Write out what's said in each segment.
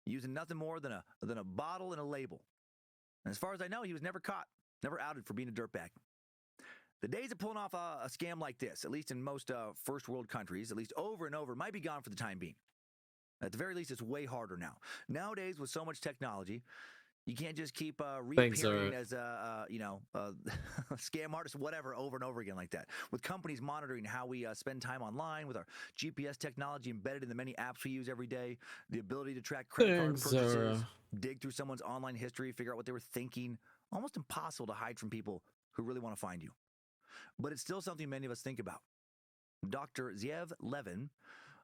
using nothing more than a bottle and a label. And as far as I know, he was never caught, never outed for being a dirtbag. The days of pulling off a scam like this, at least in most first world countries, at least over and over, might be gone for the time being. At the very least, it's way harder now. Nowadays, with so much technology, you can't just keep reappearing as a scam artist, whatever, over and over again like that. With companies monitoring how we spend time online, with our GPS technology embedded in the many apps we use every day, the ability to track credit card purchases, dig through someone's online history, figure out what they were thinking, almost impossible to hide from people who really want to find you. But it's still something many of us think about. Dr. Zeev Levin,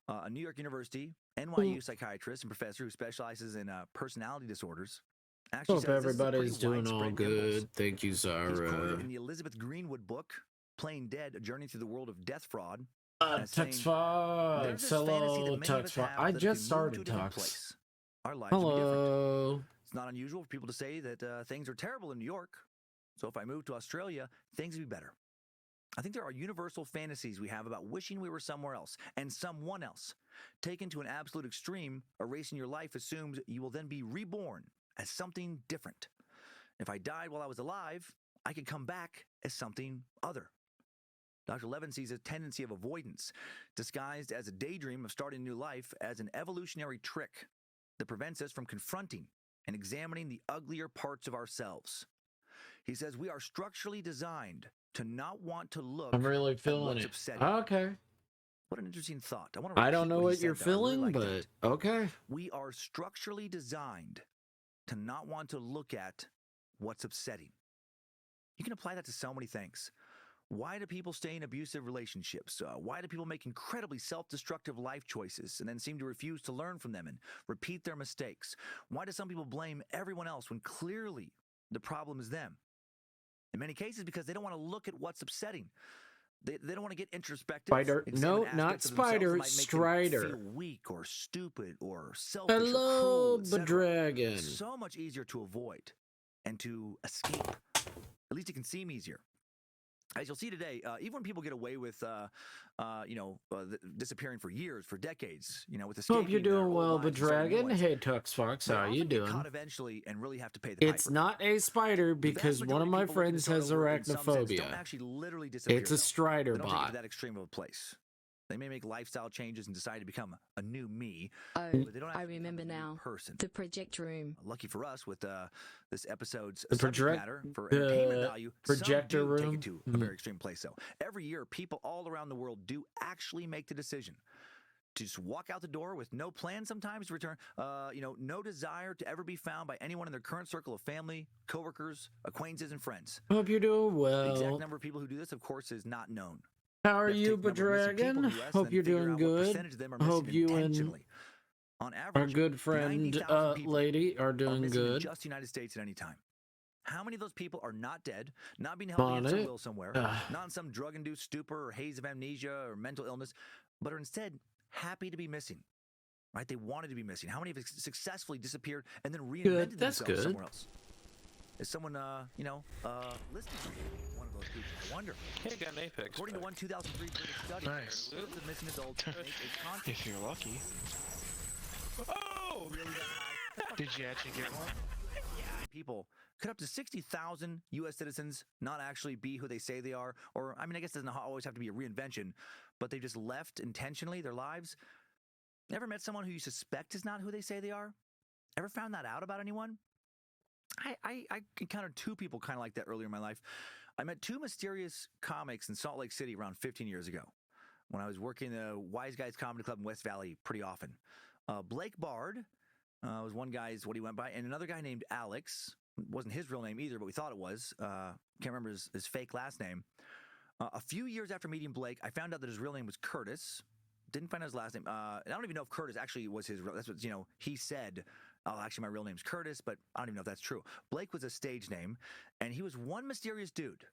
a New York University NYU psychiatrist and professor who specializes in personality disorders, actually hope everybody's doing all good. Thank you, Zara. He's quoted in the Elizabeth Greenwood book, Playing Dead, A Journey Through the World of Death Fraud. Tux Fox. Hello, Tux Fox. I just started Tux. Our lives will be different. It's not unusual for people to say that things are terrible in New York. So if I move to Australia, things will be better. I think there are universal fantasies we have about wishing we were somewhere else and someone else. Taken to an absolute extreme, erasing your life assumes you will then be reborn as something different. If I died while I was alive, I could come back as something other. Dr. Levin sees a tendency of avoidance, disguised as a daydream of starting a new life, as an evolutionary trick that prevents us from confronting and examining the uglier parts of ourselves. He says we are structurally designed to not want to look. I'm really feeling it. Upsetting. Okay. What an interesting thought. I don't know what you're feeling, but okay. We are structurally designed to not want to look at what's upsetting. You can apply that to so many things. Why do people stay in abusive relationships? Why do people make incredibly self-destructive life choices and then seem to refuse to learn from them and repeat their mistakes? Why do some people blame everyone else when clearly the problem is them? In many cases, because they don't want to look at what's upsetting. They don't want to get introspective. Spider. No, not Spider. Strider. Feel weak or stupid or selfish. Hello, or cruel, the dragon. It's so much easier to avoid and to escape. At least it can seem easier. As you'll see today, even when people get away with, disappearing for years, for decades, with escaping. Hope you're doing well, the dragon. Hey, Tux Fox, how are you doing? Caught eventually, and really have to pay the It's piper. not a spider because one of my friends has arachnophobia. It's a strider bot. To that extreme of a place. They may make lifestyle changes and decide to become a new me. Oh, but they don't I remember now. Person. The project room. Lucky for us, with this episode's matter for entertainment value, projector room. Take it to a very extreme place. So every year, people all around the world do actually make the decision to just walk out the door with no plan sometimes to return. No desire to ever be found by anyone in their current circle of family, coworkers, acquaintances, and friends. Hope you're doing well. The exact number of people who do this, of course, is not known. How are you, Dragon? Hope you're doing good. Hope you and on average, our good friend lady are doing good. In just the United States at any time. How many of those people are not dead, not being held against their will somewhere, not in some drug-induced stupor or haze of amnesia or mental illness, but are instead happy to be missing? Right? They wanted to be missing. How many have successfully disappeared and then reinvented themselves somewhere else? Is someone, listening to one of those people? I wonder. Hey, got an Apex. According to one 2003 British study, nice. The missing adults make a conscious. If you're lucky. Oh! Did you actually get one? Yeah. People, could up to 60,000 U.S. citizens not actually be who they say they are? Or, I guess it doesn't always have to be a reinvention, but they just left intentionally their lives. Ever met someone who you suspect is not who they say they are? Ever found that out about anyone? I encountered two people kind of like that earlier in my life. I met two mysterious comics in Salt Lake City around 15 years ago when I was working the Wise Guys Comedy Club in West Valley pretty often. Blake Bard was one guy's what he went by, and another guy named Alex. Wasn't his real name either, but we thought it was. Can't remember his fake last name. A few years after meeting Blake, I found out that his real name was Curtis. Didn't find out his last name. I don't even know if Curtis actually was his real. That's what he said. Oh, actually, my real name's Curtis, but I don't even know if that's true. Blake was a stage name, and he was one mysterious dude.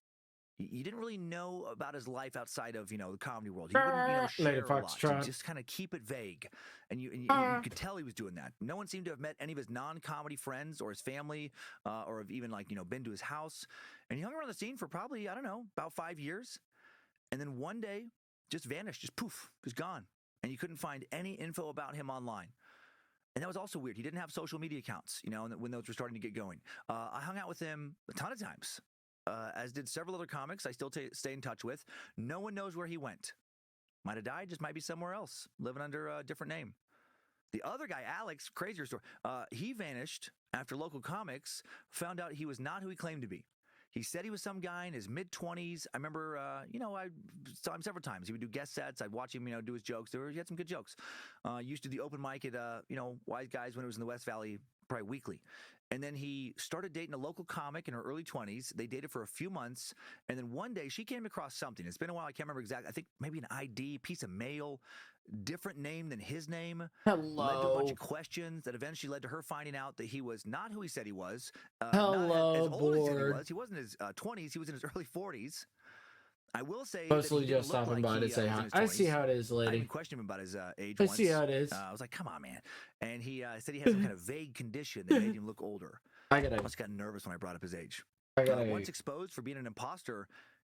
You didn't really know about his life outside of, the comedy world. He wouldn't, share a lot. He'd just kind of keep it vague, and you could tell he was doing that. No one seemed to have met any of his non-comedy friends or his family, or have even been to his house. And he hung around the scene for probably, I don't know, about 5 years, and then one day just vanished, just poof, was gone, and you couldn't find any info about him online. And that was also weird. He didn't have social media accounts, when those were starting to get going. I hung out with him a ton of times, as did several other comics I still stay in touch with. No one knows where he went. Might have died, just might be somewhere else, living under a different name. The other guy, Alex, crazier story. He vanished after local comics found out he was not who he claimed to be. He said he was some guy in his mid-20s. I remember, I saw him several times. He would do guest sets. I'd watch him, do his jokes. He had some good jokes. Used to do the open mic at, Wise Guys when it was in the West Valley, probably weekly. And then he started dating a local comic in her early 20s. They dated for a few months. And then one day she came across something. It's been a while. I can't remember exactly. I think maybe an ID, piece of mail, different name than his name. Hello. Led to a bunch of questions that eventually led to her finding out that he was not who he said he was. Hello, not as old as he said he board. was. He wasn't in his 20s. He was in his early 40s. I will say Mostly that he just didn't look stopping like by to say hi. was in I his see 20s. how it is, I lady. even questioned him about his age I once. see how it is. I was like, come on, man. And he said he had some kind of vague condition that made him look older. I I gotta. must have got nervous when I brought up his age. I gotta. Once exposed for being an imposter,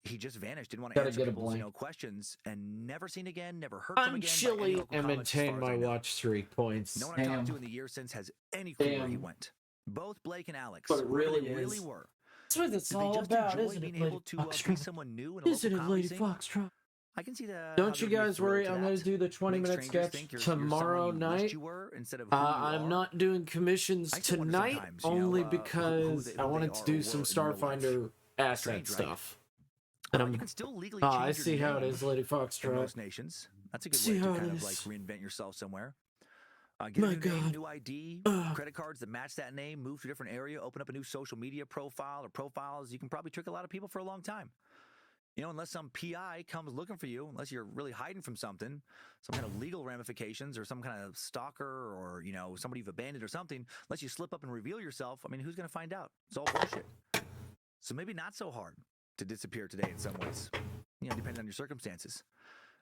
he just vanished. Didn't want to Gotta answer get a people's blank. questions, and never seen again. Never heard from I'm again. by any chilly local and comics, as maintain far as my I know. watch streak points. No one I've talked to Damn. in the years since has any clue where he Damn. went. Both Blake and Alex, But it wherever really they really is. were. That's what it's Did they all just about, enjoy isn't being it, Lady able to be Foxtrot? someone new in a Isn't local it, comedy Lady scene? Foxtrot? I can see that. Don't you guys worry, I'm going to do the 20-minute sketch tomorrow night. I'm not doing commissions tonight, only because I wanted to do some Starfinder asset stuff. And You can still legally change I your see how it name is, Lady in Foxtrot. most nations. That's a good See way to how it kind of is. like reinvent yourself somewhere. Get a My new name, God. new ID, credit cards that match that name, move to a different area, open up a new social media profile or profiles. You can probably trick a lot of people for a long time. Unless some PI comes looking for you, unless you're really hiding from something, some kind of legal ramifications or some kind of stalker or, somebody you've abandoned or something, unless you slip up and reveal yourself, who's going to find out? It's all bullshit. So maybe not so hard to disappear today in some ways, depending on your circumstances.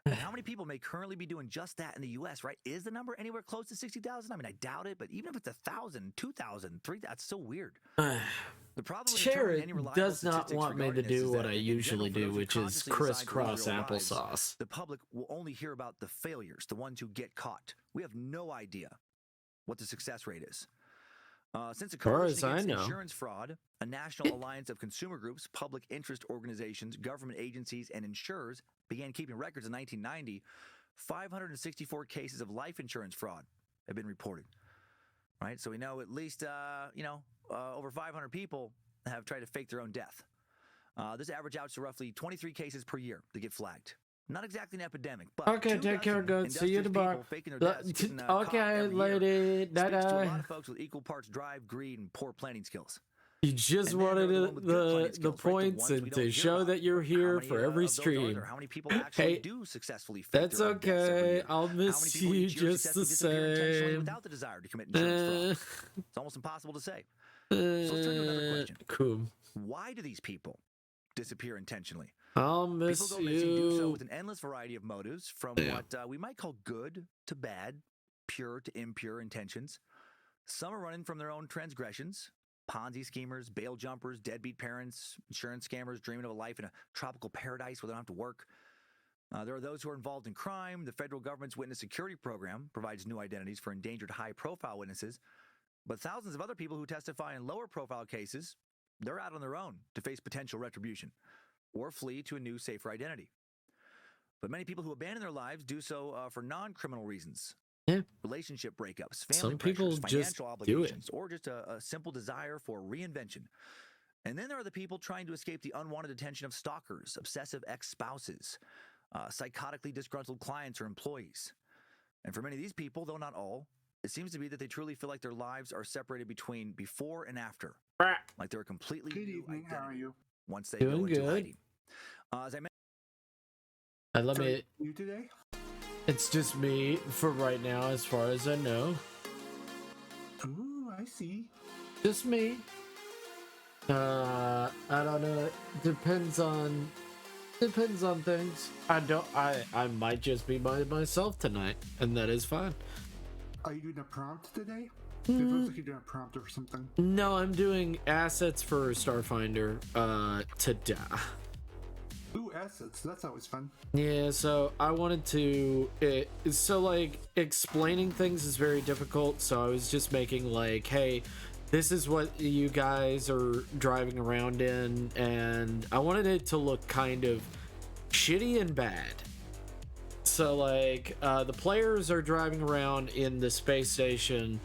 And how many people may currently be doing just that in the U.S., right? Is the number anywhere close to 60,000? I doubt it, but even if it's 1,000, 2,000, 3,000, that's so weird. The problem with determining any Jared reliable does not statistics want me to regarding this do is what that I in usually general, do, for which those is who consciously decide to crisscross live their lives, applesauce. the public will only hear about the failures, the ones who get caught. We have no idea what the success rate is. Since the far as Coalition I Against know. Insurance Fraud, a national alliance of consumer groups, public interest organizations, government agencies, and insurers began keeping records in 1990, 564 cases of life insurance fraud have been reported. Right, so we know at least over 500 people have tried to fake their own death. This average out to roughly 23 cases per year that get flagged. Not exactly an epidemic, but Okay, take care, good. See you tomorrow. Okay, lady. Speaks to a lot Da-da. of folks with equal parts drive, greed, and poor planning skills. You just And then there are wanted the one with good planning the skills, right? points ones we and don't to hear show about. that you're How here many, for of every those are stream. there? How many people actually Hey, do successfully fake that's their own deaths every okay. year? I'll How many miss people you each year just the successfully disappear intentionally same. without the desire to commit insurance fraud? It's almost impossible to say. So let's turn to another question. Cool. Why do these people disappear intentionally? I'll People miss go missing do so you. with an endless variety of motives, from Yeah. what we might call good to bad, pure to impure intentions. Some are running from their own transgressions. Ponzi schemers, bail jumpers, deadbeat parents, insurance scammers dreaming of a life in a tropical paradise where they don't have to work. There are those who are involved in crime. The federal government's witness security program provides new identities for endangered high-profile witnesses. But thousands of other people who testify in lower-profile cases, they're out on their own to face potential retribution or flee to a new, safer identity. But many people who abandon their lives do so for non-criminal reasons. Yeah. Relationship breakups, family Some people pressures, just financial do it. obligations, or just a simple desire for reinvention. And then there are the people trying to escape the unwanted attention of stalkers, obsessive ex-spouses, psychotically disgruntled clients or employees. And for many of these people, though not all, it seems to be that they truly feel like their lives are separated between before and after. Like they're a completely Good new evening. identity How are you? once they Doing go into good. hiding. As I mentioned, Let me. You today? It's just me for right now, as far as I know. Ooh, I see. Just me. I don't know. Depends on things. I might just be by myself tonight, and that is fine. Are you doing a prompt today? It looks like you're doing a prompt or something. No, I'm doing assets for Starfinder today. Ooh, assets. That's always fun. Yeah, so I wanted to... so, like, explaining things is very difficult, so I was just making, like, hey, this is what you guys are driving around in, and I wanted it to look kind of shitty and bad. So, like, the players are driving around in the space station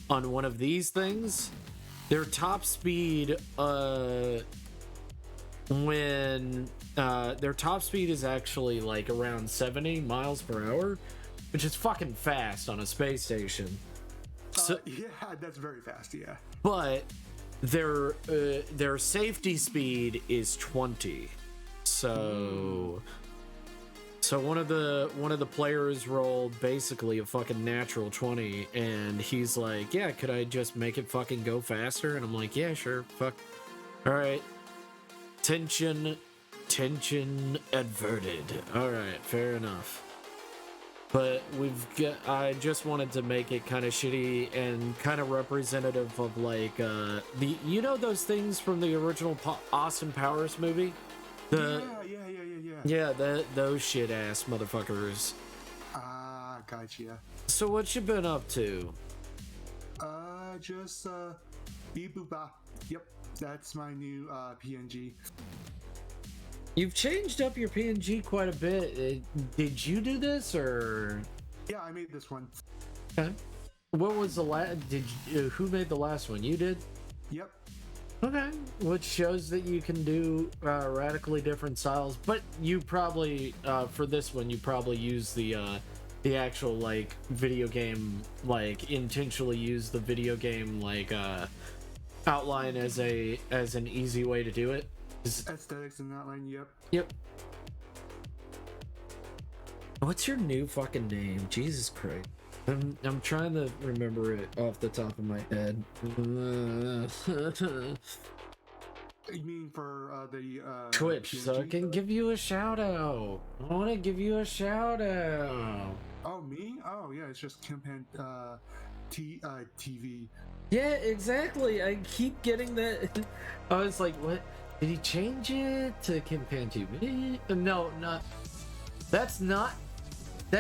on one of these things. Their top speed, their top speed is actually like around 70 miles per hour, which is fucking fast on a space station. So, yeah, that's very fast. Yeah, but their safety speed is 20. So one of the players rolled basically a fucking natural 20, and he's like, yeah, could I just make it fucking go faster? And I'm like, yeah, sure, fuck. All right. Tension averted. All right, fair enough. But I just wanted to make it kind of shitty and kind of representative of like you know those things from the original Austin Powers movie? Yeah, those shit ass motherfuckers. Ah, gotcha. So what you been up to? Just Booba. Yep, that's my new PNG. You've changed up your PNG quite a bit. Did you do this or? Yeah, I made this one. Okay. What was the last? Who made the last one? You did? Yep. Okay. Which shows that you can do radically different styles, but you probably for this one you probably use the actual like video game, like intentionally use the video game like outline as an easy way to do it. Aesthetics and outline, yep. Yep. What's your new fucking name? Jesus Christ. I'm trying to remember it off the top of my head. You mean for the Twitch, PNG? so I can give you a shout out. I want to give you a shout out. Oh, me? Oh, yeah, it's just Campaign TV. Yeah, exactly. I keep getting that. I was like, what? Did he change it to Campaign TV? No, not. That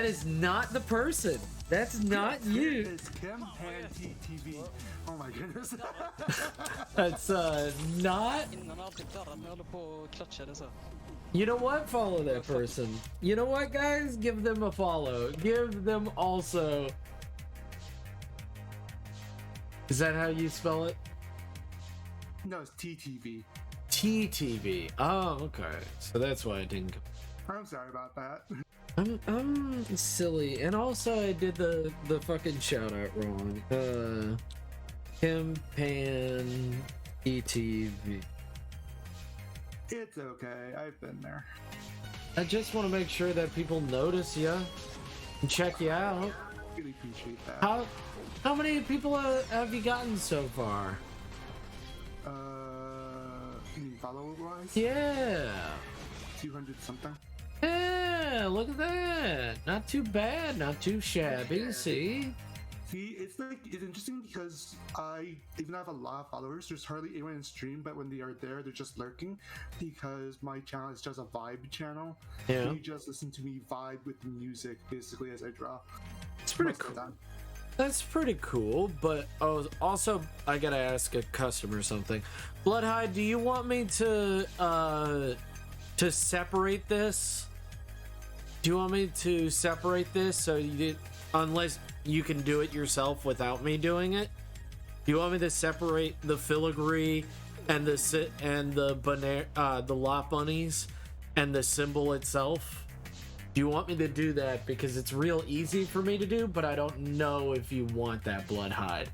is not the person. That's not you. It's Campaign TV. Oh my goodness. That's not. You know what? Follow that person. You know what, guys? Give them a follow. Give them also. Is that how you spell it? No, it's TTV. TTV. Oh, okay. So that's why I didn't. I'm sorry about that. I'm silly, and also I did the fucking shout out wrong. Campaign ETV. It's okay. I've been there. I just want to make sure that people notice you and check you out. Really appreciate that. How many people have you gotten so far? You mean follow-wise? Yeah. 200 something. Yeah, look at that. Not too bad, not too shabby, Yeah. see? See, it's interesting because I even have a lot of followers. There's hardly anyone in stream, but when they are there, they're just lurking because my channel is just a vibe channel. Yeah. So you just listen to me vibe with the music basically as I draw. It's pretty Most of cool. the time. That's pretty cool, but also I gotta ask a customer something. Bloodhide, do you want me to separate this? Do you want me to separate this so unless you can do it yourself without me doing it? Do you want me to separate the filigree and the lot bunnies and the symbol itself? Do you want me to do that? Because it's real easy for me to do, but I don't know if you want that, Bloodhide.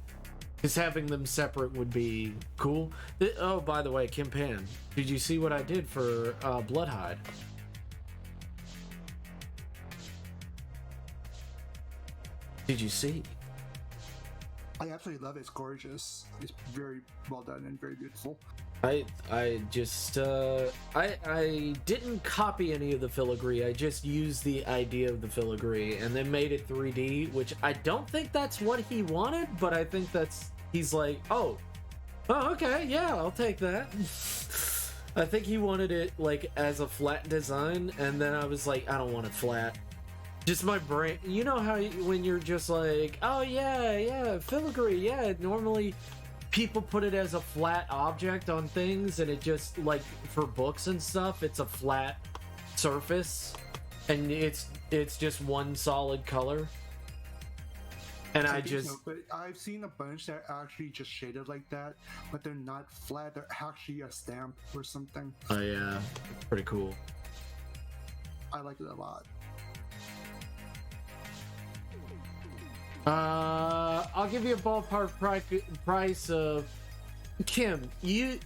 Because having them separate would be cool. Oh, by the way, Kim Pan, did you see what I did for Bloodhide? Did you see? I absolutely love it. It's gorgeous. It's very well done and very beautiful. I just I didn't copy any of the filigree. I just used the idea of the filigree and then made it 3D, which I don't think that's what he wanted, but I think he's like, oh okay, yeah, I'll take that. I think he wanted it like as a flat design, and then I was like, I don't want it flat. Just my brain, you know how when you're just like, oh yeah, filigree, yeah, normally people put it as a flat object on things, and it just, like, for books and stuff, it's a flat surface, and it's just one solid color. And I just... So, but I've seen a bunch that are actually just shaded like that, but they're not flat, they're actually a stamp or something. Oh yeah, it's pretty cool. I like it a lot. I'll give you a ballpark price of... Kim, I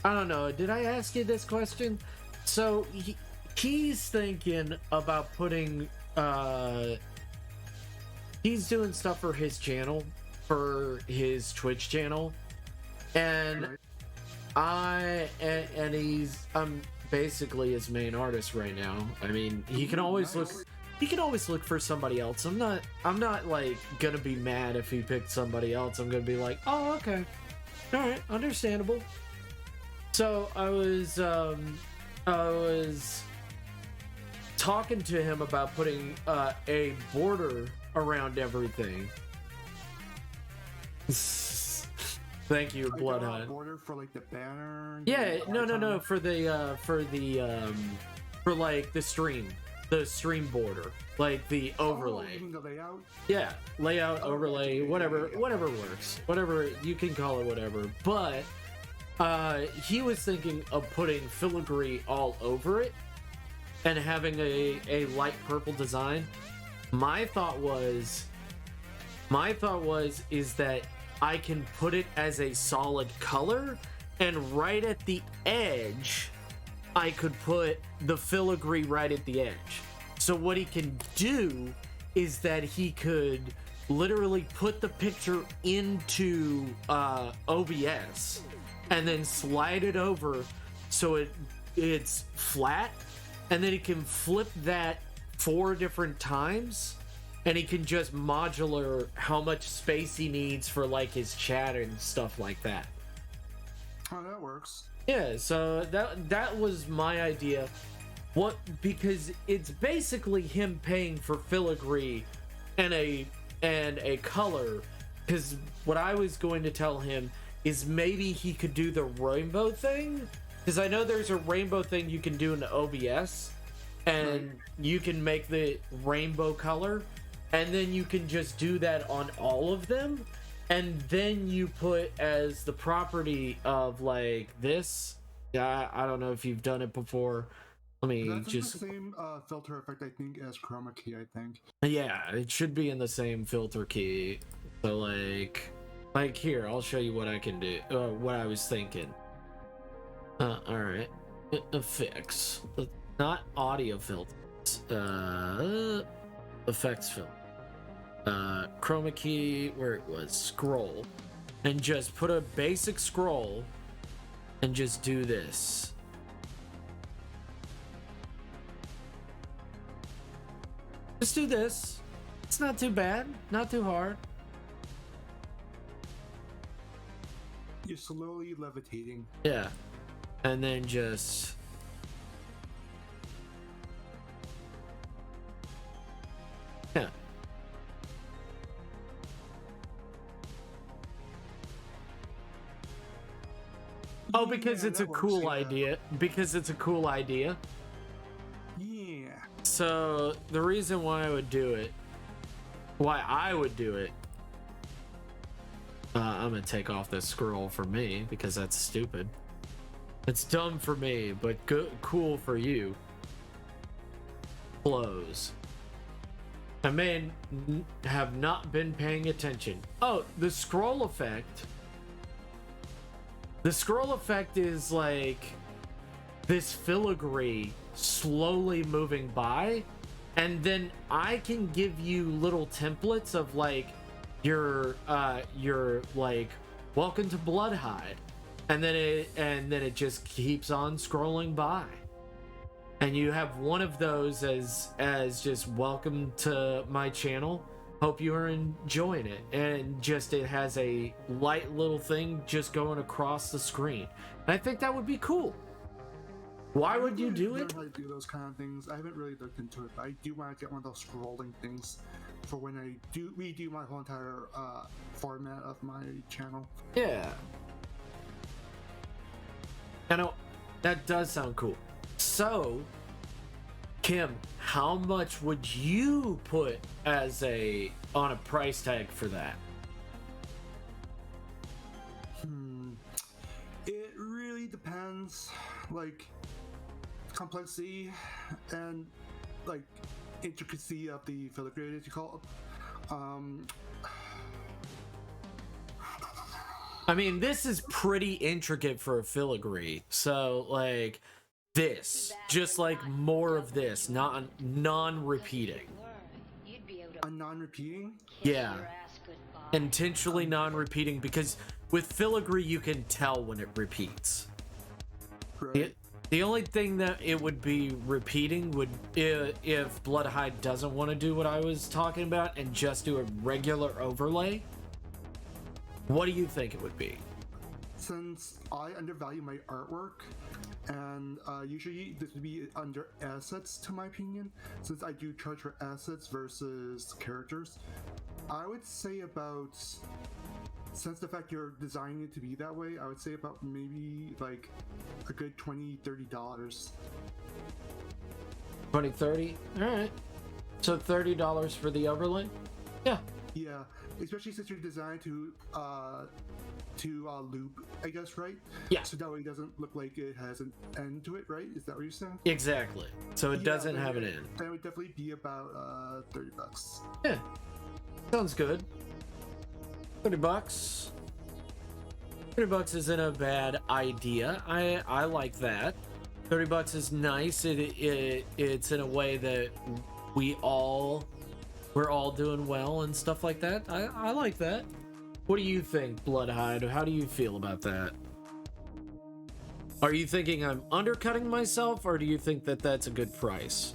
don't know, did I ask you this question? So, he's thinking about putting, he's doing stuff for his channel, for his Twitch channel, and I'm basically his main artist right now. I mean, he can always look for somebody else. I'm not like gonna be mad if he picked somebody else. I'm gonna be like, oh, okay, all right, understandable. So I was talking to him about putting a border around everything. Thank you, Blood Hunt. Border for like the banner. Yeah, no, for like the stream border, like the overlay. Even the layout. Yeah, layout, overlay, whatever works, whatever you can call it, whatever. But he was thinking of putting filigree all over it and having a light purple design. My thought was is that I can put it as a solid color, and right at the edge I could put the filigree right at the edge. So what he can do is that he could literally put the picture into OBS and then slide it over so it's flat, and then he can flip that 4 different times, and he can just modular how much space he needs for like his chat and stuff like that. Oh, that works. Yeah, so that was my idea. Because it's basically him paying for filigree and a color. Because what I was going to tell him is maybe he could do the rainbow thing. Because I know there's a rainbow thing you can do in OBS, and you can make the rainbow color, and then you can just do that on all of them, and then you put as the property of like this. Yeah, I don't know if you've done it before. Let me That's just... the same filter effect, I think, as chroma key, I think. Yeah, it should be in the same filter key. So like here, I'll show you what I can do, what I was thinking. All right, effects, not audio filters, effects filter, chroma key, where it was, scroll, and just put a basic scroll and just do this. Just do this. It's not too bad, not too hard. You're slowly levitating. Yeah. And then just... yeah. Oh, because it's a cool idea. Because it's a cool idea. Yeah. So, the reason why I would do it... I'm gonna take off this scroll for me, because that's stupid. It's dumb for me, but cool for you. Close. I may have not been paying attention. Oh, the scroll effect. The scroll effect is like this filigree slowly moving by, and then I can give you little templates of like your like welcome to Bloodhide, and then it just keeps on scrolling by, and you have one of those as just welcome to my channel, Hope you are enjoying it. And just it has a light little thing just going across the screen. And I think that would be cool. Why would you do it? I don't do those kind of things. I haven't really looked into it, but I do want to get one of those scrolling things for when I do redo my whole entire format of my channel. Yeah. I know that does sound cool. So, Kim, how much would you put as on a price tag for that? It really depends, like complexity and like intricacy of the filigree, as you call it. I mean, this is pretty intricate for a filigree, so like this, just like more of this, non-repeating. A non-repeating? Yeah, intentionally non-repeating, because with filigree you can tell when it repeats. Right. The only thing that it would be repeating would if Bloodhide doesn't want to do what I was talking about and just do a regular overlay. What do you think it would be? Since I undervalue my artwork, and usually this would be under assets, to my opinion, since I do charge for assets versus characters, I would say about, since the fact you're designing it to be that way, I would say about maybe like a good $20-$30. 20-30? Alright. So $30 for the overlay? Yeah. Yeah, especially since you're designed to loop, I guess, right? Yeah. So that way it doesn't look like it has an end to it, right? Is that what you're saying? Exactly. So it doesn't have an end. That would definitely be about $30. Yeah. Sounds good. $30. $30 isn't a bad idea. I like that. $30 is nice. It's in a way that we're all doing well and stuff like that. I like that. What do you think, Bloodhide? How do you feel about that? Are you thinking I'm undercutting myself, or do you think that that's a good price?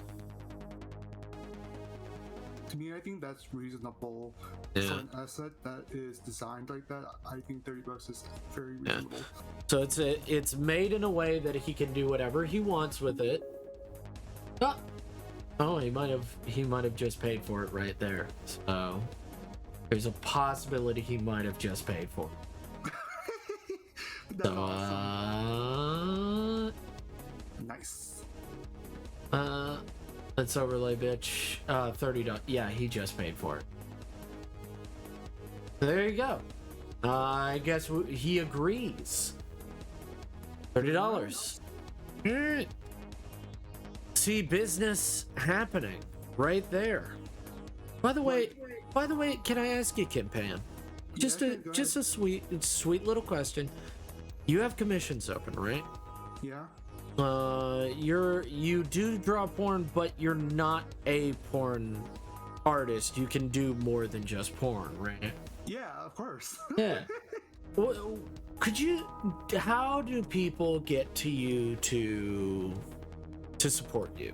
To me, I think that's reasonable for an asset that is designed like that. I think $30 is very reasonable. So it's made in a way that he can do whatever he wants with it. Oh, he might have just paid for it right there. So there's a possibility he might have just paid for it. That's So, awesome. Nice. Let's overlay, bitch. $30. Yeah, he just paid for it. There you go. I guess he agrees. $30. Alright. See business happening right there. By the way, can I ask you, Kim Pan? Just a sweet little question. You have commissions open, right? Yeah. You do draw porn, but you're not a porn artist. You can do more than just porn, right? Yeah, of course. Yeah. Well, how do people get to you to support you?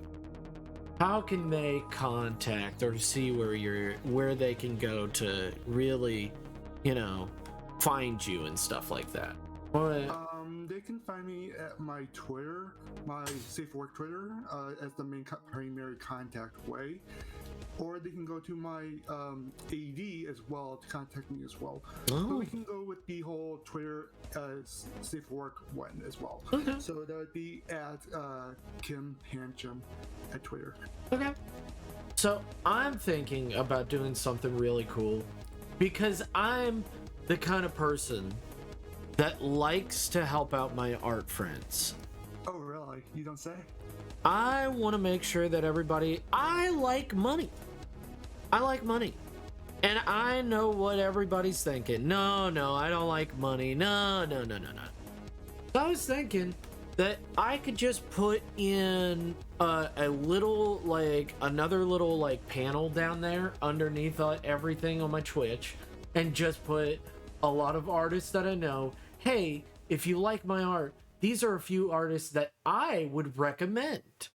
How can they contact or see where they can go to really, find you and stuff like that? They can find me at my Twitter, my Safe Work Twitter, as the main primary contact way, or they can go to my AD as well to contact me as well. Oh. But we can go with the whole Twitter Safe Work one as well. Okay. So that would be at Kim Hanchum at Twitter. Okay. So I'm thinking about doing something really cool because I'm the kind of person that likes to help out my art friends. Oh, really? You don't say? I want to make sure that I like money. I like money. And I know what everybody's thinking. No, I don't like money. No. So I was thinking that I could just put in a little, another little, panel down there underneath everything on my Twitch and just put a lot of artists that I know. Hey, if you like my art, these are a few artists that I would recommend.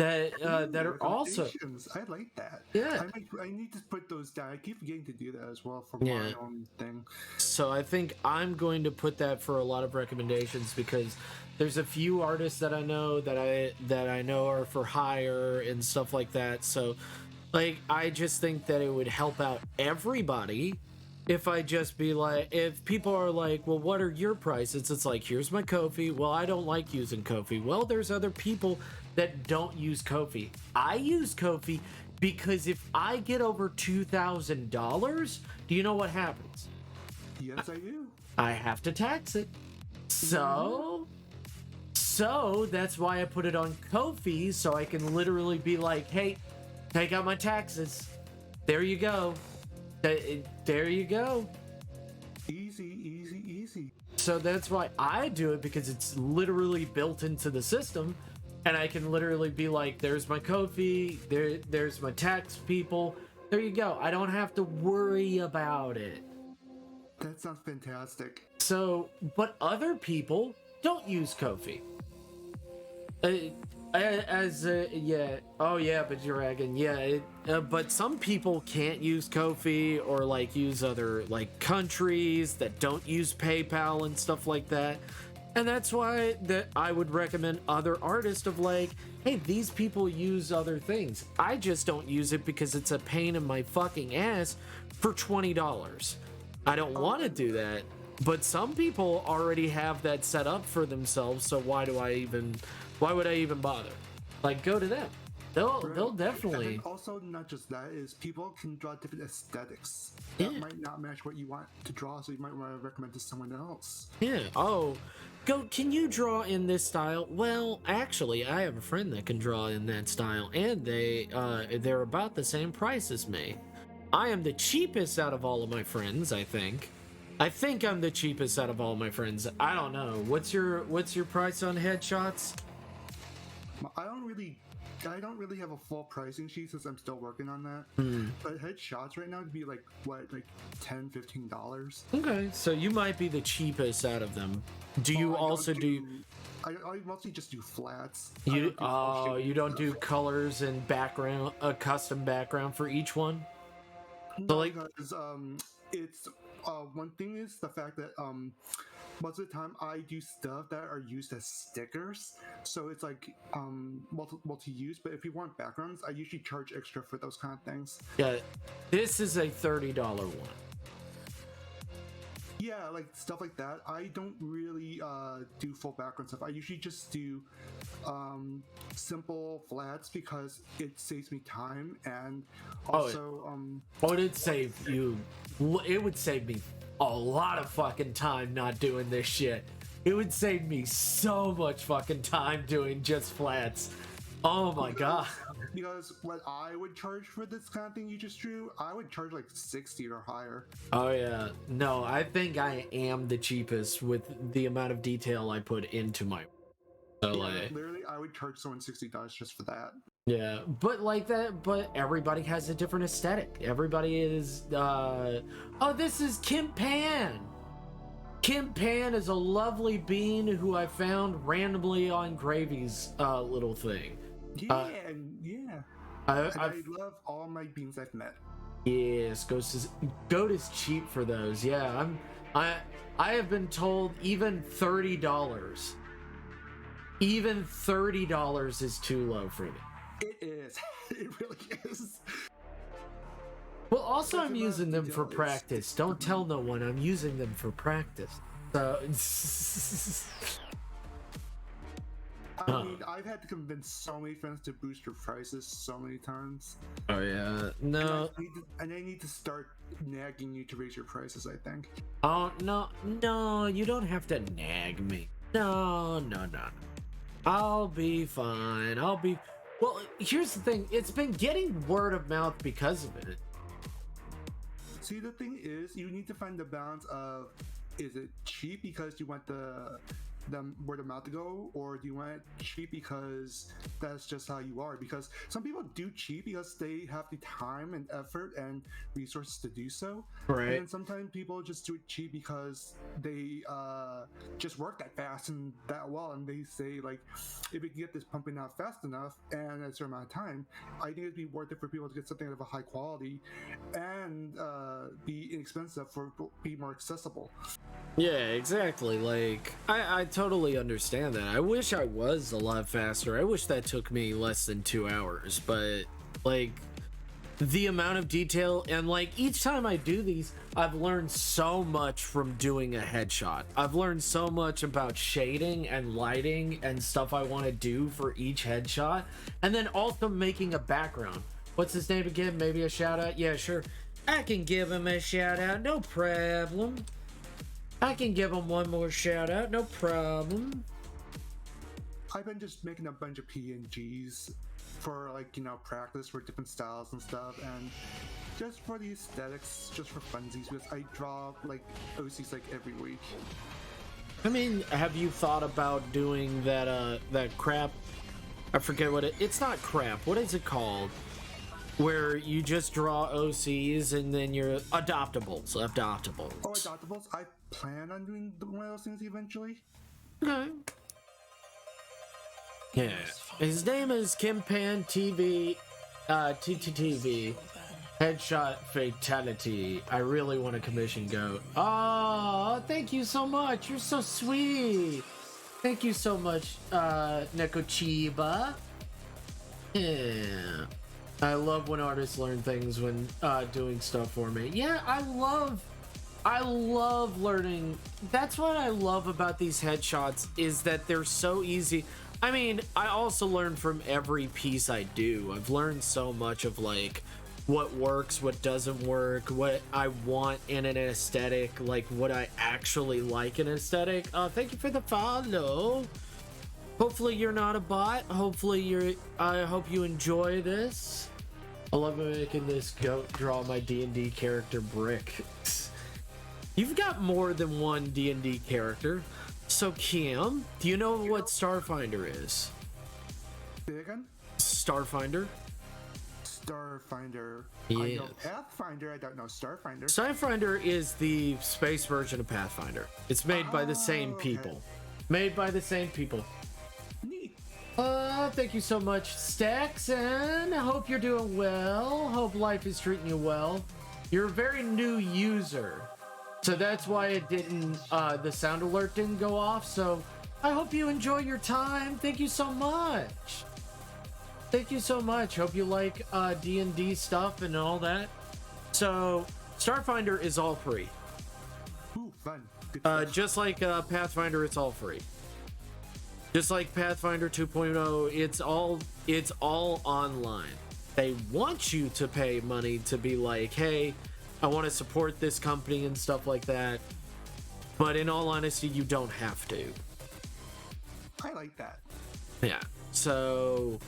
that that are also. I like that. Yeah. I need to put those down. I keep forgetting to do that as well for Yeah. my own thing. So I think I'm going to put that for a lot of recommendations because there's a few artists that I know that I know are for hire and stuff like that. So like I just think that it would help out everybody if I just be like, if people are like, well, what are your prices? It's like, here's my Ko-fi. Well, I don't like using Ko-fi. Well, there's other people that don't use Ko-fi. I use Ko-fi because if I get over $2,000, do you know what happens? Yes, I do. I have to tax it. So that's why I put it on Ko-fi, so I can literally be like, hey, take out my taxes. There you go. There you go. Easy. So that's why I do it, because it's literally built into the system, and I can literally be like, there's my Ko-fi, there's my tax people. There you go. I don't have to worry about it. That sounds fantastic. So, but other people don't use Ko-fi. Oh yeah, but Dragon, yeah. But some people can't use Ko-fi or like use other like countries that don't use PayPal and stuff like that. And that's why that I would recommend other artists of like, hey, these people use other things. I just don't use it because it's a pain in my fucking ass for $20. I don't want to do that. But some people already have that set up for themselves, so why would I even bother? Like, go to them. They'll definitely. And also, not just that, is people can draw different aesthetics Yeah. that might not match what you want to draw, so you might want to recommend to someone else. Yeah. Oh, can you draw in this style? Well, actually, I have a friend that can draw in that style, and they're about the same price as me. I am the cheapest out of all of my friends, I think. I think I'm the cheapest out of all my friends. I don't know. What's your price on headshots? I don't really have a full pricing sheet since I'm still working on that. But headshots right now would be like $10, $15. Okay, so you might be the cheapest out of them. Do you also do? I mostly just do flats. You don't do colors and background, a custom background for each one. No, like, because it's one thing is the fact that most of the time I do stuff that are used as stickers, so it's like multi-use. But if you want backgrounds, I usually charge extra for those kind of things. Yeah, this is a $30 one. Yeah, like stuff like that. I don't really do full background stuff. I usually just do simple flats because it saves me time, and also it'd save you. It would save me a lot of fucking time not doing this shit. It would save me so much fucking time doing just flats. Oh my god. Because what I would charge for this kind of thing you just drew, I would charge like 60 or higher. Oh yeah. No, I think I am the cheapest with the amount of detail I put into my. So like, literally, I would charge someone $60 just for that. Yeah, but like that. But everybody has a different aesthetic. Everybody is. Oh, this is Kim Pan. Kim Pan is a lovely bean who I found randomly on Gravy's little thing. Yeah. I love all my beans I've met. Yes, Goat is cheap for those. Yeah, I have been told even $30. Even $30 is too low for me. It is. It really is. Well, also I'm using them for practice. Don't tell no one. I'm using them for practice. So. I mean, I've had to convince so many friends to boost your prices so many times. Oh yeah, no. And I need to start nagging you to raise your prices, I think. Oh no, you don't have to nag me. No. I'll be fine. Well, here's the thing. It's been getting word of mouth because of it. See, the thing is, you need to find the balance of, is it cheap because you want the them word of mouth to go, or do you want to cheat because that's just how you are? Because some people do cheat because they have the time and effort and resources to do so. Right. And then sometimes people just do cheat because they just work that fast and that well, and they say like, if we can get this pumping out fast enough and at a certain amount of time, I think it'd be worth it for people to get something of a high quality and be inexpensive for be more accessible. Yeah, exactly. Like, I totally understand that. I wish I was a lot faster. I wish that took me less than 2 hours, but like the amount of detail, and like each time I do these, I've learned so much from doing a headshot. I've learned so much about shading and lighting and stuff I want to do for each headshot, and then also making a background. What's his name again? Maybe a shout out? Yeah, sure. I can give him a shout out, no problem. I can give him one more shout out, no problem. I've been just making a bunch of PNGs for like, you know, practice for different styles and stuff, and just for the aesthetics, just for funsies, because I draw like OCs like every week. I mean, have you thought about doing that that crap? I forget what it's not crap. What is it called? Where you just draw OCs and then you're adoptables. Oh, adoptables? I plan on doing one of those things eventually. Okay. Yeah. His name is Kimpan TV, TTTV. Headshot Fatality. I really want to commission Goat. Oh, thank you so much. You're so sweet. Thank you so much, Nekochiba. Yeah. I love when artists learn things when doing stuff for me. Yeah, I love learning. That's what I love about these headshots, is that they're so easy. I mean, I also learn from every piece I do. I've learned so much of like what works, what doesn't work, what I want in an aesthetic, like what I actually like in an aesthetic. Thank you for the follow. Hopefully you're not a bot. Hopefully I hope you enjoy this. I love making this goat draw my D&D character Brick. You've got more than one D&D character. So Kim, do you know what Starfinder is? Say again? Starfinder? Starfinder. Yes. I know Pathfinder, I don't know Starfinder. Starfinder is the space version of Pathfinder. It's made by the same people. Okay. Made by the same people. Neat. Thank you so much, Staxon. I hope you're doing well. Hope life is treating you well. You're a very new user, so that's why it didn't, the sound alert didn't go off. So I hope you enjoy your time. Thank you so much. Thank you so much. Hope you like D&D stuff and all that. So Starfinder is all free. Ooh, fun. Good Just like Pathfinder, it's all free. Just like Pathfinder 2.0, it's all online. They want you to pay money to be like, hey, I want to support this company and stuff like that. But in all honesty, you don't have to. I like that. Yeah. So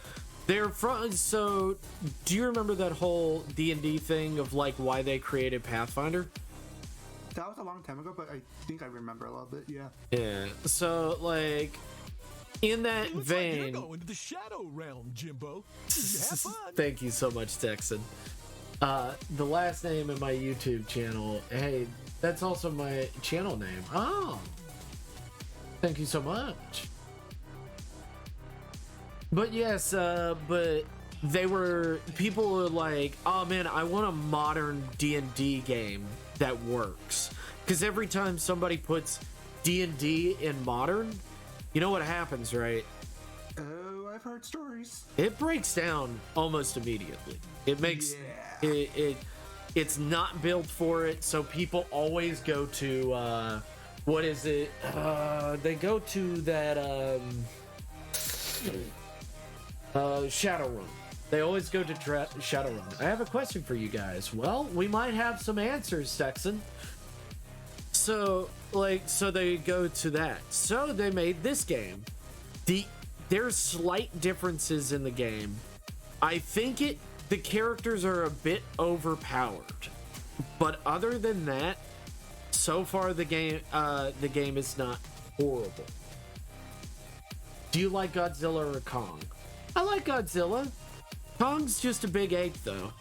so do you remember that whole D&D thing of like why they created Pathfinder? That was a long time ago, but I think I remember a little bit, yeah. Yeah. So like in that vein, like you're going to the shadow realm, Jimbo. Have fun. Thank you so much, Texan. The last name in my YouTube channel, hey, that's also my channel name. Oh, thank you so much. But yes, but people were like, oh man, I want a modern D&D game that works. Because every time somebody puts D&D in modern, you know what happens, right? Oh, I've heard stories. It breaks down almost immediately. It makes it's not built for it, so people always go to what is it? They go to that Shadowrun. They always go to Shadowrun. I have a question for you guys. Well, we might have some answers, Texan. So they go to that. So they made this game. There's slight differences in the game. I think the characters are a bit overpowered. But other than that, so far the game is not horrible. Do you like Godzilla or Kong? I like Godzilla. Kong's just a big ape, though.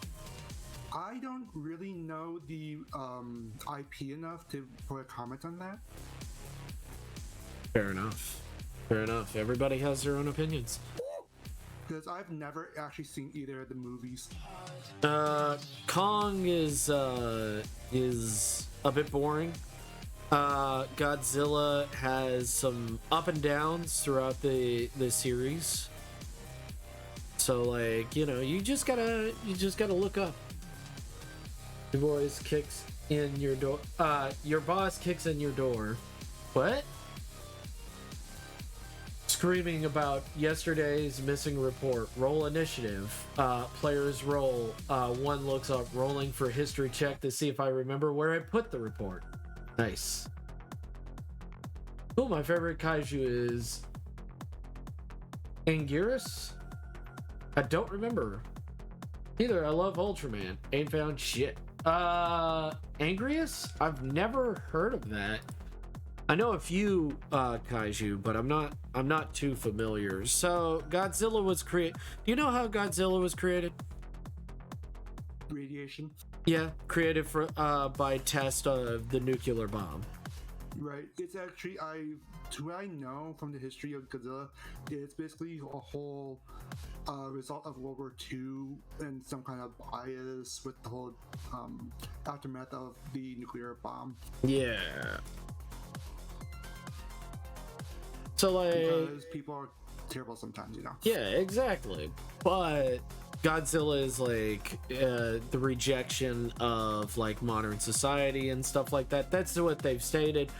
I don't really know the IP enough to put a comment on that. Fair enough. Fair enough. Everybody has their own opinions. Because I've never actually seen either of the movies. Kong is a bit boring. Godzilla has some up and downs throughout the series. So like, you know, you just gotta look up. Your boss kicks in your door. Your boss kicks in your door. What? Screaming about yesterday's missing report. Roll initiative. Players roll. One looks up, rolling for history check to see if I remember where I put the report. Nice. Cool, my favorite kaiju is Anguirus? I don't remember. Either. I love Ultraman. Ain't found shit. Angrius? I've never heard of that. I know a few kaiju, but I'm not too familiar. So Godzilla was created. Do you know how Godzilla was created? Radiation. Yeah, created for by test of the nuclear bomb. Right. It's actually to what I know from the history of Godzilla, it's basically a whole result of World War II and some kind of bias with the whole aftermath of the nuclear bomb. Yeah. So like, because people are terrible sometimes, you know. Yeah, exactly. But Godzilla is like the rejection of like modern society and stuff like that. That's what they've stated.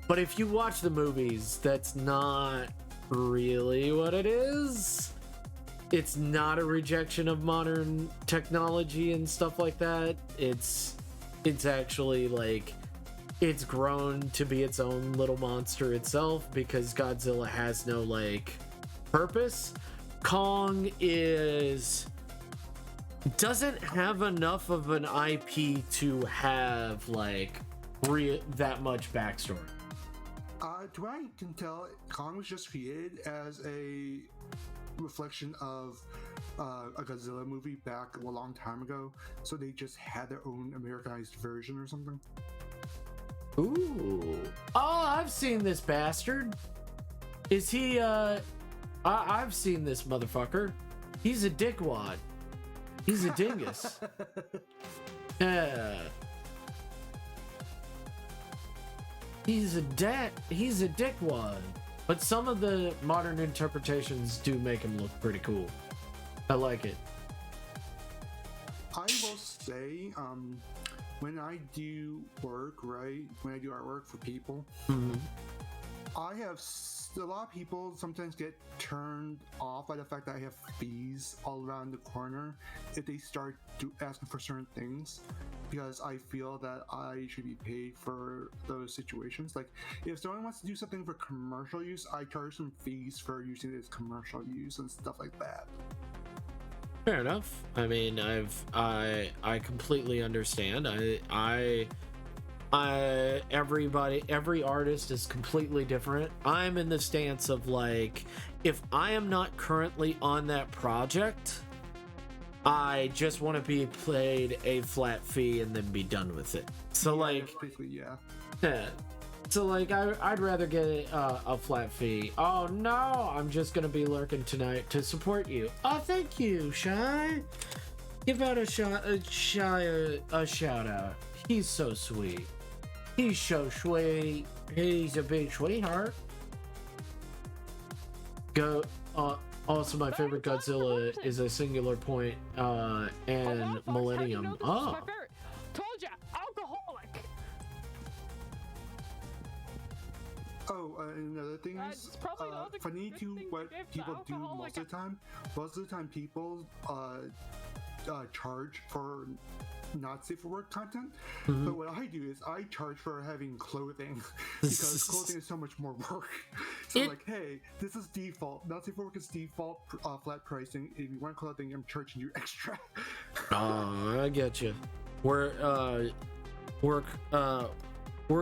But if you watch the movies, that's not really what it is. It's not a rejection of modern technology and stuff like that. It's actually like it's grown to be its own little monster itself because Godzilla has no like purpose. Kong doesn't have enough of an IP to have like that much backstory. To what I can tell, Kong was just created as a reflection of a Godzilla movie back a long time ago, so they just had their own Americanized version or something. Ooh. Oh, I've seen this bastard. Is he, I've seen this motherfucker. He's a dickwad. He's a dingus. Yeah. He's a dickwad. But some of the modern interpretations do make him look pretty cool. I like it. I will say, when I do work, right? When I do artwork for people, I have a lot of people sometimes get turned off by the fact that I have fees all around the corner if they start asking for certain things, because I feel that I should be paid for those situations. Like if someone wants to do something for commercial use, I charge some fees for using it as commercial use and stuff like that. Fair enough. I mean, I completely understand. Every artist is completely different. I'm in the stance of like, if I am not currently on that project, I just want to be paid a flat fee and then be done with it. So Yeah, like, basically, yeah. yeah. So like, I'd rather get a flat fee. Oh no, I'm just gonna be lurking tonight to support you. Oh, thank you, Shy. Give out a shout out. He's so sweet. He's so sweet. He's a big sweetheart. Go. Also, my favorite Godzilla is a Singular Point and Millennium. Oh. Told ya, alcoholic. Oh, and another thing is funny to what people do most of the time. Most of the time, people charge for not safe for work content, but what I do is I charge for having clothing because clothing is so much more work. So like, hey, this is default. Not safe for work is default flat pricing. If you want clothing, I'm charging you extra. Oh, I get you. Work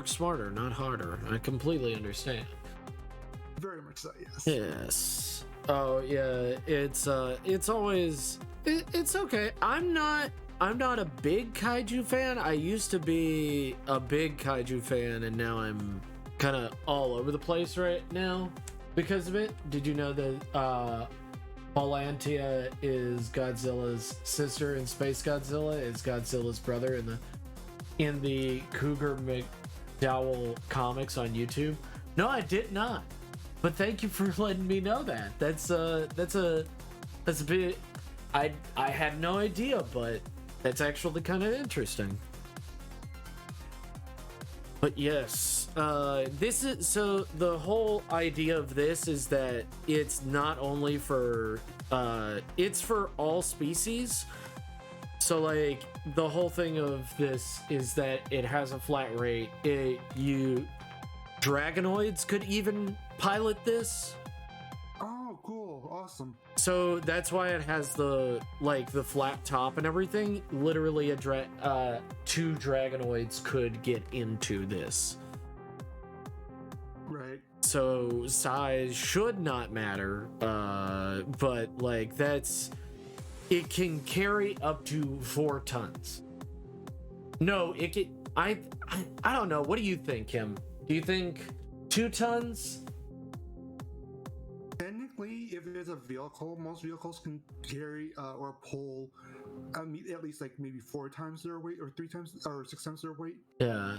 smarter, not harder. I completely understand. Very much so, yes. Yes. Oh yeah, it's always it's okay. I'm not a big kaiju fan. I used to be a big kaiju fan, and now I'm kind of all over the place right now because of it. Did you know that Volantia is Godzilla's sister, and Space Godzilla is Godzilla's brother in the Cougar McDowell comics on YouTube? No, I did not. But thank you for letting me know that. That's a bit. I had no idea, but that's actually kind of interesting. But yes, this is so the whole idea of this is that it's not only for it's for all species. So like the whole thing of this is that it has a flat rate. Dragonoids could even pilot this. Oh, cool. Awesome. So that's why it has the flat top and everything. Literally two Dragonoids could get into this. Right. So size should not matter, but like it can carry up to 4 tons. No, it can. I don't know. What do you think, Kim? Do you think 2 tons? Technically, if it is a vehicle, most vehicles can carry or pull at least like maybe 4 times their weight, or 3 times, or 6 times their weight. Yeah.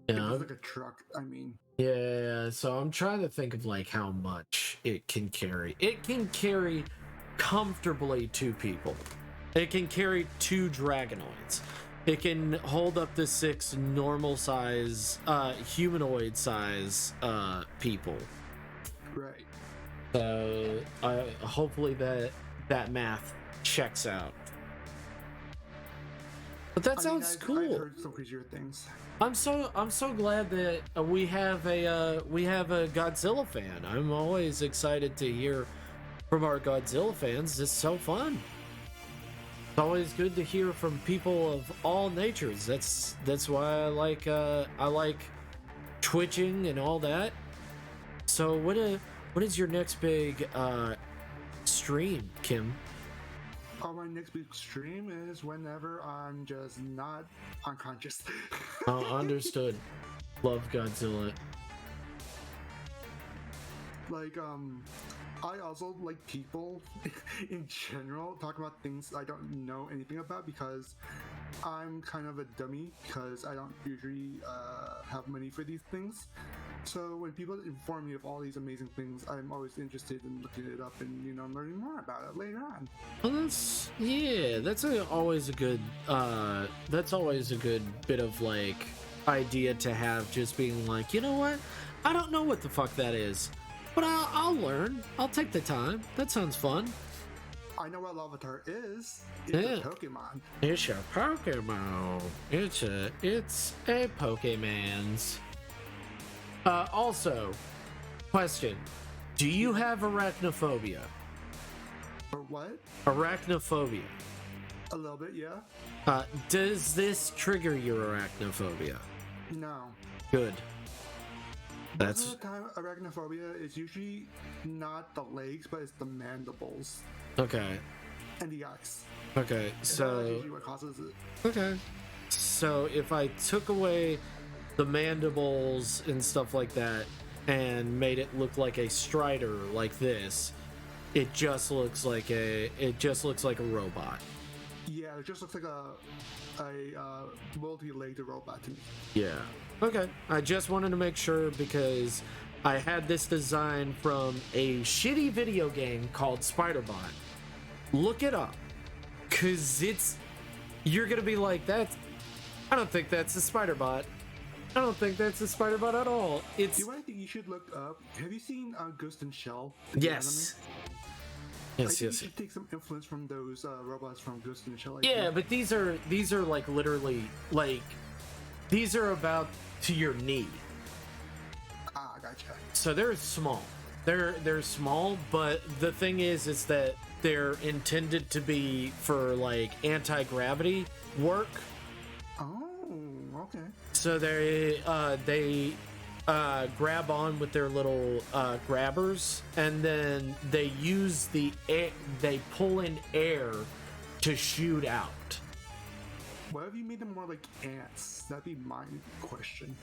Yeah. It's like a truck. I mean. Yeah. So I'm trying to think of like how much it can carry. It can carry comfortably 2 people. It can carry 2 Dragonoids. It can hold up to 6 normal size, humanoid size people. Right. So hopefully that math checks out. But that sounds cool. I've heard some crazier things. I'm so glad that we have a Godzilla fan. I'm always excited to hear from our Godzilla fans. It's so fun. It's always good to hear from people of all natures. That's why I like twitching and all that. So what is your next big stream, Kim? Oh, my next big stream is whenever I'm just not unconscious. Understood. Love Godzilla. Like, I also like people in general talk about things I don't know anything about, because I'm kind of a dummy, because I don't usually have money for these things. So when people inform me of all these amazing things, I'm always interested in looking it up and, learning more about it later on. Well, that's always a good bit of like idea to have, just being like, you know what? I don't know what the fuck that is, but I'll learn. I'll take the time. That sounds fun. I know what Larvitar is. It's a Pokemon. It's a Pokemon. It's a Pokemon's. Also, question: do you have arachnophobia? Or what? Arachnophobia. A little bit, yeah. Does this trigger your arachnophobia? No. Good. Most of the time, arachnophobia is usually not the legs, but it's the mandibles. Okay. And the eyes. Okay, so that's usually what causes it. Okay. So if I took away the mandibles and stuff like that and made it look like a strider like this, it just looks like a robot. Yeah, it just looks like a multi-legged robot to me. Yeah. Okay. I just wanted to make sure, because I had this design from a shitty video game called Spider-Bot. Look it up, cause you're gonna be like, I don't think that's a Spider-Bot. I don't think that's a Spider-Bot at all. You know what I think you should look up? Have you seen Ghost in Shell? Yes. Yes. You should take some influence from those robots from Ghost in Shell. Yeah, but these are like literally like, these are about to your knee. Ah, gotcha. So they're small. They're small, but the thing is that they're intended to be for like anti-gravity work. Oh, okay. So they grab on with their little grabbers, and then they use the air, they pull in air to shoot out. What if you made them more like ants? That'd be my question.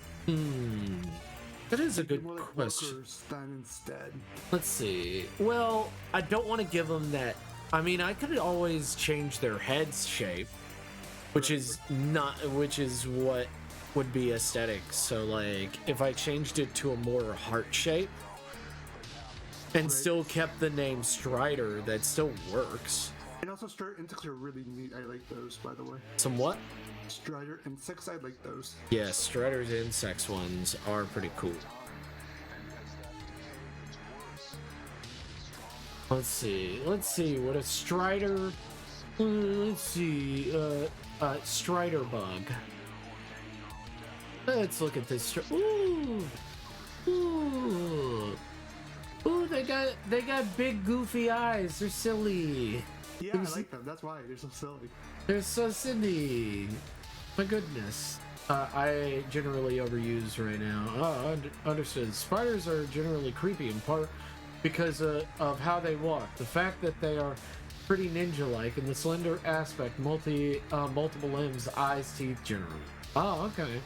That is a Make them good more like question. workers than instead. Let's see. Well, I don't want to give them that. I mean, I could always change their head's shape, which is what would be aesthetic. So, like, if I changed it to a more heart shape and still kept the name Strider, that still works. And also, Strider insects are really neat. I like those, by the way. Some what? Strider insects, I like those. Yeah, Strider's insects ones are pretty cool. Let's see what a Strider. Let's see, Strider bug. Let's look at this. Ooh, they got big goofy eyes. They're silly. Yeah, I like them. That's why they're so silly. They're so silly. My goodness. I generally overuse right now. Oh, understood. Spiders are generally creepy in part because of how they walk. The fact that they are pretty ninja-like and the slender aspect, multiple limbs, eyes, teeth, generally. Oh, okay.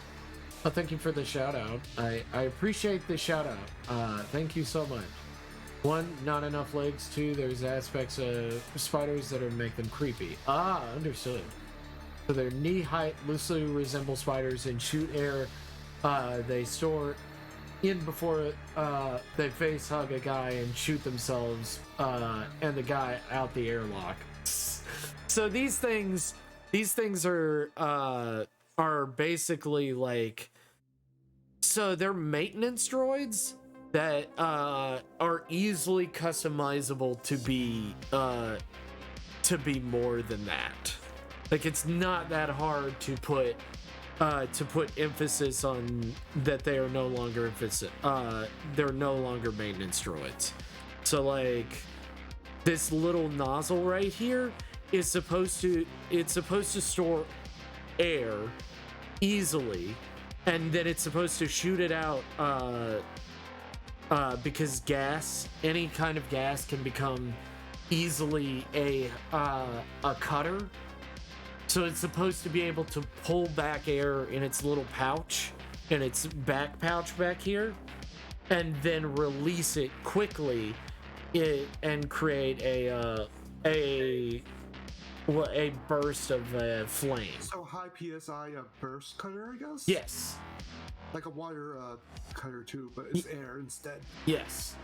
Well, thank you for the shout-out. I appreciate the shout-out. Thank you so much. One, not enough legs. Two, there's aspects of spiders that make them creepy. Ah, understood. So they're knee-height, loosely resemble spiders and shoot air. They store in before they face hug a guy and shoot themselves, and the guy out the airlock. So these things are basically like, so they're maintenance droids that are easily customizable to be more than that. Like, it's not that hard to put emphasis on that they are no longer they're no longer maintenance droids. So like this little nozzle right here is supposed to store air easily, and then it's supposed to shoot it out because any kind of gas can become easily a cutter. So it's supposed to be able to pull back air in its little pouch, in its back pouch back here, and then release it quickly and create a burst of flame. So high PSI burst cutter, I guess? Yes. Like a water cutter too, but it's air instead. Yes.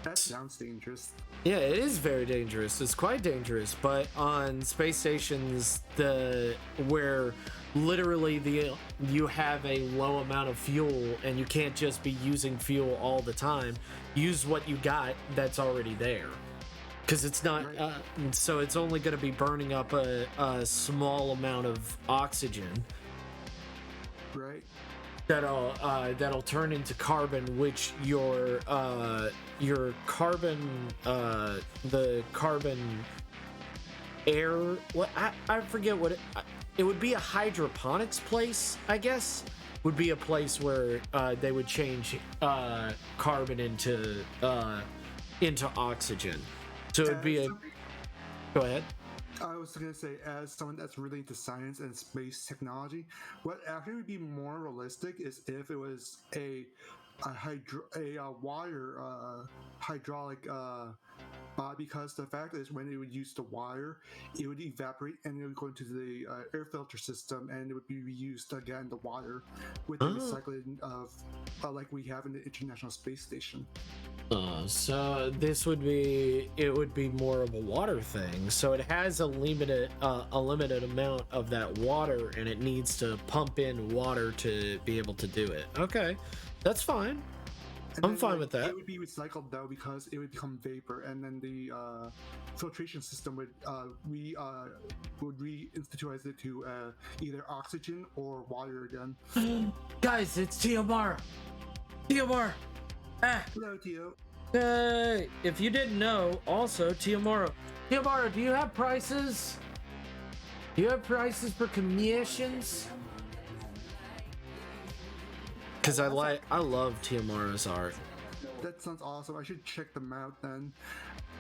That sounds dangerous. Yeah, it is very dangerous. It's quite dangerous. But on space stations, where literally you have a low amount of fuel and you can't just be using fuel all the time. Use what you got that's already there, because it's not. Right. So it's only going to be burning up a small amount of oxygen. Right. That'll turn into carbon, which your carbon, the carbon air, what I forget what it would be. A hydroponics place, I guess, would be a place where they would change carbon into oxygen. So it'd be a. Go ahead. I was going to say, as someone that's really into science and space technology, what actually would be more realistic is if it was a wire hydraulic, because the fact is when it would use the wire, it would evaporate and it would go into the air filter system, and it would be reused again, the wire, with the recycling of like we have in the International Space Station. So this would be more of a water thing. So it has a limited amount of that water, and it needs to pump in water to be able to do it. Okay, that's fine. I'm fine with that. It would be recycled though, because it would become vapor, and then the filtration system would reinstitute it to either oxygen or water again. Guys, it's Tiomar. Hello, Tio. Hey, if you didn't know, also Tiomaro, do you have prices? Do you have prices for commissions? Because I love Tiamara's art. That sounds awesome. I should check them out then.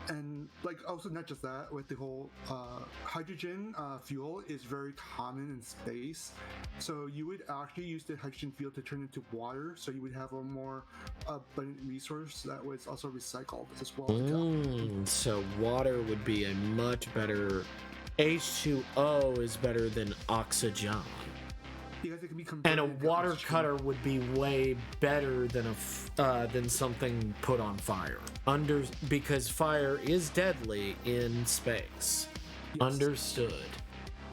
And like also not just that, with the whole hydrogen fuel is very common in space. So you would actually use the hydrogen fuel to turn into water. So you would have a more abundant resource that was also recycled as well. So water would be a much better. H2O is better than oxygen. Because it can be and a water cutter would be way better than than something put on fire. Because fire is deadly in space. Yes. Understood.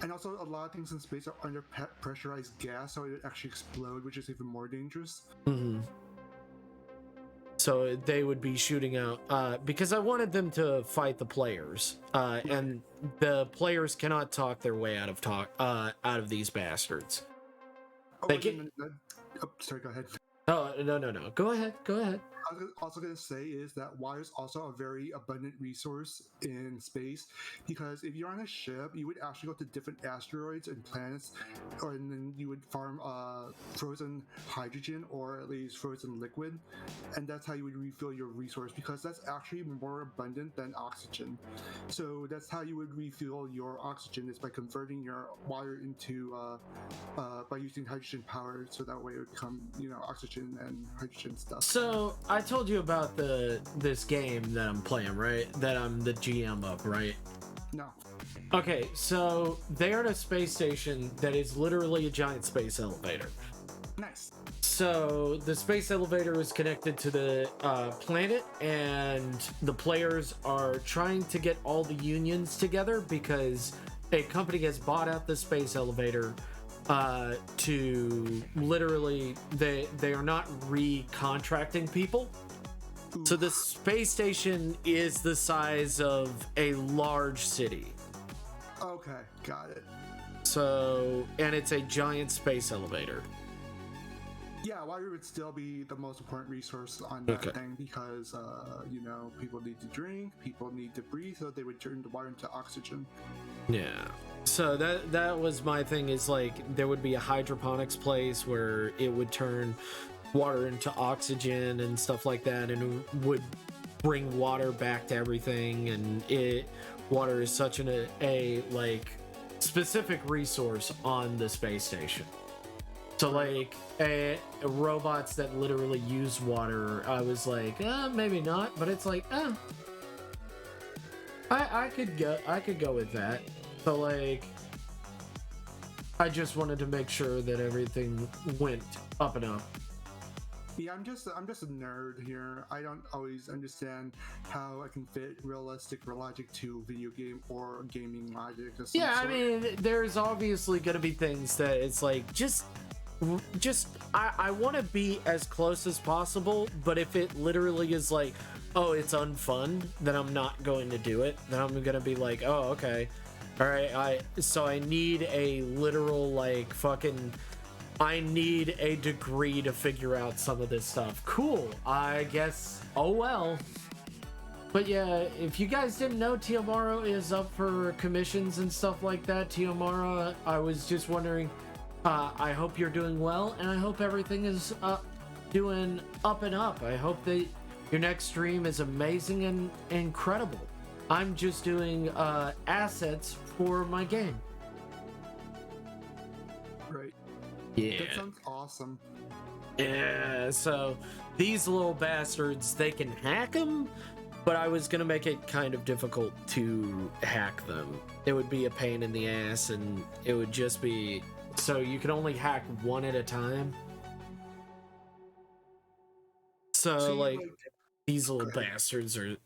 And also, a lot of things in space are under pressurized gas, so it would actually explode, which is even more dangerous. Mm-hmm. So they would be shooting out because I wanted them to fight the players, and the players cannot talk their way out of these bastards. Oh, sorry, go ahead. Oh, no. Go ahead. I was also going to say is that water is also a very abundant resource in space, because if you're on a ship, you would actually go to different asteroids and planets, and then you would farm frozen hydrogen, or at least frozen liquid, and that's how you would refill your resource, because that's actually more abundant than oxygen. So that's how you would refuel your oxygen, is by converting your water into by using hydrogen power, so that way it would become oxygen and hydrogen stuff. So I told you about this game that I'm playing, right? That I'm the GM of, right? No. Okay, so they are at a space station that is literally a giant space elevator. Nice. So the space elevator is connected to the planet, and the players are trying to get all the unions together because a company has bought out the space elevator to literally they are not recontracting people. So the space station is the size of a large city. Okay, got it. So, and it's a giant space elevator. Yeah, water would still be the most important resource on that thing, because people need to drink, people need to breathe, so they would turn the water into oxygen. Yeah. So that was my thing, is like there would be a hydroponics place where it would turn water into oxygen and stuff like that, and it would bring water back to everything. And water is such a like specific resource on the space station. So like robots that literally use water, I was like, maybe not, but it's like, I could go with that. So like, I just wanted to make sure that everything went up and up. Yeah, I'm just a nerd here. I don't always understand how I can fit realistic logic to video game or gaming logic. Yeah, I mean, there's obviously gonna be things that it's like I want to be as close as possible, but if it literally is like, oh, it's unfun, then I'm not going to do it. Then I'm gonna be like, oh, okay. All right, so I need a literal like fucking, I need a degree to figure out some of this stuff. Cool, I guess. Oh well. But yeah, if you guys didn't know, Tiamara is up for commissions and stuff like that. Tiamara, I was just wondering. I hope you're doing well, and I hope everything is doing up and up. I hope that your next stream is amazing and incredible. I'm just doing assets for my game. Right. Yeah. That sounds awesome. Yeah, so these little bastards, they can hack them, but I was gonna make it kind of difficult to hack them. It would be a pain in the ass, and it would just be... So you can only hack one at a time. So like these little bastards are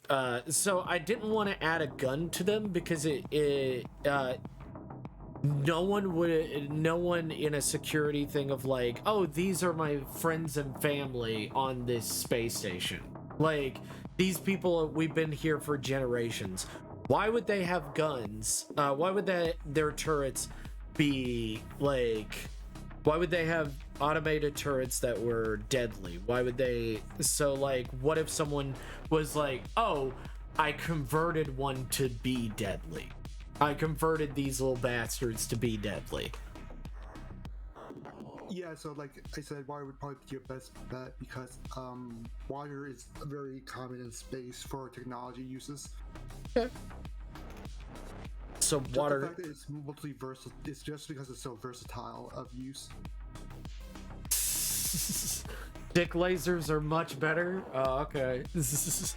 so I didn't want to add a gun to them because no one in a security thing of like, oh, these are my friends and family on this space station. Like, these people, we've been here for generations. Why would they have guns? Why would their turrets be like, why would they have automated turrets that were deadly? Why would they? So like, what if someone was like, oh, I converted one to be deadly, I converted these little bastards to be deadly? Yeah, so like I said, water would probably be your best bet because water is very common in space for technology uses. Okay. So Just water. the fact that it's mostly versatile. It's just because it's so versatile of use. Dick lasers are much better. Oh, okay. Space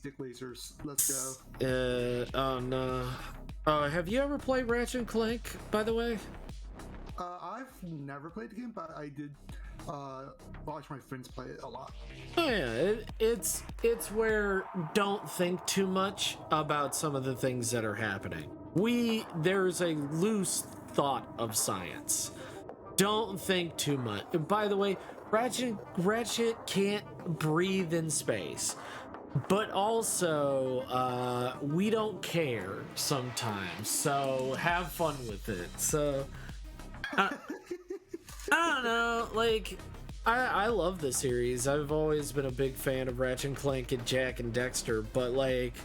dick lasers. Let's go. Oh no. Have you ever played Ratchet and Clank, by the way? I've never played the game, but I did watch my friends play it a lot. Oh yeah, it's where don't think too much about some of the things that are happening. There's a loose thought of science. Don't think too much. By the way, Ratchet can't breathe in space. But also, we don't care sometimes, so have fun with it. So, I don't know, like, I love the series. I've always been a big fan of Ratchet and Clank and Jack and Dexter, but like,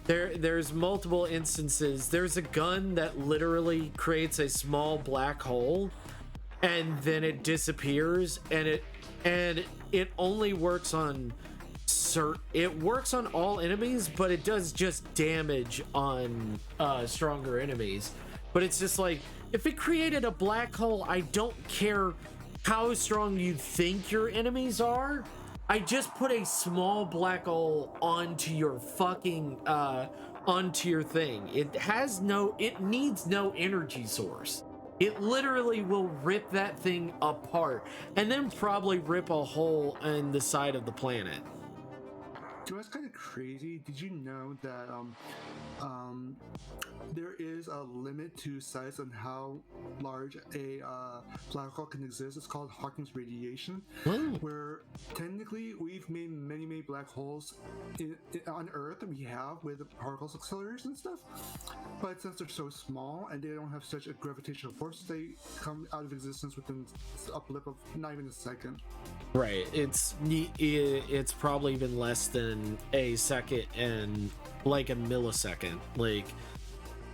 there's multiple instances. There's a gun that literally creates a small black hole, and then it disappears, and it only works on it works on all enemies, but it does just damage on stronger enemies. But it's just like, if it created a black hole, I don't care how strong you think your enemies are. I just put a small black hole onto your fucking onto your thing. It needs no energy source. It literally will rip that thing apart and then probably rip a hole in the side of the planet. You know, it's kind of crazy. Did you know that there is a limit to size on how large a black hole can exist? It's called Hawking's radiation, where technically we've made many black holes on Earth. We have with particle accelerators and stuff, but since they're so small and they don't have such a gravitational force, they come out of existence within a blip of not even a second. Right. It's probably even less than a second and like a millisecond. Like,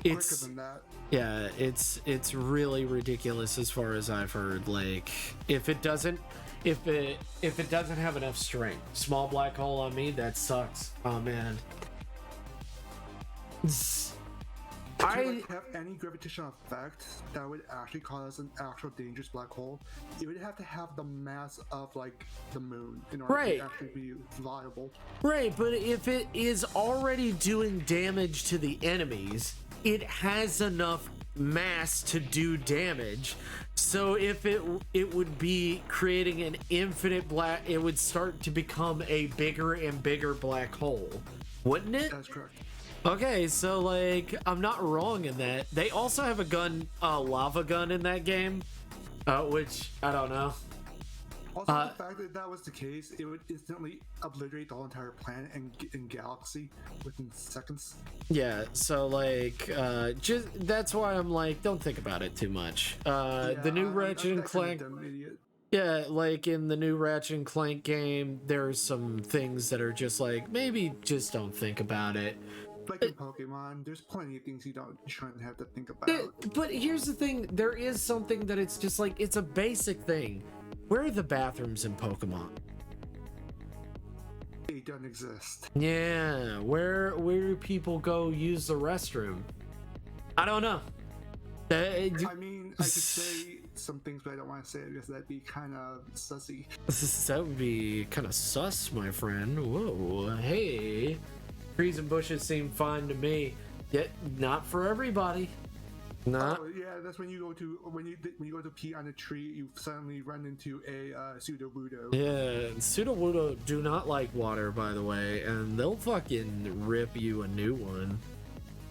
it's quicker than that. Yeah, it's really ridiculous as far as I've heard. Like, if it doesn't have enough strength, small black hole on me, that sucks. Oh man. To have any gravitational effect that would actually cause an actual dangerous black hole, it would have to have the mass of like the moon in order to actually be viable. Right, but if it is already doing damage to the enemies, it has enough mass to do damage. So if it would be creating an infinite black, it would start to become a bigger and bigger black hole, wouldn't it? That's correct. Okay, so like, I'm not wrong in that. They also have a lava gun in that game, which I don't know. Also, the fact that that was the case, it would instantly obliterate the whole entire planet and galaxy within seconds. Yeah, so like, just that's why I'm like, don't think about it too much. The new Ratchet and Clank. Yeah, like in the new Ratchet and Clank game, there's some things that are just like, maybe just don't think about it. Like in Pokemon, there's plenty of things you shouldn't have to think about. But here's the thing, there is something that it's just like, it's a basic thing. Where are the bathrooms in Pokemon? They don't exist. Yeah, where do people go use the restroom? I don't know. I mean, I could say some things, but I don't want to say it because that'd be kind of sussy. That would be kind of sus, my friend. Whoa, hey. Trees and bushes seem fine to me, yet not for everybody. Not. Oh yeah, that's when you go to pee on a tree, you suddenly run into a Sudowoodo. Yeah, Sudowoodo do not like water, by the way, and they'll fucking rip you a new one.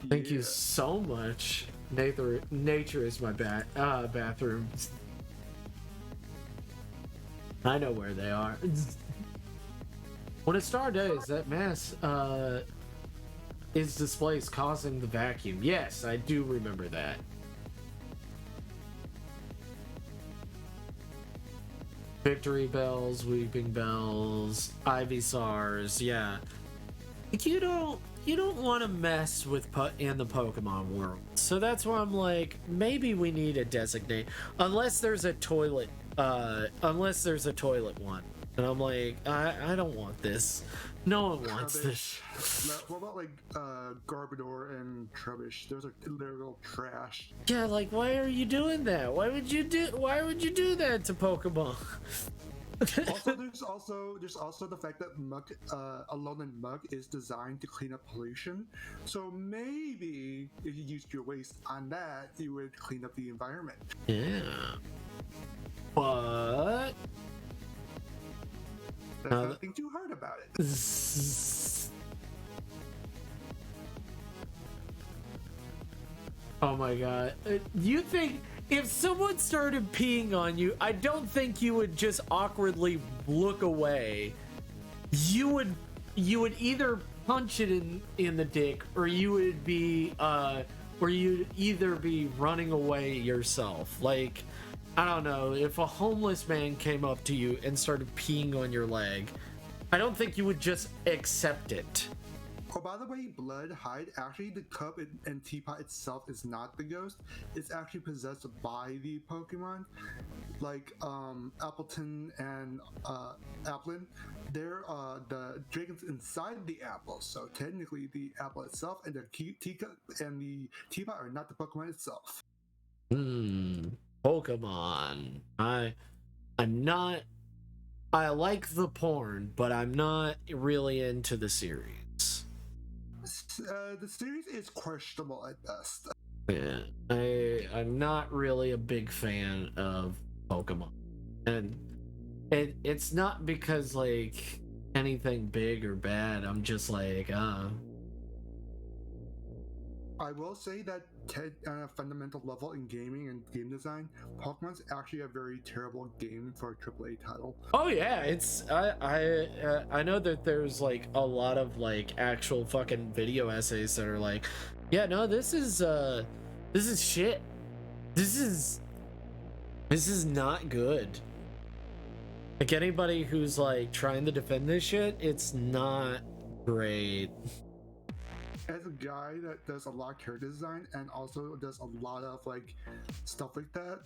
Thank you so much. Nature is my bathroom. I know where they are. When a star dies, that mass is displaced, causing the vacuum. Yes, I do remember that. Victory bells, weeping bells, Ivysaurs, yeah. You don't don't want to mess with in the Pokemon world. So that's why I'm like, maybe we need a designate, unless there's a toilet one. And I'm like, I don't want this. No one wants this. What about like Garbodor and Trubbish? Those are literal trash. Yeah, like why are you doing that? Why would you do that to Pokemon? there's also the fact that Alolan Mug is designed to clean up pollution. So maybe if you used your waste on that, you would clean up the environment. Yeah. But there's nothing too hard about it. Oh my god. You think if someone started peeing on you, I don't think you would just awkwardly look away. You would either punch it in the dick, or you would be or you'd either be running away yourself. Like, I don't know, if a homeless man came up to you and started peeing on your leg, I don't think you would just accept it. Oh, by the way, Blood Hide, actually the cup and teapot itself is not the ghost. It's actually possessed by the Pokemon. Like Appleton and Applin, they're the dragons inside the apple. So technically the apple itself and the teacup and the teapot are not the Pokemon itself. Pokemon. I'm not, I like the porn, but I'm not really into the series. The series is questionable at best. Yeah, I'm not really a big fan of Pokemon, and it's not because like anything big or bad. I'm just like, I will say that on a fundamental level in gaming and game design, Pokemon's actually a very terrible game for a AAA title. Oh yeah, it's I know that there's like a lot of like actual fucking video essays that are like, yeah, no, this is shit. This is not good. Like anybody who's like trying to defend this shit, it's not great. As a guy that does a lot of character design and also does a lot of like stuff like that,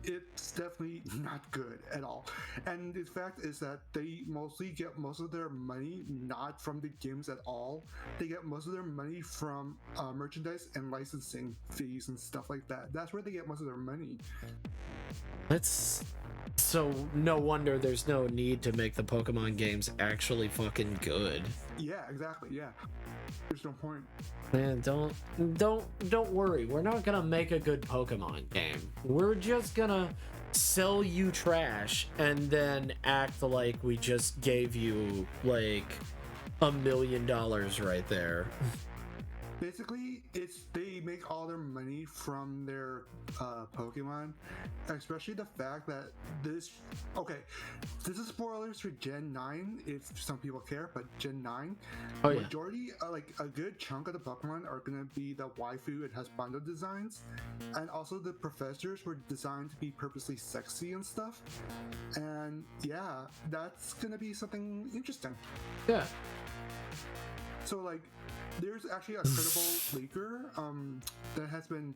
it's definitely not good at all. And the fact is that they mostly get most of their money not from the games at all. They get most of their money from merchandise and licensing fees and stuff like that. That's where they get most of their money. That's so no wonder there's no need to make the Pokemon games actually fucking good. Yeah, exactly. Yeah, there's no point. Man, don't worry. We're not gonna make a good Pokemon game. We're just gonna sell you trash and then act like we just gave you like $1 million right there. Basically, they make all their money from their Pokemon, especially the fact that this is spoilers for Gen 9 if some people care, but Gen 9, majority, like a good chunk of the Pokemon are going to be the waifu and husbando designs, and also the professors were designed to be purposely sexy and stuff, and yeah, that's going to be something interesting. Yeah. So like, there's actually a credible leaker that has been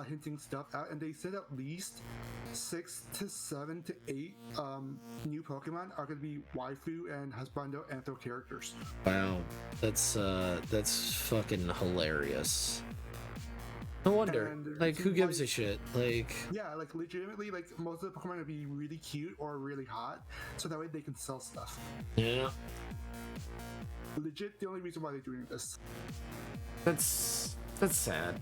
hinting stuff out, and they said at least 6 to 7 to 8 new Pokemon are going to be waifu and husbando antho characters. Wow, that's fucking hilarious. No wonder. Like, who gives a shit? Like, yeah, like legitimately, like most of the Pokemon will be really cute or really hot, so that way they can sell stuff. Yeah. Legit, the only reason why they're doing this. That's sad.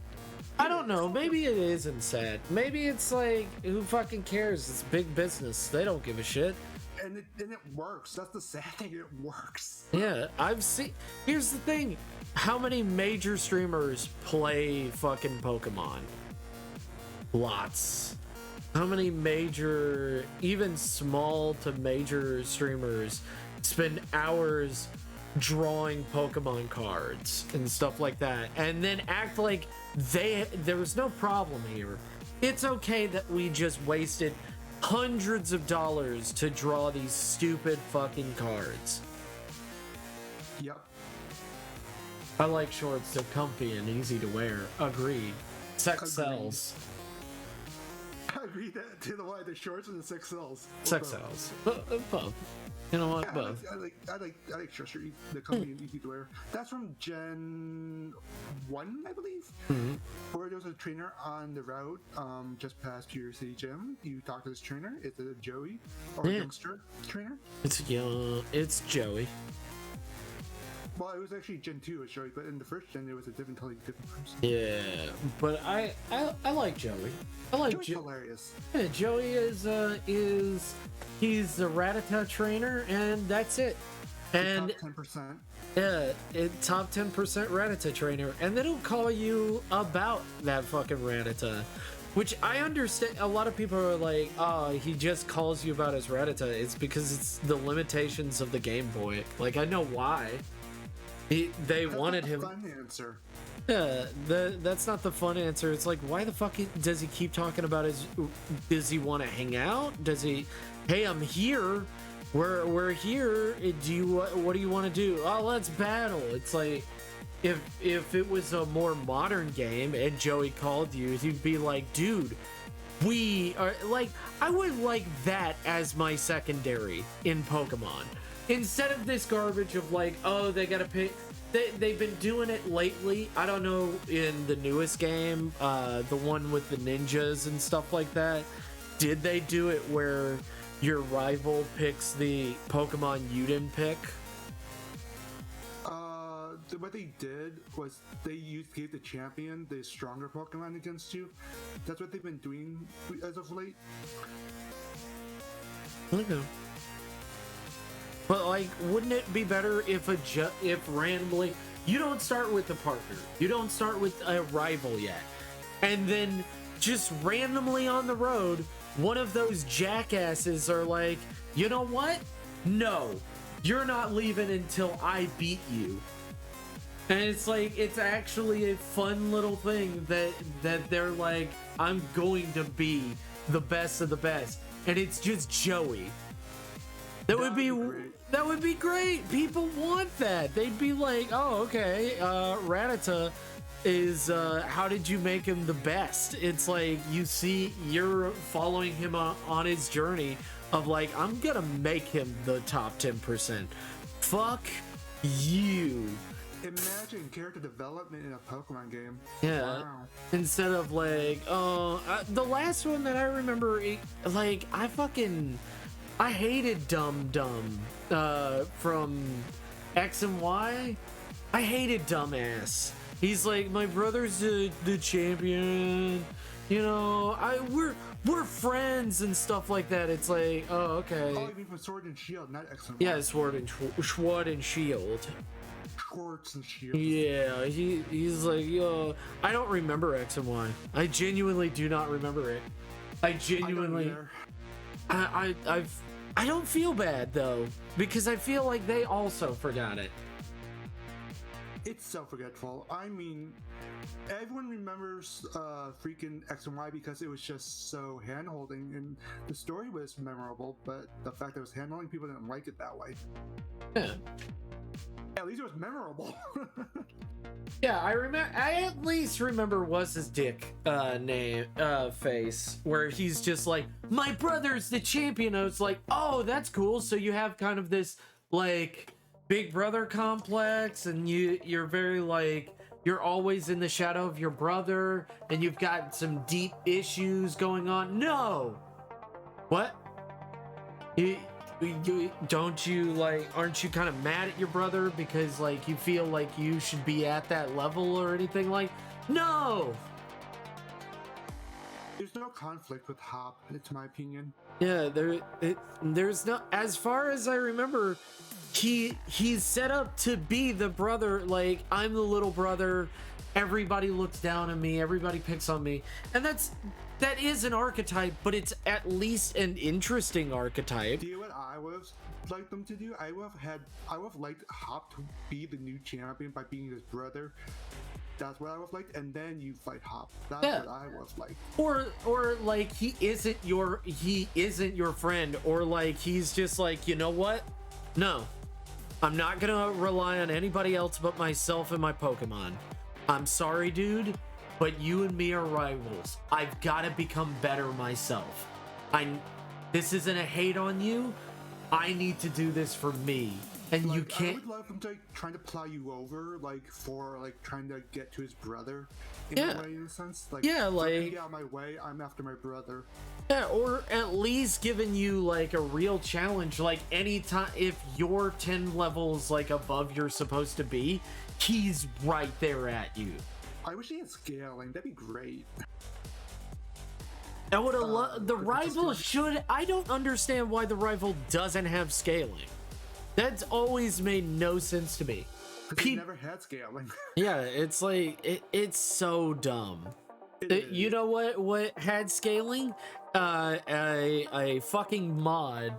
I don't know. Maybe it isn't sad. Maybe it's like, who fucking cares? It's big business. They don't give a shit. And it works. That's the sad thing. It works. Yeah, I've seen. Here's the thing. How many major streamers play fucking Pokemon? Lots. How many major, even small to major streamers spend hours drawing Pokemon cards and stuff like that, and then act like there was no problem here? It's okay that we just wasted hundreds of dollars to draw these stupid fucking cards. Yep. I like shorts. They're comfy and easy to wear. Agreed. Sex sells. I agree that to the why the shorts and the sex sells. Sex sells. Both. You know what? Yeah, Both. I like shorts. The comfy and easy to wear. That's from Gen 1, I believe. Mm-hmm. Where there was a trainer on the route, just past your city gym. You talk to this trainer. It's a Joey or a youngster trainer. It's young. It's Joey. Well, it was actually Gen 2 was Joey, but in the first gen, it was a totally different person. Yeah, but I like Joey. I like Joey's hilarious. Yeah, Joey is he's the Rattata trainer, and that's it. And top 10%. Yeah, top 10% Rattata trainer, and they don't call you about that fucking Rattata. Which I understand. A lot of people are like, "Oh, he just calls you about his Rattata." It's because it's the limitations of the Game Boy. Like, I know why. They wanted him. Fun answer. Yeah, that's not the fun answer. It's like, why the fuck does he keep talking about his? Does he want to hang out? Does he? Hey, I'm here. We're here. What do you want to do? Oh, let's battle. It's like, if it was a more modern game and Joey called you, he'd be like, dude, we are like, I would like that as my secondary in Pokemon. Instead of this garbage of like, oh, they gotta pick. They've been doing it lately. I don't know in the newest game, the one with the ninjas and stuff like that. Did they do it where your rival picks the Pokemon you didn't pick? What they did was they gave the champion the stronger Pokemon against you. That's what they've been doing as of late. Okay. But like, wouldn't it be better if randomly you don't start with a partner, you don't start with a rival yet, and then just randomly on the road, one of those jackasses are like, you know what? No, you're not leaving until I beat you. And it's like, it's actually a fun little thing that they're like, I'm going to be the best of the best, and it's just Joey. That would be great. People want that. They'd be like, oh, okay, Rattata is, how did you make him the best? It's like, you're following him on his journey of like, I'm gonna make him the top 10%. Fuck you. Imagine character development in a Pokemon game. Yeah. Wow. Instead of like, the last one that I remember, like, I hated Dum Dum from X and Y. I hated Dumbass. He's like, my brother's the champion. You know, we're friends and stuff like that. It's like, oh, okay. Oh, you mean from Sword and Shield, not X and Y. Yeah, Sword and Shield. Schwartz and Shield. Yeah, he's like, yo, I don't remember X and Y. I genuinely do not remember it. I don't feel bad though, because I feel like they also forgot it. It's self-forgetful. I mean, everyone remembers freaking X and Y because it was just so hand-holding, and the story was memorable, but the fact that it was hand-holding, people didn't like it that way. Yeah. At least it was memorable. Yeah, I at least remember what's his dick name face, where he's just like, my brother's the champion. I was like, oh, that's cool. So you have kind of this like big brother complex, and you're very like, you're always in the shadow of your brother, and you've got some deep issues going on. No. What? Don't you like, aren't you kind of mad at your brother because like you feel like you should be at that level or anything? Like, no. There's no conflict with Hop, it's my opinion. Yeah, there's no, as far as I remember, he's set up to be the brother. Like, I'm the little brother, everybody looks down on me, everybody picks on me, and that is an archetype, but it's at least an interesting archetype. Do you know what I would have liked them to do? I would have liked Hop to be the new champion by being his brother. That's what I would have liked, and then you fight Hop. That's what I would have liked. Or like he isn't your friend, or like he's just like, you know what? No. I'm not gonna rely on anybody else but myself and my Pokemon. I'm sorry, dude, but you and me are rivals. I've got to become better myself. This isn't a hate on you. I need to do this for me. And like, you can't. I would love him to trying to plow you over, for trying to get to his brother. In a way, in a sense. Get out of my way. I'm after my brother. Yeah, or at least giving you a real challenge. Anytime, if you're 10 levels above you're supposed to be, he's right there at you. I wish he had scaling. That'd be great. I would have the rival should. I don't understand why the rival doesn't have scaling. That's always made no sense to me. He never had scaling. Yeah, it's it's so dumb. You know what had scaling? A fucking mod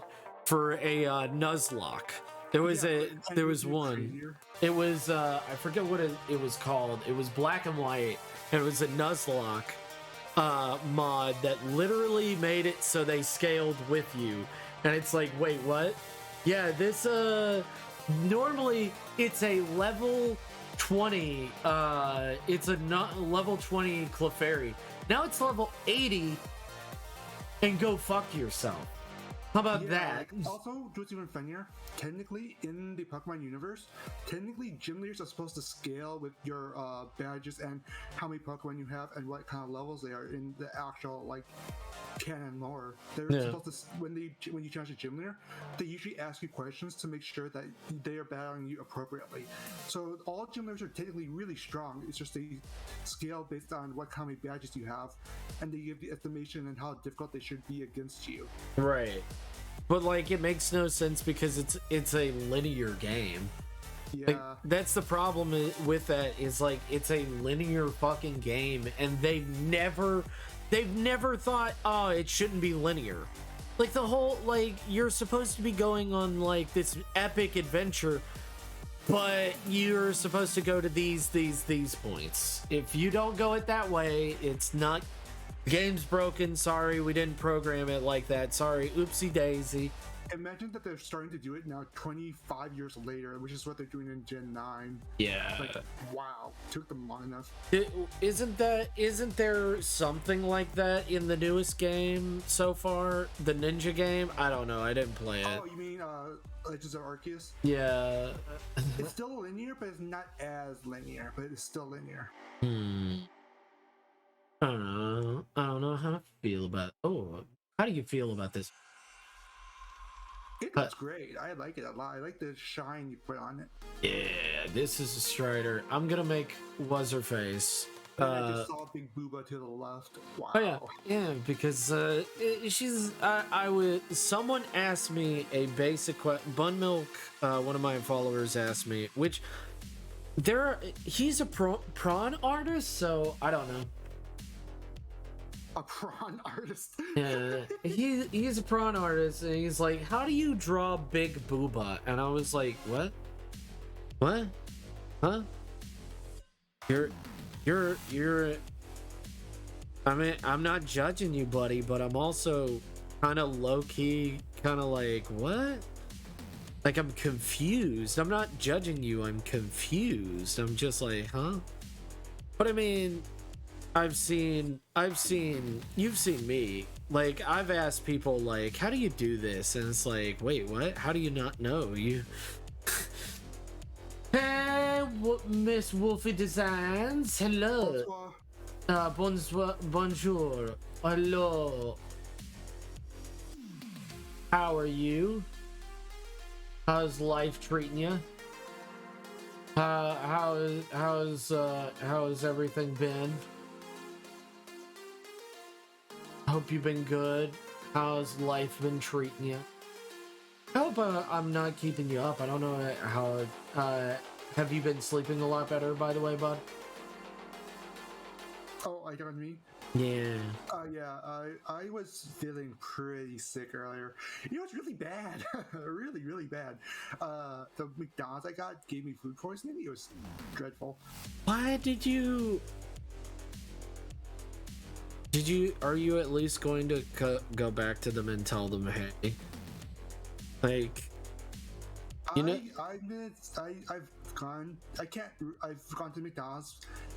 for a Nuzlocke. There was one. It was I forget what it was called. It was black and white. And it was a Nuzlocke mod that literally made it so they scaled with you. And it's like, wait, what? Yeah, this normally it's a level 20 it's a level 20 Clefairy. Now it's level 80 and go fuck yourself. How about that? Also, what's even funnier, technically in the Pokemon universe, gym leaders are supposed to scale with your badges and how many Pokemon you have and what kind of levels they are in the actual canon lore. They're supposed to, when you change a gym leader, they usually ask you questions to make sure that they are battling you appropriately. So all gym leaders are technically really strong. It's just they scale based on how many badges you have, and they give the estimation and how difficult they should be against you. Right. But it makes no sense because it's a linear game. Yeah. That's the problem with that is it's a linear fucking game, and they've never thought, oh, it shouldn't be linear. The whole you're supposed to be going on this epic adventure, but you're supposed to go to these points. If you don't go it that way, it's not. Game's broken. Sorry, we didn't program it like that. Sorry, oopsie daisy. Imagine that they're starting to do it now 25 years later, which is what they're doing in Gen 9. Yeah. Wow. Took them long enough. Isn't there something like that in the newest game so far? The Ninja game? I don't know. I didn't play it. Oh, you mean Legends of Arceus? Yeah. It's still linear, but it's not as linear, but it's still linear. I don't know how to feel about it. Oh, how do you feel about this? It looks great. I like it a lot. I like the shine you put on it. Yeah, this is a Strider. I'm gonna make what's her face. I just saw Big Booba to the left. Wow. Oh yeah, because she's. Someone asked me a basic question. Bun Milk, one of my followers asked me, which he's a prawn artist, so I don't know. A prawn artist. Yeah, he's a prawn artist, and he's like, "How do you draw Big Booba?" And I was like, "What? Huh? You're. I mean, I'm not judging you, buddy, but I'm also kind of low key, kind of what? I'm confused. I'm not judging you. I'm confused. I'm just huh? But I mean." You've seen me. I've asked people, how do you do this? And it's wait, what? How do you not know? You. Hey, Miss Wolfie Designs. Hello. Bonsoir. Bonjour. Hello. How are you? How's life treating you? How's everything been? Hope you've been good. How's life been treating you? I hope I'm not keeping you up. I don't know how. Have you been sleeping a lot better, by the way, bud? Oh, I got me. Yeah. Yeah. I was feeling pretty sick earlier. It's really bad. really, really bad. The McDonald's I got gave me food poisoning. It was dreadful. Why did you? Are you at least going to go back to them and tell them, hey, You know, I've gone to McDonald's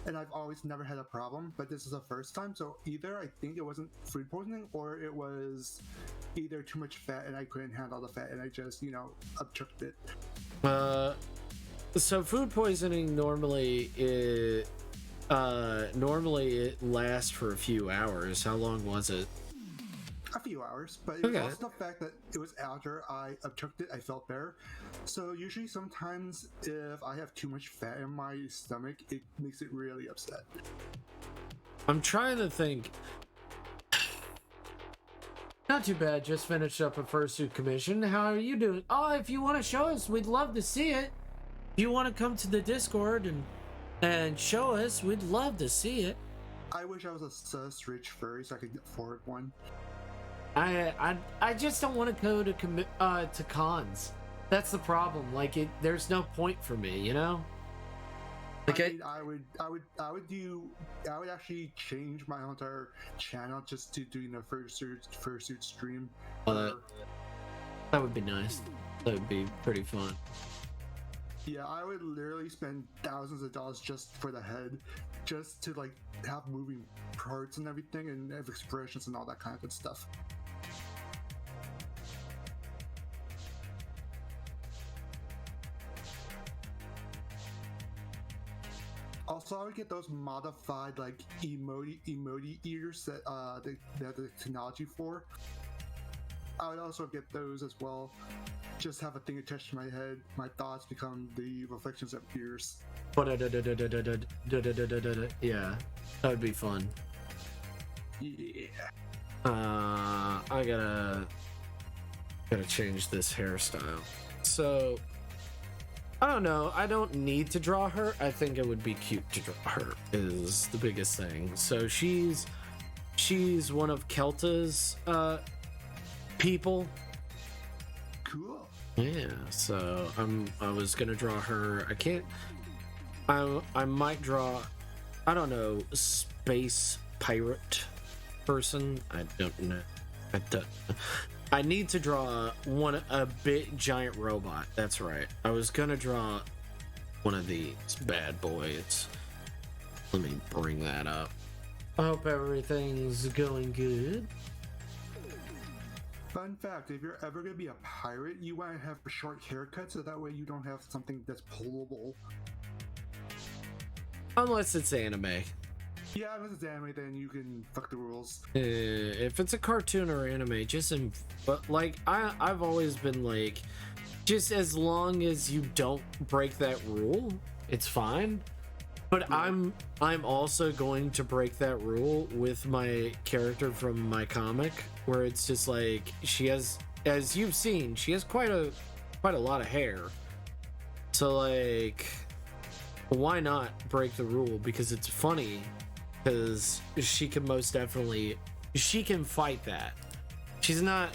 and I've always never had a problem, but this is the first time. So either I think it wasn't food poisoning or it was either too much fat and I couldn't handle the fat and I just, upchucked it. So food poisoning normally it lasts for a few hours. How long was it? A few hours, but it was also the fact that it was after I upchucked it, I felt better. So usually sometimes if I have too much fat in my stomach, it makes it really upset. I'm trying to think. Not too bad, just finished up a fursuit commission. How are you doing? Oh, if you want to show us, we'd love to see it. If you want to come to the Discord and show us, we'd love to see it. I wish I was a sus rich furry so I could afford one. I just don't want to go to cons. That's the problem. Like there's no point for me, you know. Like I would actually change my entire channel just to doing a fursuit stream. That would be nice. That would be pretty fun. Yeah, I would literally spend thousands of dollars just for the head, just to like have moving parts and everything, and have expressions and all that kind of good stuff. Also, I would get those modified like emoji ears that they have the technology for. I would also get those as well. Just have a thing attached to my head. My thoughts become the reflections of ears. Yeah, that would be fun. Yeah. I gotta change this hairstyle. So I don't know. I don't need to draw her. I think it would be cute to draw her is the biggest thing. So she's one of Kelta's people. Cool. Yeah. So I was gonna draw her. I can't. I might draw. I don't know. Space pirate person. I don't know. I need to draw a big giant robot. That's right. I was gonna draw one of these bad boys. Let me bring that up. I hope everything's going good. Fun fact, if you're ever gonna be a pirate, you want to have a short haircut so that way you don't have something that's pullable. Unless it's anime. Yeah, unless it's anime, then you can fuck the rules. If it's a cartoon or anime, but like I've always been like, just as long as you don't break that rule, it's fine. But yeah. I'm also going to break that rule with my character from my comic, where it's just like she has, as you've seen, she has quite a lot of hair. So like, why not break the rule? Because it's funny. Because she can most definitely, she can fight that. She's not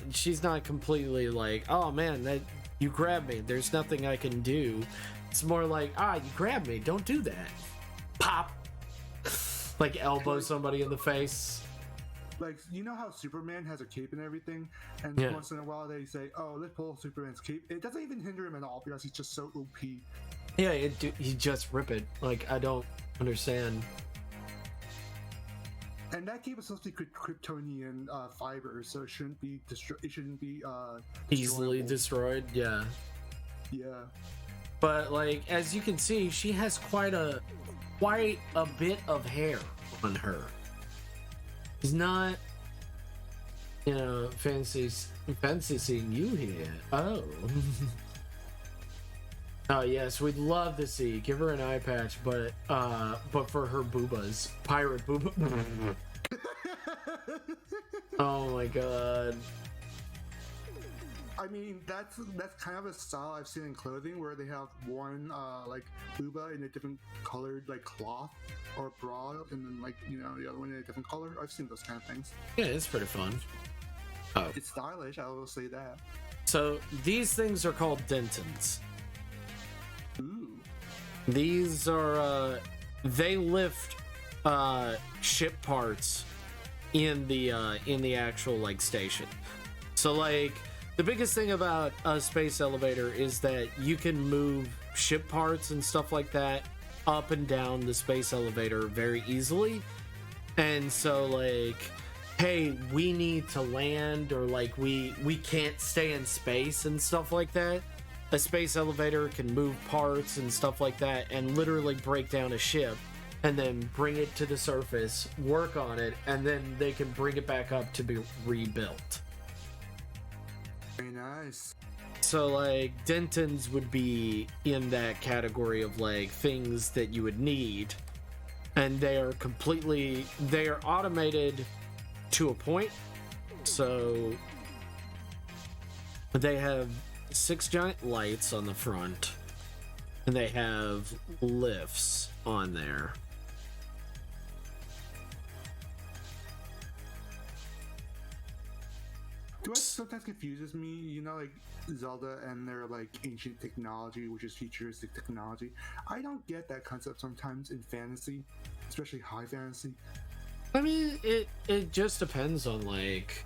completely like, oh man, that you grabbed me, there's nothing I can do. It's more like, you grabbed me, don't do that. Pop. Like elbow somebody in the face. Like, you know how Superman has a cape and everything, and once in a while they say, oh, let's pull Superman's cape. It doesn't even hinder him at all because he's just so OP. Yeah, he just rip it. Like, I don't understand. And that cape is supposed to be Kryptonian fiber, so it shouldn't be easily destroyed. Yeah. Yeah. But like, as you can see, she has quite a bit of hair on her. It's not, fancy seeing you here. Oh. Oh yes, we'd love to see. Give her an eye patch, but for her boobas, pirate booba. Oh my god. I mean, that's kind of a style I've seen in clothing where they have one like booba in a different colored like cloth or bra, and then like the other one in a different color. I've seen those kind of things. Yeah, it's pretty fun. Oh, it's stylish. I will say that. So these things are called dentons. Ooh. These are they lift ship parts in the actual like station. So like the biggest thing about a space elevator is that you can move ship parts and stuff like that up and down the space elevator very easily. And so, like, hey, we need to land, or like we can't stay in space and stuff like that. A space elevator can move parts and stuff like that and literally break down a ship and then bring it to the surface, work on it, and then they can bring it back up to be rebuilt. Very nice. So, like, Dentons would be in that category of, like, things that you would need. And they are automated to a point. So, they have 6 giant lights on the front. And they have lifts on there. What sometimes confuses me, you know, like Zelda and their like ancient technology, which is futuristic technology. I don't get that concept sometimes in fantasy, especially high fantasy. I mean, it just depends on, like...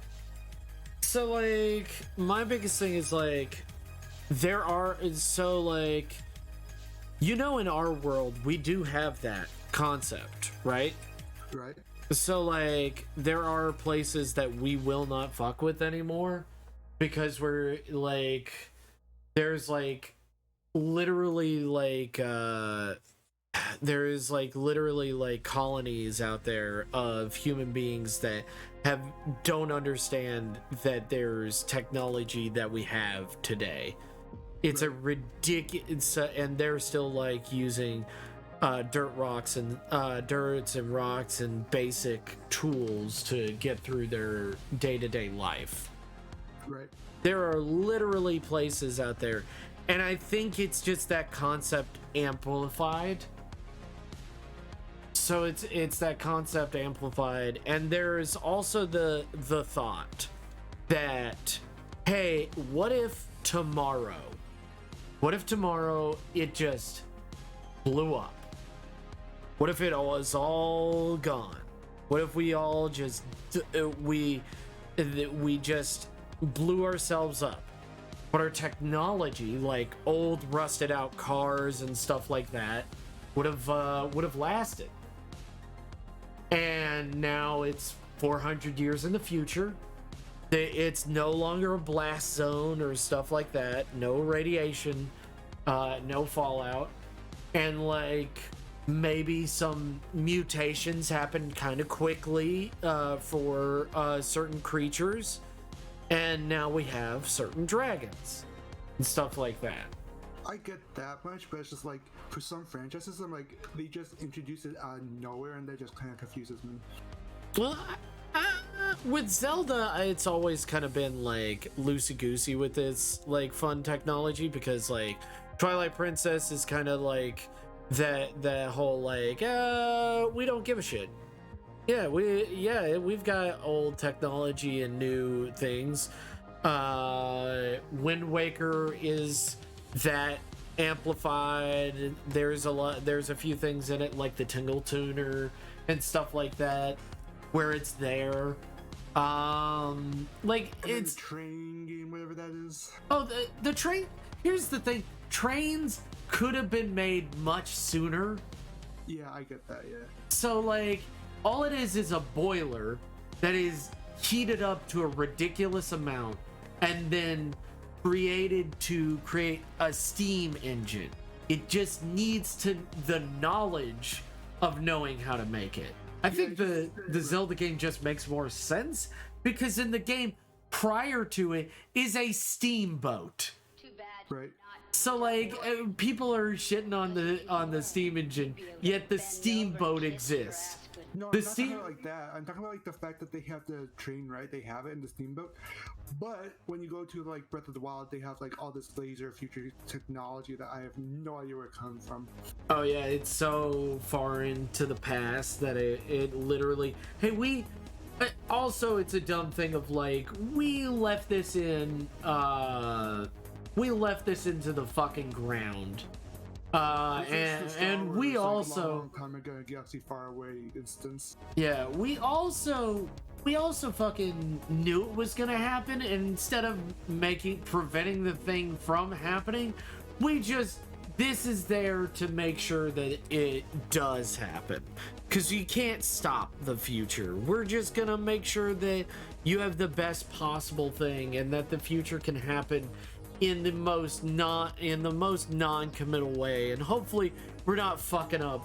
So, like, my biggest thing is, like, so, like, you know, in our world, we do have that concept, right? Right. So, like, there are places that we will not fuck with anymore because we're, like, there's, like, literally, like, there is, like, literally, like, colonies out there of human beings that don't understand that there's technology that we have today. It's a ridiculous, and they're still, like, using dirts and rocks and basic tools to get through their day-to-day life. Right. There are literally places out there, and I think it's just that concept amplified. So it's that concept amplified, and there's also the thought that, hey, what if tomorrow it just blew up? What if it was all gone? What if we all just we just blew ourselves up? But our technology, like old rusted out cars and stuff like that, would have lasted. And now it's 400 years in the future. It's no longer a blast zone or stuff like that. No radiation, no fallout, and like maybe some mutations happen kind of quickly for certain creatures, and now we have certain dragons and stuff like that. I get that much, but it's just like for some franchises, I'm like they just introduce it out of nowhere, and that just kind of confuses me. Well, with Zelda, it's always kind of been like loosey-goosey with this like fun technology, because like Twilight Princess is kind of like that whole like we don't give a shit. We've got old technology and new things. Wind Waker is that amplified. There's a few things in it like the Tingle Tuner and stuff like that where it's there. Like it's the train game, whatever that is. Oh, the train. Here's the thing: trains could have been made much sooner. Yeah, I get that. Yeah. So like, all it is a boiler that is heated up to a ridiculous amount, and then created to create a steam engine. It just needs the knowledge of knowing how to make it. I think the Zelda game just makes more sense because in the game prior to it is a steamboat. Too bad. Right. So like people are shitting on the steam engine, yet the steamboat exists. No, I'm not talking about like that. I'm talking about like the fact that they have the train, right? They have it in the steamboat. But when you go to like Breath of the Wild, they have like all this laser future technology that I have no idea where it comes from. Oh yeah, it's so far into the past that it literally. Hey, also it's a dumb thing of like we left this into the fucking ground. And we also Galaxy Far Away instance. Yeah, we also we also fucking knew it was gonna happen, and instead of preventing the thing from happening, this is there to make sure that it does happen. Because you can't stop the future. We're just gonna make sure that you have the best possible thing, and that the future can happen in the most non-committal way, and hopefully we're not fucking up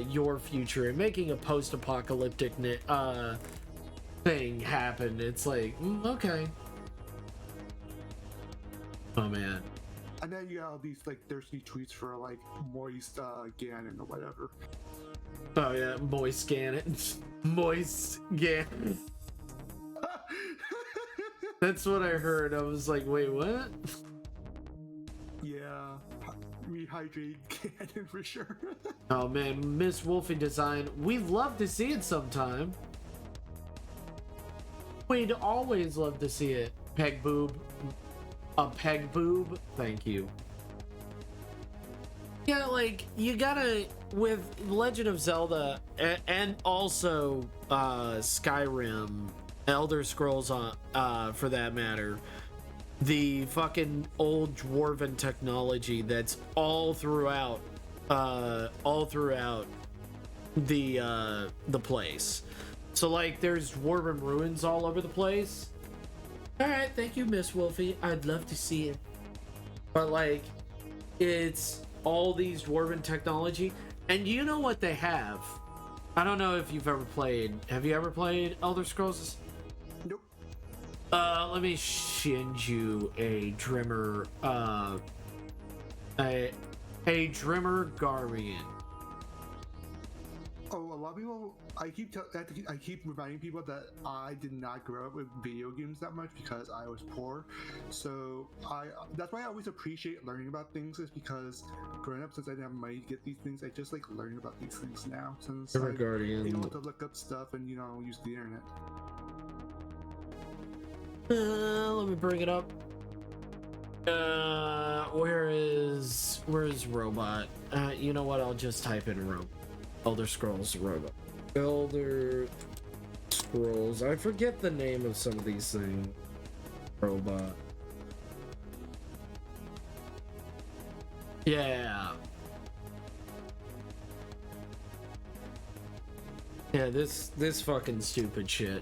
your future and making a post-apocalyptic thing happen. It's like, okay. Oh man. And then you got all these like thirsty tweets for like moist Ganon or whatever. Oh yeah, moist Ganon. Moist Ganon. That's what I heard. I was like, wait, what? Yeah, rehydrate Ganon for sure. Oh man, Miss Wolfie design. We'd love to see it sometime. We'd always love to see it. Peg boob. A peg boob? Thank you. Yeah, like, you gotta, with Legend of Zelda, and also Skyrim, Elder Scrolls, for that matter, the fucking old dwarven technology that's all throughout the place. So, like, there's dwarven ruins all over the place. Alright, thank you, Miss Wolfie. I'd love to see it. But, like, it's all these dwarven technology. And you know what they have? I don't know if you've ever played. Have you ever played Elder Scrolls? Nope. Let me send you a Drimmer, a Drimmer Guardian. Oh, a lot of people. I keep reminding people that I did not grow up with video games that much because I was poor. So that's why I always appreciate learning about things, is because growing up, since I didn't have money to get these things, I just like learning about these things now. Since I'm able to look up stuff and use the internet. Let me bring it up. Where is robot? You know what? I'll just type in robot. Elder Scrolls robot. Elder Scrolls. I forget the name of some of these things. Robot. Yeah. Yeah, this fucking stupid shit.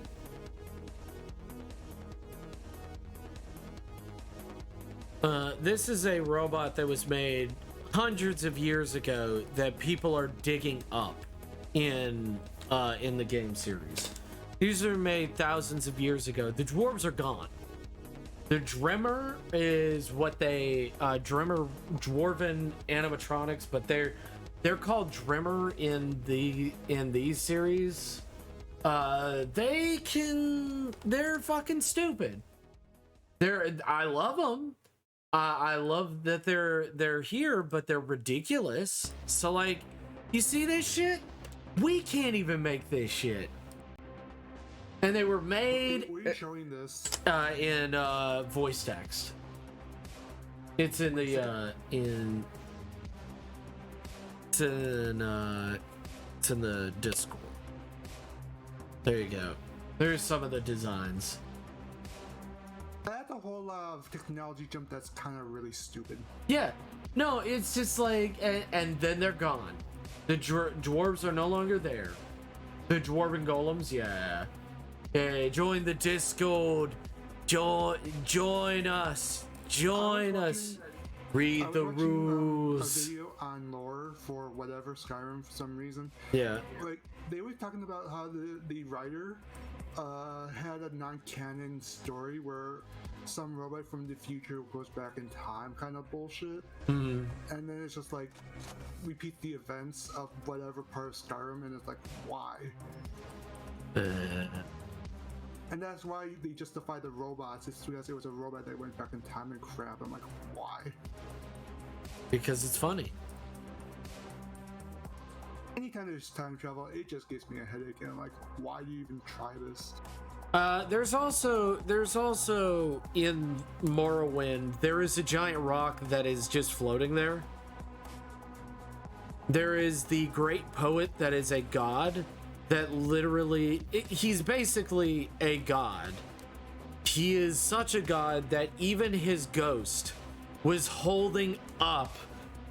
This is a robot that was made hundreds of years ago that people are digging up in the game series. These were made thousands of years ago. The dwarves are gone. The Drimmer is what they dwarven animatronics, but they're called Drimmer in these series. They're fucking stupid. I love them. I love that they're here, but they're ridiculous. So, like, you see this shit? We can't even make this shit. And they were made. Where are you showing this? In voice text. It's in the it's in the Discord. There you go. There's some of the designs. That's a whole technology jump that's kind of really stupid. Yeah. No, it's just like, and then they're gone. The dwarves are no longer there. The dwarven golems, yeah. Hey, join the Discord. Join us. Join us. Read the rules. A video on lore for whatever Skyrim for some reason. Yeah. Like, they were talking about how the writer had a non-canon story where some robot from the future goes back in time, kind of bullshit. Mm-hmm. And then it's just like repeat the events of whatever part of Skyrim, and it's like, why? And that's why they justify the robots. It's because it was a robot that went back in time and crap. I'm like, why? Because it's funny. Anytime there's time travel, it just gives me a headache, and I'm like, why do you even try this? There's also in Morrowind, there is a giant rock that is just floating there. There is the great poet that is a god that literally, he's basically a god. He is such a god that even his ghost was holding up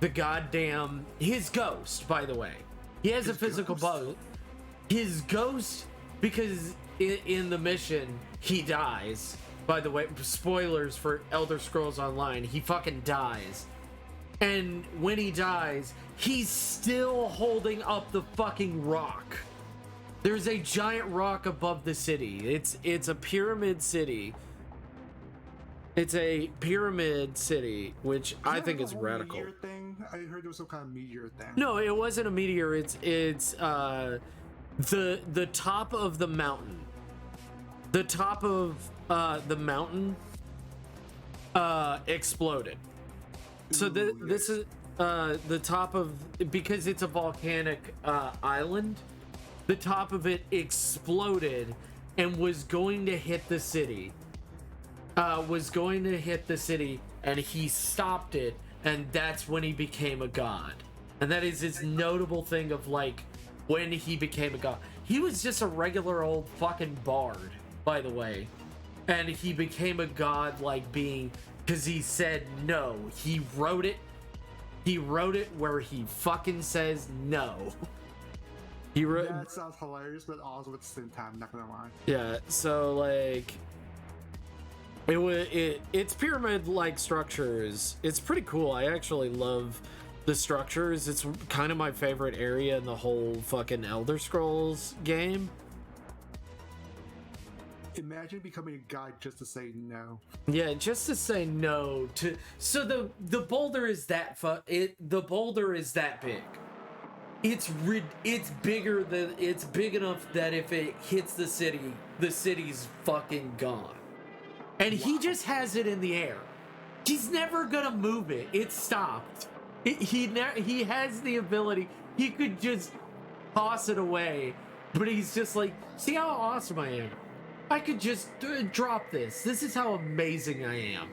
the goddamn, his ghost, by the way. He has a physical body. His ghost, because in the mission, he dies. By the way, spoilers for Elder Scrolls Online, he fucking dies. And when he dies, he's still holding up the fucking rock. There's a giant rock above the city. It's a pyramid city. It's a pyramid city, which I think is radical. Meteor thing? I heard there was some kind of meteor thing. No, it wasn't a meteor. It's the top of the mountain. The top of the mountain exploded. So this is the top of, because it's a volcanic island, the top of it exploded and was going to hit the city. And he stopped it, and that's when he became a god. And that is his notable thing of, like, when he became a god. He was just a regular old fucking bard, by the way. And he became a god, like, being, because he said no. He wrote it where he fucking says no. He wrote. Yeah, it sounds hilarious, but also at the same time, not gonna lie. Yeah, so, like, it's pyramid-like structures. It's pretty cool. I actually love the structures. It's kind of my favorite area in the whole fucking Elder Scrolls game. Imagine becoming a god just to say no. Yeah, just to say no to. So the boulder is that the boulder is that big. It's bigger than, it's big enough that if it hits the city's fucking gone. And he just has it in the air. He's never gonna move it. It's stopped. He has the ability. He could just toss it away, but he's just like, see how awesome I am. I could just drop this. This is how amazing I am.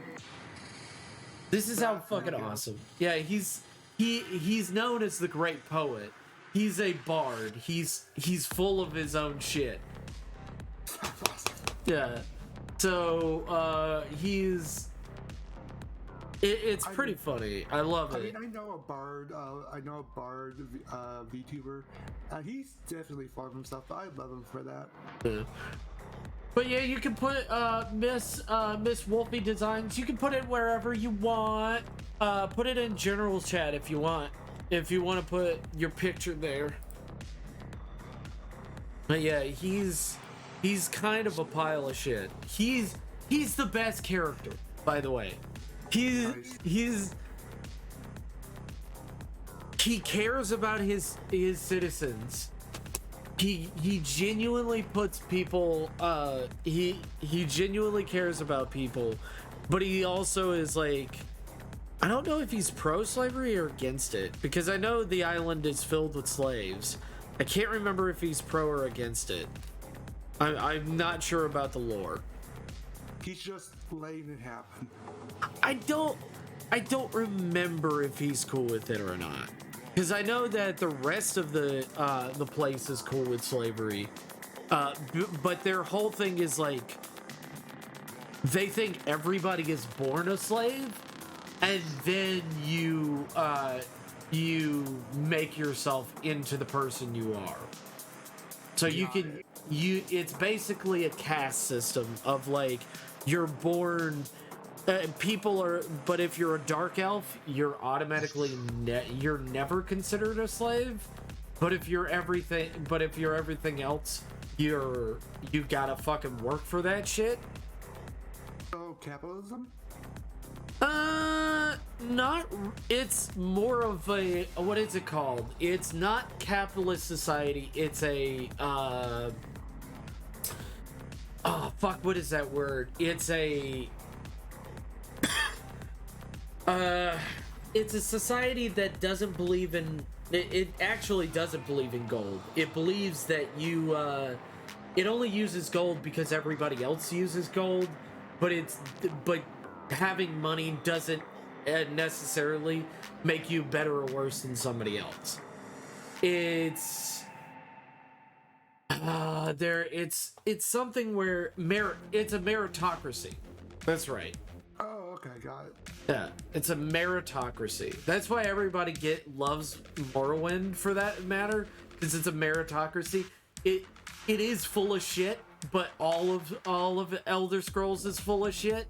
This is how fucking awesome. Yeah, he's known as the great poet. He's a bard. He's full of his own shit. Yeah. So it's pretty funny. I love it. I mean, I know a bard VTuber, and he's definitely full of himself, but I love him for that. Yeah. But yeah, you can put Miss Wolfie Designs. You can put it wherever you want. Put it in general chat if you want. If you want to put your picture there. But yeah, he's kind of a pile of shit. He's the best character, by the way. He cares about his citizens. He genuinely puts people, he genuinely cares about people, but he also is like, I don't know if he's pro-slavery or against it, because I know the island is filled with slaves. I can't remember if he's pro or against it. I'm not sure about the lore. He's just letting it happen. I don't remember if he's cool with it or not. Because I know that the rest of the place is cool with slavery, but their whole thing is like, they think everybody is born a slave, and then you make yourself into the person you are. So it's basically a caste system of like, you're born. But if you're a dark elf, you're automatically you're never considered a slave. But if you're everything else, you gotta fucking work for that shit. So capitalism? Not. It's more of a, what is it called? It's not capitalist society. It's a oh fuck, what is that word? It's a it's a society that doesn't believe in, it actually doesn't believe in gold. It believes that it only uses gold because everybody else uses gold, but having money doesn't necessarily make you better or worse than somebody else. It's, I don't know how to explain it. It's more of a, what is it called? It's not capitalist society. It's a it's a society that doesn't believe in gold. It only uses gold because everybody else uses gold, but having money doesn't necessarily make you better or worse than somebody else. It's, It's something where it's a meritocracy. That's right. Oh, okay, got it. Yeah, it's a meritocracy. That's why everybody loves Morrowind for that matter, because it's a meritocracy. It is full of shit, but all of Elder Scrolls is full of shit.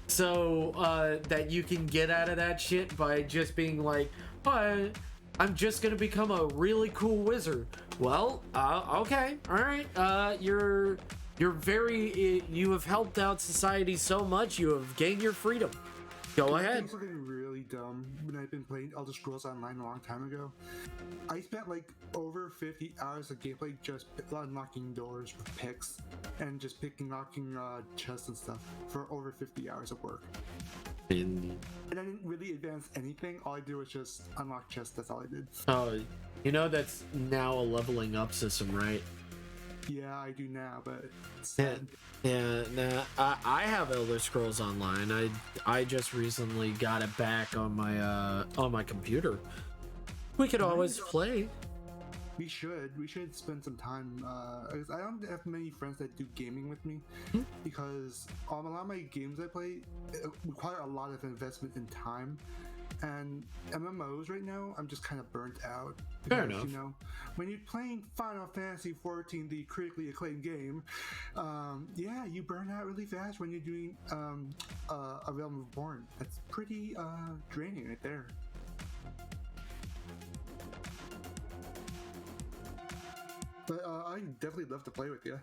So that you can get out of that shit by just being like, oh, I'm just gonna become a really cool wizard. Well, okay, all right. You're very. You have helped out society so much. You have gained your freedom. Go ahead. Things are getting really dumb. When I've been playing Elder Scrolls Online a long time ago, I spent like over 50 hours of gameplay just unlocking doors with picks and just knocking chests and stuff for over 50 hours of work. And I didn't really advance anything. All I did was just unlock chests. That's all I did. Oh, you know that's now a leveling up system, right? Yeah, I do now, but it's sad. Yeah, nah, I have Elder Scrolls Online. I just recently got it back on my computer. We could always play. We should spend some time. I don't have many friends that do gaming with me because a lot of my games I play require a lot of investment in time. And MMOs right now, I'm just kind of burnt out. Because, Fair enough. You know, when you're playing Final Fantasy XIV, the critically acclaimed game, yeah, you burn out really fast when you're doing A Realm Reborn. That's pretty draining right there. But I definitely love to play with you.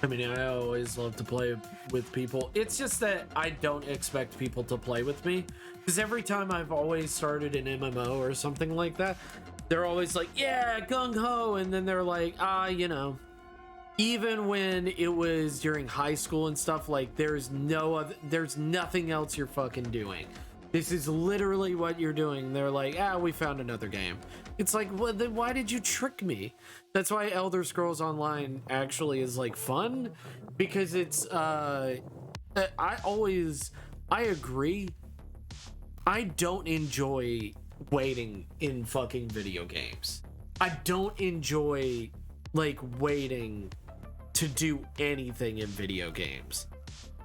I mean, I always love to play with people. It's just that I don't expect people to play with me. Because every time I've always started an MMO or something like that, they're always like, yeah, gung-ho. And then they're like, you know. Even when it was during high school and stuff, like, there's nothing else you're fucking doing. This is literally what you're doing. They're like, we found another game. It's like, well, then why did you trick me? That's why Elder Scrolls Online actually is like fun, because it's I agree. I don't enjoy waiting in fucking video games. I don't enjoy like waiting to do anything in video games.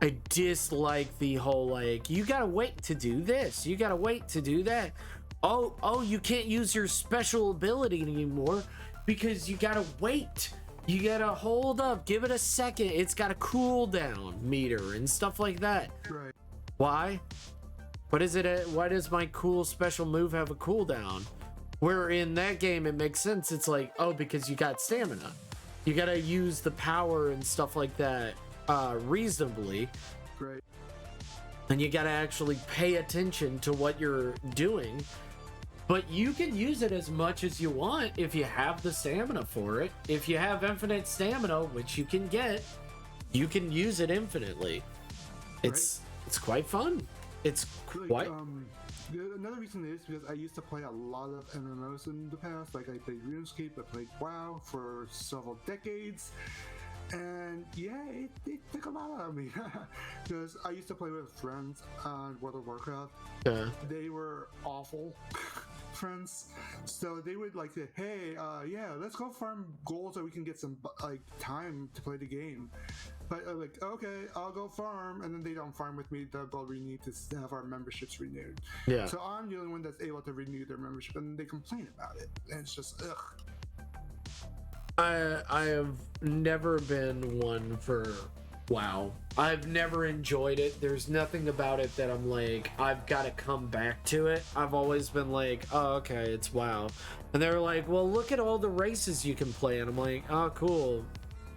I dislike the whole like, you gotta wait to do this, you gotta wait to do that. Oh, you can't use your special ability anymore because you gotta wait. You gotta hold up, give it a second. It's got a cooldown meter and stuff like that. Right. Why? Why does my cool special move have a cooldown? Where in that game it makes sense. It's like, oh, because you got stamina. You gotta use the power and stuff like that reasonably. Right. And you gotta actually pay attention to what you're doing. But you can use it as much as you want if you have the stamina for it. If you have infinite stamina, which you can get, you can use it infinitely. It's quite fun. It's quite... Another reason is because I used to play a lot of MMOs in the past. Like I played RuneScape, I played WoW for several decades. And yeah, it took a lot out of me. Because I used to play with friends on World of Warcraft. Yeah. They were awful friends. So they would like say, hey, yeah, let's go farm gold so we can get some like time to play the game. But I'm like, okay, I'll go farm, and then they don't farm with me. They'll go renew to have our memberships renewed. Yeah. So I'm the only one that's able to renew their membership, and they complain about it, and it's just ugh. I have never been one for WoW. I've never enjoyed it. There's nothing about it that I'm like, I've got to come back to it. I've always been like, oh, okay, it's WoW. And they're like, well, look at all the races you can play. And I'm like, oh, cool.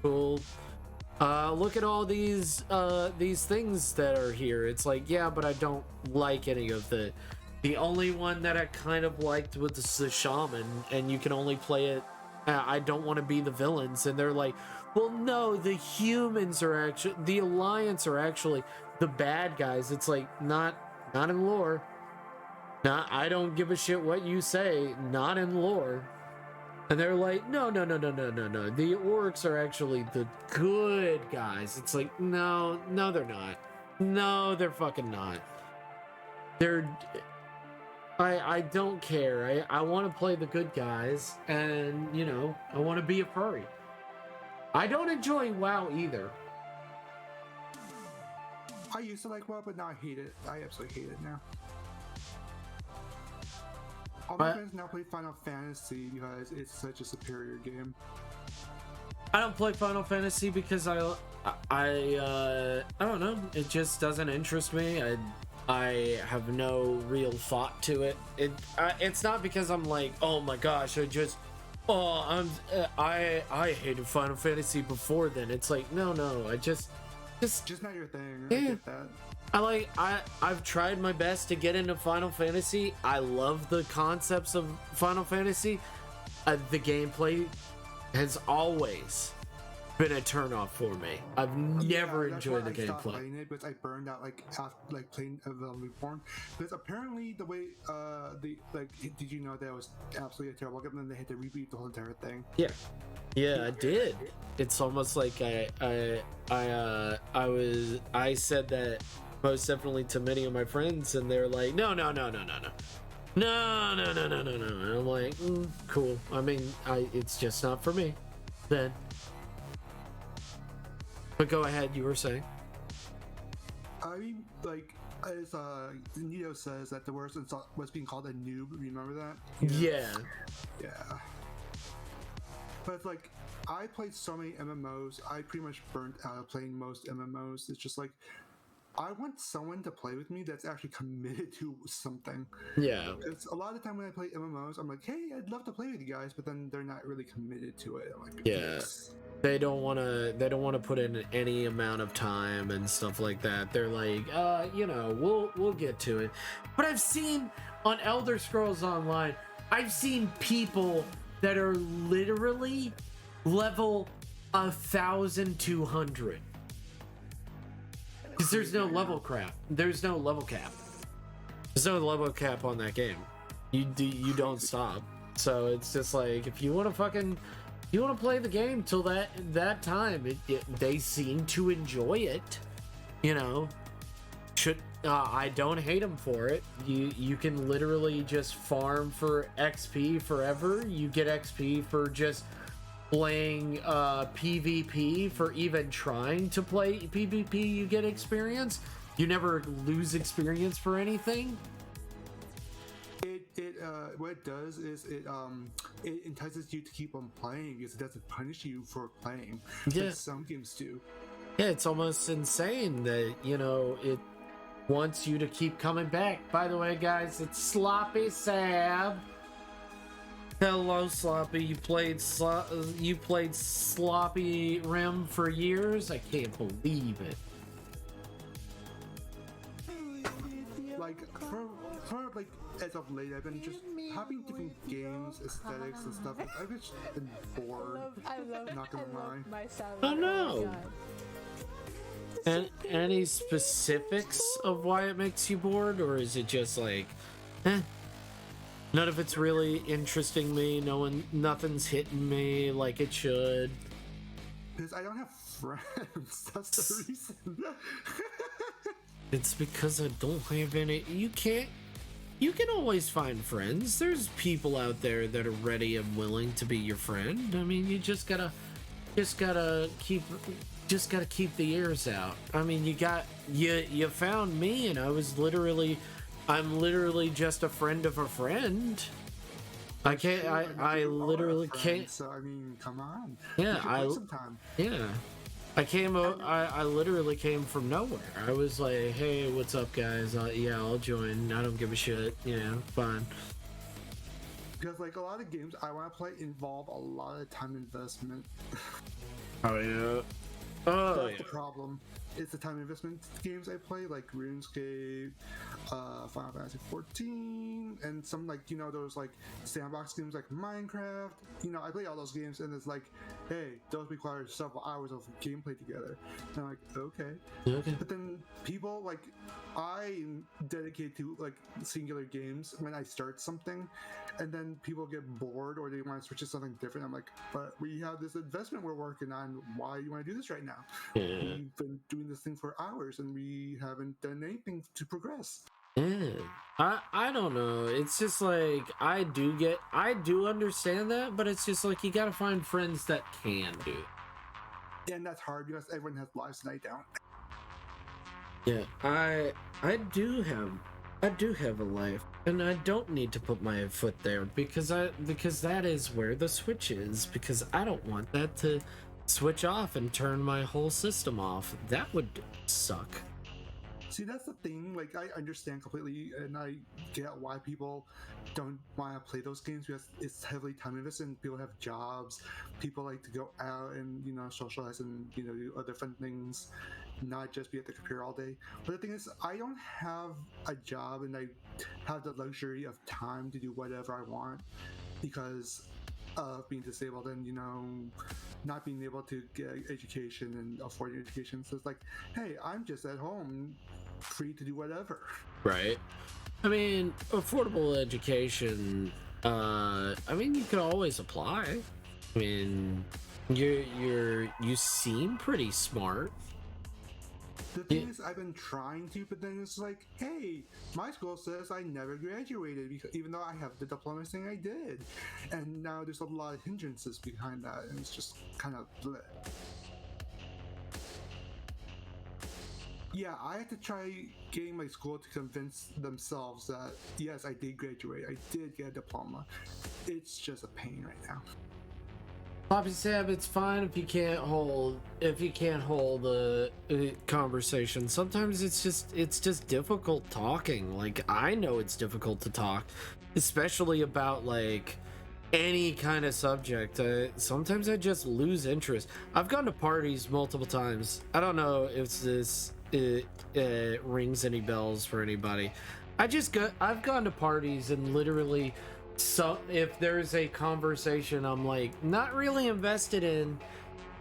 Look at all these things that are here. It's like, yeah, but I don't like any of the only one that I kind of liked was the shaman, and you can only play it. I don't want to be the villains. And they're like, well, no, the humans are actually, the Alliance are actually the bad guys. It's like, not in lore. I don't give a shit what you say, not in lore. And they're like, no. The orcs are actually the good guys. It's like, no, they're not. No, they're fucking not. I don't care. I want to play the good guys, and, you know, I want to be a furry. I don't enjoy WoW either. I used to like WoW, but now I hate it. I absolutely hate it now. All my friends now play Final Fantasy because it's such a superior game. I don't play Final Fantasy because I don't know. It just doesn't interest me. I have no real thought to it. It's not because I'm like, oh my gosh, I hated Final Fantasy before then. It's like, no, I just not your thing. Yeah. I get that. I've tried my best to get into Final Fantasy. I love the concepts of Final Fantasy. The gameplay has always been a turnoff for me. I've never enjoyed the gameplay. Playing it because I burned out after playing Evelyn Reborn. Because apparently the way did you know that it was absolutely a terrible game? And then they had to reboot the whole entire thing. Yeah, I did. It's almost like I said that most definitely to many of my friends, and they're like, no. And I'm like, cool. I mean, it's just not for me. Then. But go ahead, you were saying. I mean, as Nito says that the worst was being called a noob. Remember that? Yeah. But it's like, I played so many MMOs. I pretty much burnt out of playing most MMOs. It's just like, I want someone to play with me that's actually committed to something. Yeah. Because a lot of the time when I play MMOs, I'm like, hey, I'd love to play with you guys, but then they're not really committed to it. I'm like, yeah. Yes. They don't want to put in any amount of time and stuff like that. They're like, we'll get to it. But I've seen on Elder Scrolls Online, I've seen people that are literally level 1,200. Because there's no level cap. There's no level cap. There's no level cap on that game. You don't stop. So it's just like, if you want to play the game till that time, they seem to enjoy it. I don't hate them for it. You can literally just farm for XP forever. You get XP for just playing PvP, for even trying to play PvP. You get experience. You never lose experience for anything. What it does is it entices you to keep on playing because it doesn't punish you for playing. Yeah. Like some games do. Yeah, it's almost insane that, it wants you to keep coming back. By the way, guys, it's Sloppy Sab. Hello, Sloppy. You played Sloppy Rim for years? I can't believe it. As of late, I've been just hopping different games, aesthetics, and stuff. I've just been bored. I love Not gonna lie. my salad. Oh no. God. And any specifics of why it makes you bored, or is it just like, none of it's really interesting me. Nothing's hitting me like it should. Because I don't have friends. That's the reason. It's because I don't have any. You can always find friends. There's people out there that are ready and willing to be your friend. I mean, you just gotta keep the ears out. I mean, you found me, and I'm literally just a friend of a friend. I literally can't. So I mean, come on. Yeah, sometime. Yeah. I literally came from nowhere. I was like, hey, what's up, guys? I'll join. I don't give a shit. Fine. Because a lot of games I want to play involve a lot of time investment. Oh yeah. That's the problem. It's the time investment games I play, like RuneScape, Final Fantasy 14, and some those sandbox games like Minecraft. I play all those games, and it's like, hey, those require several hours of gameplay together. And I'm like, okay. But then people I dedicate to singular games when I start something, and then people get bored or they want to switch to something different. I'm like, but we have this investment we're working on. Why do you want to do this right now? Yeah. We've been doing this thing for hours and we haven't done anything to progress. Yeah. I don't know. It's just like, I do understand that, but it's just like, you gotta find friends that can do it. and that's hard because everyone has lives and I don't. Yeah, I do have a life, and I don't need to put my foot there because that is where the switch is, because I don't want that to switch off and turn my whole system off. That would suck. See, that's the thing. Like, I understand completely, and I get why people don't want to play those games because it's heavily time invested. And people have jobs. People like to go out and socialize and do other fun things, not just be at the computer all day. But the thing is, I don't have a job, and I have the luxury of time to do whatever I want because of being disabled and not being able to get education and afford education. So it's like, hey, I'm just at home, free to do whatever. Right. I mean, affordable education. I mean, you could always apply. I mean, you seem pretty smart. The thing is, I've been trying to, but then it's like, hey, my school says I never graduated, because even though I have the diploma saying I did. And now there's a lot of hindrances behind that, and it's just kind of bleh. Yeah, I had to try getting my school to convince themselves that, yes, I did graduate, I did get a diploma. It's just a pain right now. Poppy Sab, it's fine if you can't hold a conversation. Sometimes it's just difficult talking. Like, I know it's difficult to talk, especially about like any kind of subject. Sometimes I just lose interest. I've gone to parties multiple times. I don't know if this rings any bells for anybody. I've gone to parties and literally, so if there's a conversation I'm like not really invested in,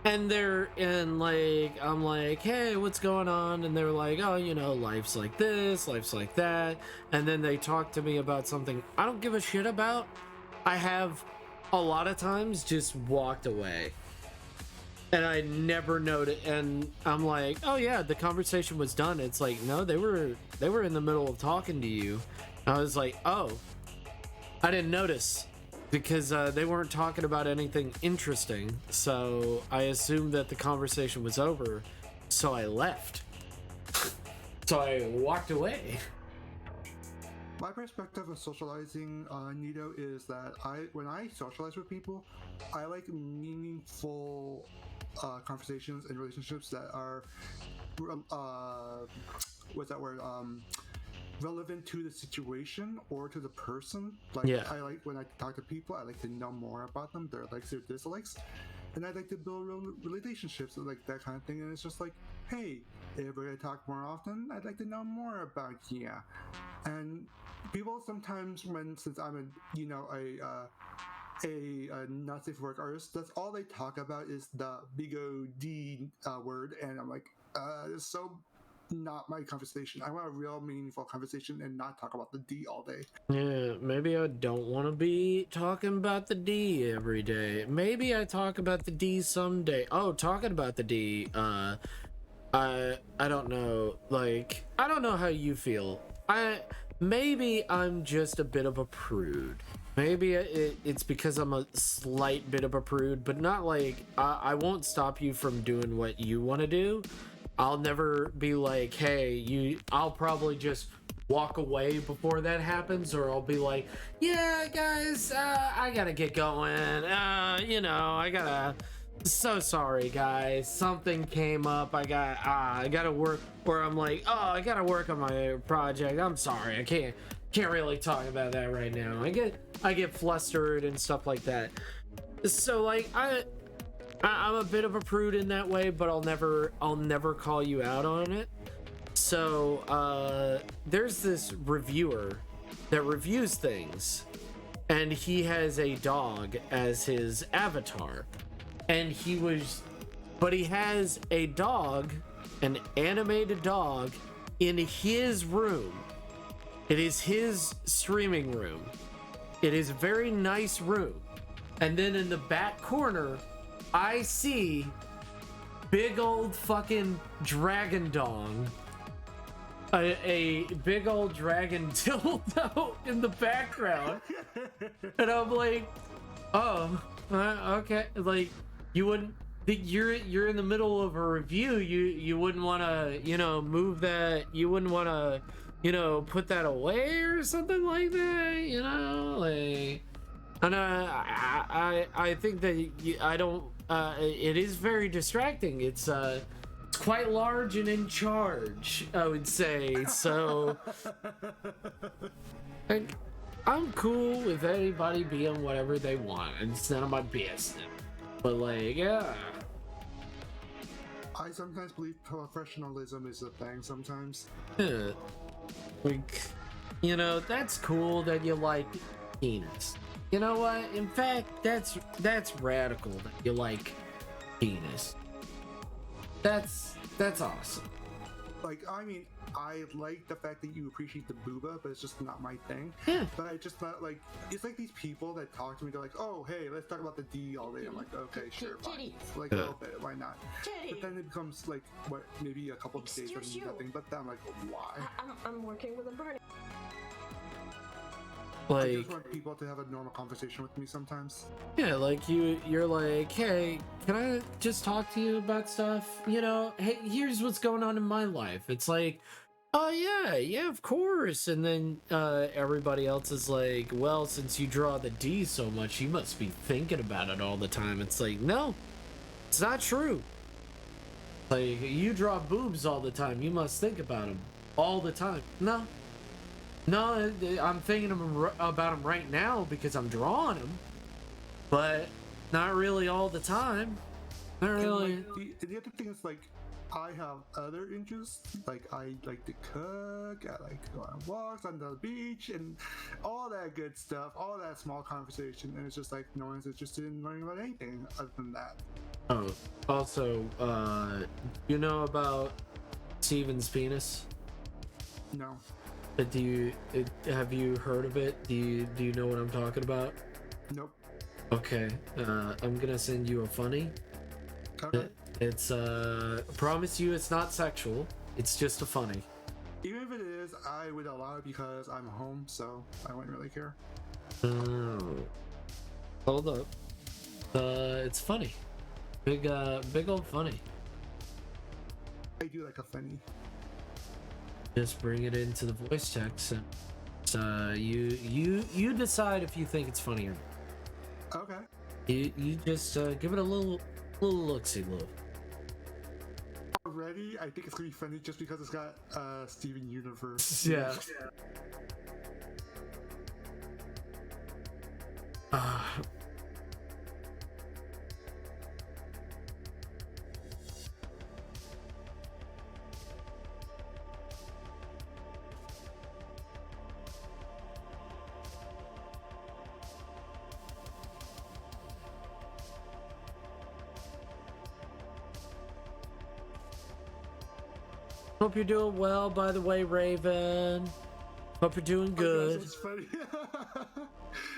and I'm like, hey, what's going on? And they're like, oh, life's like this, life's like that. And then they talk to me about something I don't give a shit about. I have a lot of times just walked away. And I never noticed, and I'm like, oh yeah, the conversation was done. It's like, no, they were in the middle of talking to you. And I was like, oh, I didn't notice, because they weren't talking about anything interesting. So I assumed that the conversation was over, so I left. So I walked away. My perspective of socializing, Nito, is that when I socialize with people, I like meaningful conversations and relationships that are what's that word? Relevant to the situation or to the person. Like, yeah. I like when I talk to people, I like to know more about them, their likes, their dislikes, and I like to build relationships, like that kind of thing. And it's just like, hey, if we're gonna talk more often, I'd like to know more about you. And people sometimes, since I'm a not safe for work artist, that's all they talk about is the big O-D word, and I'm like, it's so not my conversation. I want a real meaningful conversation and not talk about the D all day. Yeah, maybe I don't want to be talking about the D every day. Maybe I talk about the D someday. Oh, talking about the D, I don't know. Like, I don't know how you feel. Maybe I'm just a bit of a prude. Maybe it's because I'm a slight bit of a prude, but not like, I won't stop you from doing what you want to do. I'll never be like, hey, I'll probably just walk away before that happens, or I'll be like, yeah, guys, I gotta get going. So sorry, guys. Something came up. I gotta work. Or I'm like, oh, I gotta work on my project. I'm sorry, I can't really talk about that right now. I get flustered and stuff like that. So like, I'm a bit of a prude in that way, but I'll never call you out on it. So there's this reviewer that reviews things, and he has a dog as his avatar, and he has a dog, an animated dog, in his room. It is his streaming room. It is a very nice room. And then in the back corner, I see big old fucking dragon dong. A big old dragon dildo in the background. And I'm like, oh, okay. Like, you wouldn't you're in the middle of a review. You wouldn't want to, move that. You wouldn't want to, put that away or something like that. Like, and I think that I don't. It is very distracting. It's quite large and in charge, I would say. So, like, I'm cool with anybody being whatever they want. It's none of my business. But like, yeah. I sometimes believe professionalism is a thing sometimes. Yeah. Like, that's cool that you like penis. You know what? In fact, that's radical that you like penis. That's awesome. Like, I mean, I like the fact that you appreciate the booba, but it's just not my thing. Yeah. But I just not like, it's like these people that talk to me, they're like, oh, hey, let's talk about the D all day. I'm like, okay, sure, fine. Like, a little bit, why not? But then it becomes like, what, maybe a couple of days of nothing, but then I'm like, why? I'm working with a burning. I Like, just want people to have a normal conversation with me sometimes. yeah, like you're like, hey, can I just talk to you about stuff? Hey, here's what's going on in my life. It's like, oh yeah, of course. And then everybody else is like, well, since you draw the D so much, you must be thinking about it all the time. It's like, no, it's not true. Like, you draw boobs all the time. You must think about them all the time. No, I'm thinking about them right now because I'm drawing them, but not really all the time. Not really. And, like, the other thing is, like, I have other interests. Like, I like to cook, I like to go on walks on the beach, and all that good stuff, all that small conversation. And it's just like, no one's interested in learning about anything other than that. Oh, also, you know about Steven's penis? No. Have you heard of it? Do you know what I'm talking about? Nope. Okay, I'm gonna send you a funny. Okay. It's promise you it's not sexual. It's just a funny. Even if it is, I would allow it because I'm home, so I wouldn't really care. Oh. Hold up. It's funny. Big old funny. I do like a funny. Just bring it into the voice text and you decide if you think it's funny or not. Okay. You just give it a little look-see look. Already, I think it's gonna be funny just because it's got Steven Universe. Yeah. Hope you're doing well, by the way, Raven. Hope you're doing good. It's funny.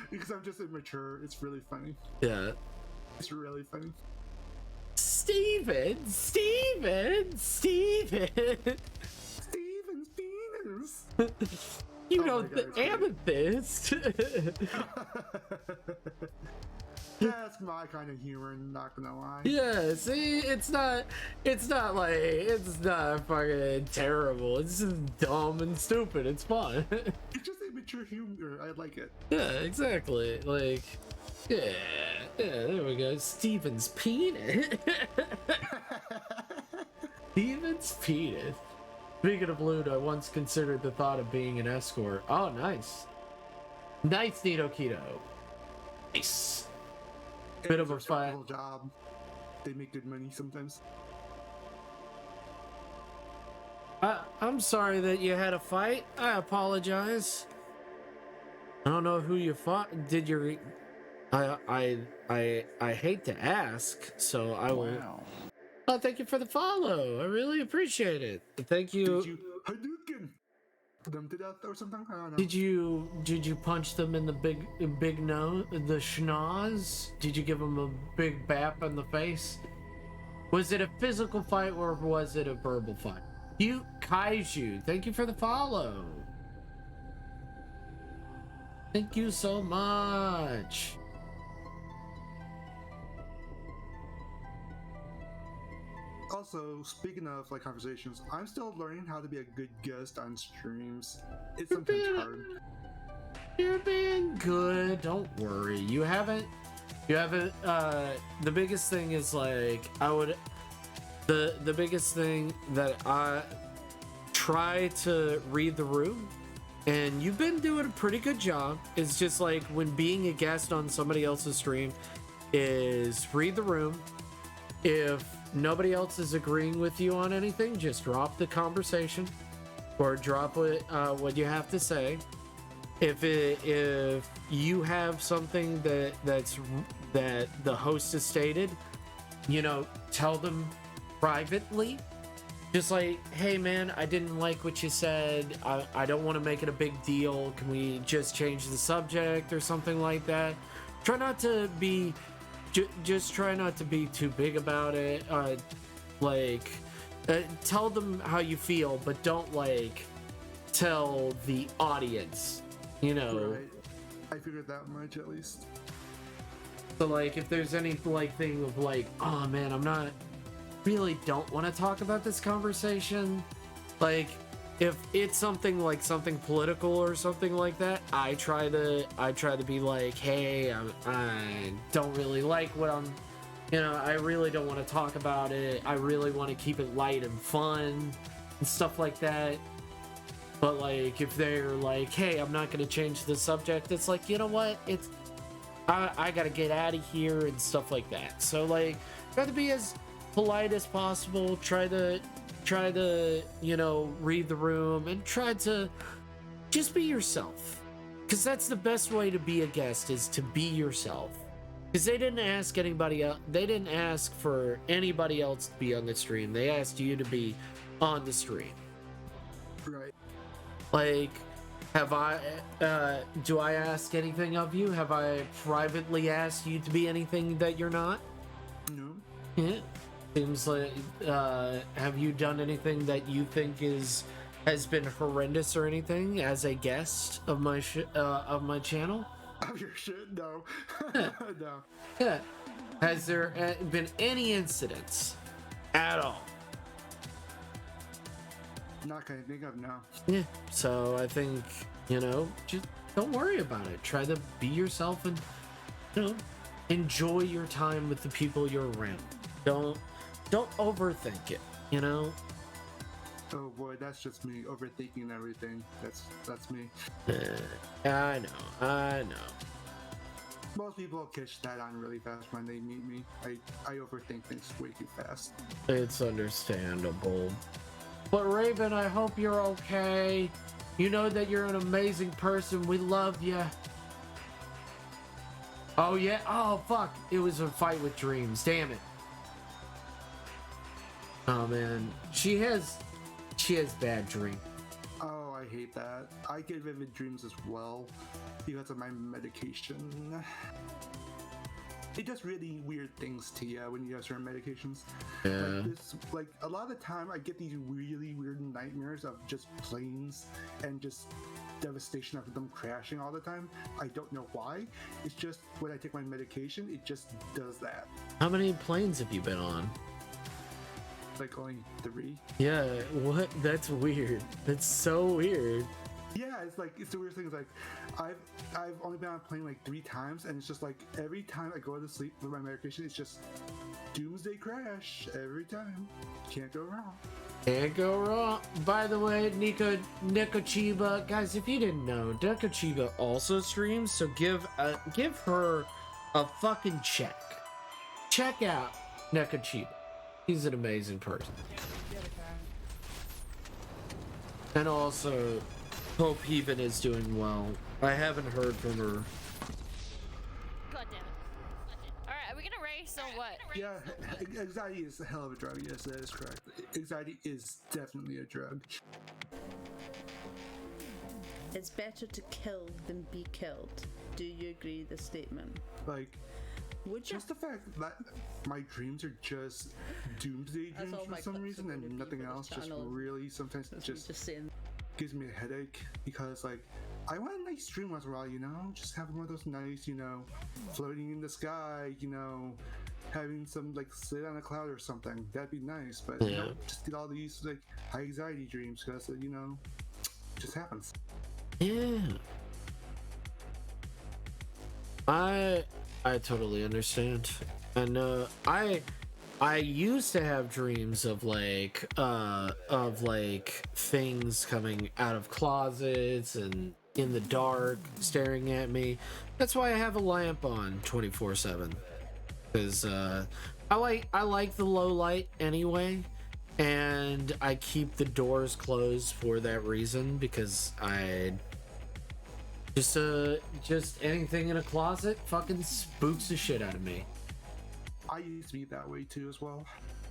Because I'm just immature. It's really funny. Yeah. It's really funny. Steven! Steven's penis! You Oh know, my God, the it's great. amethyst. That's my kind of humor, not gonna lie. Yeah, see, it's not fucking terrible. It's just dumb and stupid. It's fun. It's just immature humor. I like it. Yeah, exactly. Like, yeah, there we go. Steven's penis. Steven's penis. Speaking of lewd, I once considered the thought of being an escort. Oh, nice. Nice, Nito Keto. Nice. Bit of a fight. Job. They make good money sometimes. I'm sorry that you had a fight. I apologize. I don't know who you fought. Did you? I hate to ask, so I will. Wow. Oh, thank you for the follow. I really appreciate it. Thank you. Did you Hadouken them to death or something? I don't know. Did you punch them in the big nose, the schnoz? Did you give them a big bap in the face? Was it a physical fight or was it a verbal fight? You Kaiju, thank you for the follow. Thank you so much. Also, speaking of like conversations, I'm still learning how to be a good guest on streams. It's sometimes hard. You're being good. Don't worry. You haven't. The biggest thing is like the biggest thing that I try to read the room, and you've been doing a pretty good job. It's just like when being a guest on somebody else's stream is read the room. If nobody else is agreeing with you on anything, just drop the conversation or drop what you have to say. If you have something that the host has stated, tell them privately. Just like, hey man, I didn't like what you said. I don't want to make it a big deal. Can we just change the subject or something like that? Try not to be, just try not to be too big about it. Tell them how you feel, but don't tell the audience. Right. I figured that much at least. So if there's any thing of oh man, I'm not really don't want to talk about this conversation. If it's something something political or something like that, I try to be hey, I don't really like what I really don't want to talk about it. I really want to keep it light and fun and stuff like that. But if they're hey, I'm not gonna change the subject, it's you know what, it's I gotta get out of here and stuff like that. So try to be as polite as possible. Try to read the room and try to just be yourself, because that's the best way to be a guest, is to be yourself. Because they didn't ask anybody else. They didn't ask for anybody else to be on the stream. They asked you to be on the stream. Right. Do I ask anything of you? Have I privately asked you to be anything that you're not? No. Yeah. Seems like, have you done anything that you think has been horrendous or anything as a guest of my channel? Oh, your shit? No. No. Yeah. Has there been any incidents at all? Not gonna think of, no. Yeah. So I think, just don't worry about it. Try to be yourself and, enjoy your time with the people you're around. Don't overthink it, Oh boy, that's just me overthinking everything. That's me. I know. Most people catch that on really fast when they meet me. I overthink things way too fast. It's understandable. But Raven, I hope you're okay. You know that you're an amazing person. We love you. Oh yeah? Oh fuck. It was a fight with dreams. Damn it. Oh man. She has bad dreams. Oh, I hate that. I get vivid dreams as well because of my medication. It does really weird things to you when you have certain medications. Yeah. A lot of the time I get these really weird nightmares of just planes and just devastation of them crashing all the time. I don't know why. It's just when I take my medication, it just does that. How many planes have you been on? Only 3. Yeah, what? That's weird. That's so weird. Yeah, it's the weird thing. I've only been on a plane 3 times, and it's just every time I go to sleep with my medication, it's just doomsday crash every time. Can't go wrong. Can't go wrong. By the way, Neko Chiba, guys, if you didn't know, Neko Chiba also streams, so give her a fucking check. Check out Neko Chiba. He's an amazing person. And also, hope Heaven is doing well. I haven't heard from her. God damn it. Alright, are we gonna race or what? Yeah, anxiety is a hell of a drug. Yes, that is correct. Anxiety is definitely a drug. It's better to kill than be killed. Do you agree with the statement? Would just the fact that my dreams are just doomsday dreams for some reason and nothing else, just really sometimes just saying. Gives me a headache because I want a nice dream once in a while, you know? Just having one of those nice, you know, floating in the sky, you know, having some, like, sit on a cloud or something. That'd be nice, but, you know, just get all these, like, high anxiety dreams because, you know, it just happens. Yeah. I totally understand. And I used to have dreams of like things coming out of closets and in the dark staring at me. That's why I have a lamp on 24/7. Cuz I like the low light anyway, and I keep the doors closed for that reason because I just anything in a closet fucking spooks the shit out of me. I used to be that way too as well.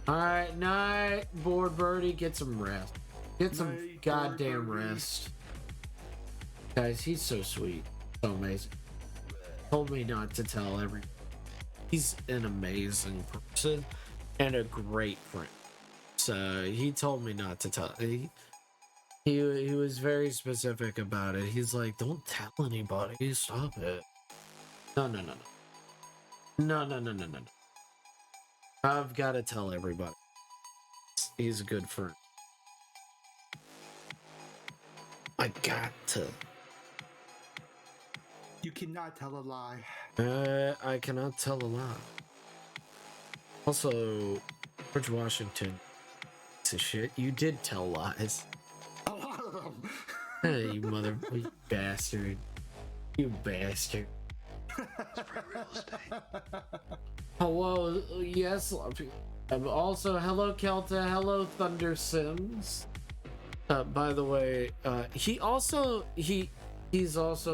Alright, night, bored birdie. Get some rest. Get some Night, goddamn Bored Birdie. rest. Guys, he's so sweet. So amazing. Told me not to tell everyone. He's an amazing person and a great friend. So he told me not to tell. He was very specific about it. He's like, don't tell anybody. Stop it. No. I've got to tell everybody. He's a good friend. I got to. You cannot tell a lie. I cannot tell a lie. Also, George Washington, piece of shit. You did tell lies. A lot of them. Hey, you bastard. You bastard. Hello, yes, also, hello, Kelta, hello, Thunder Sims. By the way, he's also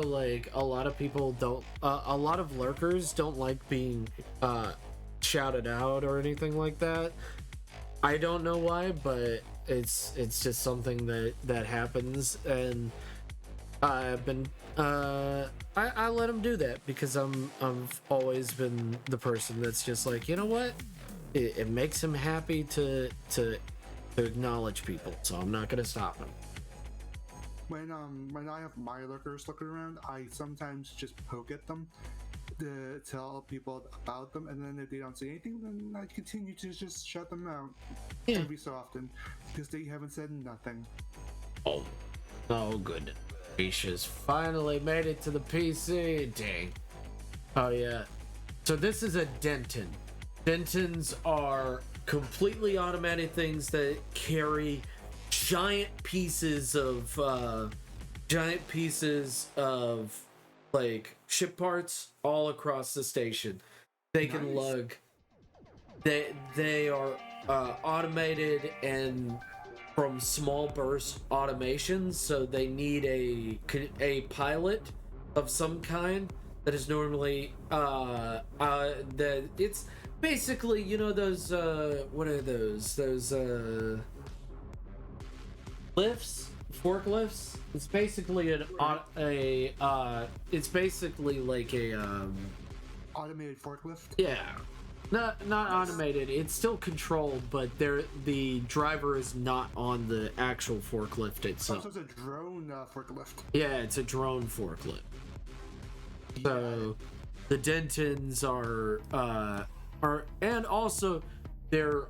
like, a lot of people don't, a lot of lurkers don't like being, shouted out or anything like that. I don't know why, but it's just something that happens, and I've been, I let him do that because I've always been the person that's just like, you know what? It makes him happy to acknowledge people, so I'm not gonna stop him. When I have my lurkers looking around, I sometimes just poke at them to tell people about them, and then if they don't say anything, then I continue to just shut them out every so often because they haven't said nothing. Oh good gracious, finally made it to the PC. Dang. Oh yeah, so this is a Denton. Dentons are completely automated things that carry giant pieces of like ship parts all across the station. They can lug. They are automated and from small burst automation, so they need a pilot of some kind that is normally that it's basically, you know, those what are those lifts, forklifts. It's basically it's basically like a automated forklift. Yeah, not automated. It's still controlled, but the driver is not on the actual forklift itself. Also, it's a drone forklift. Yeah, it's a drone forklift. So the Dentons are and also they're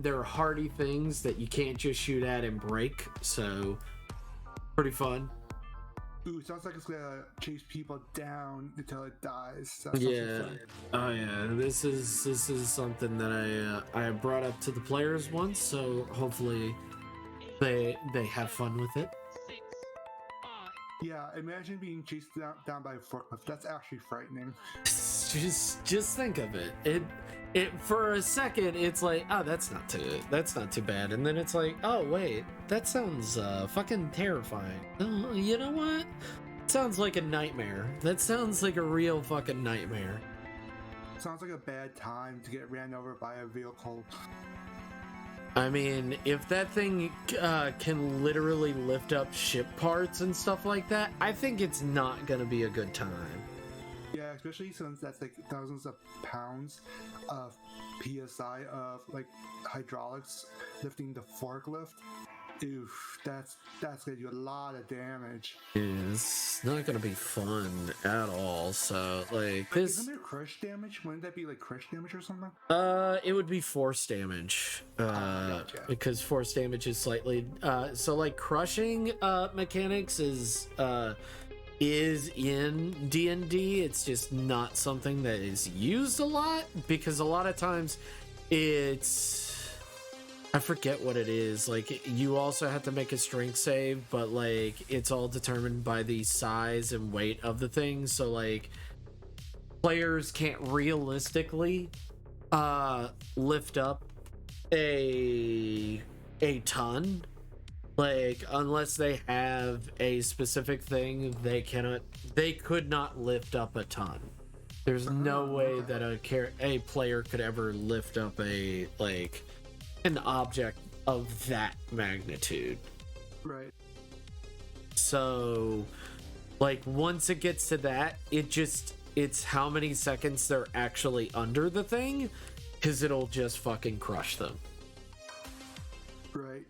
they're hardy things that you can't just shoot at and break. So pretty fun. Ooh, sounds like it's gonna chase people down until it dies. Yeah. Oh yeah. This is something that I brought up to the players once, so hopefully they have fun with it. Yeah, imagine being chased down by a forklift. That's actually frightening. Just think of it. It for a second it's like, oh, that's not too bad, and then it's like, oh wait, that sounds fucking terrifying. Oh, you know what? Sounds like a nightmare. That sounds like a real fucking nightmare. Sounds like a bad time to get ran over by a vehicle. I mean, if that thing can literally lift up ship parts and stuff like that, I think it's not gonna be a good time. Yeah, especially since that's like thousands of pounds of PSI of like hydraulics lifting the forklift. Oof, that's gonna do a lot of damage. It's not gonna be fun at all. So like this. Isn't there crush damage? Wouldn't that be like crush damage or something? It would be force damage. Gotcha. Because force damage is slightly. So like crushing mechanics is in D&D. It's just not something that is used a lot because a lot of times it's. I forget what it is. Like, you also have to make a strength save, but, like, it's all determined by the size and weight of the thing. So, like, players can't realistically lift up a ton. Like, unless they have a specific thing, they could not lift up a ton. There's no way that a player could ever lift up an object of that magnitude. Right. So, like, once it gets to that, it's how many seconds they're actually under the thing, because it'll just fucking crush them. Right.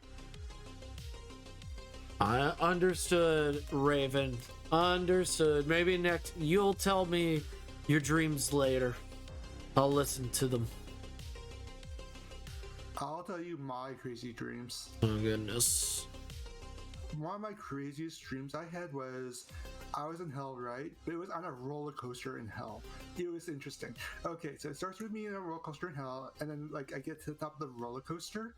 I understood, Raven. Understood. Maybe next, you'll tell me your dreams later. I'll listen to them. I'll tell you my crazy dreams. Oh, goodness. One of my craziest dreams I had was I was in hell, right? But it was on a roller coaster in hell. It was interesting. Okay, so it starts with me in a roller coaster in hell, and then like I get to the top of the roller coaster,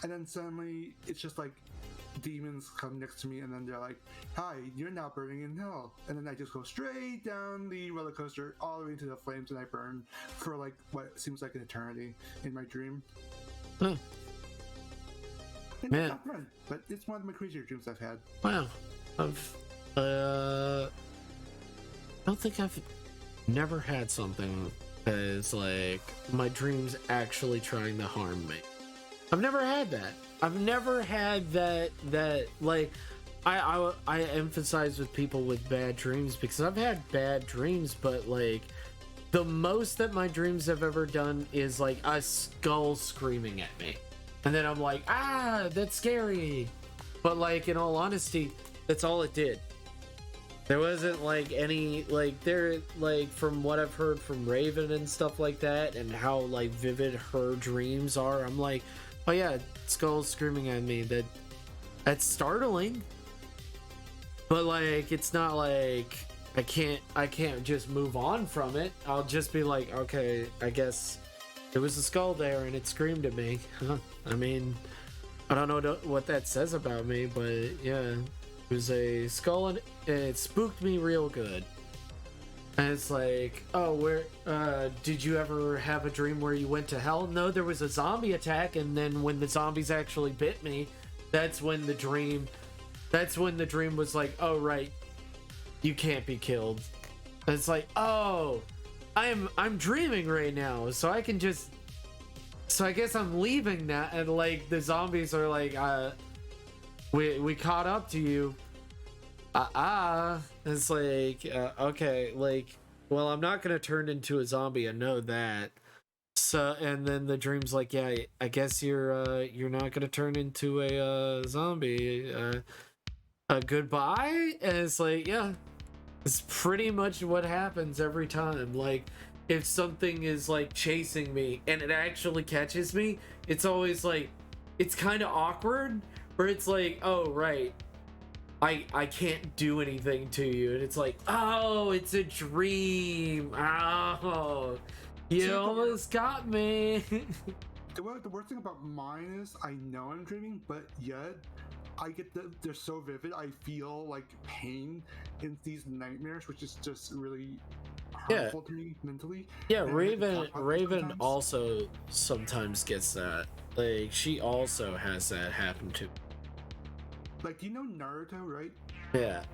and then suddenly it's just like demons come next to me, and then they're like, "Hi, you're now burning in hell." And then I just go straight down the roller coaster all the way into the flames, and I burn for like what seems like an eternity in my dream. Huh. And Man. it's not fun, but it's one of my crazier dreams I've had. Wow. I don't think I've never had something that is like my dreams actually trying to harm me. I've never had that. I've never had that like I emphasize with people with bad dreams because I've had bad dreams, but like the most that my dreams have ever done is like a skull screaming at me. And then I'm like, that's scary. But like, in all honesty, that's all it did. There wasn't like any, like, from what I've heard from Raven and stuff like that, and how like vivid her dreams are, I'm like, oh yeah, skull screaming at me. That's startling. But like, it's not like I can't just move on from it. I'll just be like, okay, I guess there was a skull there and it screamed at me. I mean, I don't know what that says about me, but yeah, it was a skull and it spooked me real good. And it's like, oh, where did you ever have a dream where you went to hell? No, there was a zombie attack, and then when the zombies actually bit me, that's when the dream was like, oh right, you can't be killed. And it's like, oh, I'm dreaming right now, so I guess I'm leaving now. And like the zombies are like, we caught up to you. It's like, okay, like, well, I'm not gonna turn into a zombie, I know that. So, and then the dream's like, yeah, I guess you're not gonna turn into a zombie. Goodbye. And it's like, yeah, it's pretty much what happens every time. Like, if something is like chasing me and it actually catches me, it's always like, it's kind of awkward, where it's like, oh right, I can't do anything to you, and it's like, oh, it's a dream. Oh, you almost got me. The worst thing about mine is I know I'm dreaming, but yet I get they're so vivid. I feel like pain in these nightmares, which is just really harmful to me mentally. Yeah, And Raven also sometimes gets that. Like, she also has that happen to. Like, do you know Naruto, right? Yeah.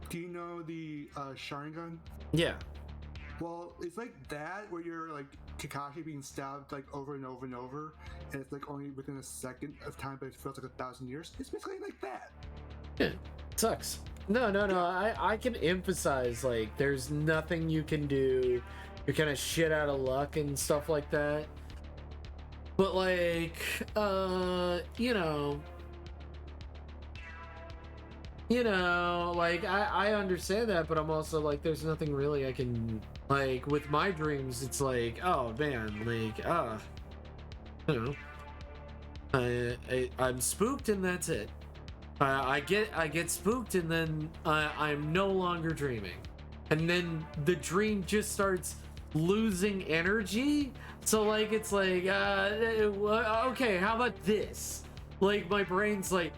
Do you know the Sharingan? Yeah. Well, it's like that, where you're like Kakashi being stabbed like over and over and over, and it's like only within a second of time, but it feels like 1,000 years. It's basically like that. Yeah, it sucks. No. I can emphasize, like, there's nothing you can do. You're kind of shit out of luck and stuff like that. But like, you know, you know, like I understand that, but I'm also like, there's nothing really I can, like, with my dreams. It's like, oh man, like you know, I'm spooked and that's it. I get spooked and then I'm no longer dreaming, and then the dream just starts losing energy. So like it's like okay, how about this? Like my brain's like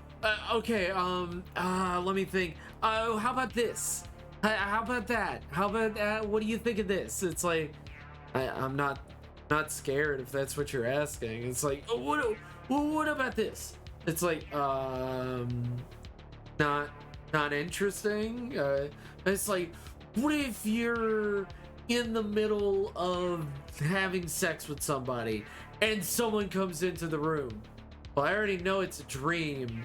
okay, let me think. How about this? How about that? How about what do you think of this? It's like I'm not scared if that's what you're asking. It's like, oh, what about this? It's like not interesting. It's like, what if you're in the middle of having sex with somebody and someone comes into the room? Well, I already know it's a dream,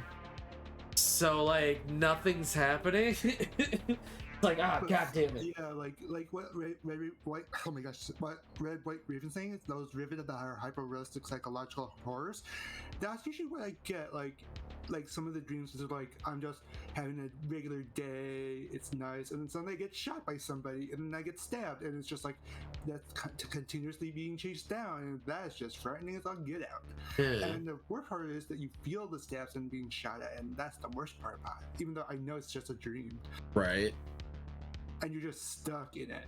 so like nothing's happening. It's like, god damn it. Yeah, like what Red White, oh my gosh, what Red White Raven saying, those Riven that are hyper realistic psychological horrors. That's usually what I get. Like some of the dreams is like I'm just having a regular day, it's nice, and then suddenly I get shot by somebody, and then I get stabbed, and it's just like that's continuously being chased down, and that's just frightening as I'll get out. Yeah. And the worst part is that you feel the stabs and being shot at, and that's the worst part about it. Even though I know it's just a dream, Right. and you're just stuck in it.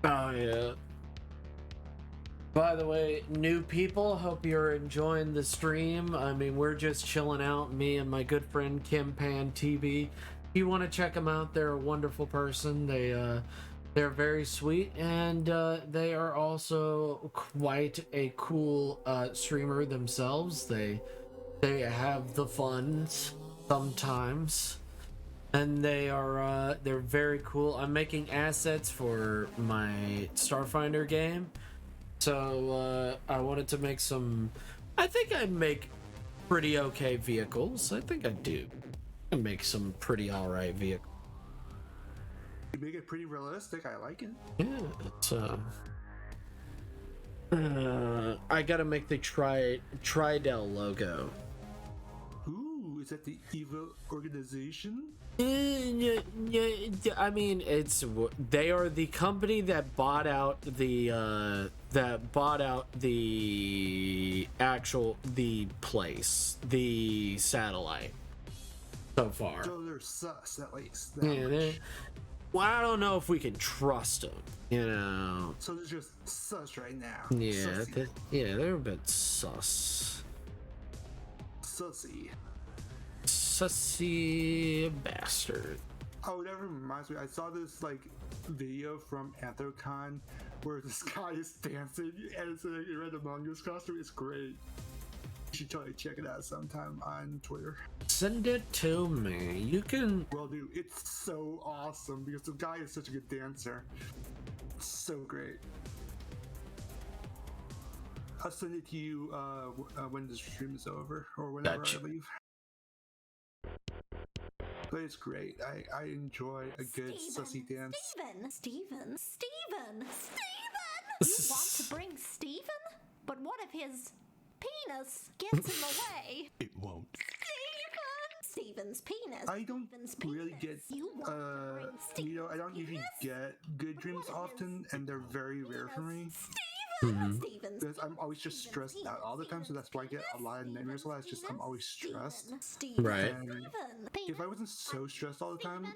Oh yeah. By the way, new people, hope you're enjoying the stream. I mean, we're just chilling out, me and my good friend Kim Pan TV. If you want to check them out, they're a wonderful person. They're very sweet, and they are also quite a cool streamer themselves. They have the funds sometimes, and they're very cool. I'm making assets for my Starfinder game. So, I wanted to make some... I think I make pretty okay vehicles. I think I do. I make some pretty alright vehicles. You make it pretty realistic. I like it. Yeah, it's, I gotta make the Tridel logo. Ooh, is that the evil organization? I mean, they are the company that bought out the the place, the satellite. So far, So they're sus at least. yeah. Well, I don't know if we can trust them. You know. So they're just sus right now. Yeah, they're a bit sus. Sussy. Sussy bastard. Oh, that reminds me. I saw this like video from Anthrocon where this guy is dancing and it's in a Red Among Us costume. It's great. You should totally check it out sometime on Twitter. Send it to me. You can. Well, dude, it's so awesome because the guy is such a good dancer. So great. I'll send it to you when the stream is over or whenever Gotcha. I leave. But it's great. I enjoy a good sussy dance. Steven! You want to bring Steven? But what if his penis gets in the way? It won't. Steven's penis. I don't Steven's really penis. get, You want to bring you know, I don't usually Steven's get good dreams often, and they're very rare for me. Steven's Because I'm always just stressed out all the time, so that's why I get a lot of nightmares a lot. It's just I'm always stressed. Right. And if I wasn't so stressed all the time,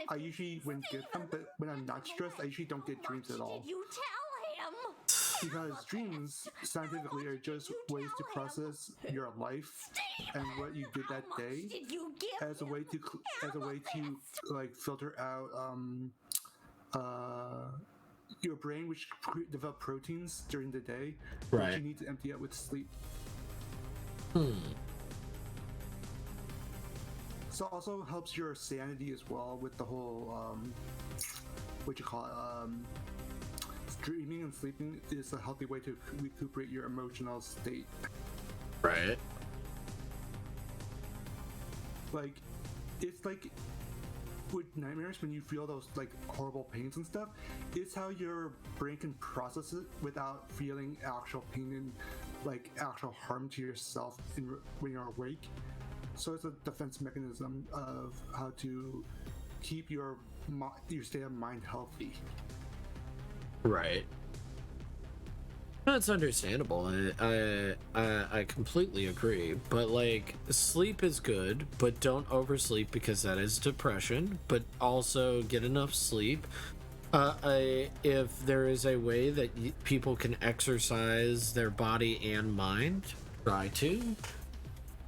I usually wouldn't get them, but when I'm not stressed, I usually don't get dreams at all. You tell him. Because dreams, scientifically, are just ways to process your life and what you did that day Did you give as a way to like filter out your brain, which develop proteins during the day, which Right. you need to empty out with sleep. So it also helps your sanity as well with the whole what you call it, dreaming and sleeping is a healthy way to recuperate your emotional state. Right. Like it's like with nightmares, when you feel those like horrible pains and stuff, it's how your brain can process it without feeling actual pain and like actual harm to yourself when you're awake. So it's a defense mechanism of how to keep your state of mind healthy. Right. That's understandable. I completely agree. But like, sleep is good, but don't oversleep because that is depression. But also get enough sleep. If there is a way that people can exercise their body and mind, try to,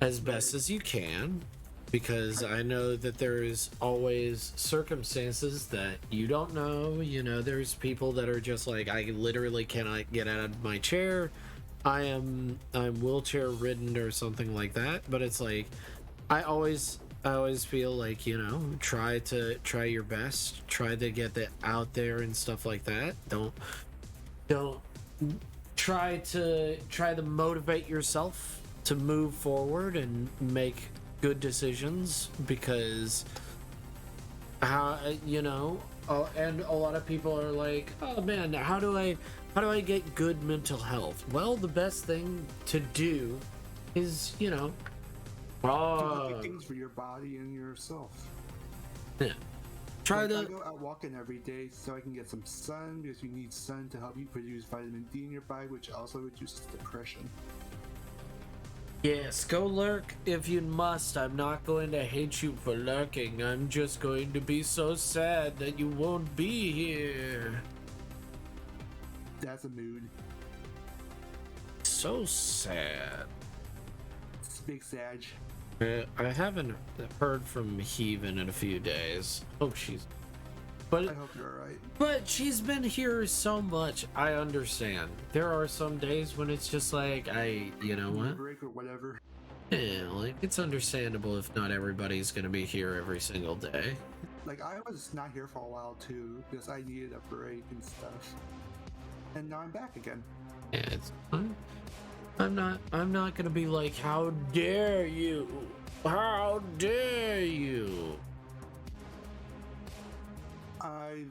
as best as you can. Because I know that there's always circumstances that you don't know. You know, there's people that are just like, I literally cannot get out of my chair. I'm wheelchair ridden or something like that. But it's like, I always feel like, you know, try your best. Try to get that out there and stuff like that. Don't try to motivate yourself to move forward and make good decisions, because you know, and a lot of people are like, oh man, how do I get good mental health? Well, the best thing to do is, you know, do things for your body and yourself. Yeah. I go out walking every day so I can get some sun, because you need sun to help you produce vitamin D in your body, which also reduces depression. Yes, go lurk if you must. I'm not going to hate you for lurking. I'm just going to be so sad that you won't be here. That's a mood. So sad. It's big sag. I haven't heard from Heaven in a few days. Hope she's... But, I hope you're alright. But she's been here so much. I understand. There are some days when it's just like, you know what? Break or whatever. Yeah, like, it's understandable if not everybody's gonna be here every single day. Like, I was not here for a while too, because I needed a break and stuff. And now I'm back again. Yeah, it's fine. I'm not gonna be like, how dare you? How dare you? I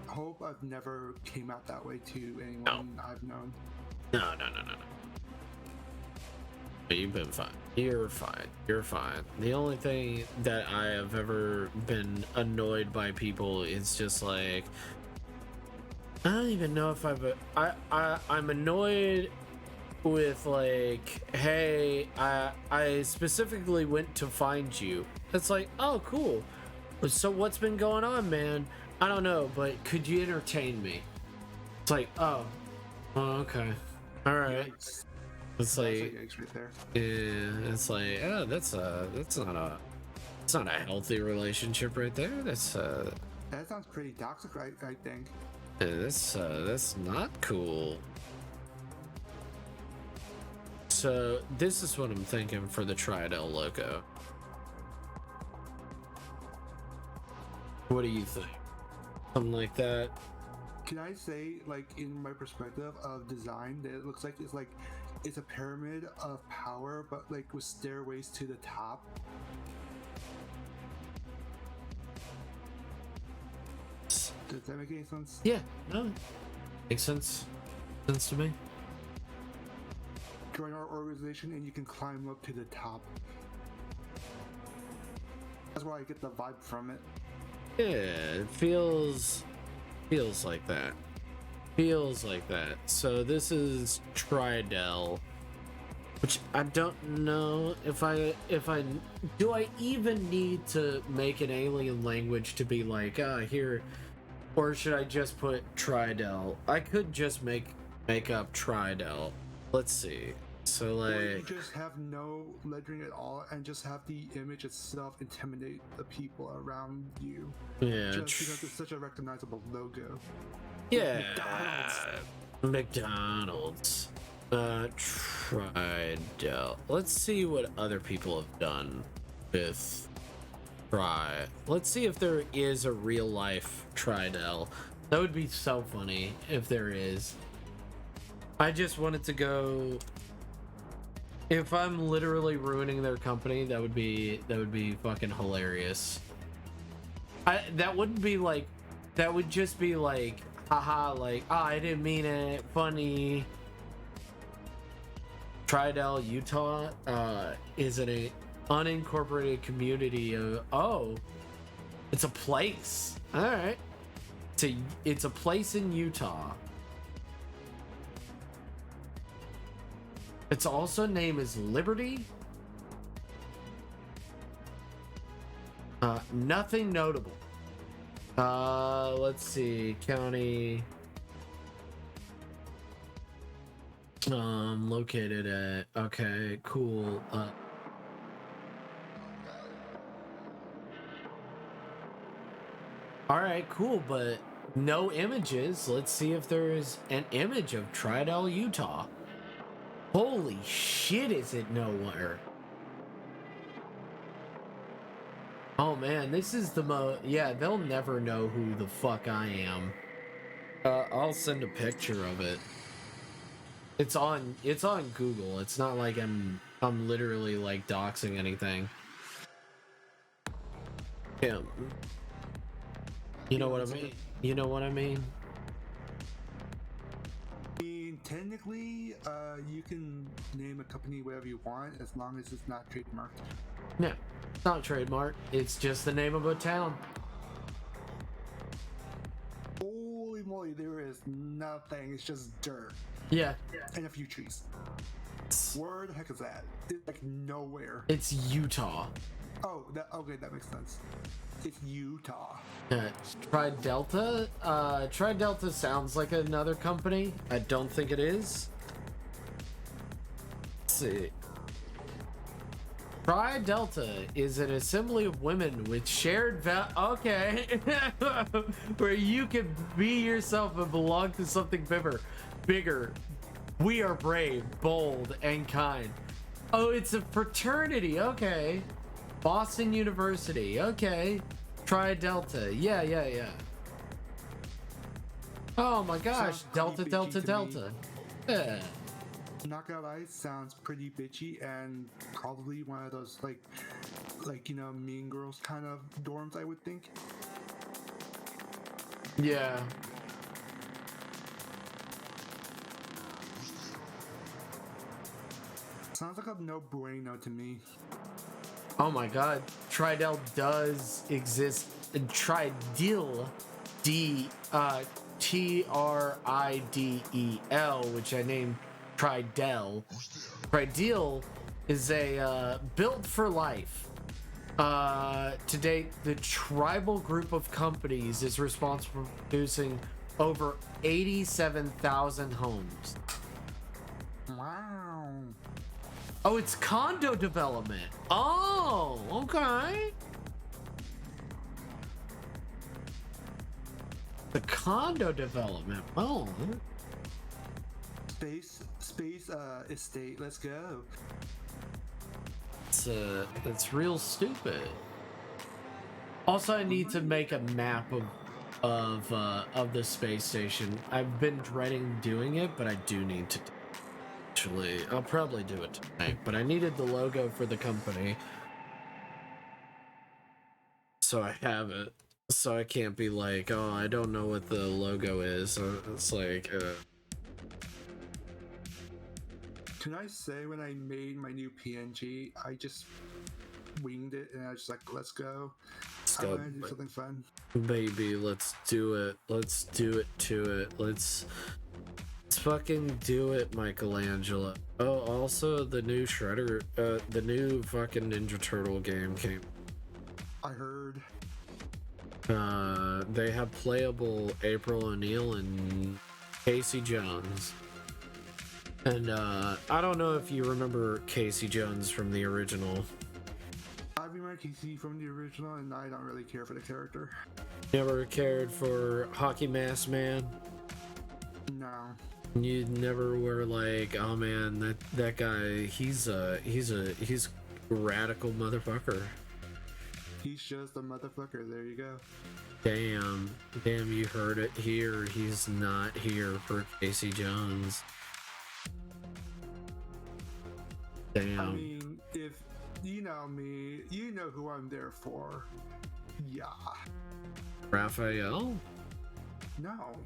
hope I've never came out that way to anyone I've known. No. You've been fine. You're fine. You're fine. The only thing that I have ever been annoyed by people is just like, I don't even know if I'm annoyed with like, hey, I specifically went to find you. It's like, oh, cool. So what's been going on, man? I don't know, but could you entertain me? It's like, oh, okay, all right. Yikes. It's like, right there. yeah, it's like, oh, that's not a healthy relationship right there. That sounds pretty toxic, I think. That's not cool. So this is what I'm thinking for the Tridel logo. What do you think? Something like that? Can I say, like, in my perspective of design, that it looks like it's a pyramid of power, but like with stairways to the top? Does that make any sense? Yeah, no, makes sense. Sense to me. Join our organization and you can climb up to the top. That's why I get the vibe from it. Yeah, it feels like that. Feels like that. So this is Tridel, which I don't know if I do I even need to make an alien language to be like, here, or should I just put Tridel? I could just make up Tridel. Let's see. So like, or you just have no lettering at all and just have the image itself intimidate the people around you. Yeah, just because it's such a recognizable logo. Yeah, McDonald's. Tridel. Let's see what other people have done with Try. Let's see if there is a real life Tridel. That would be so funny if there is. I just wanted to go. If I'm literally ruining their company, that would be fucking hilarious. That wouldn't be like, that would just be like, haha, like, I didn't mean it, funny. Tridel, Utah, isn't it? Unincorporated community of... Oh, it's a place. All right. It's a place in Utah. Its also name is Liberty. Nothing notable. Let's see. County. Located at... Okay, cool. Alright, cool, but no images. Let's see if there's an image of Tridell, Utah. Holy shit, is it nowhere? Oh man, this is the yeah, they'll never know who the fuck I am. I'll send a picture of it. It's on Google. It's not like I'm literally like doxing anything. Yeah. You know what I mean? You know what I mean? Technically, you can name a company whatever you want as long as it's not trademarked. No, it's not trademark. It's just the name of a town. Holy moly, there is nothing. It's just dirt. Yeah. And a few trees. Where the heck is that? It's like nowhere. It's Utah. Oh, okay, that makes sense. It's Utah. Tri-Delta? Tri-Delta sounds like another company. I don't think it is. Let's see. Tri-Delta is an assembly of women with shared okay. Where you can be yourself and belong to something bigger. We are brave, bold, and kind. Oh, it's a fraternity. Okay. Boston University. Okay. Tri-Delta. Yeah. Oh my gosh. Delta. Yeah. Not gonna lie, sounds pretty bitchy and probably one of those like you know, Mean Girls kind of dorms, I would think. Yeah. Sounds like a no-brainer to me. Oh my god, Tridell does exist. Tridell, Tridel, which I named Tridell. Tridell is a built for life. To date, the tribal group of companies is responsible for producing over 87,000 homes. Wow. Oh, it's condo development. Oh, okay. The condo development. Oh. Space estate. Let's go. It's real stupid. Also, I need to make a map of the space station. I've been dreading doing it, but I do need to. Actually, I'll probably do it tonight, but I needed the logo for the company. So I have it. So I can't be like, oh, I don't know what the logo is. It's like, Can I say when I made my new PNG, I just winged it and I was just like, let's go. I want to do something fun. Baby, let's do it. Let's do it to it. Let's fucking do it, Michelangelo. Oh, also the new Shredder, the new fucking Ninja Turtle game came. I heard. They have playable April O'Neil and Casey Jones. And I don't know if you remember Casey Jones from the original. I remember Casey from the original, and I don't really care for the character. Never cared for Hockey Mask Man? No. You never were like, oh man, that guy, he's a radical motherfucker. He's just a motherfucker. There you go. Damn, you heard it here. He's not here for Casey Jones. Damn. I mean, if you know me, you know who I'm there for. Yeah. Raphael? No.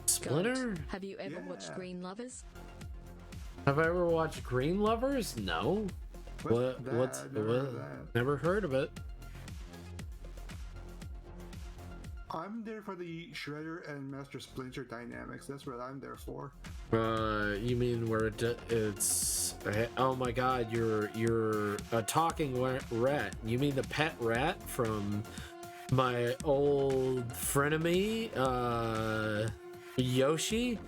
Splinter? Have you ever watched Green Lovers? Have I ever watched Green Lovers? No. What's never heard of it. I'm there for the Shredder and Master Splinter dynamics. That's what I'm there for. You mean where it's oh my god, you're a talking rat. You mean the pet rat from my old frenemy, Yoshi?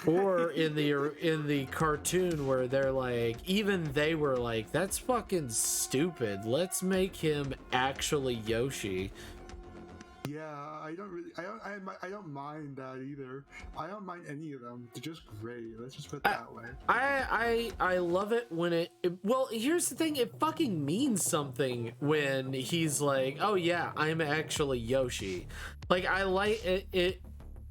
Or in the cartoon where they're like, even they were like, that's fucking stupid. Let's make him actually Yoshi. Yeah, I don't mind that either. I don't mind any of them. They're just great. Let's just put it that way. I love it when well, here's the thing, it fucking means something when he's like, oh yeah, I'm actually Yoshi. Like, I like it.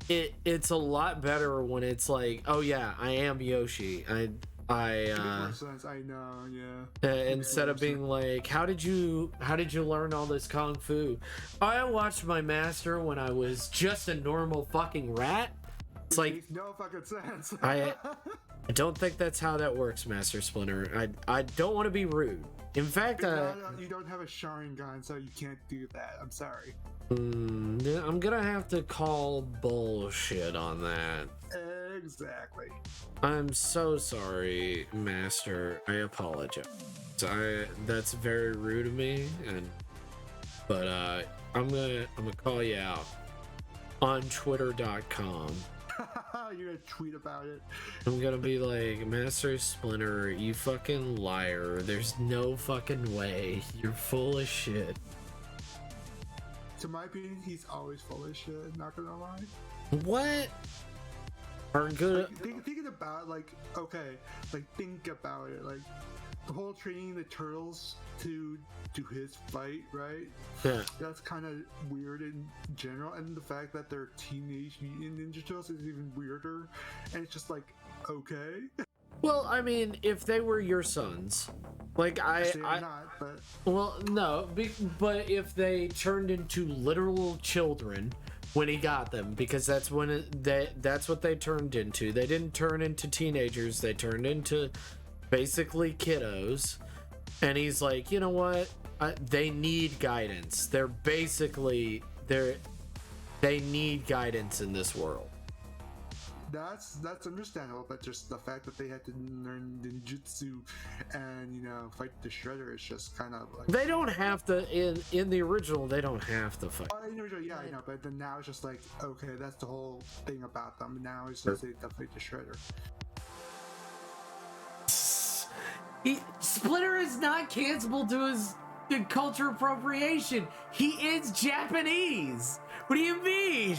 It's a lot better when it's like, oh yeah, I am Yoshi. It makes more sense. I know, yeah. Instead of being like, how did you learn all this kung fu? I watched my master when I was just a normal fucking rat. It's like, makes no fucking sense. I don't think that's how that works, Master Splinter. I don't want to be rude. In fact, you don't have a Sharingan, so you can't do that. I'm sorry. I'm gonna have to call bullshit on that. Exactly. I'm so sorry, Master. I apologize. That's very rude of me, but I'm gonna call you out on Twitter.com. You're gonna tweet about it. I'm gonna be like, Master Splinter, you fucking liar. There's no fucking way. You're full of shit. To my opinion, he's always full of shit, not gonna lie. What? Are good. Like, thinking about, like, okay, like, think about it. Like, the whole training the turtles to do his fight, right? Yeah. That's kind of weird in general. And the fact that they're teenage mutant ninja turtles is even weirder. And it's just like, okay. Well, I mean, if they were your sons, like well, no, but if they turned into literal children when he got them, because that's when that's what they turned into. They didn't turn into teenagers. They turned into basically kiddos. And he's like, you know what? They need guidance. They need guidance in this world. That's understandable, but just the fact that they had to learn ninjutsu and, you know, fight the Shredder is just kind of like... They don't have to, in the original, they don't have to fight. In the original, yeah, I know, but then now it's just like, okay, that's the whole thing about them. Now it's just they have to fight the Shredder. Splinter is not cancelable to his culture appropriation. He is Japanese. What do you mean?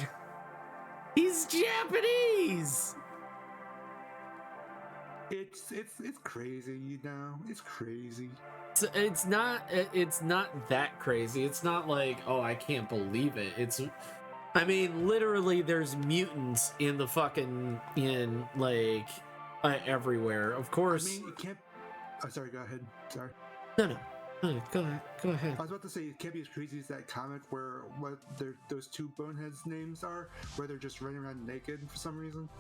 He's Japanese. It's crazy, you know. It's crazy. It's not that crazy. It's not like, oh, I can't believe it. I mean, literally, there's mutants in the fucking everywhere. Of course. I mean, it can't. Oh, sorry. Go ahead. Sorry. No. Go ahead. I was about to say it can't be as crazy as that comic where those two boneheads' names are, where they're just running around naked for some reason.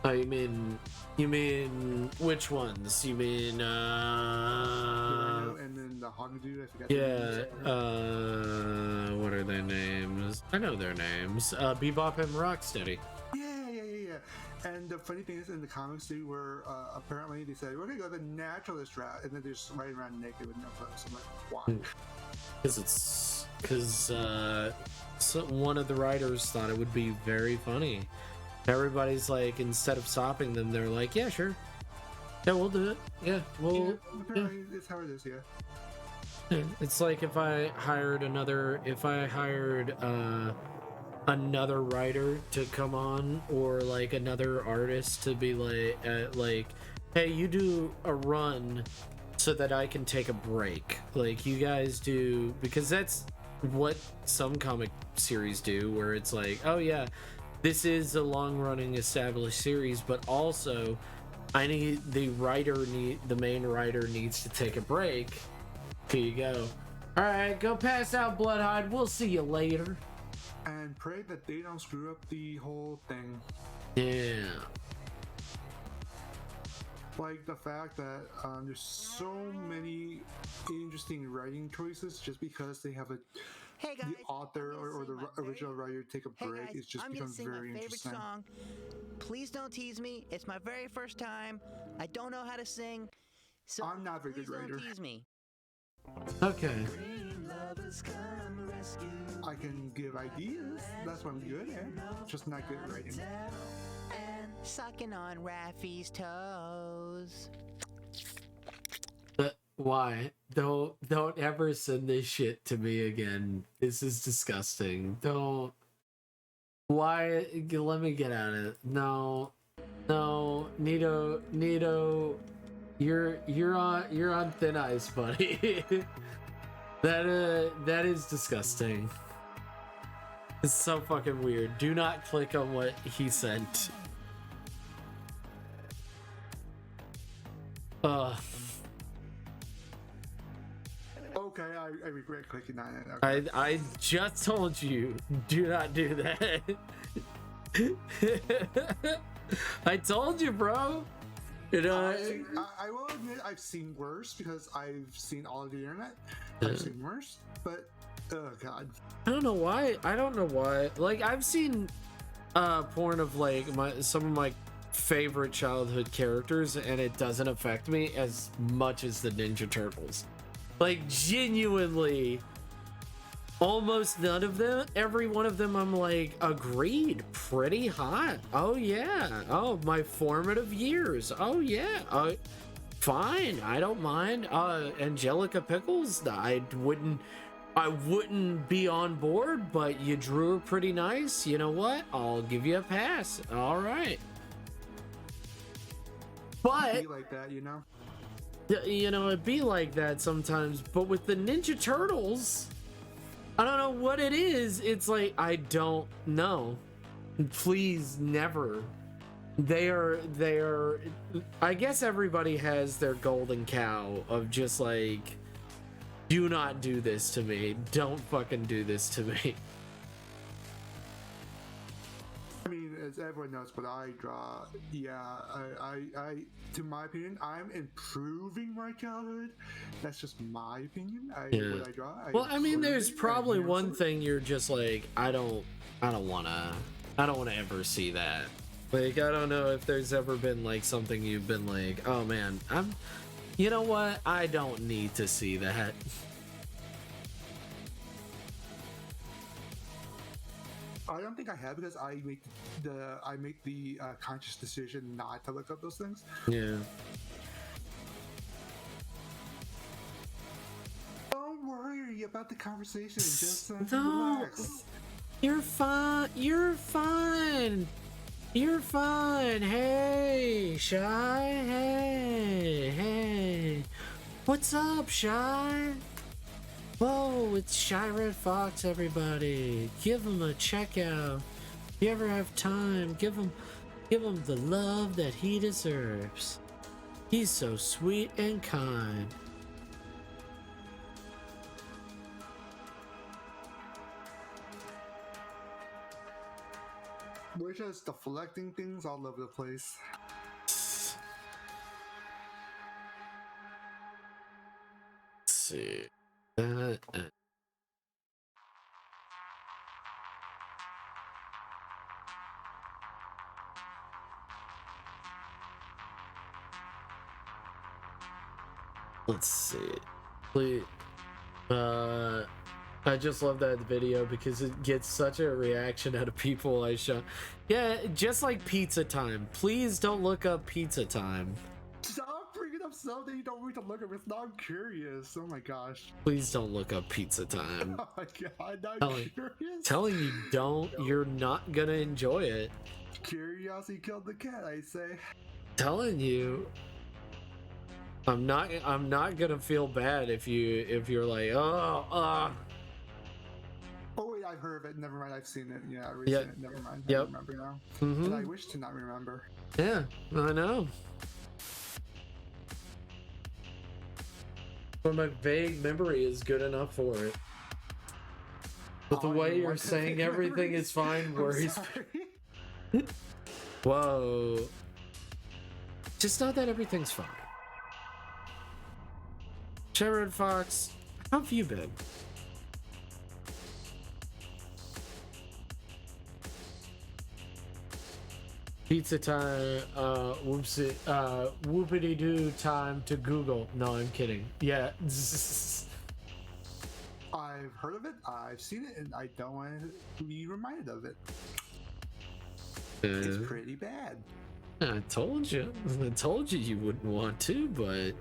Oh, you mean which ones? You mean and then the Hog dude, I forgot. Yeah. What are their names? I know their names. Bebop and Rocksteady. Yeah. And the funny thing is, in the comics too, where apparently they said we're gonna go the naturalist route, and then they're just riding around naked with no clothes. I'm like, why? Because one of the writers thought it would be very funny. Everybody's like, instead of stopping them, they're like, yeah, sure, yeah, we'll do it. Yeah, apparently it's how it is. Yeah. It's like if I hired another writer to come on, or like another artist to be like, hey, you do a run so that I can take a break, like you guys do, because that's what some comic series do, where it's like, oh yeah, this is a long-running established series, but also the main writer needs to take a break. Here you go. All right, go pass out, Bloodhide. We'll see you later. And pray that they don't screw up the whole thing. Yeah. Like the fact that there's so many interesting writing choices just because they have the author or the original writer take a break. It just becomes very interesting. Song. Please don't tease me. It's my very first time. I don't know how to sing. So I'm not a very good writer. Don't tease me. Okay. I can give ideas. That's what I'm good at. Just not good at writing. Sucking on Raffy's toes. Why? Don't ever send this shit to me again. This is disgusting. Don't. Why? Let me get out of it. No, Nito, you're on thin ice, buddy. that is disgusting. It's so fucking weird. Do not click on what he sent. Okay, I regret clicking on it. Okay. I just told you, do not do that. I told you, bro. You know, I will admit I've seen worse because I've seen all of the internet. I've seen worse, but oh god. I don't know why. Like I've seen porn of like some of my favorite childhood characters, and it doesn't affect me as much as the Ninja Turtles. Like genuinely, almost none of them. Every one of them, I'm like, agreed. Pretty hot. Oh yeah. Oh, my formative years. Oh yeah. Fine. I don't mind. Angelica Pickles. I wouldn't be on board, but you drew her pretty nice. You know what? I'll give you a pass. All right. But it'd be like that, you know. You know, it'd be like that sometimes. But with the Ninja Turtles, I don't know what it is. It's like, I don't know. Please, never. They are. I guess everybody has their golden cow of just like, do not do this to me. Don't fucking do this to me. I mean, as everyone knows what I draw, yeah, I to my opinion, I'm improving my childhood. That's just my opinion. What I draw. Well, I mean, there's probably one thing you're just like, I don't wanna ever see that. Like, I don't know if there's ever been like something you've been like, oh man, you know what? I don't need to see that. I don't think I have because I make the conscious decision not to look up those things. Yeah. Don't worry about the conversation. Just relax. You're fine. You're fine. You're fine. Hey, Shy. Hey. What's up, Shy? Whoa, it's Shy Red Fox, everybody. Give him a check out. If you ever have time, give him the love that he deserves. He's so sweet and kind. We're just deflecting things all over the place. Let's see. Let's see. Please. I just love that video because it gets such a reaction out of people I show. Yeah, just like Pizza Time. Please don't look up Pizza Time. Stop bringing up something you don't need to look up. It's not curious. Oh my gosh. Please don't look up Pizza Time. Oh my god, I'm curious. Telling you, don't. You're not gonna enjoy it. Curiosity killed the cat, I say. Telling you. I'm not gonna feel bad if you're like, oh wait, I've heard of it. Never mind, I've seen it. Yeah, I've seen it. Never mind. I remember now. But I wish to not remember. Yeah, I know. But my vague memory is good enough for it. But the way you're saying everything is fine worries. Whoa. Just know that everything's fine. Sherrod Fox, how have you been? Pizza time, whoopity-doo time to Google. No, I'm kidding. Yeah. I've heard of it, I've seen it, and I don't want to be reminded of it. It's pretty bad. I told you you wouldn't want to, but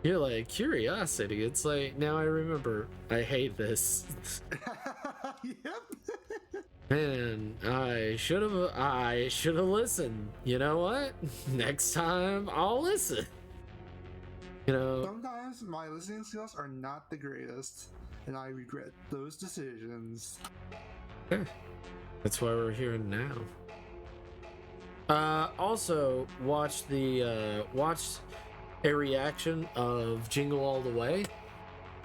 you're like, curiosity. It's like, now I remember. I hate this. Yep. Man, I should have listened. You know what? Next time I'll listen. You know, sometimes my listening skills are not the greatest, and I regret those decisions. That's why we're here now. Also watched a reaction of Jingle All the Way.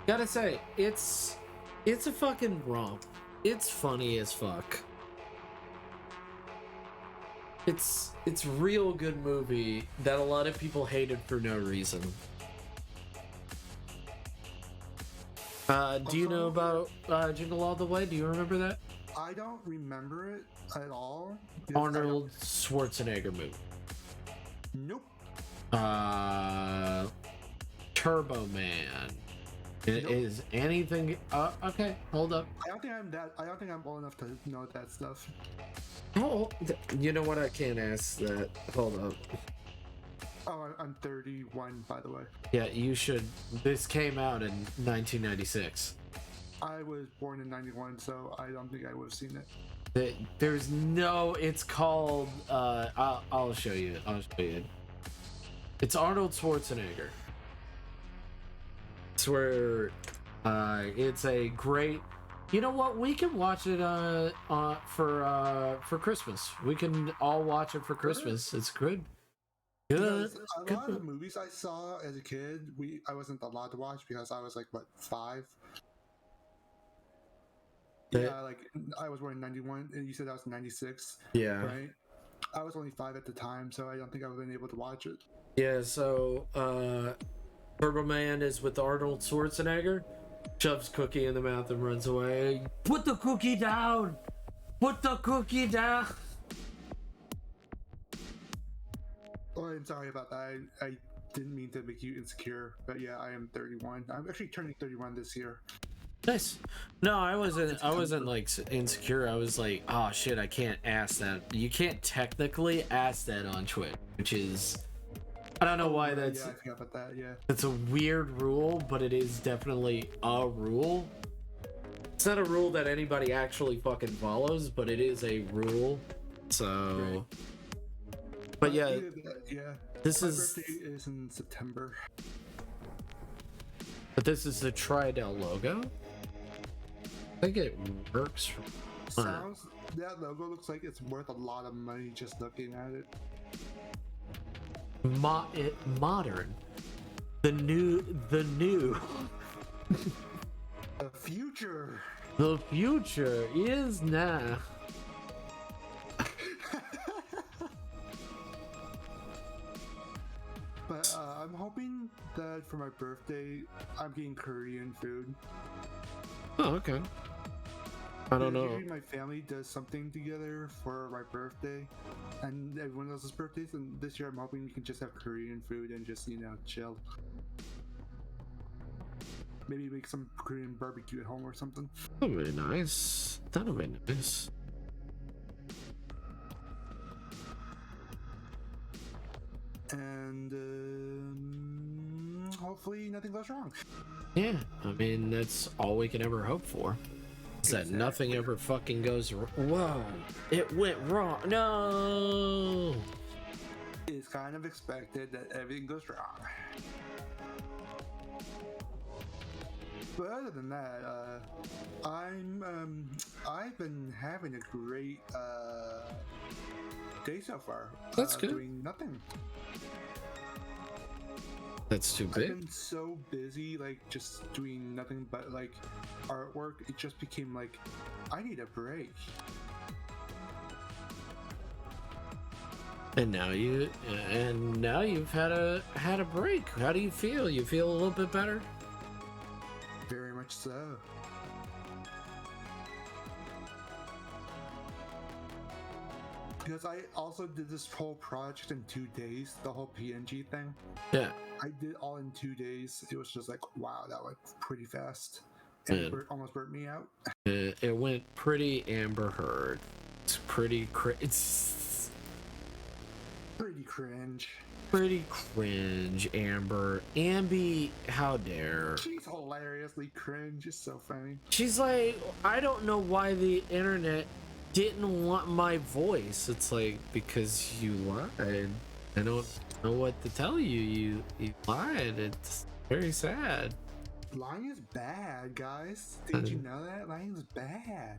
Gotta say, it's a fucking romp. It's funny as fuck. It's real good movie that a lot of people hated for no reason. Do you know about Jingle All the Way? Do you remember that? I don't remember it at all. Arnold Schwarzenegger movie. Nope. Turbo Man. Nope. Is anything? Okay, hold up. I don't think I'm old enough to know that stuff. Oh, you know what? I can't ask that. Hold up. Oh, I'm 31, by the way. Yeah, you should. This came out in 1996. I was born in 91, so I don't think I would have seen it. There's no. It's called. I'll show you. It's Arnold Schwarzenegger. It's where. It's a great. You know what? We can watch it for Christmas. We can all watch it for Christmas. It's good. Good. A lot of the movies I saw as a kid, I wasn't allowed to watch because I was like 5. Yeah, like I was born in 91, and you said I was 96. Yeah. Right. I was only 5 at the time, so I don't think I would have been able to watch it. Yeah. So, Turbo Man is with Arnold Schwarzenegger. Shoves cookie in the mouth and runs away. Put the cookie down. Put the cookie down. Oh, I'm sorry about that. I didn't mean to make you insecure, but yeah, I am 31. I'm actually turning 31 this year. Nice. No, I wasn't like insecure. I was like, oh shit, I can't ask that. You can't technically ask that on Twitch, which is, I don't know why that's. Yeah, I forgot about that. Yeah. It's a weird rule, but it is definitely a rule. It's not a rule that anybody actually fucking follows, but it is a rule. So. Right. But yeah. This My is. birthday is in September. But this is the Tridel logo. I think it works. That logo looks like it's worth a lot of money just looking at it. Modern. The new. The future. The future is now. But I'm hoping that for my birthday, I'm getting Korean food. Oh, okay. I don't know. Usually my family does something together for my birthday and everyone else's birthdays, and this year I'm hoping we can just have Korean food and just, chill. Maybe make some Korean barbecue at home or something. That'll be nice. That'll be nice. And hopefully nothing goes wrong. Yeah, I mean, that's all we can ever hope for. Is that nothing ever fucking goes wrong. Whoa, it went wrong. No! It's kind of expected that everything goes wrong. But other than that, I've been having a great day so far. That's good. Doing nothing. That's too big. I've been so busy, just doing nothing but artwork. It just became I need a break. And now you've had a break. How do you feel? You feel a little bit better? Very much so. Because I also did this whole project in 2 days, the whole PNG thing. Yeah. I did all in 2 days. It was just like, wow, that went pretty fast. And it almost burnt me out. It went pretty Amber Heard. It's pretty it's pretty cringe. Pretty cringe, Amber. Ambi, how dare. She's hilariously cringe. It's so funny. She's like, I don't know why the internet didn't want my voice. It's like, because you lied. I don't know what to tell you. You lied. It's very sad. Lying is bad, guys. Did you know that? Lying is bad.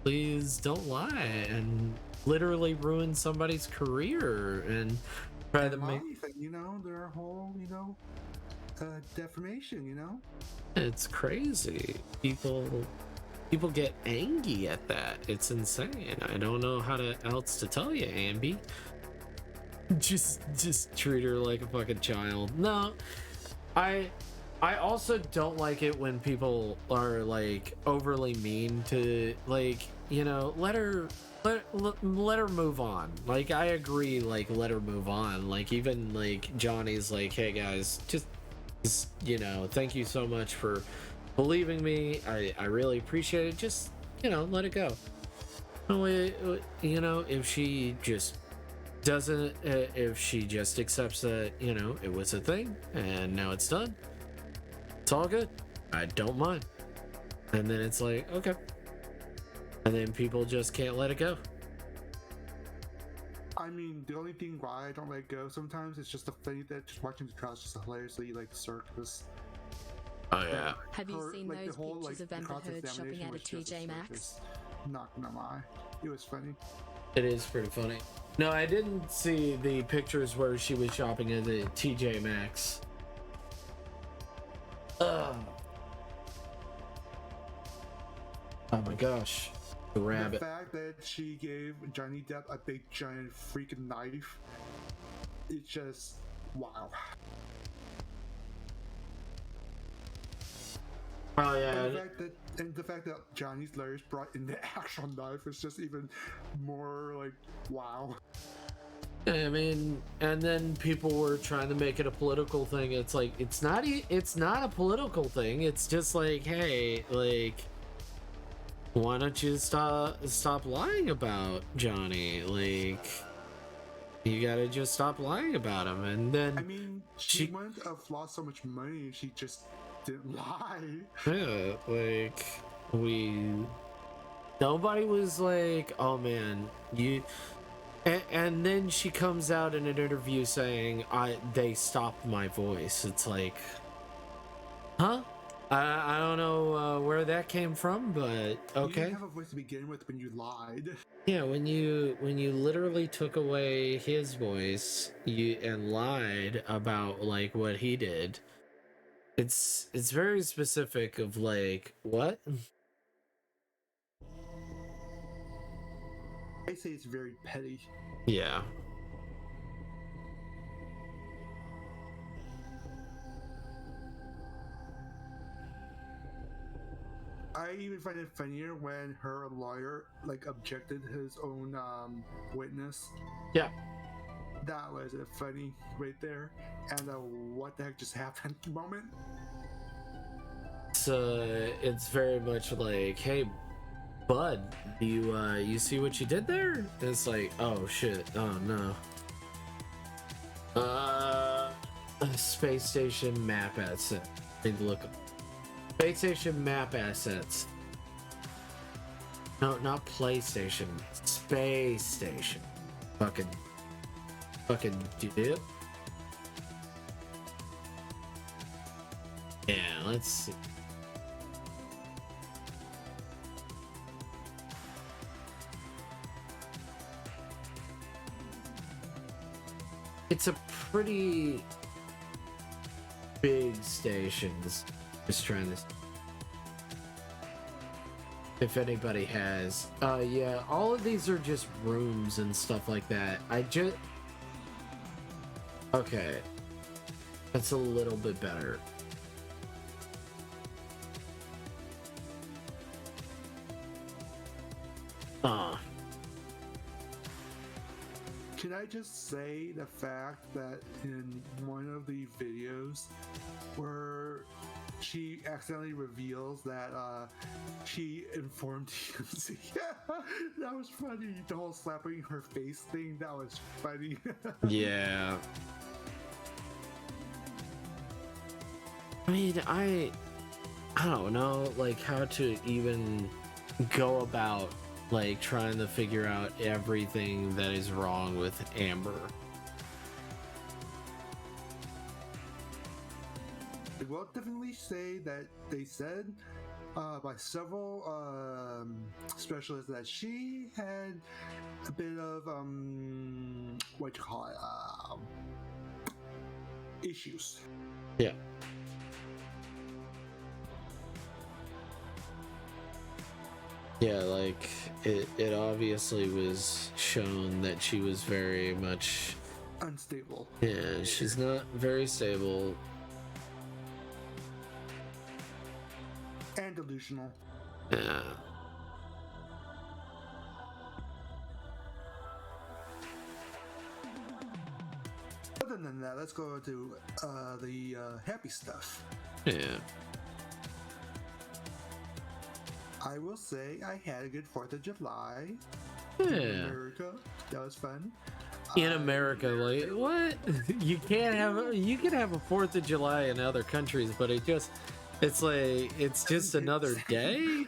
Please don't lie and literally ruin somebody's career and try to make... You know, their whole, defamation, you know? It's crazy. People get angry at that. It's insane. I don't know how else to tell you, Ambi. Just treat her like a fucking child. No, I also don't like it when people are like overly mean to, like, let her move on. Like, I agree, like, let her move on. Like, even like Johnny's like, hey guys, just thank you so much for believing me. I really appreciate it. Just let it go. If she just doesn't, if she just accepts that it was a thing and now it's done, it's all good. I don't mind. And then it's like, okay. And then people just can't let it go. I mean, the only thing why I don't let it go sometimes is just the thing that just watching the trials just hilariously like circus. Oh yeah. Have you seen those pictures of Amber Heard shopping at a TJ Maxx? Not gonna lie, it was funny. It is pretty funny. No, I didn't see the pictures where she was shopping at the TJ Maxx. Oh my gosh. The rabbit. The fact that she gave Johnny Depp a big giant freaking knife, it's just wow. Oh yeah. And the fact that Johnny's lawyers brought in the actual knife is just even more like wow. I mean, and then people were trying to make it a political thing. It's like, it's not a political thing. It's just like, hey, like, why don't you stop lying about Johnny? Like, you gotta just stop lying about him. And then I mean, she wouldn't have lost so much money if she just didn't lie. Yeah, like, nobody was like, oh man, you. And then she comes out in an interview saying, they stopped my voice. It's like, huh? I don't know where that came from, but okay. You didn't have a voice to begin with when you lied. Yeah, when you literally took away his voice, and lied about like what he did. It's very specific of like, what? I say it's very petty. Yeah. I even find it funnier when her lawyer like objected his own witness. Yeah. That was a funny right there. And what the heck just happened moment. So it's very much like, hey, bud, you see what you did there? It's like, oh shit, oh no. Space station map asset. Need to look up. Space station map assets. No, not PlayStation. Space station. Fucking do it. Yeah, let's see. It's a pretty big station. Just trying this. if anybody has. Yeah, all of these are just rooms and stuff like that. Okay. That's a little bit better. Can I just say the fact that in one of the videos where she accidentally reveals that she informed TMZ. That was funny. The whole slapping her face thing, that was funny. Yeah. I mean, I don't know, like, how to even go about, like, trying to figure out everything that is wrong with Amber. I will definitely say that they said by several specialists that she had a bit of what you call it, issues. Yeah. Yeah, like it obviously was shown that she was very much unstable. Yeah, she's not very stable. And delusional. Yeah. Other than that, let's go to the happy stuff. Yeah. I will say I had a good 4th of July Yeah. in America. That was fun. In America, like, what? You can have a 4th of July in other countries, but it's just another day.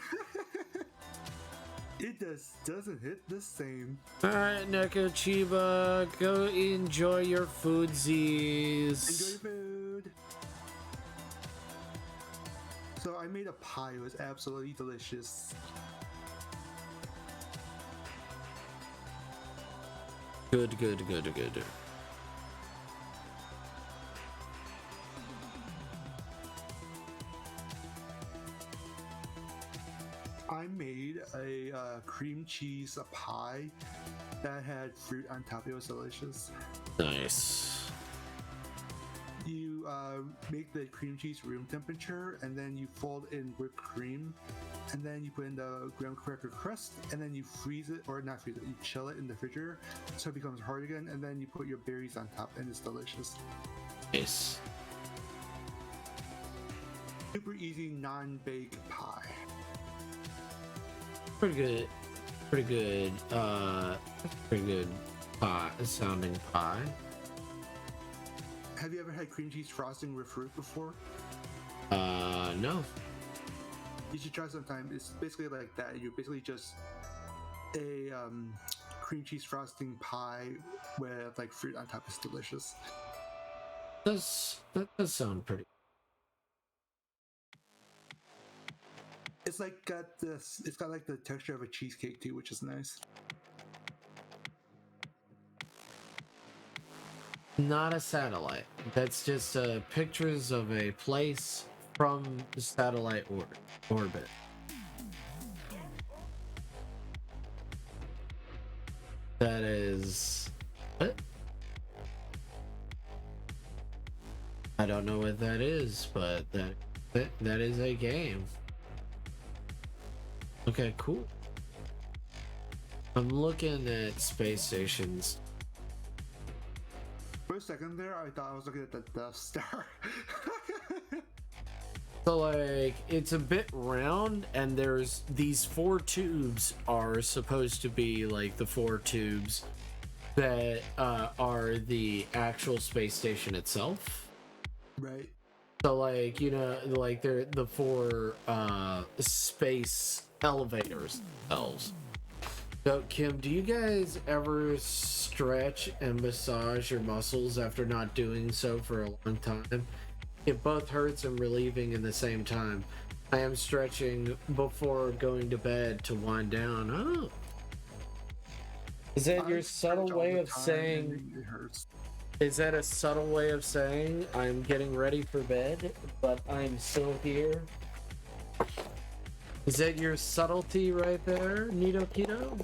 It doesn't hit the same. Alright, Neko Chiba, go enjoy your foodsies. Enjoy your food. So I made a pie. It was absolutely delicious. Good. I made a cream cheese pie that had fruit on top. It was delicious. Nice. You make the cream cheese room temperature, and then you fold in whipped cream, and then you put in the graham cracker crust, and then you freeze it, or not freeze it, you chill it in the refrigerator so it becomes hard again, and then you put your berries on top, and it's delicious. Nice. Super easy non-bake pie. Pretty good pie, sounding pie. Have you ever had cream cheese frosting with fruit before? No. You should try sometime. It's basically like that. You're basically just a cream cheese frosting pie with like fruit on top. It's delicious. That does sound pretty. It's like it's got like the texture of a cheesecake too, which is nice. Not a satellite. That's just pictures of a place from the satellite orbit. That is... What? I don't know what that is, but that is a game. Okay, cool. I'm looking at space stations. For a second there, I thought I was looking at the Death Star. So, like, it's a bit round, and there's these 4 tubes are supposed to be, like, the 4 tubes that are the actual space station itself. Right. So, like, you know, like, they're the 4 space elevators themselves. So, Kim, do you guys ever stretch and massage your muscles after not doing so for a long time? It both hurts and relieving in the same time. I am stretching before going to bed to wind down. Oh. Is that your subtle way of saying... It hurts. Is that a subtle way of saying I'm getting ready for bed, but I'm still here? Is that your subtlety right there, Nito Keto?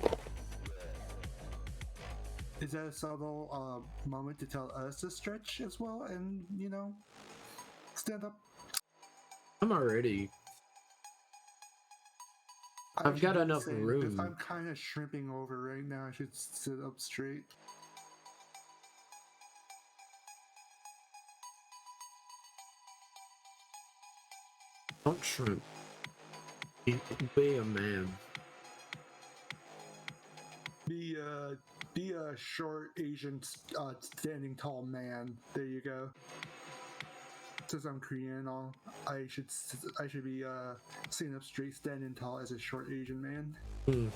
Is that a subtle moment to tell us to stretch as well and, you know, stand up? I'm already. I've got enough room. I'm kind of shrimping over right now. I should sit up straight. Don't shrimp. Be a man. Be a short Asian standing tall man. There you go. Since I'm Korean and all, I should be sitting up straight, standing tall as a short Asian man. Hmm.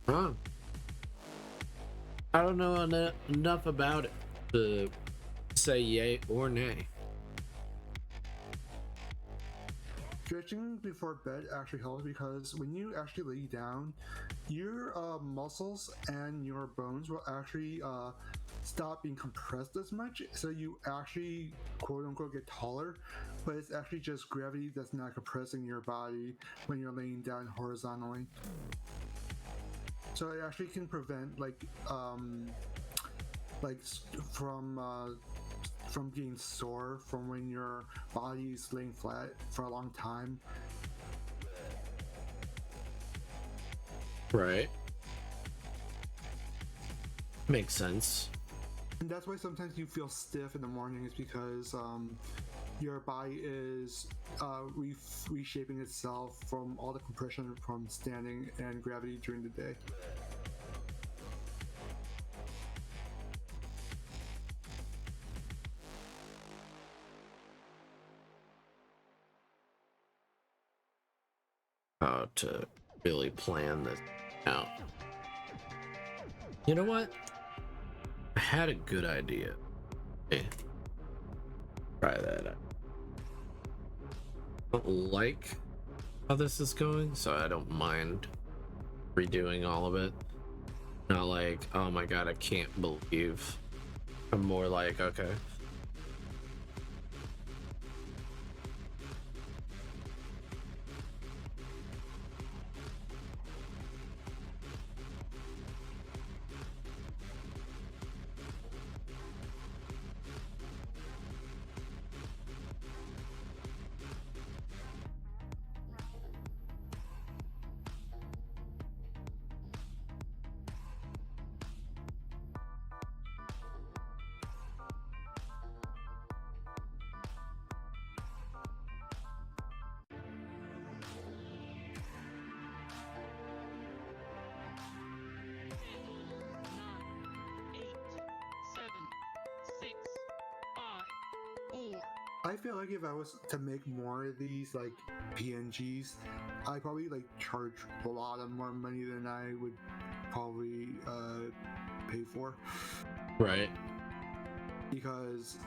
Huh. I don't know enough about it to say yay or nay. Stretching before bed actually helps because when you actually lay down, your muscles and your bones will actually stop being compressed as much, so you actually quote unquote get taller, but it's actually just gravity that's not compressing your body when you're laying down horizontally. So it actually can prevent from getting sore from when your body is laying flat for a long time. Right. Makes sense. And that's why sometimes you feel stiff in the morning, is because your body is reshaping itself from all the compression from standing and gravity during the day. How to really plan this out. You know what? I had a good idea. Hey, try that out. I don't like how this is going, so I don't mind redoing all of it. Not like, oh my god, I can't believe. I'm more like, okay. I feel like if I was to make more of these like PNGs, I'd probably like charge a lot of more money than I would probably pay for. Right. Because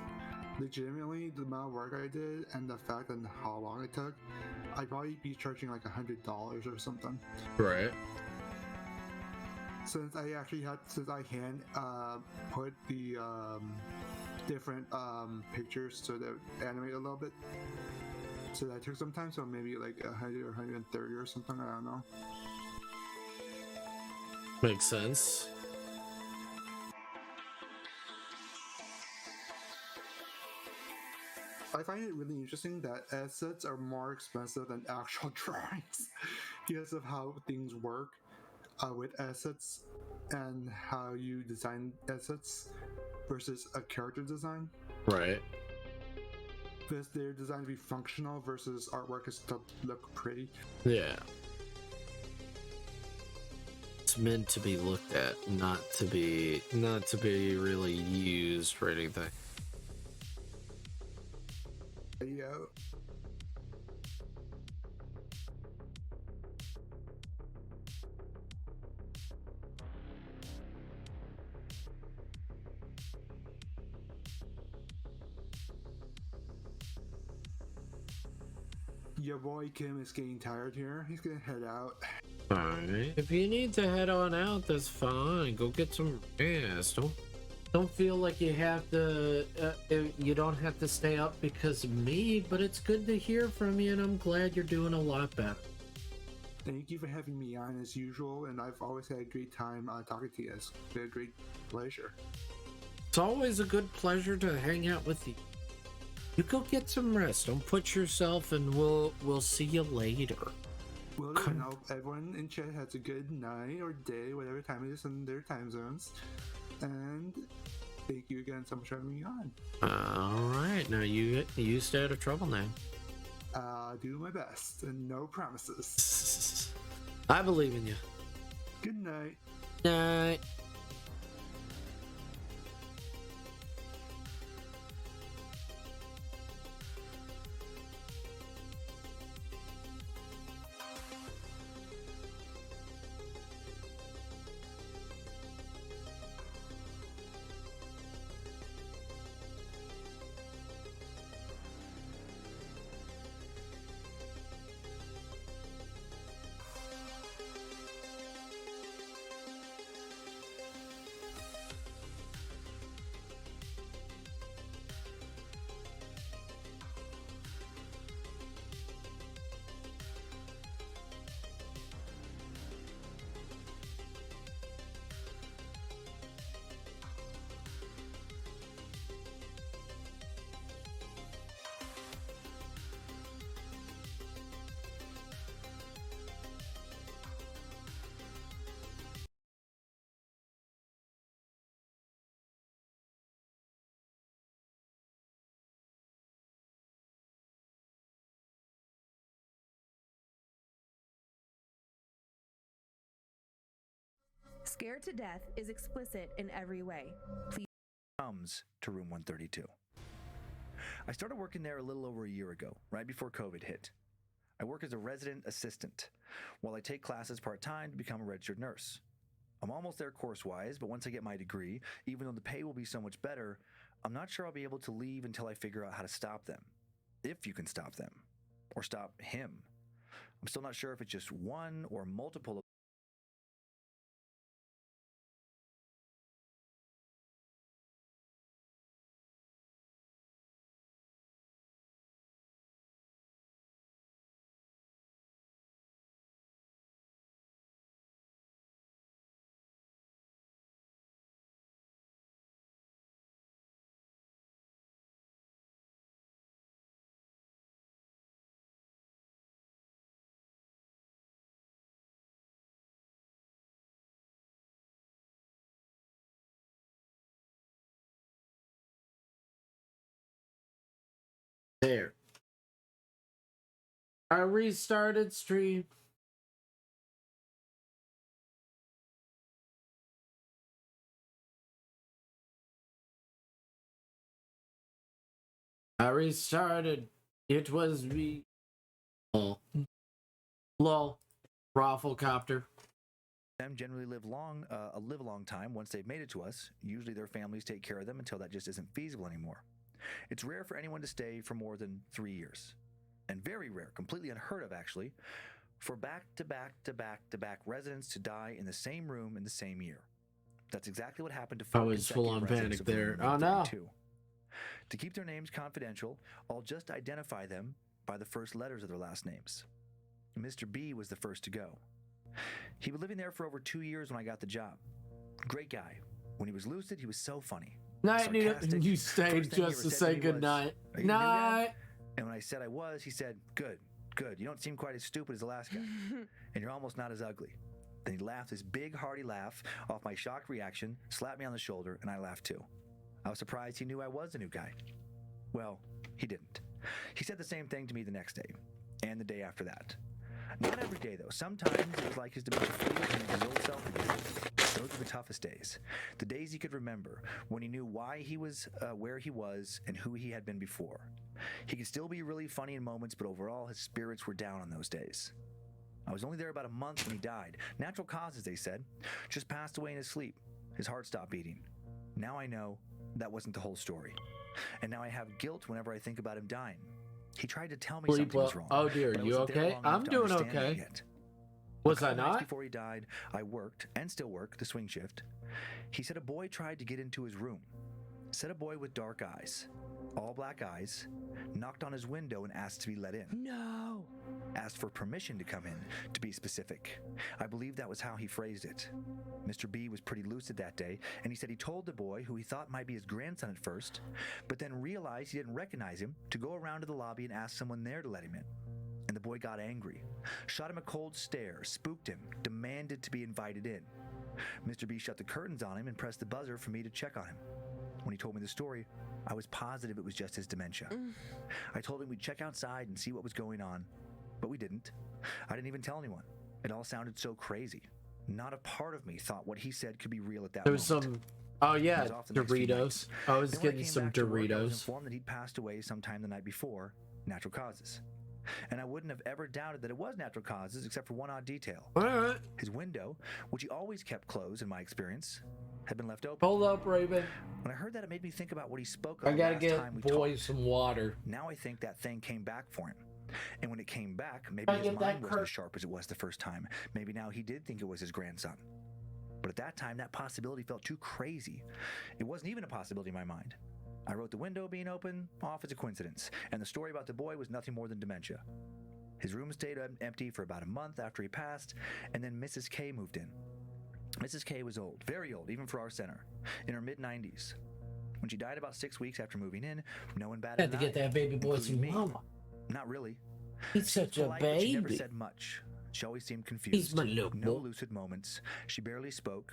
legitimately the amount of work I did and the fact and how long it took, I'd probably be charging like $100 or something. Right. Since I hand put the different pictures so that animate a little bit, so that took some time, so maybe like 100 or 130 or something, I don't know. Makes sense. I find it really interesting that assets are more expensive than actual drawings because of how things work with assets and how you design assets versus a character design. Right. Because they're designed to be functional versus artwork is to look pretty. Yeah. It's meant to be looked at, not to be really used for anything. There you go. Your boy Kim is getting tired here. He's gonna head out. Alright. If you need to head on out, that's fine. Go get some rest. Don't feel like you have to, you don't have to stay up because of me, but it's good to hear from you, and I'm glad you're doing a lot better. Thank you for having me on as usual, and I've always had a great time talking to you. It's been a great pleasure. It's always a good pleasure to hang out with you. You go get some rest. Don't put yourself, and we'll see you later. Well, you know, everyone in chat has a good night or day, whatever time it is in their time zones. And thank you again so much for having me on. All right, now you stay out of trouble now. Do my best, and no promises. I believe in you. Good night. Night. Scared to Death is explicit in every way. Please comes to room 132. I started working there a little over a year ago, right before COVID hit. I work as a resident assistant, while I take classes part-time to become a registered nurse. I'm almost there course-wise, but once I get my degree, even though the pay will be so much better, I'm not sure I'll be able to leave until I figure out how to stop them. If you can stop them. Or stop him. I'm still not sure if it's just one or multiple of There. I restarted stream. I restarted. It was me. Lol. Lol. Rafflecopter. them generally live a long time once they've made it to us. Usually their families take care of them until that just isn't feasible anymore. It's rare for anyone to stay for more than 3 years. And very rare, completely unheard of actually, for back-to-back residents to die in the same room in the same year. That's exactly what happened to 4 I was full on consecutive residents panic of there. room Oh no. 132. To keep their names confidential, I'll just identify them by the first letters of their last names. Mr. B was the first to go. He was living there for over 2 years when I got the job. Great guy. When he was lucid, he was so funny. Night, you stayed just to say goodnight. Night. And when I said I was, he said, good. You don't seem quite as stupid as the last guy. And you're almost not as ugly. Then he laughed this big, hearty laugh off my shocked reaction, slapped me on the shoulder, and I laughed too. I was surprised he knew I was the new guy. Well, he didn't. He said the same thing to me the next day, and the day after that. Not every day, though. Sometimes it was like his dementia fleeted and his old self again. Those were the toughest days. The days he could remember, when he knew why he was where he was and who he had been before. He could still be really funny in moments, but overall his spirits were down on those days. I was only there about a month when he died. Natural causes, they said. Just passed away in his sleep. His heart stopped beating. Now I know that wasn't the whole story. And now I have guilt whenever I think about him dying. He tried to tell me something was wrong. Oh dear, you okay? I'm doing okay. Was I not? Before he died, I worked, and still work, the swing shift. He said a boy tried to get into his room. Said a boy with dark eyes, all black eyes, knocked on his window and asked to be let in. No! Asked for permission to come in, to be specific. I believe that was how he phrased it. Mr. B was pretty lucid that day, and he said he told the boy, who he thought might be his grandson at first, but then realized he didn't recognize him, to go around to the lobby and ask someone there to let him in. And the boy got angry, shot him a cold stare, spooked him, demanded to be invited in. Mr. B shut the curtains on him and pressed the buzzer for me to check on him. When he told me the story, I was positive it was just his dementia. I told him we'd check outside and see what was going on, but we didn't. I didn't even tell anyone. It all sounded so crazy. Not a part of me thought what he said could be real at that moment. There was some... Oh yeah, Doritos. I was getting some Doritos. I was informed that he'd passed away sometime the night before, natural causes. And I wouldn't have ever doubted that it was natural causes except for one odd detail. All right. His window, which he always kept closed in my experience, had been left open. Hold up, Raven. When I heard that, it made me think about what he spoke of I gotta last get time we boy talked. some water. Now I think that thing came back for him. And when it came back, maybe his mind wasn't as sharp as it was the first time. Maybe now he did think it was his grandson. But at that time, that possibility felt too crazy. It wasn't even a possibility in my mind. I wrote the window being open off as a coincidence, and the story about the boy was nothing more than dementia. His room stayed empty for about a month after he passed, and then Mrs. K moved in. Mrs. K was old, very old, even for our center, in her mid-90s. When she died about 6 weeks after moving in, no one batted an eye. Had to get that baby boy some mama. Not really. He's such a baby. She never said much. She always seemed confused. He's my little no lucid moments. She barely spoke.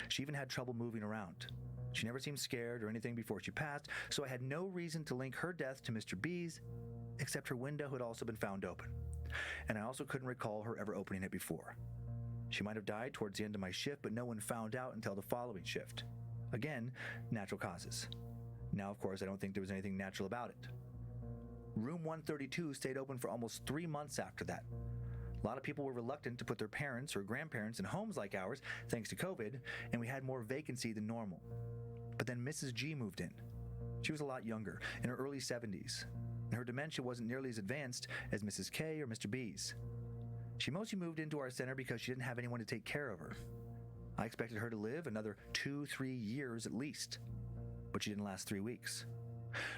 She even had trouble moving around. She never seemed scared or anything before she passed, so I had no reason to link her death to Mr. B's, except her window had also been found open. And I also couldn't recall her ever opening it before. She might have died towards the end of my shift, but no one found out until the following shift. Again, natural causes. Now, of course, I don't think there was anything natural about it. Room 132 stayed open for almost 3 months after that. A lot of people were reluctant to put their parents or grandparents in homes like ours, thanks to COVID, and we had more vacancy than normal. But then Mrs. G moved in. She was a lot younger, in her early 70s, and her dementia wasn't nearly as advanced as Mrs. K or Mr. B's. She mostly moved into our center because she didn't have anyone to take care of her. I expected her to live another 2-3 years at least, but she didn't last 3 weeks.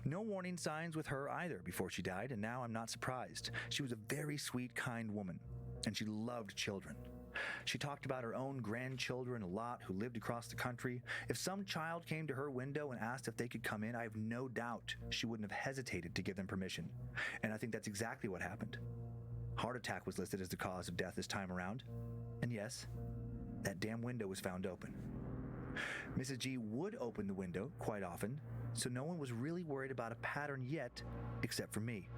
No warning signs with her either before she died, and now I'm not surprised. She was a very sweet, kind woman, and she loved children. She talked about her own grandchildren a lot who lived across the country. If some child came to her window and asked if they could come in, I have no doubt she wouldn't have hesitated to give them permission. And I think that's exactly what happened. Heart attack was listed as the cause of death this time around. And yes, that damn window was found open. Mrs. G would open the window quite often, so no one was really worried about a pattern yet, except for me.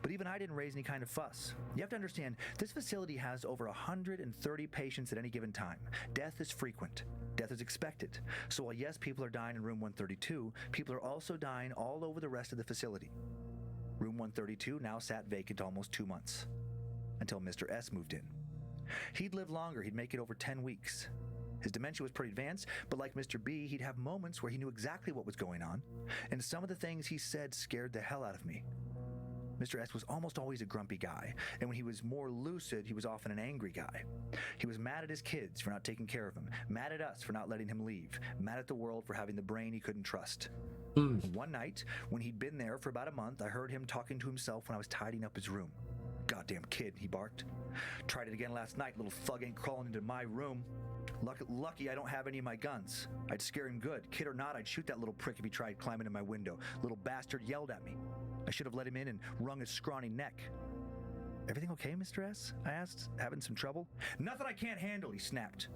But even I didn't raise any kind of fuss. You have to understand, this facility has over 130 patients at any given time. Death is frequent. Death is expected. So while yes, people are dying in room 132, people are also dying all over the rest of the facility. Room 132 now sat vacant almost 2 months, until Mr. S moved in. He'd live longer. He'd make it over 10 weeks. His dementia was pretty advanced, but like Mr. B, he'd have moments where he knew exactly what was going on, and some of the things he said scared the hell out of me. Mr. S was almost always a grumpy guy, and when he was more lucid, he was often an angry guy. He was mad at his kids for not taking care of him, mad at us for not letting him leave, mad at the world for having the brain he couldn't trust. One night, when he'd been there for about a month, I heard him talking to himself when I was tidying up his room. "Goddamn kid," he barked. "Tried it again last night, little thug ain't crawling into my room. Lucky I don't have any of my guns. I'd scare him good. Kid or not, I'd shoot that little prick if he tried climbing in my window. Little bastard yelled at me. I should have let him in and wrung his scrawny neck." "Everything okay, Mr. S?" I asked, having some trouble. "Nothing I can't handle," he snapped.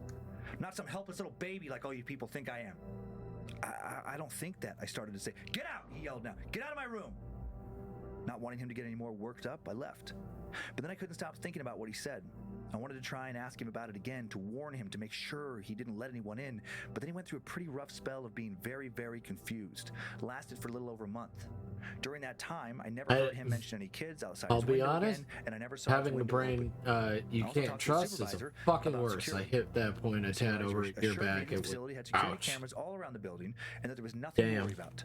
"Not some helpless little baby like all you people think I am." I don't think that," I started to say. "Get out," he yelled now. "Get out of my room." Not wanting him to get any more worked up, I left. But then I couldn't stop thinking about what he said. I wanted to try and ask him about it again, to warn him, to make sure he didn't let anyone in, but then he went through a pretty rough spell of being very, very confused. Lasted for a little over a month. During that time, I never heard him mention any kids outside his window again, and I never saw having the brain you can't trust is a fucking worse. I hit that point a tad over your back. The facility had security cameras all around the building, and that there was nothing to worry about.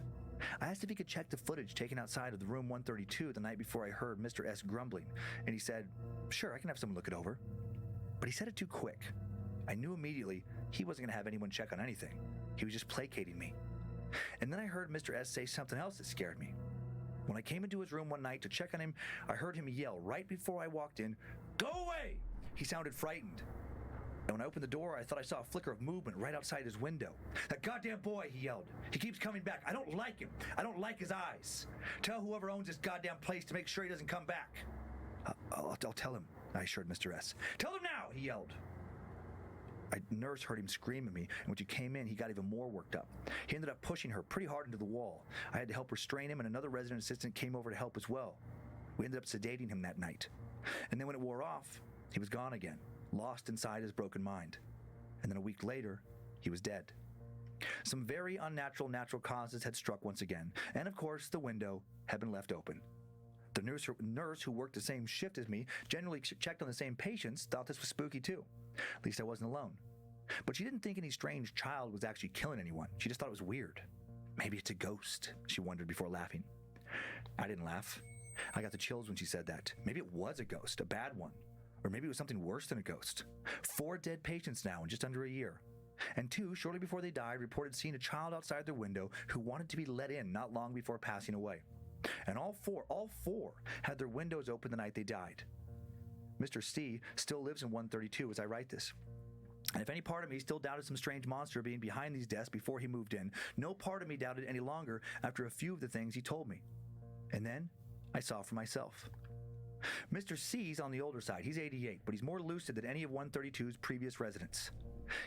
I asked if he could check the footage taken outside of the room 132 the night before I heard Mr. S grumbling, and he said, "Sure, I can have someone look it over." But he said it too quick. I knew immediately he wasn't going to have anyone check on anything. He was just placating me. And then I heard Mr. S say something else that scared me. When I came into his room one night to check on him, I heard him yell right before I walked in, "Go away!" He sounded frightened. And when I opened the door, I thought I saw a flicker of movement right outside his window. "That goddamn boy," he yelled. "He keeps coming back. I don't like him. I don't like his eyes. Tell whoever owns this goddamn place to make sure he doesn't come back." I'll tell him," I assured Mr. S. "Tell him now," he yelled. A nurse heard him scream at me, and when she came in, he got even more worked up. He ended up pushing her pretty hard into the wall. I had to help restrain him, and another resident assistant came over to help as well. We ended up sedating him that night. And then when it wore off, he was gone again, lost inside his broken mind. And then a week later, he was dead. Some very unnatural natural causes had struck once again, and of course, the window had been left open. The nurse who worked the same shift as me, generally checked on the same patients, thought this was spooky too. At least I wasn't alone. But she didn't think any strange child was actually killing anyone. She just thought it was weird. Maybe it's a ghost, she wondered before laughing. I didn't laugh. I got the chills when she said that. Maybe it was a ghost, a bad one. Or maybe it was something worse than a ghost. 4 dead patients now in just under a year. And 2, shortly before they died, reported seeing a child outside their window who wanted to be let in not long before passing away. And all four had their windows open the night they died. Mr. C still lives in 132 as I write this. And if any part of me still doubted some strange monster being behind these desks before he moved in, no part of me doubted any longer after a few of the things he told me. And then I saw for myself. Mr. C's on the older side. He's 88, but he's more lucid than any of 132's previous residents.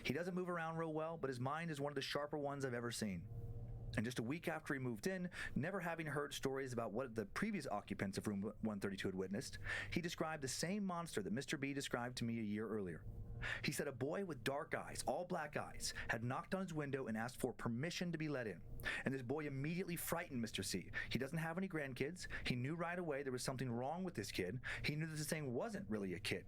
He doesn't move around real well, but his mind is one of the sharper ones I've ever seen. And just a week after he moved in, never having heard stories about what the previous occupants of room 132 had witnessed, he described the same monster that Mr. B described to me a year earlier. He said a boy with dark eyes, all black eyes, had knocked on his window and asked for permission to be let in. And this boy immediately frightened Mr. C. He doesn't have any grandkids. He knew right away there was something wrong with this kid. He knew that this thing wasn't really a kid.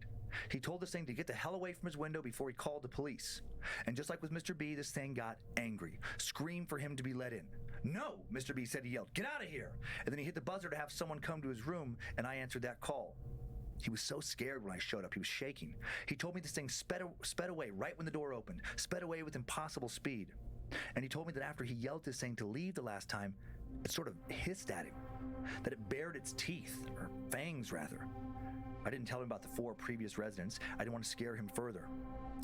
He told this thing to get the hell away from his window before he called the police. And just like with Mr. B, this thing got angry, screamed for him to be let in. "No," Mr. B said, he yelled, "Get out of here!" And then he hit the buzzer to have someone come to his room, and I answered that call. He was so scared when I showed up, he was shaking. He told me this thing sped away right when the door opened, sped away with impossible speed. And he told me that after he yelled at this thing to leave the last time, it sort of hissed at him, that it bared its teeth, or fangs rather. I didn't tell him about the 4 previous residents. I didn't want to scare him further.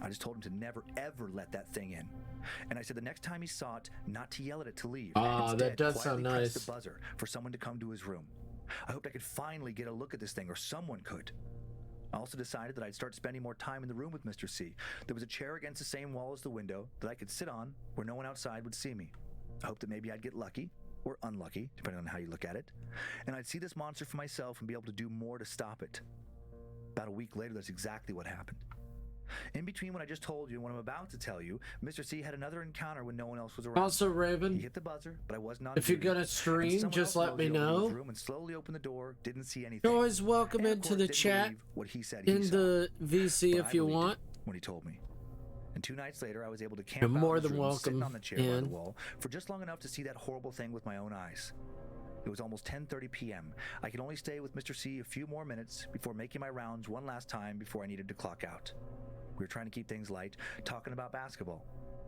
I just told him to never, ever let that thing in. And I said the next time he saw it, not to yell at it to leave. Instead, that does sound nice. Press the buzzer for someone to come to his room. I hoped I could finally get a look at this thing, or someone could. I also decided that I'd start spending more time in the room with Mr. C. There was a chair against the same wall as the window that I could sit on where no one outside would see me. I hoped that maybe I'd get lucky, or unlucky, depending on how you look at it, and I'd see this monster for myself and be able to do more to stop it. About a week later, that's exactly what happened. In between what I just told you and what I'm about to tell you, Mr. C had another encounter when no one else was around. Also, Raven, he hit the buzzer, but I was not. If you're gonna stream, just let me know. Room and slowly opened the door. Didn't see anything. You're always welcome into the chat in the VC if you want. When he told me. And 2 nights later, I was able to camp You're more out in his than room, welcome sitting on the chair by in. the wall for just long enough to see that horrible thing with my own eyes. It was almost 10:30 p.m. I could only stay with Mr. C a few more minutes before making my rounds one last time before I needed to clock out. We were trying to keep things light, talking about basketball.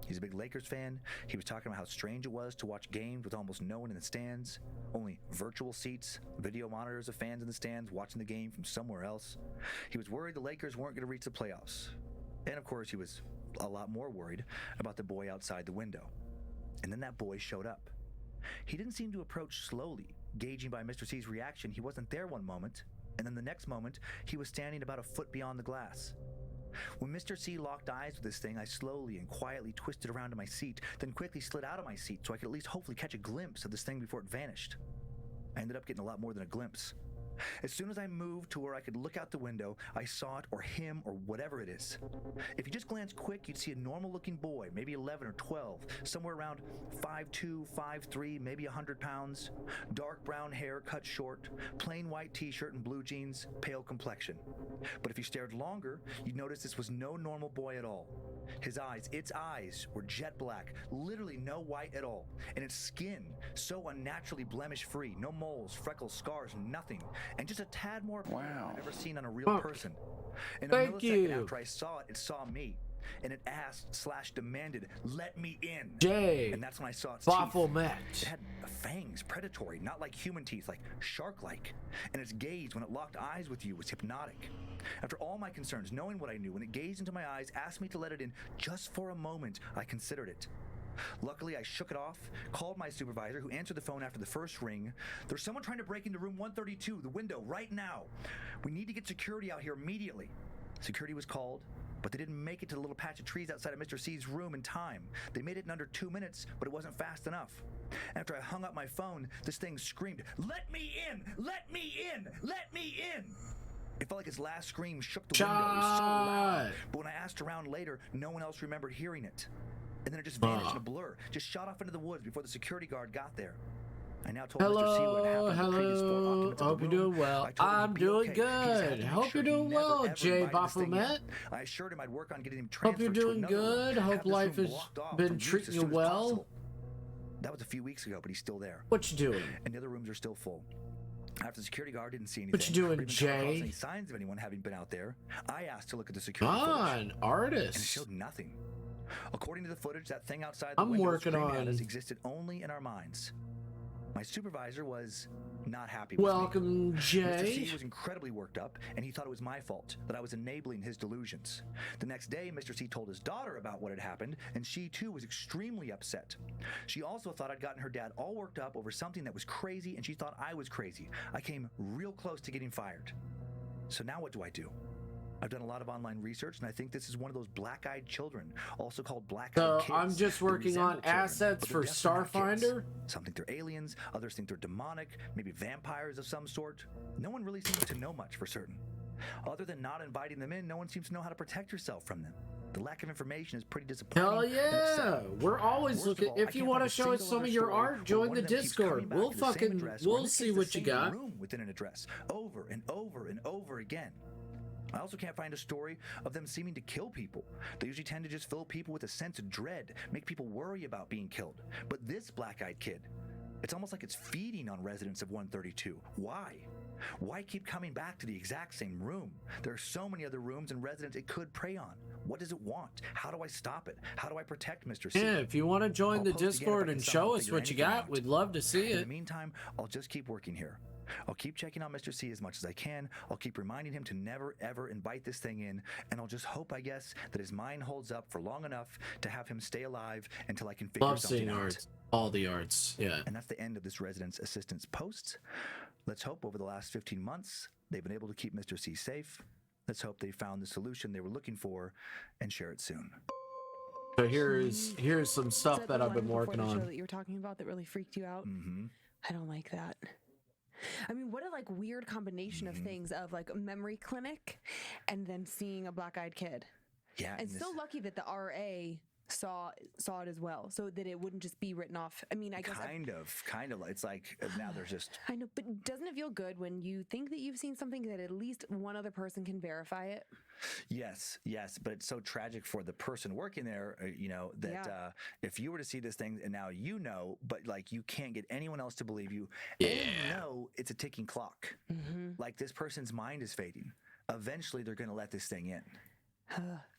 He's a big Lakers fan. He was talking about how strange it was to watch games with almost no one in the stands, only virtual seats, video monitors of fans in the stands watching the game from somewhere else. He was worried the Lakers weren't going to reach the playoffs. And of course, he was a lot more worried about the boy outside the window. And then that boy showed up. He didn't seem to approach slowly. Gauging by Mr. C's reaction, he wasn't there one moment, and then the next moment, he was standing about a foot beyond the glass. When Mr. C locked eyes with this thing, I slowly and quietly twisted around to my seat, then quickly slid out of my seat so I could at least hopefully catch a glimpse of this thing before it vanished. I ended up getting a lot more than a glimpse. As soon as I moved to where I could look out the window, I saw it, or him, or whatever it is. If you just glance quick, you'd see a normal-looking boy, maybe 11 or 12, somewhere around 5'2", 5'3", maybe 100 pounds, dark brown hair cut short, plain white t-shirt and blue jeans, pale complexion. But if you stared longer, you'd notice this was no normal boy at all. His eyes, its eyes, were jet black, literally no white at all, and its skin so unnaturally blemish-free, no moles, freckles, scars, nothing. And just a tad more I've ever seen on a real person. In a millisecond after I saw it, it saw me. and it asked/demanded, "Let me in." Jay. And that's when I saw its Baphomet. teeth. It had fangs, predatory, not like human teeth, like shark-like. And its gaze, when it locked eyes with you, was hypnotic. After all my concerns, knowing what I knew, when it gazed into my eyes, asked me to let it in just for a moment, I considered it. Luckily, I shook it off, called my supervisor, who answered the phone after the first ring. "There's someone trying to break into room 132, the window, right now. We need to get security out here immediately." Security was called, but they didn't make it to the little patch of trees outside of Mr. C's room in time. They made it in under 2 minutes, but it wasn't fast enough. After I hung up my phone, this thing screamed, "Let me in! Let me in! Let me in!" It felt like its last scream shook the window. It was so loud. But when I asked around later, no one else remembered hearing it. And then it just vanished in a blur, just shot off into the woods before the security guard got there. I now told Mr. C what had happened to the previous 4 occupants of the Hope you're doing well. I'm doing good. Hope you're doing well, Jay Baphomet. I assured him I'd work on getting him transferred. Hope you're doing good. Hope life has been treating you well. That was a few weeks ago, but he's still there. What you doing? And the other rooms are still full. After the security guard didn't see anything, what you doing, Jay? Any signs of anyone having been out there, I asked to look at the security footage. An artist. And it showed nothing. According to the footage, that thing outside the window screaming at us existed only in our minds. My supervisor was not happy with me. Welcome, Jay. Mr. C was incredibly worked up, and he thought it was my fault, that I was enabling his delusions. The next day, Mr. C told his daughter about what had happened, and she too was extremely upset. She also thought I'd gotten her dad all worked up over something that was crazy, and she thought I was crazy. I came real close to getting fired. So now what do I do? I've done a lot of online research, and I think this is one of those black-eyed children, also called black-eyed kids. I'm just working on assets for Starfinder. Some think they're aliens, others think they're demonic, maybe vampires of some sort. No one really seems to know much for certain. Other than not inviting them in, no one seems to know how to protect yourself from them. The lack of information is pretty disappointing. Hell yeah! We're always looking. If you want to show us some of your art, join the Discord. We'll see what you got. Within an address, over and over and over again. I also can't find a story of them seeming to kill people. They usually tend to just fill people with a sense of dread, make people worry about being killed. But this black-eyed kid, it's almost like it's feeding on residents of 132. Why? Why keep coming back to the exact same room? There are so many other rooms and residents it could prey on. What does it want? How do I stop it? How do I protect Mr. C? Yeah, if you want to join the Discord and show us what you got, we'd love to see it. In the meantime, I'll just keep working here. I'll keep checking on Mr. C as much as I can. I'll keep reminding him to never, ever invite this thing in. And I'll just hope, I guess, that his mind holds up for long enough to have him stay alive until I can figure something out. Arts. All the arts, yeah. And that's the end of this residence assistance post. Let's hope over the last 15 months, they've been able to keep Mr. C safe. Let's hope they found the solution they were looking for and share it soon. So here's some stuff that I've been working on. That you were talking about that really freaked you out. I don't like that. I mean, what a like weird combination of things of like a memory clinic and then seeing a black-eyed kid. Yeah, and so lucky that the RA saw it as well, so that it wouldn't just be written off. I mean, I guess kind of. It's like now there's just. I know, but doesn't it feel good when you think that you've seen something that at least one other person can verify it? Yes, but it's so tragic for the person working there, that if you were to see this thing and now you know, but like you can't get anyone else to believe you, and you know it's a ticking clock. Like this person's mind is fading. Eventually, they're going to let this thing in.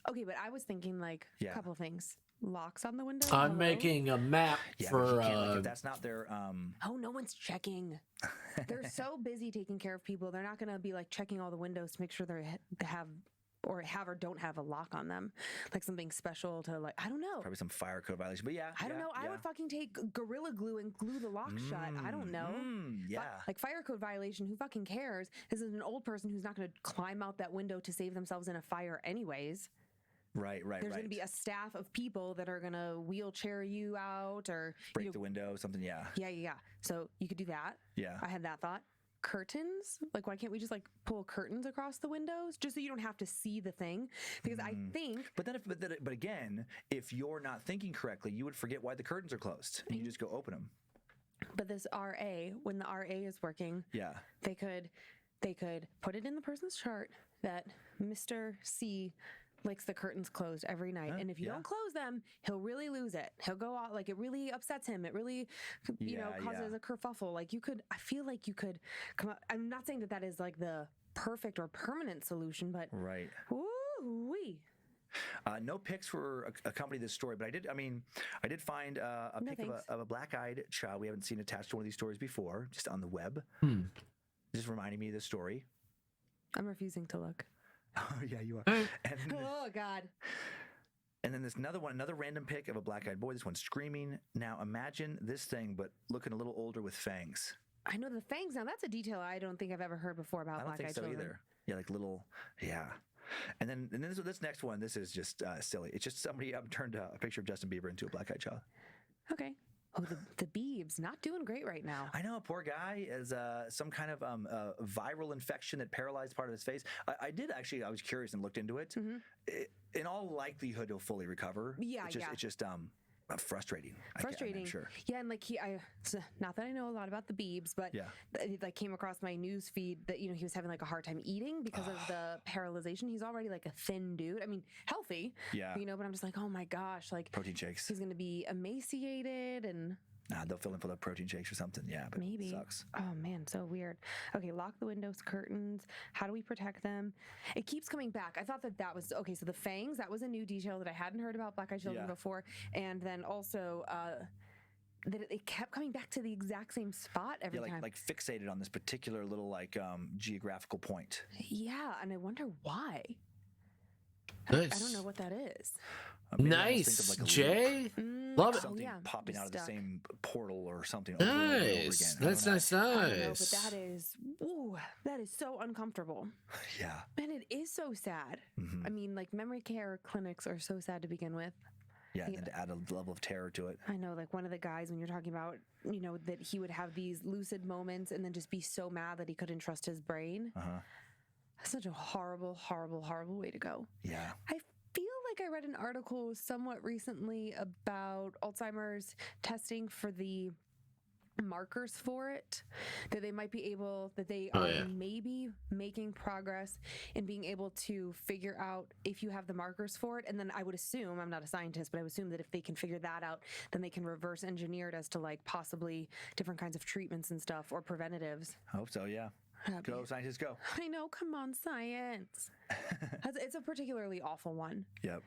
Okay, but I was thinking like a couple things. Locks on the window. I'm making a map for. If that's not their. Oh, no one's checking. They're so busy taking care of people. They're not going to be like checking all the windows to make sure they have or don't have a lock on them, like something special to like. I don't know. Probably some fire code violation, but I don't know. I would fucking take Gorilla Glue and glue the lock shut. I don't know. Like fire code violation. Who fucking cares? This is an old person who's not going to climb out that window to save themselves in a fire, anyways. Right. There's going to be a staff of people that are going to wheelchair you out or break the window, something. Yeah. So you could do that. Yeah. I had that thought. Curtains, like why can't we just like pull curtains across the windows just so you don't have to see the thing? Because I think but again, if you're not thinking correctly, you would forget why the curtains are closed and you just go open them. But this RA, when the RA is working, they could put it in the person's chart that Mr. C likes the curtains closed every night, and if you don't close them, he'll really lose it. He'll go out, like it really upsets him. It really, causes a kerfuffle. Like I feel like you could come up. I'm not saying that is like the perfect or permanent solution, but right. Ooh-wee. No pics for accompany this story, but I did find a pic of a black-eyed child we haven't seen attached to one of these stories before, just on the web. Just reminding me of this story. I'm refusing to look. Oh, yeah, you are. Oh, God. And then there's another random pic of a black-eyed boy. This one's screaming. Now imagine this thing, but looking a little older with fangs. I know the fangs. Now that's a detail I don't think I've ever heard before about black-eyed children. I don't think so either. Yeah, like little, yeah. And then this next one, this is just silly. It's just somebody turned a picture of Justin Bieber into a black-eyed child. Okay. Oh, the Biebs not doing great right now. I know, poor guy has some kind of viral infection that paralyzed part of his face. I was curious and looked into it. In all likelihood, he'll fully recover. Yeah, It's just frustrating. Frustrating. I'm sure. Yeah, and like not that I know a lot about the Biebs, but I came across my news feed that he was having like a hard time eating because of the paralyzation. He's already like a thin dude. I mean, healthy. Yeah. But I'm just like, oh my gosh, like protein shakes. He's gonna be emaciated and. Nah, they'll fill in for the protein shakes or something. Yeah, but maybe. It sucks. Oh man, so weird. Okay, lock the windows, curtains. How do we protect them? It keeps coming back. I thought that was okay. So the fangs, that was a new detail that I hadn't heard about black-eyed children before, and then also that it kept coming back to the exact same spot every time. Like fixated on this particular little geographical point. Yeah, and I wonder why. Nice. I don't know what that is. Nice, Jay. Love it. Something popping out of the same portal or something. Nice. Over and over again. That's nice. I don't know, but that is so uncomfortable. Yeah. And it is so sad. I mean, like memory care clinics are so sad to begin with. Yeah, and to add a level of terror to it. I know, like one of the guys, when you're talking about, that he would have these lucid moments and then just be so mad that he couldn't trust his brain. That's such a horrible, horrible, horrible way to go. Yeah. I feel like I read an article somewhat recently about Alzheimer's testing for the markers for it, that they might be able, that they are maybe making progress in being able to figure out if you have the markers for it. And then I would assume, I'm not a scientist, but I would assume that if they can figure that out, then they can reverse engineer it as to like possibly different kinds of treatments and stuff or preventatives. I hope so, yeah. Go, scientists, go. I know, come on, science. It's a particularly awful one. Yep.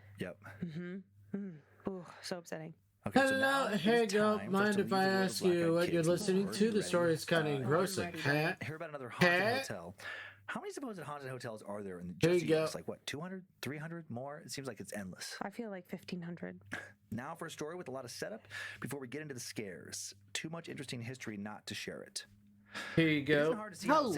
Ooh, so upsetting. Okay, hello, here you go. Mind if I ask you what you're listening to? The story is kind of engrossing. Hear about another haunted hotel. How many supposed haunted hotels are there in the US? Like what, 200, 300 more? It seems like it's endless. I feel like 1,500. Now for a story with a lot of setup before we get into the scares. Too much interesting history not to share it. Here you go. Hello,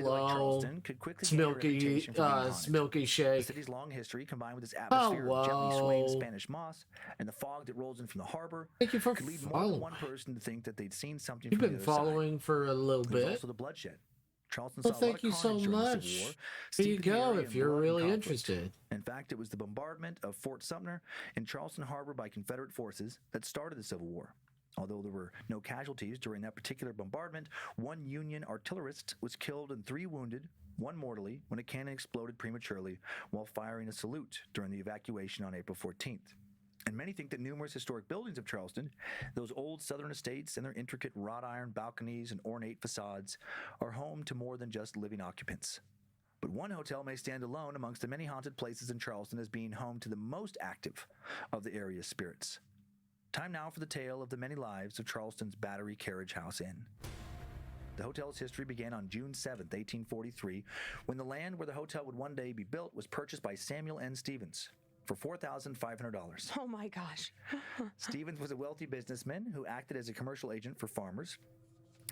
Smilky Shake. The city's long history, combined with its atmosphere of gently swaying Spanish moss and the fog that rolls in from the harbor, Thank you for could lead more than one person to think that they'd seen something. You've from been the other following side. for a little bit. Also, the bloodshed. Charleston well, saw thank you so much. Here you go, if you're really interested. In fact, it was the bombardment of Fort Sumter in Charleston Harbor by Confederate forces that started the Civil War. Although there were no casualties during that particular bombardment, one Union artillerist was killed and 3 wounded, 1 mortally, when a cannon exploded prematurely while firing a salute during the evacuation on April 14th. And many think that numerous historic buildings of Charleston, those old Southern estates and their intricate wrought iron balconies and ornate facades, are home to more than just living occupants. But one hotel may stand alone amongst the many haunted places in Charleston as being home to the most active of the area's spirits. Time now for the tale of the many lives of Charleston's Battery Carriage House Inn. The hotel's history began on June 7th, 1843, when the land where the hotel would one day be built was purchased by Samuel N. Stevens for $4,500. Oh my gosh. Stevens was a wealthy businessman who acted as a commercial agent for farmers.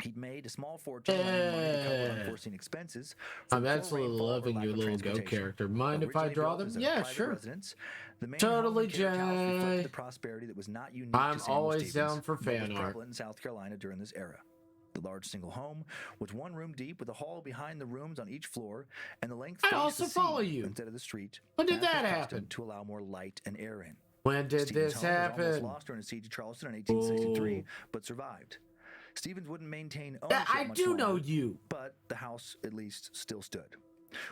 He'd made a small fortune money to cover unforeseen expenses. I'm absolutely loving your little Go character. Mind if I draw them? Yeah, sure. Totally, Jay. The prosperity that was not unique I'm to Samuel always Stevens, down for fan art. In South Carolina during this era. The large single home was 1 room deep with a hall behind the rooms on each floor, and the length I also follow you instead of the street. When did that happen? To allow more light and air in. When did Stevens' this home was happen? almost lost during the siege of Charleston in 1863, but survived. Stevens wouldn't maintain ownership I much do longer, know you. But the house at least still stood.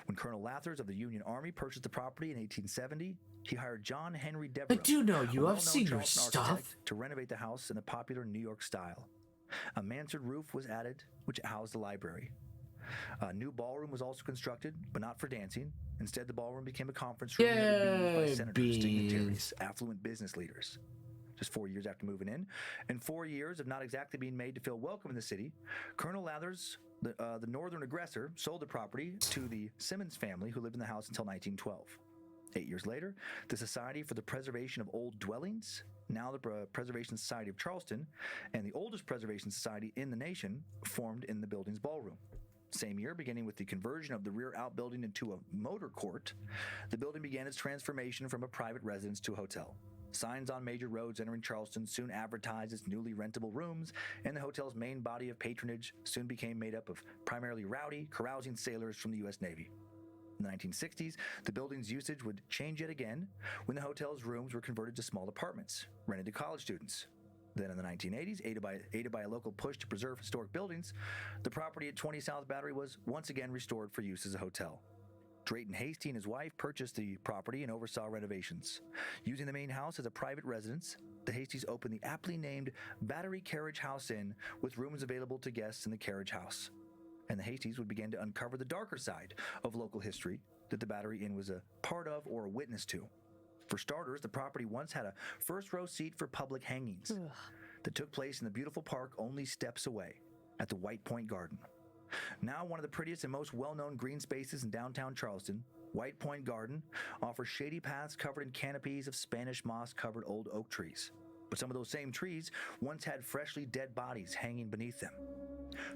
When Colonel Lathers of the Union Army purchased the property in 1870, he hired John Henry Devereux, I do know you. a I've seen your well-known stuff. architect, to renovate the house in the popular New York style. A mansard roof was added, which housed the library. A new ballroom was also constructed, but not for dancing. Instead, the ballroom became a conference room that would be used by senators, dignitaries, affluent business leaders. Just 4 years after moving in, and 4 years of not exactly being made to feel welcome in the city, Colonel Lathers, the northern aggressor, sold the property to the Simmons family, who lived in the house until 1912. 8 years later, the Society for the Preservation of Old Dwellings, now the Preservation Society of Charleston, and the oldest preservation society in the nation, formed in the building's ballroom. Same year, beginning with the conversion of the rear outbuilding into a motor court, the building began its transformation from a private residence to a hotel. Signs on major roads entering Charleston soon advertised its newly rentable rooms, and the hotel's main body of patronage soon became made up of primarily rowdy, carousing sailors from the U.S. Navy. In the 1960s, the building's usage would change yet again when the hotel's rooms were converted to small apartments, rented to college students. Then in the 1980s, aided by a local push to preserve historic buildings, the property at 20 South Battery was once again restored for use as a hotel. Drayton Hasty and his wife purchased the property and oversaw renovations. Using the main house as a private residence, the Hasties opened the aptly named Battery Carriage House Inn, with rooms available to guests in the carriage house. And the Hasties would begin to uncover the darker side of local history that the Battery Inn was a part of or a witness to. For starters, the property once had a first-row seat for public hangings that took place in the beautiful park only steps away at the White Point Garden. Now one of the prettiest and most well-known green spaces in downtown Charleston, White Point Garden offers shady paths covered in canopies of Spanish moss-covered old oak trees. But some of those same trees once had freshly dead bodies hanging beneath them.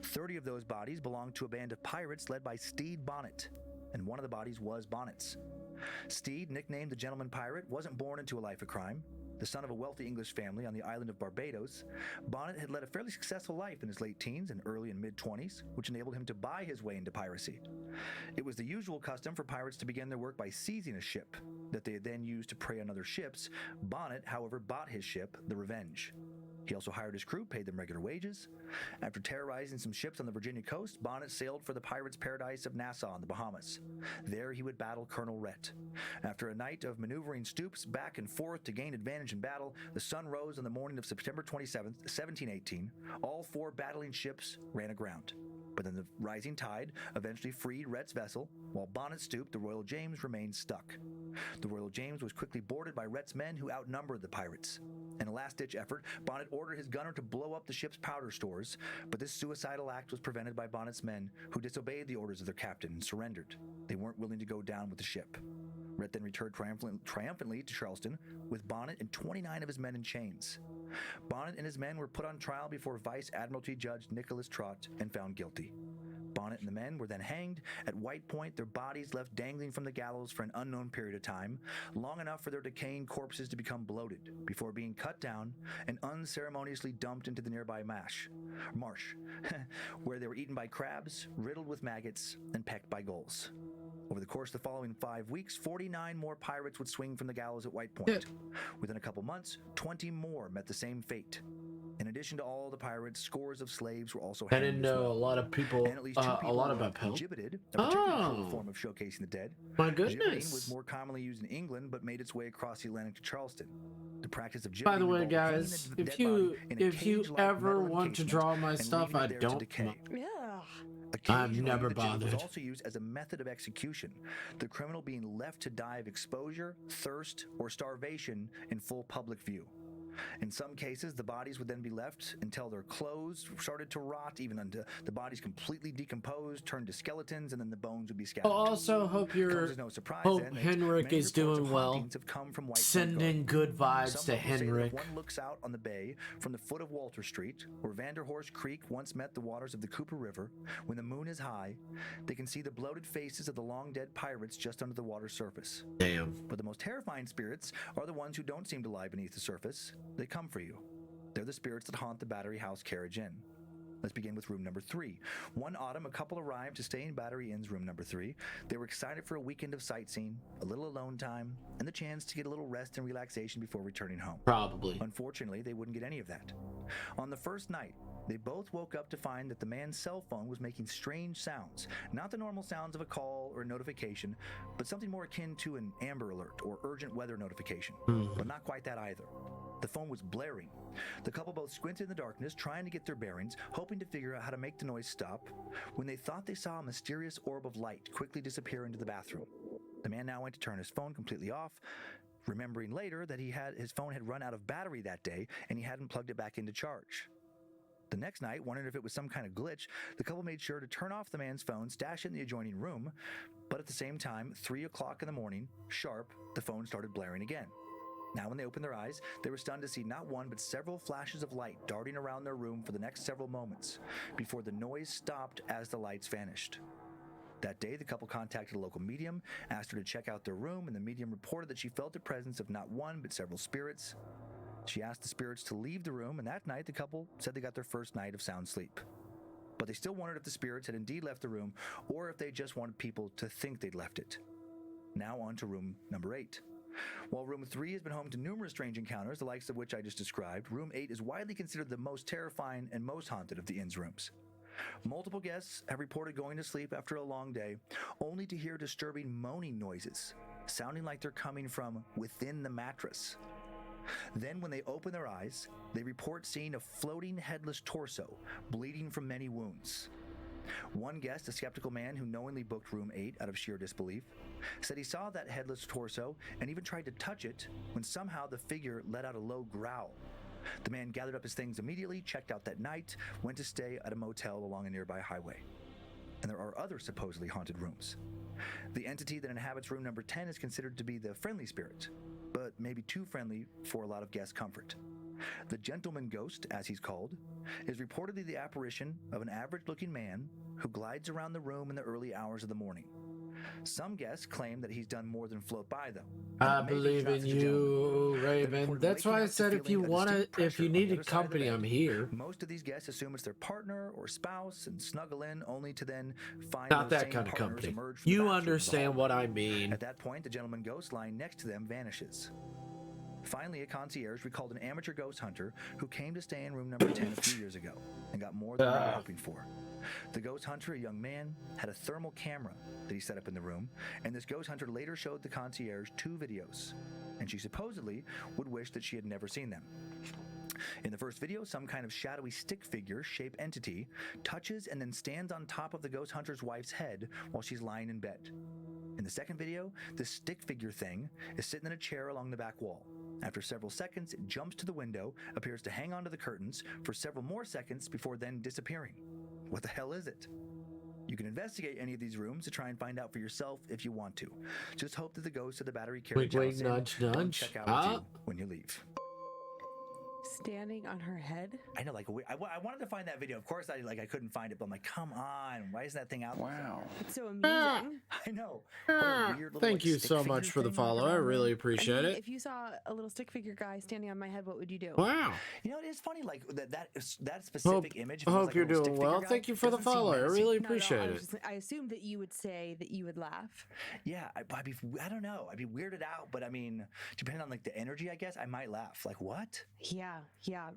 30 of those bodies belonged to a band of pirates led by Stede Bonnet, and one of the bodies was Bonnet's. Stede, nicknamed the Gentleman Pirate, wasn't born into a life of crime. The son of a wealthy English family on the island of Barbados, Bonnet had led a fairly successful life in his late teens and early and mid-20s, which enabled him to buy his way into piracy. It was the usual custom for pirates to begin their work by seizing a ship that they had then used to prey on other ships. Bonnet, however, bought his ship, the Revenge. He also hired his crew, paid them regular wages. After terrorizing some ships on the Virginia coast, Bonnet sailed for the pirates' paradise of Nassau in the Bahamas. There he would battle Colonel Rhett. After a night of maneuvering stoops back and forth to gain advantage in battle, the sun rose on the morning of September 27th, 1718. All 4 battling ships ran aground. But then the rising tide eventually freed Rhett's vessel. While Bonnet stooped, the Royal James remained stuck. The Royal James was quickly boarded by Rhett's men, who outnumbered the pirates. In a last-ditch effort, Bonnet ordered his gunner to blow up the ship's powder stores, but this suicidal act was prevented by Bonnet's men, who disobeyed the orders of their captain and surrendered. They weren't willing to go down with the ship. Rhett then returned triumphantly to Charleston, with Bonnet and 29 of his men in chains. Bonnet and his men were put on trial before Vice Admiralty Judge Nicholas Trott and found guilty. Bonnet and the men were then hanged at White Point, their bodies left dangling from the gallows for an unknown period of time, long enough for their decaying corpses to become bloated, before being cut down and unceremoniously dumped into the nearby marsh, where they were eaten by crabs, riddled with maggots, and pecked by gulls. Over the course of the following 5 weeks, 49 more pirates would swing from the gallows at White Point. Within a couple months, 20 more met the same fate. In addition to all the pirates, scores of slaves were also hanged. I didn't know a lot of people, and at least 2 people a lot about Pelt. Gibbeted, a particularly cruel form of showcasing the dead. My goodness. Gibbeting was more commonly used in England, but made its way across the Atlantic to Charleston. The practice of gibbeting. By the way, guys, if you ever want to draw my stuff, I don't. I've never bothered. It was also used as a method of execution, the criminal being left to die of exposure, thirst, or starvation in full public view. In some cases, the bodies would then be left until their clothes started to rot, even until the bodies completely decomposed, turned to skeletons, and then the bones would be scattered. I also hope Henrik is doing well. Sending good vibes to Henrik. One looks out on the bay from the foot of Walter Street, where Vanderhorst Creek once met the waters of the Cooper River. When the moon is high, they can see the bloated faces of the long-dead pirates just under the water's surface. Damn. But the most terrifying spirits are the ones who don't seem to lie beneath the surface. They come for you. They're the spirits that haunt the Battery House Carriage Inn. Let's begin with room number 3. One autumn, a couple arrived to stay in Battery Inn's room number 3. They were excited for a weekend of sightseeing, a little alone time, and the chance to get a little rest and relaxation before returning home. Probably. Unfortunately, they wouldn't get any of that. On the first night, they both woke up to find that the man's cell phone was making strange sounds. Not the normal sounds of a call or a notification, but something more akin to an Amber Alert or urgent weather notification. But not quite that either. The phone was blaring. The couple both squinted in the darkness, trying to get their bearings, hoping to figure out how to make the noise stop, when they thought they saw a mysterious orb of light quickly disappear into the bathroom. The man now went to turn his phone completely off, remembering later that his phone had run out of battery that day and he hadn't plugged it back into charge. The next night, wondering if it was some kind of glitch, the couple made sure to turn off the man's phone, stash it in the adjoining room, but at the same time, 3 o'clock in the morning, sharp, the phone started blaring again. Now when they opened their eyes, they were stunned to see not one but several flashes of light darting around their room for the next several moments, before the noise stopped as the lights vanished. That day, the couple contacted a local medium, asked her to check out their room, and the medium reported that she felt the presence of not one but several spirits. She asked the spirits to leave the room, and that night the couple said they got their first night of sound sleep. But they still wondered if the spirits had indeed left the room, or if they just wanted people to think they'd left it. Now on to room number 8. While room 3 has been home to numerous strange encounters, the likes of which I just described, room 8 is widely considered the most terrifying and most haunted of the inn's rooms. Multiple guests have reported going to sleep after a long day, only to hear disturbing moaning noises, sounding like they're coming from within the mattress. Then when they open their eyes, they report seeing a floating headless torso, bleeding from many wounds. One guest, a skeptical man who knowingly booked room 8 out of sheer disbelief, said he saw that headless torso and even tried to touch it when somehow the figure let out a low growl. The man gathered up his things immediately, checked out that night, went to stay at a motel along a nearby highway. And there are other supposedly haunted rooms. The entity that inhabits room number 10 is considered to be the friendly spirit, but maybe too friendly for a lot of guest comfort. The gentleman ghost, as he's called, is reportedly the apparition of an average-looking man who glides around the room in the early hours of the morning. Some guests claim that he's done more than float by, though. I believe in you, Raven. That's why I said if you needed company, I'm here. Most of these guests assume it's their partner or spouse and snuggle in, only to then find not that kind of company. You understand what I mean. At that point, the gentleman ghost lying next to them vanishes. Finally, a concierge recalled an amateur ghost hunter who came to stay in room number 10 a few years ago and got more than they were hoping for. The ghost hunter, a young man, had a thermal camera that he set up in the room, and this ghost hunter later showed the concierge 2 videos, and she supposedly would wish that she had never seen them. In the first video, some kind of shadowy stick figure shape entity touches and then stands on top of the ghost hunter's wife's head while she's lying in bed. In the second video, this stick figure thing is sitting in a chair along the back wall. After several seconds, it jumps to the window, appears to hang onto the curtains for several more seconds before then disappearing. What the hell is it? You can investigate any of these rooms to try and find out for yourself if you want to. Just hope that the ghost of the battery carriage wait, nudge. Check out with you when you leave. Standing on her head? I know, like, I wanted to find that video. Of course, I couldn't find it, but I'm like, come on, why isn't that thing out there? Wow. It's so amusing. I know. What a weird little, thank you so much for the follow. I really appreciate it. If you saw a little stick figure guy standing on my head, what would you do? Wow. You know, it is funny, like, that specific image. I hope you're doing well. Thank you for the follow. I really appreciate it. I assumed that you would say that you would laugh. Yeah, I don't know. I'd be weirded out, but I mean, depending on, like, the energy, I guess, I might laugh. Like, what? Yeah.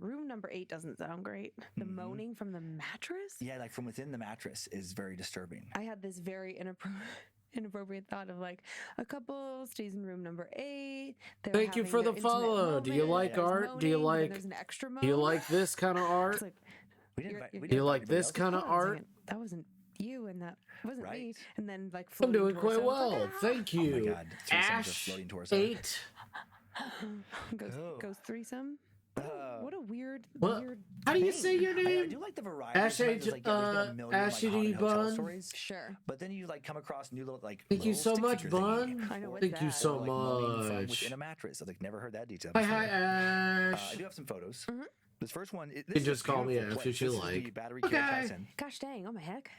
Room number 8 doesn't sound great. The moaning from the mattress? Yeah, like from within the mattress is very disturbing. I had this very inappropriate thought of like a couple stays in room number 8. Thank you for the follow. Do you like art? Moaning, do you like this kind of art? Like, do you like this kind of art? That wasn't you, and that wasn't me. And then like I'm doing quite well. Thank you. Oh my God. Ash 8. Ghost threesome. What a weird how do you say your name? I do like the variety. Ashy Bun. Sure. But then you like come across new little like. Thank you so much, Bun. I know what Thank you so much. Within a mattress. I've like never heard that detail. Hi, Ash. I do have some photos. This first one, you can just call me Ash if you like. Okay. Gosh dang, oh my heck.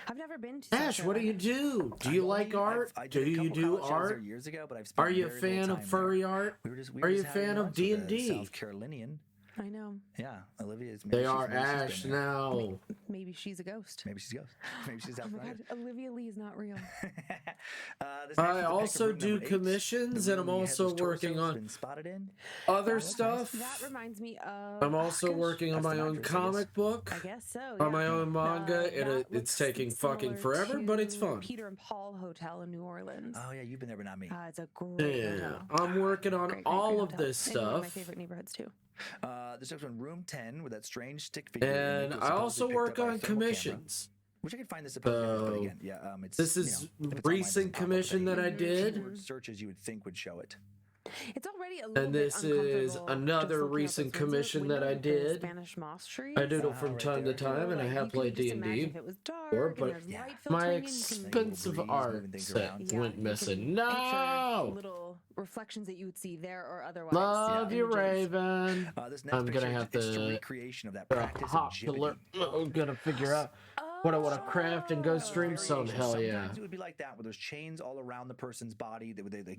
I've never been to Ash, what do you do? Do you like art? Do you do art? Years ago, but Are you a fan of furry art? Are you a fan of D&D? South Carolinian. I know. Yeah, Olivia is. They are Ash now. Maybe Maybe she's a ghost. Maybe she's a ghost. Maybe she's out. Oh my God, Olivia Lee's not real. I also do commissions, and I'm also working on other stuff. That reminds me of. I'm also working on my own comic book. I guess so. On my own manga. It's taking fucking forever, but it's fun. Peter and Paul Hotel in New Orleans. Oh yeah, you've been there, but not me. It's a great hotel. I'm working on all of this stuff. One of my favorite neighborhoods too. This next one, room 10, with that strange stick figure. And I also work on commissions. Which I can find this but again, this is recent commission that I did. Searches you would think would show it. It's already a little and this is another recent commission that I did. Spanish moss trees. I doodle from time to time, and I have played D&D before, but my expensive art set went missing. No! Little reflections that you would see there or otherwise. Love you, Raven. I'm gonna have to hop to learn. I'm gonna figure out what I want to craft and go stream some. Hell yeah. It would be like that, where there's chains all around the person's body.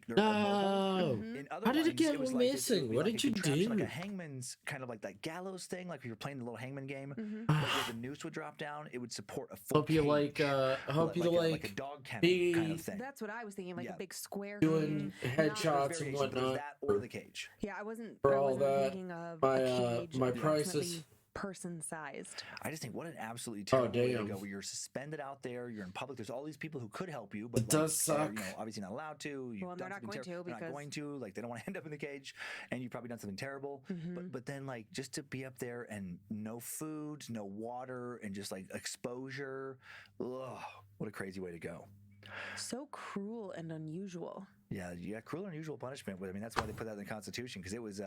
No. How did it get missing? What did you do? Like a hangman's kind of like that gallows thing, like if you're playing the little hangman game, but where the noose would drop down, it would support a full hope you like a dog kennel kind of thing. That's what I was thinking, like a big square doing headshots and whatnot. That or the cage. Yeah, I wasn't thinking of my prices. Person-sized. I just think what an absolutely terrible way to go, where you're suspended out there, you're in public. There's all these people who could help you, but it does suck. Obviously not allowed to. Well, they're not going to because they're not going to. Like, they don't want to end up in the cage, and you've probably done something terrible. But then, like, just to be up there and no food, no water, and just like exposure. Ugh, what a crazy way to go. So cruel and unusual. Yeah, cruel and unusual punishment. I mean, that's why they put that in the Constitution, because it was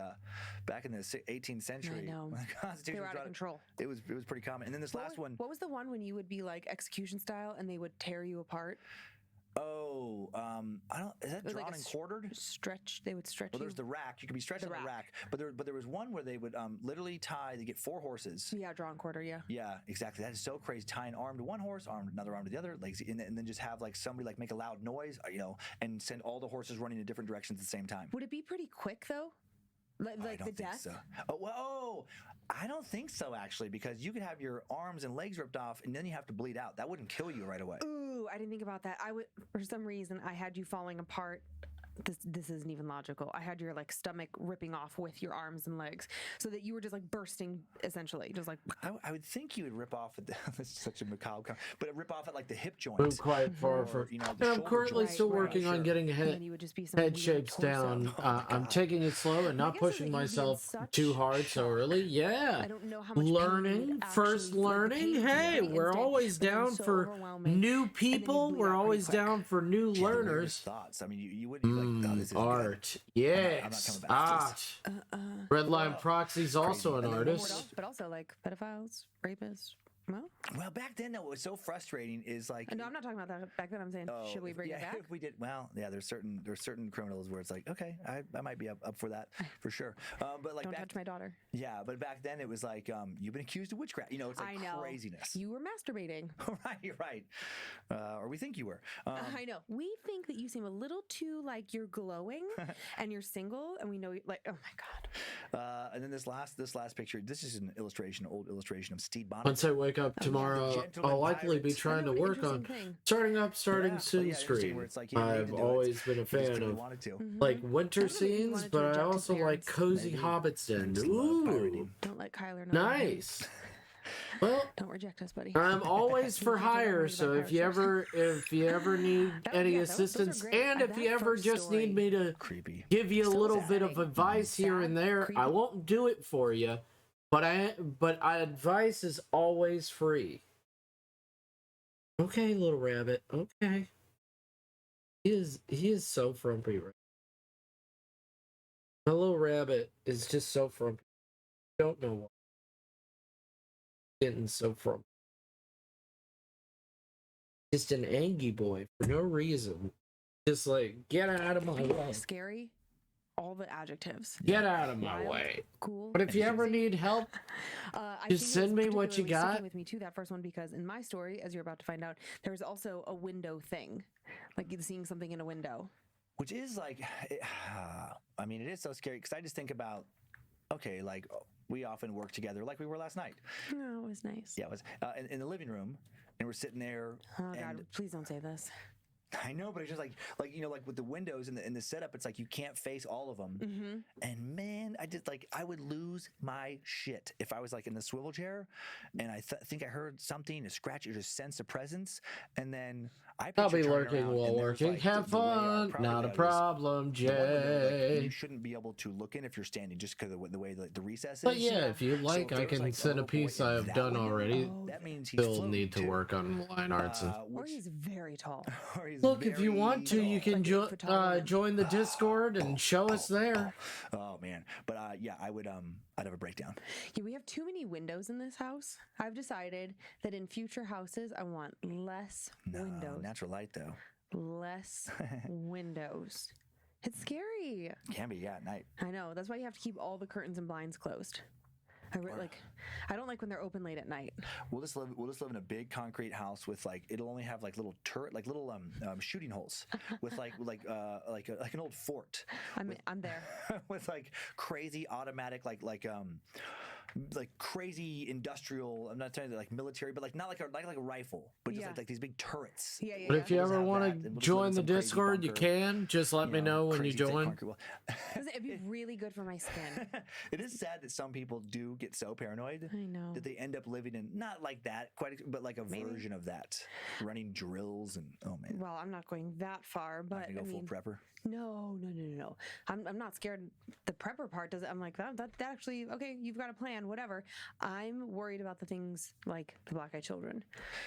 back in the 18th century. I know. When the Constitution they were out of control. It was pretty common. And then this last one. What was the one when you would be like execution style and they would tear you apart? Oh, I don't. Is that drawn like and quartered? Stretch. They would stretch. Well, there's the rack. You could be stretched on the rack. But there was one where they would literally tie. They get 4 horses. Yeah, drawn and quarter. Yeah. Yeah, exactly. That is so crazy. Tie an arm to one horse, another arm to the other, legs, and then just have like somebody like make a loud noise, and send all the horses running in different directions at the same time. Would it be pretty quick though? Like the death? So. I don't think so, actually, because you could have your arms and legs ripped off, and then you have to bleed out. That wouldn't kill you right away. Ooh, I didn't think about that. For some reason, I had you falling apart. This isn't even logical. I had your like stomach ripping off with your arms and legs, so that you were just like bursting, essentially, just like. I would think you would rip off at this is such a macabre, but rip off at like the hip joint. Move quite far for. And I'm currently still working on getting head shapes down. I'm taking it slow and not pushing myself too hard so early. Yeah. I don't know how much learning, first learning. Hey, we're always down for new people. We're always down for new learners. Thoughts. I mean, you wouldn't. Art, yes, art. Redline Proxy's also an artist, but also like pedophiles, rapists. Well, back then, though, what was so frustrating is like. No, I'm not talking about that. Back then, I'm saying, should we bring it back? If we did, well, yeah. There's certain criminals where it's like, okay, I might be up for that for sure. But like, don't touch my daughter. Yeah, but back then it was like, you've been accused of witchcraft. It's like craziness. You were masturbating. right. Or we think you were. I know. We think that you seem a little too like you're glowing, and you're single, and we know like, oh my god. And then this last picture. This is an old illustration of Steve Bonnet. Once I wake up tomorrow, I'll likely be trying to work on starting soon stream. I've always been a fan of like winter scenes, but I also like cozy hobbits in. Ooh, don't let Kyler know. Nice. Well, don't reject us, buddy. I'm always for hire, so if you ever need any assistance, and if you ever just need me to give you a little bit of advice here and there, I won't do it for you. But advice is always free. Okay, little rabbit. Okay. He is so frumpy right now. My little rabbit is just so frumpy. I don't know why. Getting so frumpy. Just an angry boy for no reason. Just like, get out of my way. Scary. All the adjectives. Get out of my way. Cool. But if you ever need help, just send me what you got. With me too, that first one, because in my story, as you're about to find out, there's also a window thing, like seeing something in a window, which is like, I mean, it is so scary because I just think about, okay, like we often work together like we were last night. Oh, it was nice. Yeah, it was in the living room, and we're sitting there. Oh God, please don't say this. I know, but it's just like with the windows in the setup, it's like you can't face all of them. Mm-hmm. And man, I would lose my shit if I was like in the swivel chair, and I think I heard something, a scratch, or just sense a presence, and then I'll be lurking while working. Like, have fun, not a problem, Jay. You shouldn't be able to look in if you're standing, just because of the way the recess is. But yeah, if you like, I can send a piece I've done already. That means still need to work on line arts. Or he's very tall. Look, if you want to, you can join the Discord and show us there. Oh man, but yeah, I'd have a breakdown. Yeah, we have too many windows in this house. I've decided that in future houses, I want less windows. Natural light though. Less windows. It's scary. Can be, yeah, at night. I know. That's why you have to keep all the curtains and blinds closed. I don't like when they're open late at night. We'll just live in a big concrete house with it'll only have little shooting holes with like an old fort. I'm there. With crazy automatic crazy industrial. I'm not saying military, but not like a rifle, but just like these big turrets. Yeah. But if you ever want to join the Discord, you can. Just let me know when you join. It'd be really good for my skin. It is sad that some people do get so paranoid. I know that they end up living in not like that but like a version of that, running drills and oh man. Well, I'm not going that far, but I mean, full prepper. No. I'm not scared. The prepper part doesn't. I'm like that actually okay. You've got a plan, whatever. I'm worried about the things like the Black-Eyed Children.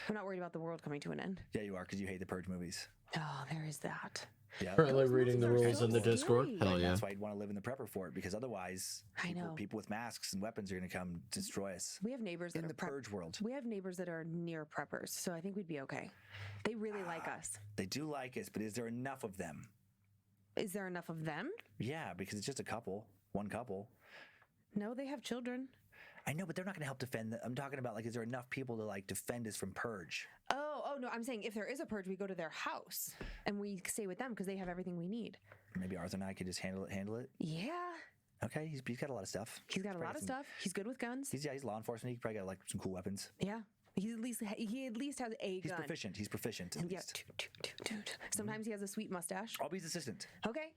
I'm not worried about the world coming to an end. Yeah, you are, because you hate the Purge movies. Oh, there is that. Yeah. Currently reading the rules in the Discord. Hell yeah. That's why you'd want to live in the prepper fort, because otherwise, people with masks and weapons are going to come destroy us. We have neighbors in the Purge world. We have neighbors that are near preppers, so I think we'd be okay. They really like us. They do like us, but is there enough of them? Is there enough of them? Yeah, because it's just one couple. No, they have children. I know, but they're not going to help defend. I'm talking about is there enough people to defend us from Purge? Oh no, I'm saying if there is a Purge, we go to their house and we stay with them because they have everything we need. Maybe Arthur and I could just handle it. Yeah. Okay, he's got a lot of stuff. He's got a lot of stuff. He's good with guns. He's law enforcement. He probably got some cool weapons. Yeah. He at least has a gun. He's proficient. At least. Sometimes he has a sweet mustache. I'll be his assistant. Okay.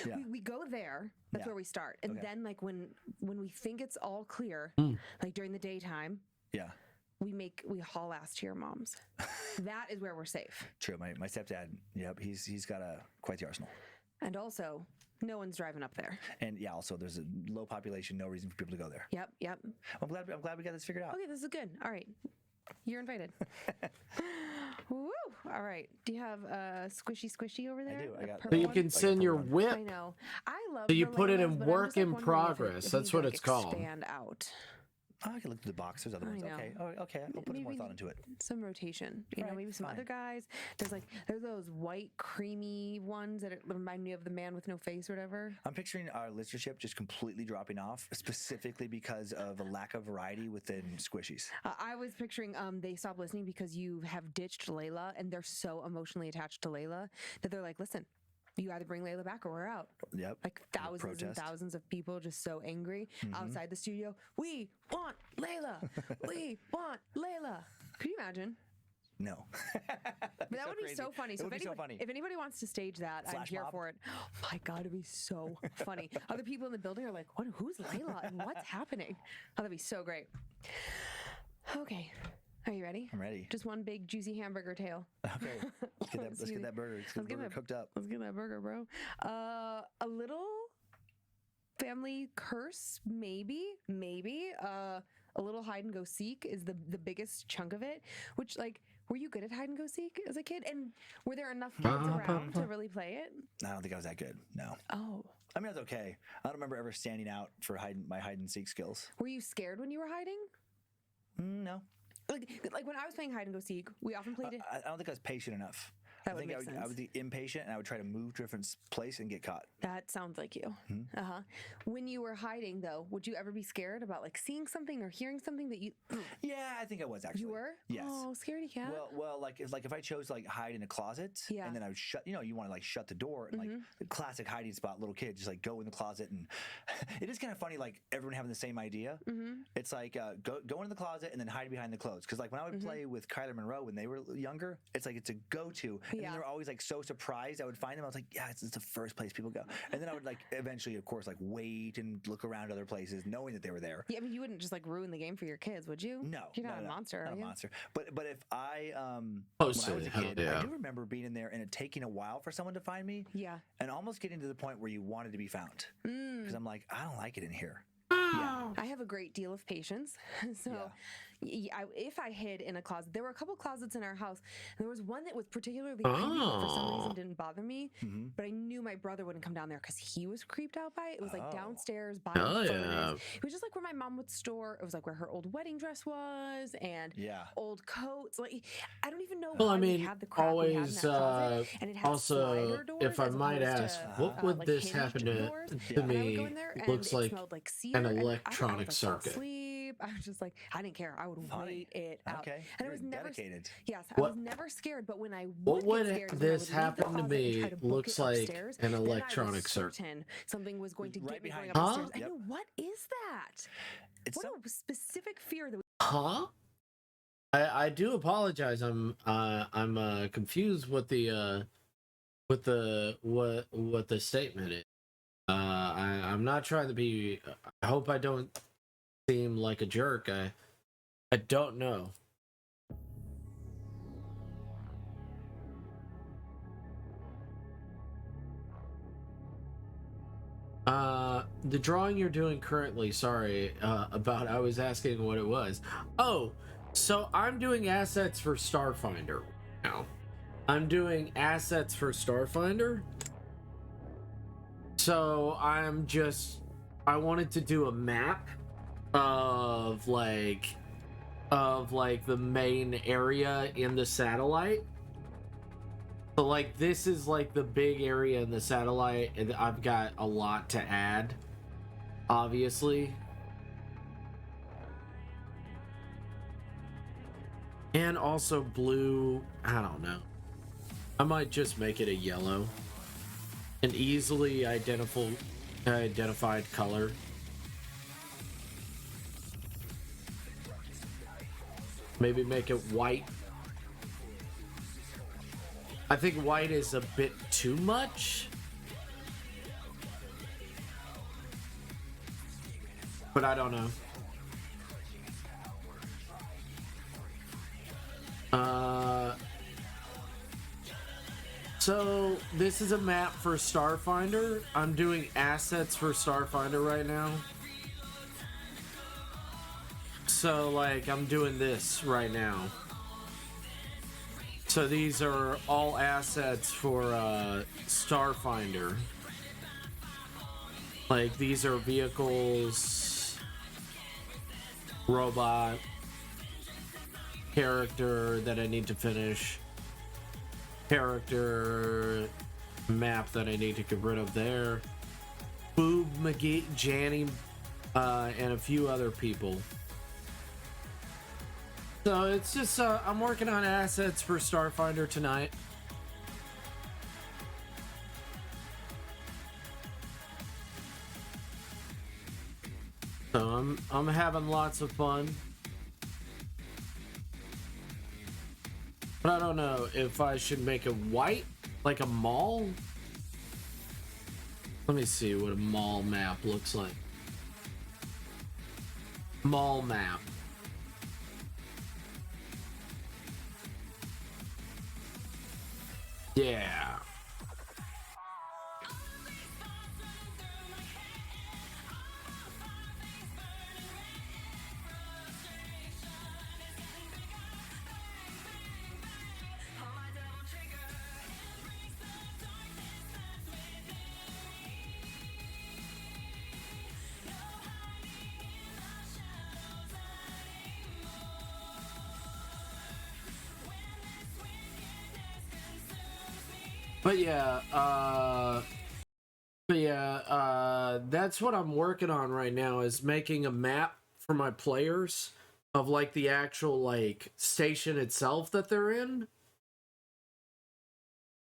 Yeah. We go there. That's where we start. And then when we think it's all clear, during the daytime. Yeah. We haul ass to your mom's. That is where we're safe. True. My stepdad. Yep. He's got quite the arsenal. And also, no one's driving up there. And yeah, also there's a low population, no reason for people to go there. Yep. I'm glad we got this figured out. Okay, this is good. All right. You're invited. Woo! All right. Do you have squishy over there? I do. I got. So you can send your whip. I know. I love. So you put it in work in progress. That's what it's called. Expand out. Oh, I can look through the box. There's other ones. Okay. Oh, okay. I'll put more thought into it. Some rotation. Maybe some other guys. There's those white creamy ones that remind me of the man with no face or whatever. I'm picturing our listenership just completely dropping off, specifically because of a lack of variety within squishies. I was picturing they stopped listening because you have ditched Layla, and they're so emotionally attached to Layla that they're like, listen. You either bring Layla back or we're out. Yep. Thousands and thousands of people just so angry outside the studio. We want Layla. We want Layla. Could you imagine? No. But that would be so funny. So if anybody wants to stage that, I'm here for it. Oh my God, it'd be so funny. Other people in the building are like, who's Layla and what's happening? Oh, that'd be so great. Okay. Are you ready? I'm ready. Just one big juicy hamburger tail. Okay. Let's get that burger. Let's get the burger cooked up. Let's get that burger, bro. A little family curse, maybe. A little hide and go seek is the biggest chunk of it. Which, were you good at hide and go seek as a kid? And were there enough kids around to really play it? I don't think I was that good. No. Oh. I mean, I was okay. I don't remember ever standing out for my hide and seek skills. Were you scared when you were hiding? No. Like when I was playing hide and go seek, we often played it. I don't think I was patient enough. That would make sense. I would be impatient and I would try to move to a different place and get caught. That sounds like you. When you were hiding, though, would you ever be scared about like seeing something or hearing something that you? Yeah, I think I was actually. You were? Yes. Oh, scaredy cat. Well, like if I chose to like hide in a closet, and then I would shut. You know, you want to like shut the door and like the classic hiding spot. Little kids just like go in the closet, and it is kind of funny. Like everyone having the same idea. It's like go into the closet and then hide behind the clothes. Because like when I would play with Kyler Monroe when they were younger, it's like it's a go-to, and then they were always like so surprised I would find them. I was like, yeah, it's the first place people go, and then I would like eventually, of course, like wait and look around other places, knowing that they were there. Yeah, I mean, you wouldn't just like ruin the game for your kids, would you? No, you're not a monster. Not are you? a monster. But if I when I was a kid, I do remember being in there and it taking a while for someone to find me. Yeah, and almost getting to the point where you wanted to be found because I'm like, I don't like it in here. I have a great deal of patience, so if I hid in a closet, there were a couple closets in our house, and there was one that was particularly creepy, but for some reason didn't bother me. But I knew my brother wouldn't come down there because he was creeped out by it. It was like downstairs by the furnace. It was just like where my mom would store. It was like where her old wedding dress was and old coats. Like I don't even know. Well, why I mean, we had the crap always. we had in that closet, and it had Also, doors if I might ask, what would like this happen to me? Looks like an electronic circuit. I was just like, I didn't care. I would wait it out. Okay, and I was never dedicated. Yes, I was never scared. But when I what would get scared, this happen to me? Looks like an electronic circuit. Something was going to get me going you. upstairs. I know, what is that? What a specific fear that. I do apologize. I'm confused with the what the statement is. I'm not trying to be. I hope I don't seem like a jerk. I don't know. The drawing you're doing currently, sorry, about I was asking what it was. Oh, so I'm doing assets for Starfinder now. I'm doing assets for Starfinder. So I wanted to do a map of like the main area in the satellite. So like this is like the big area in the satellite, and I've got a lot to add, obviously. And also blue, I don't know. I might just make it a yellow. An easily identified color. Maybe make it white. I think white is a bit too much. But I don't know. So this is a map for Starfinder. I'm doing assets for Starfinder right now. So like I'm doing this right now. So these are all assets for Starfinder. Like these are vehicles, robot, character that I need to finish, character map that I need to get rid of there, Boob McGee, Janny, and a few other people. So it's just I'm working on assets for Starfinder tonight. So I'm having lots of fun. But I don't know if I should make it white, like a mall. Let me see what a mall map looks like. Mall map. Yeah. But yeah, that's what I'm working on right now, is making a map for my players of like the actual like station itself that they're in.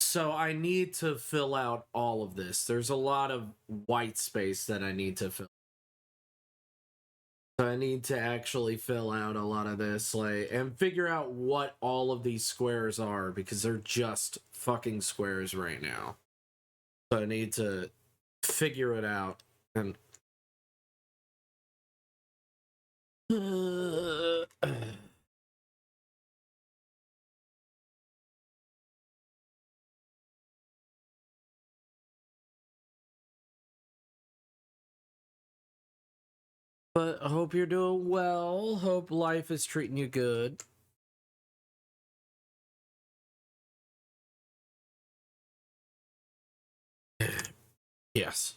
So I need to fill out all of this. There's a lot of white space that I need to fill. So I need to actually fill out a lot of this, like, and figure out what all of these squares are, because they're just fucking squares right now. So I need to figure it out. And but I hope you're doing well. Hope life is treating you good. Yes.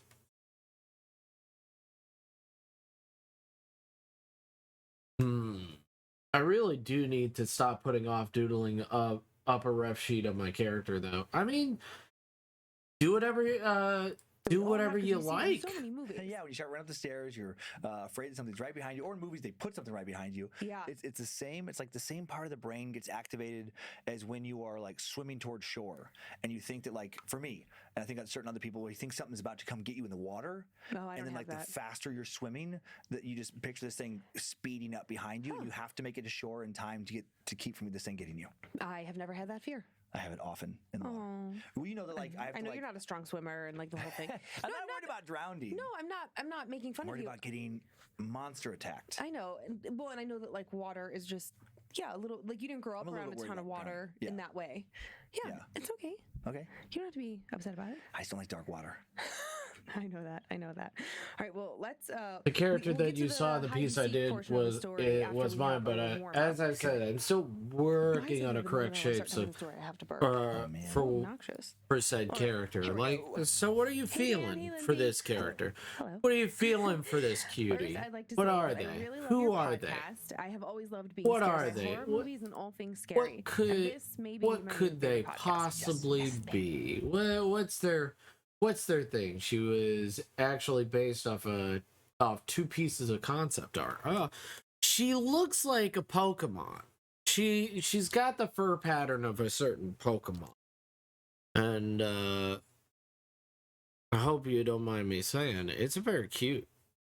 I really do need to stop putting off doodling up a ref sheet of my character, though. I mean, do whatever you like. So many movies. Yeah, when you start running up the stairs, you're afraid that something's right behind you. Or in movies, they put something right behind you. Yeah, it's the same. It's like the same part of the brain gets activated as when you are like swimming towards shore, and you think that, like, for me, and I think on certain other people, where you think something's about to come get you in the water, and then like the faster you're swimming, that you just picture this thing speeding up behind you. You have to make it to shore in time to keep from this thing getting you. I have never had that fear. I have it often in the water. Well, you know that, like, I know you're not a strong swimmer and like the whole thing. I'm not worried about drowning. No, I'm not making fun of you. I'm worried about getting monster attacked. I know. Well, and I know that like water is just a little, like, you didn't grow up around a ton of water in that way. Yeah, it's okay. Okay. You don't have to be upset about it. I just don't like dark water. I know that. All right, well, let's the character that you saw, the piece I did was mine, but as I said, I'm still working on a correct shape for said character. Like, so what are you feeling for this character? What are you feeling for this cutie? What are they? Who are they? I have always loved being what are they? Horror movies and all things scary. What could they possibly be? Well, what's their thing? She was actually based off two pieces of concept art. She looks like a Pokemon. She's got the fur pattern of a certain Pokemon. And I hope you don't mind me saying, it's a very cute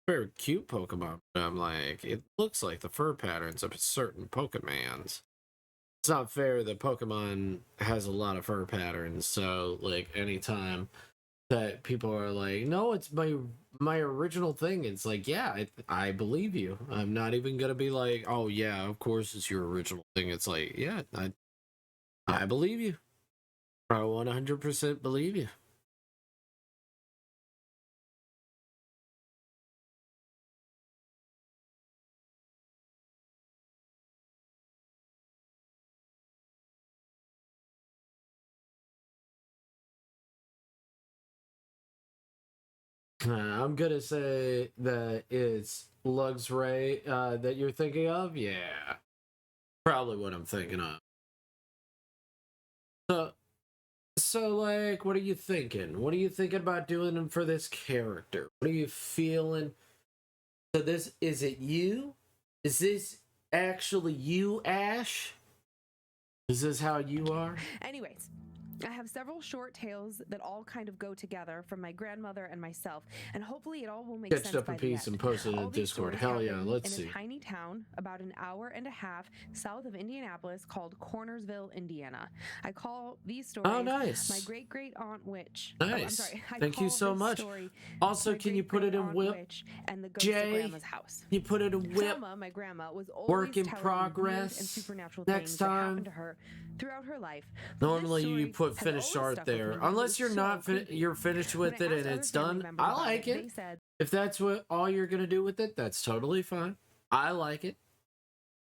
Pokemon. I'm like, it looks like the fur patterns of certain Pokemons. It's not fair that Pokemon has a lot of fur patterns, so like anytime that people are like, no, it's my original thing, it's like, yeah, I believe you. I'm not even gonna be like, oh yeah, of course it's your original thing. It's like, yeah, I believe you. I 100% believe you. I'm gonna say that it's Luxray that you're thinking of. Yeah, probably what I'm thinking of. So like, what are you thinking? What are you thinking about doing for this character? What are you feeling? So is it you? Is this actually you, Ash? Is this how you are? Anyways, I have several short tales that all kind of go together from my grandmother and myself, and hopefully it all will make sense. Sketched up a piece and posted in Discord. Hell yeah, let's see. In a tiny town about an hour and a half south of Indianapolis called Cornersville, Indiana. I call these stories my great aunt witch. Nice. I'm sorry. Thank you so much. Also, can you put it in whip? And the ghost of Grandma's house. You put it in whip. Selma, my grandma, was always work in progress. And supernatural next things that time happened to her throughout her life. Normally you put finished art there, unless you're not you're finished with it and it's done. I like it. If that's what all you're gonna do with it, that's totally fine. I like it.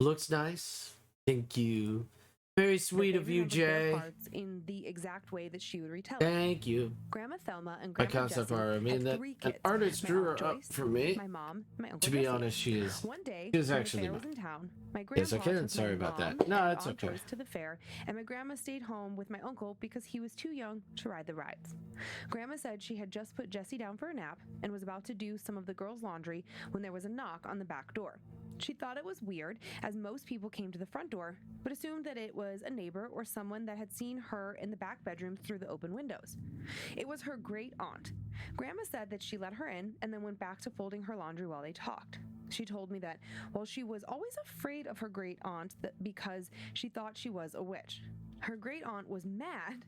Looks nice. Thank you. Very sweet of you, Jay. Parts in the exact way that she would retell it. Thank you. Grandma Thelma and Grandpa Jesse I mean, that an artist drew her up for me. My mom, my uncle to be Jesse. honest, she is. One day, she is when actually the fair mine. was in town, my grandpa Yes, I can. took Sorry my about mom that. No, and it's Aunt okay. Joyce to the fair, and my grandma stayed home with my uncle because he was too young to ride the rides. Grandma said she had just put Jesse down for a nap and was about to do some of the girls' laundry when there was a knock on the back door. She thought it was weird, as most people came to the front door, but assumed that it was a neighbor or someone that had seen her in the back bedroom through the open windows. It was her great aunt. Grandma said that she let her in and then went back to folding her laundry while they talked. She told me that while she was always afraid of her great aunt because she thought she was a witch, her great aunt was mad.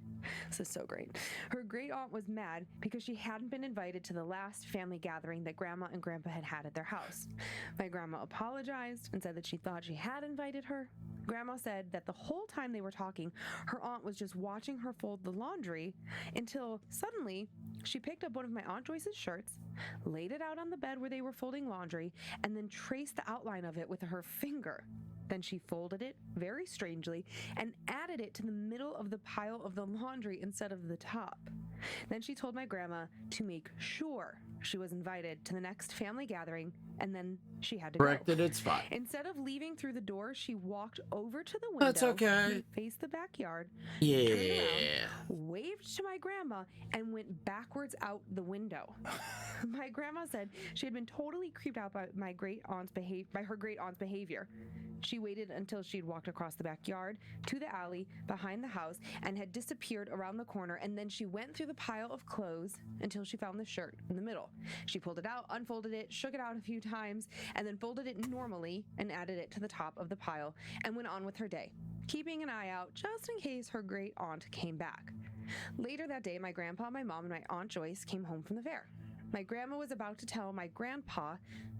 This is so great. Her great aunt was mad because she hadn't been invited to the last family gathering that Grandma and Grandpa had at their house. My grandma apologized and said that she thought she had invited her. Grandma said that the whole time they were talking, her aunt was just watching her fold the laundry until suddenly she picked up one of my Aunt Joyce's shirts, laid it out on the bed where they were folding laundry, and then traced the outline of it with her finger. Then she folded it very strangely and added it to the middle of the pile of the laundry instead of the top. Then she told my grandma to make sure she was invited to the next family gathering, and then she had to Corrected go. its spot. Instead of leaving through the door, she walked over to the window. That's okay. Faced the backyard. Yeah. Turned around, waved to my grandma, and went backwards out the window. My grandma said she had been totally creeped out by her great aunt's behavior. She waited until she'd walked across the backyard to the alley behind the house and had disappeared around the corner, and then she went through the pile of clothes until she found the shirt in the middle. She pulled it out, unfolded it, shook it out a few times, and then folded it normally and added it to the top of the pile and went on with her day, keeping an eye out just in case her great aunt came back. Later that day, my grandpa, my mom, and my Aunt Joyce came home from the fair. My grandma was about to tell my grandpa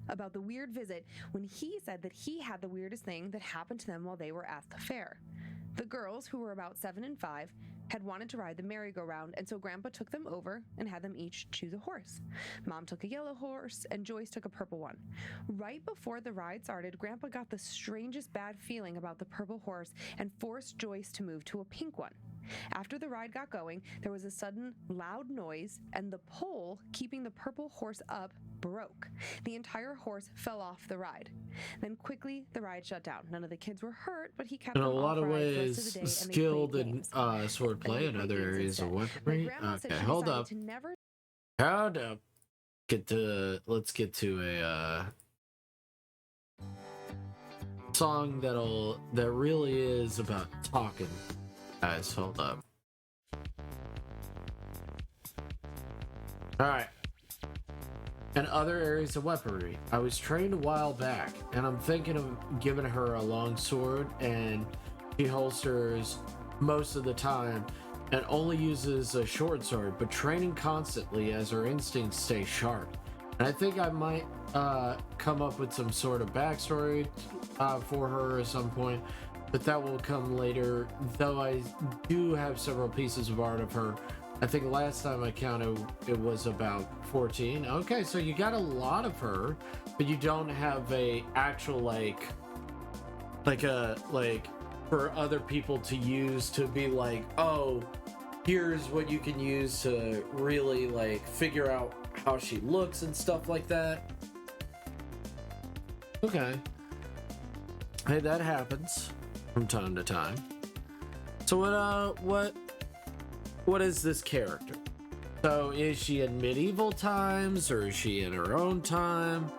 about the weird visit when he said that he had the weirdest thing that happened to them while they were at the fair. The girls, who were about 7 and 5, had wanted to ride the merry-go-round, and so Grandpa took them over and had them each choose a horse. Mom took a yellow horse, and Joyce took a purple one. Right before the ride started, Grandpa got the strangest bad feeling about the purple horse and forced Joyce to move to a pink one. After the ride got going, there was a sudden loud noise, and the pole keeping the purple horse up broke. The entire horse fell off the ride. Then quickly, the ride shut down. None of the kids were hurt, but he kept in them a lot off of rides the rest of the ways day, and they skilled played in games. swordplay and other areas of weaponry. Okay, hold up. Hold up. Let's get to a song that really is about talking. Guys, hold up. Alright. And other areas of weaponry. I was trained a while back, and I'm thinking of giving her a long sword, and she holsters most of the time and only uses a short sword, but training constantly as her instincts stay sharp. And I think I might come up with some sort of backstory for her at some point, but that will come later, though I do have several pieces of art of her. I think last time I counted, it was about 14. Okay, so you got a lot of her, but you don't have a actual, like for other people to use to be like, oh, here's what you can use to really, like, figure out how she looks and stuff like that. Okay. Hey, that happens from time to time. So what is this character? So is she in medieval times, or is she in her own time?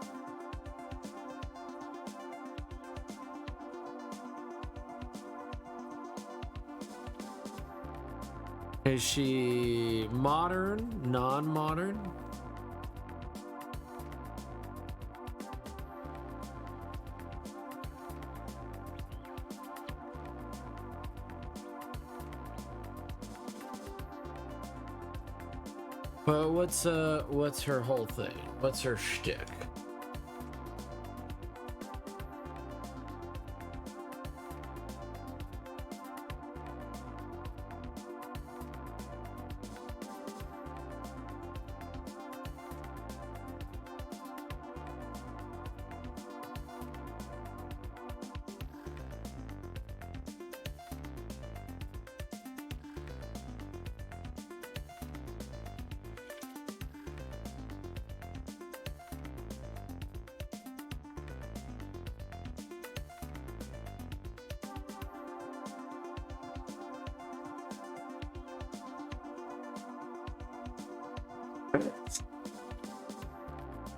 Is she modern, non-modern? But what's her whole thing? What's her shtick?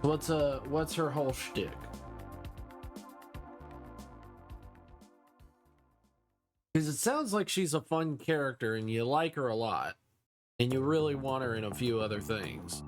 What's her whole shtick? Because it sounds like she's a fun character and you like her a lot. And you really want her in a few other things.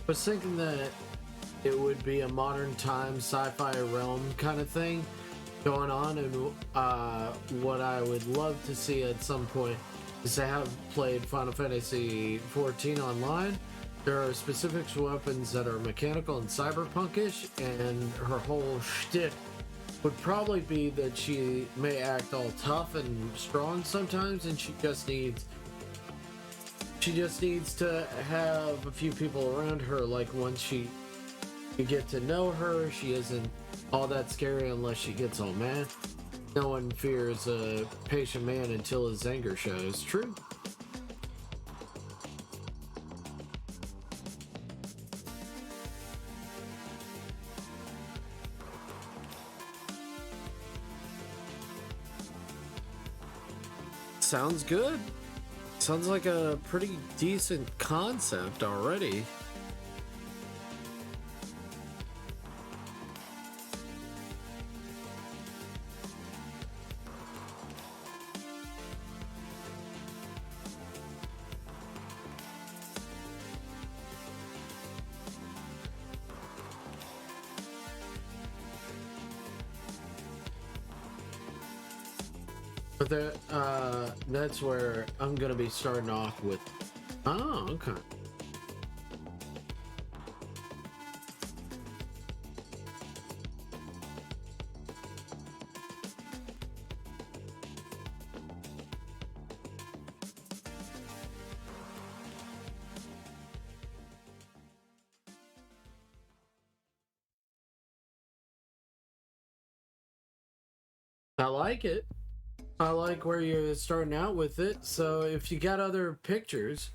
I was thinking that it would be a modern time sci-fi realm kind of thing going on, and what I would love to see at some point is to have played Final Fantasy XIV online. There are specific weapons that are mechanical and cyberpunkish, and her whole shtick would probably be that she may act all tough and strong sometimes, and she just needs to have a few people around her. Like, once you get to know her, she isn't all that scary unless she gets all mad. No one fears a patient man until his anger shows. True. Sounds good. Sounds like a pretty decent concept already. But that's where I'm gonna be starting off with. Oh, okay. I like it. I like where you're starting out with it. So if you got other pictures,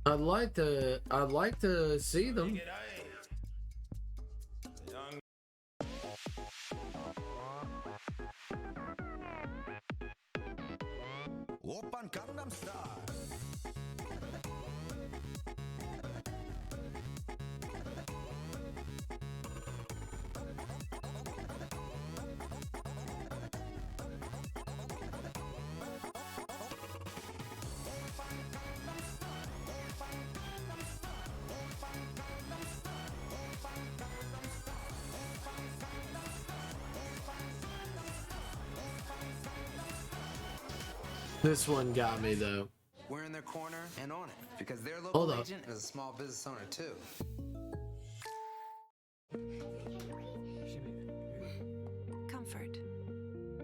I'd like to see them. Open Gangnam Style. This one got me though. We're in their corner and on it because their local agent is a small business owner too. Comfort.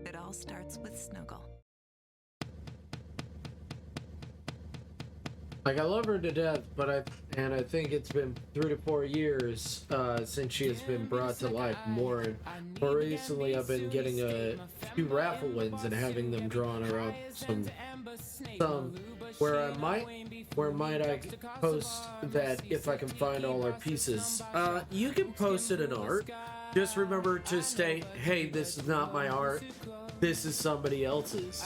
It all starts with Snuggle. Like, I love her to death, but I think it's been 3 to 4 years since she has been brought to life more. And more recently, I've been getting a few raffle wins and having them drawn her up some where might I post that if I can find all our pieces. You can post it in art. Just remember to state, hey, this is not my art. This is somebody else's.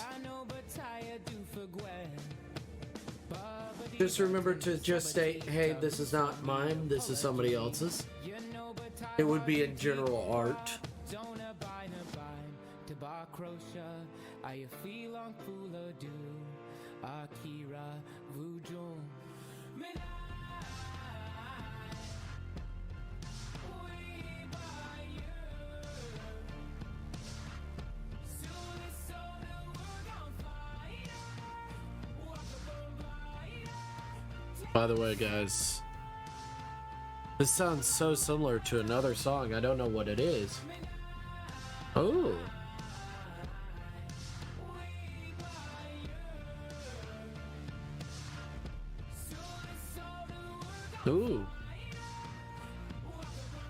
Just remember to just state, hey, this is not mine, this is somebody else's. It would be in general art. By the way, guys, this sounds so similar to another song. I don't know what it is. Oh. Ooh.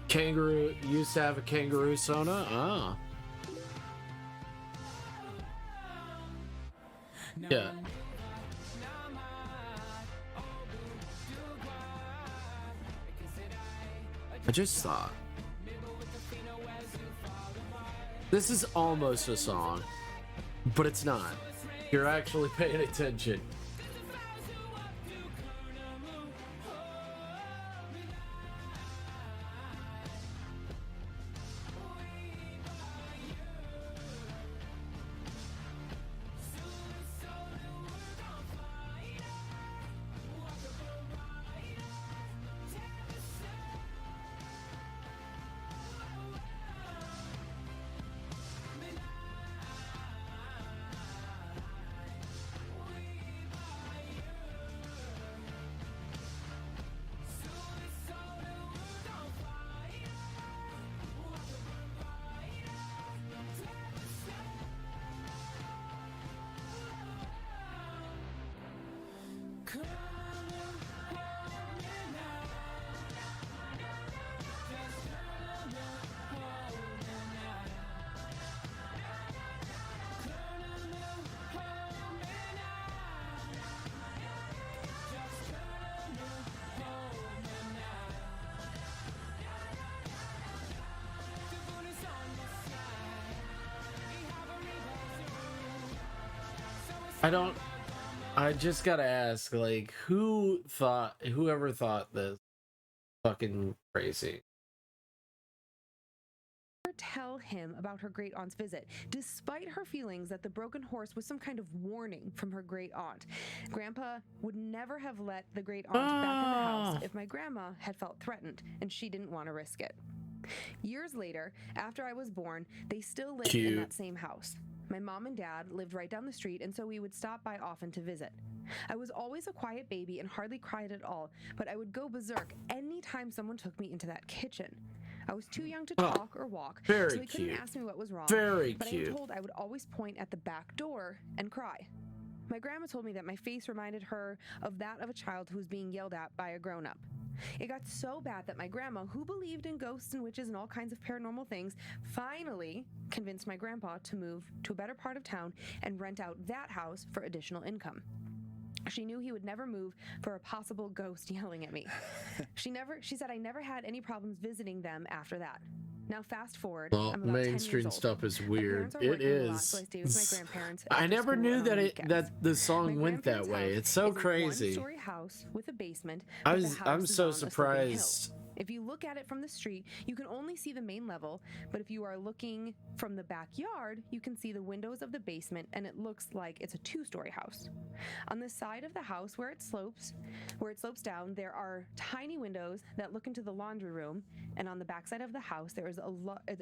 Kangaroo used to have a kangaroo Sona? Ah. Yeah. I just thought. This is almost a song, but it's not. You're actually paying attention. I just gotta ask, like, whoever thought this fucking crazy? Tell him about her great aunt's visit, despite her feelings that the broken horse was some kind of warning from her great aunt. Grandpa would never have let the great aunt back in the house if my grandma had felt threatened and she didn't want to risk it. Years later, after I was born, they still lived in that same house. My mom and dad lived right down the street, and so we would stop by often to visit. I was always a quiet baby and hardly cried at all, but I would go berserk anytime someone took me into that kitchen. I was too young to talk or walk, so they couldn't ask me what was wrong. But I was told I would always point at the back door and cry. My grandma told me that my face reminded her of that of a child who was being yelled at by a grown-up. It got so bad that my grandma, who believed in ghosts and witches and all kinds of paranormal things, finally convinced my grandpa to move to a better part of town and rent out that house for additional income. She knew he would never move for a possible ghost yelling at me. She said I never had any problems visiting them after that. Now fast forward, well, I'm about mainstream 10 years stuff old. is weird. It is. Lot, so I stay with my grandparents. I never knew that the song went that way. It's so crazy. A one-story house with a basement. I'm so surprised. If you look at it from the street, you can only see the main level, but if you are looking from the backyard, you can see the windows of the basement, and it looks like it's a two-story house. On the side of the house where it slopes down, there are tiny windows that look into the laundry room, and on the backside of the house, there is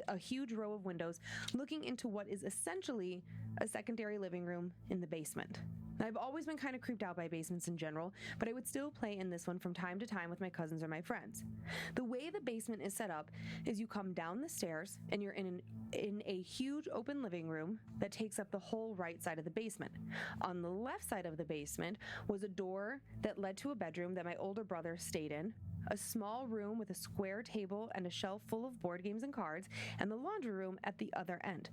a huge row of windows looking into what is essentially a secondary living room in the basement. I've always been kind of creeped out by basements in general, but I would still play in this one from time to time with my cousins or my friends. The way the basement is set up is you come down the stairs and you're in a huge open living room that takes up the whole right side of the basement. On the left side of the basement was a door that led to a bedroom that my older brother stayed in, a small room with a square table and a shelf full of board games and cards, and the laundry room at the other end.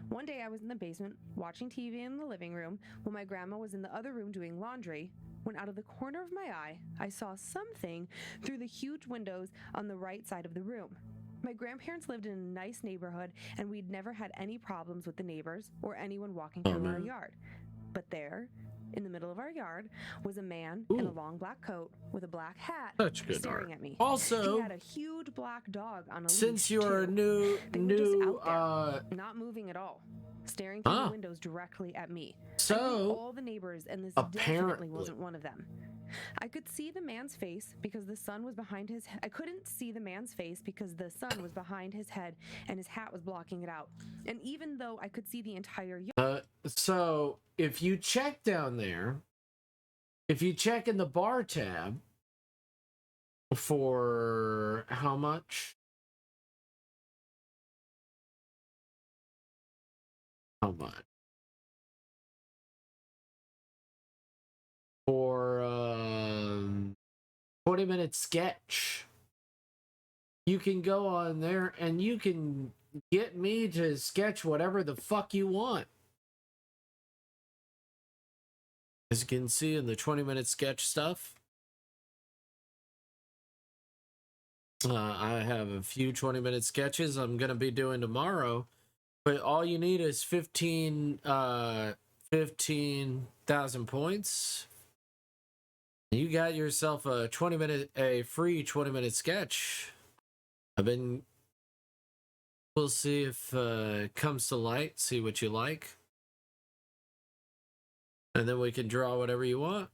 One day I was in the basement watching TV in the living room while my grandma was in the other room doing laundry, when out of the corner of my eye, I saw something through the huge windows on the right side of the room. My grandparents lived in a nice neighborhood, and we'd never had any problems with the neighbors or anyone walking through our yard. But there, in the middle of our yard, was a man in a long black coat with a black hat staring at me. Also, he had a huge black dog on a leash. Since you're too. a new Not moving at all, staring through the windows directly at me. So I knew all the neighbors, and this definitely wasn't one of them. I could see the man's face because the sun was behind his I couldn't see the man's face because the sun was behind his head and his hat was blocking it out. And even though I could see the entire yard, so if you check down there, if you check in the bar tab for how much? How much? For 20-minute sketch, you can go on there and you can get me to sketch whatever the fuck you want. As you can see in the 20-minute sketch stuff, I have a few 20-minute sketches I'm gonna be doing tomorrow, but all you need is 15,000 points. You got yourself a free 20-minute sketch. We'll see if it comes to light, see what you like. And then we can draw whatever you want.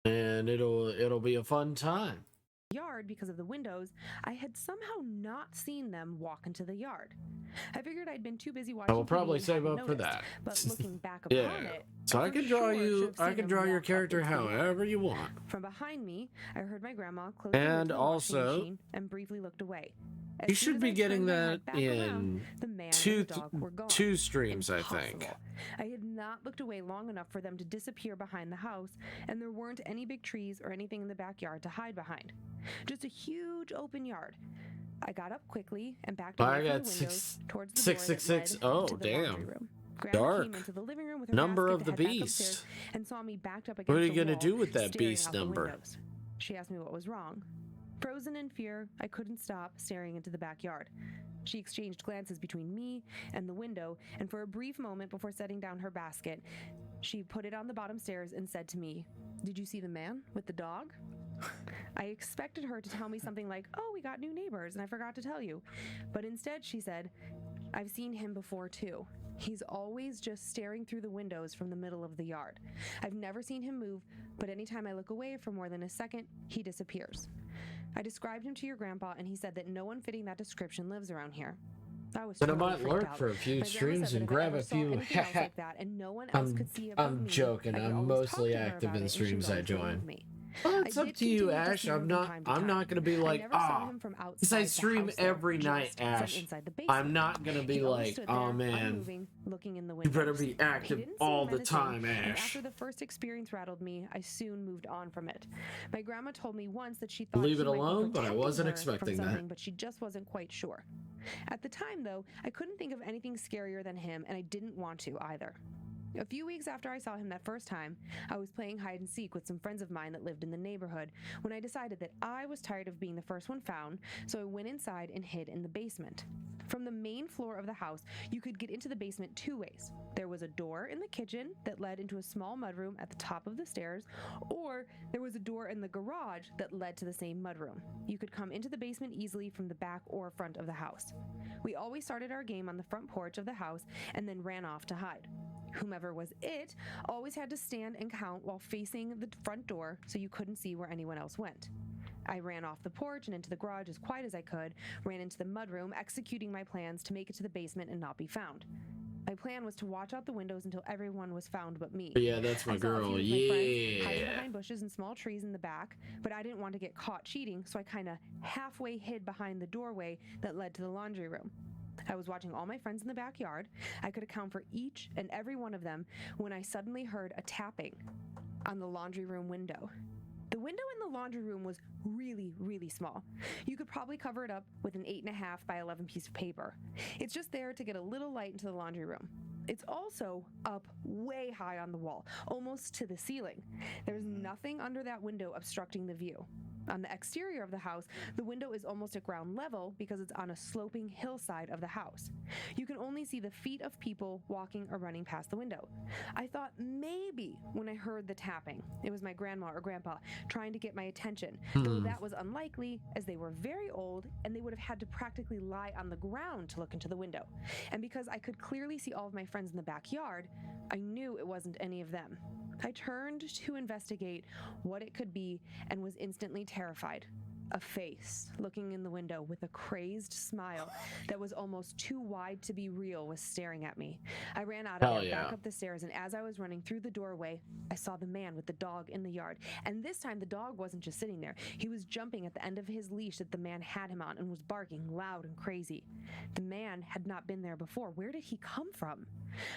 And it'll be a fun time. Yard because of the windows, I had somehow not seen them walk into the yard. I figured I'd been too busy watching. I will probably save up for that. But looking back upon it, so I can draw your character however you want. From behind me, I heard my grandma close and the also washing machine and briefly looked away. You should be getting that in two streams, I think. I had not looked away long enough for them to disappear behind the house, and there weren't any big trees or anything in the backyard to hide behind. Just a huge open yard. I got up quickly and backed away from the windows towards the 666. Oh, damn. Dark. Came into the living room with her number of basket the to head beast. And saw me backed up against what are you going to do with that beast number? She asked me what was wrong. Frozen in fear, I couldn't stop staring into the backyard. She exchanged glances between me and the window, and for a brief moment before setting down her basket, she put it on the bottom stairs and said to me, "Did you see the man with the dog?" I expected her to tell me something like, "Oh, we got new neighbors and I forgot to tell you." But instead she said, "I've seen him before too. He's always just staring through the windows from the middle of the yard. I've never seen him move, but anytime I look away for more than a second, he disappears." I described him to your grandpa, and he said that no one fitting that description lives around here. I was but I might lurk for a few streams and grab a few. Like that, and no one else could see above I'm joking. I'm mostly active in streams I join. Well, it's up to you, Ash. I'm not gonna be like, because I stream every night, Ash. I'm not gonna be like, oh man, you better be active all the time, Ash. After the first experience rattled me, I soon moved on from it. My grandma told me once that she thought leave it alone, but I wasn't expecting that. But she just wasn't quite sure. At the time, though, I couldn't think of anything scarier than him, and I didn't want to either. A few weeks after I saw him that first time, I was playing hide and seek with some friends of mine that lived in the neighborhood when I decided that I was tired of being the first one found, so I went inside and hid in the basement. From the main floor of the house, you could get into the basement two ways. There was a door in the kitchen that led into a small mudroom at the top of the stairs, or there was a door in the garage that led to the same mudroom. You could come into the basement easily from the back or front of the house. We always started our game on the front porch of the house and then ran off to hide. Whomever was it always had to stand and count while facing the front door so you couldn't see where anyone else went. I ran off the porch and into the garage as quiet as I could, ran into the mudroom, executing my plans to make it to the basement and not be found. My plan was to watch out the windows until everyone was found but me. Yeah, that's my girl. Hiding behind bushes and small trees in the back, but I didn't want to get caught cheating, so I kind of halfway hid behind the doorway that led to the laundry room. I was watching all my friends in the backyard. I could account for each and every one of them when I suddenly heard a tapping on the laundry room window. The window in the laundry room was really, really small. You could probably cover it up with an 8.5 by 11 piece of paper. It's just there to get a little light into the laundry room. It's also up way high on the wall, almost to the ceiling. There's nothing under that window obstructing the view. On the exterior of the house, the window is almost at ground level because it's on a sloping hillside of the house. You can only see the feet of people walking or running past the window. I thought maybe when I heard the tapping, it was my grandma or grandpa trying to get my attention, though that was unlikely as they were very old and they would have had to practically lie on the ground to look into the window. And because I could clearly see all of my friends in the backyard, I knew it wasn't any of them. I turned to investigate what it could be and was instantly terrified. A face looking in the window with a crazed smile that was almost too wide to be real was staring at me. I ran out of there, back up the stairs, and as I was running through the doorway, I saw the man with the dog in the yard. And this time the dog wasn't just sitting there. He was jumping at the end of his leash that the man had him on and was barking loud and crazy. The man had not been there before. Where did he come from?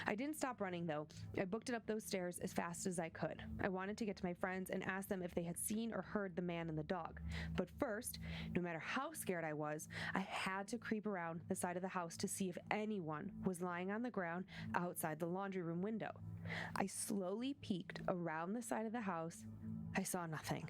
I didn't stop running though. I booked it up those stairs as fast as I could. I wanted to get to my friends and ask them if they had seen or heard the man and the dog. But first, no matter how scared I was, I had to creep around the side of the house to see if anyone was lying on the ground outside the laundry room window. I slowly peeked around the side of the house. I saw nothing.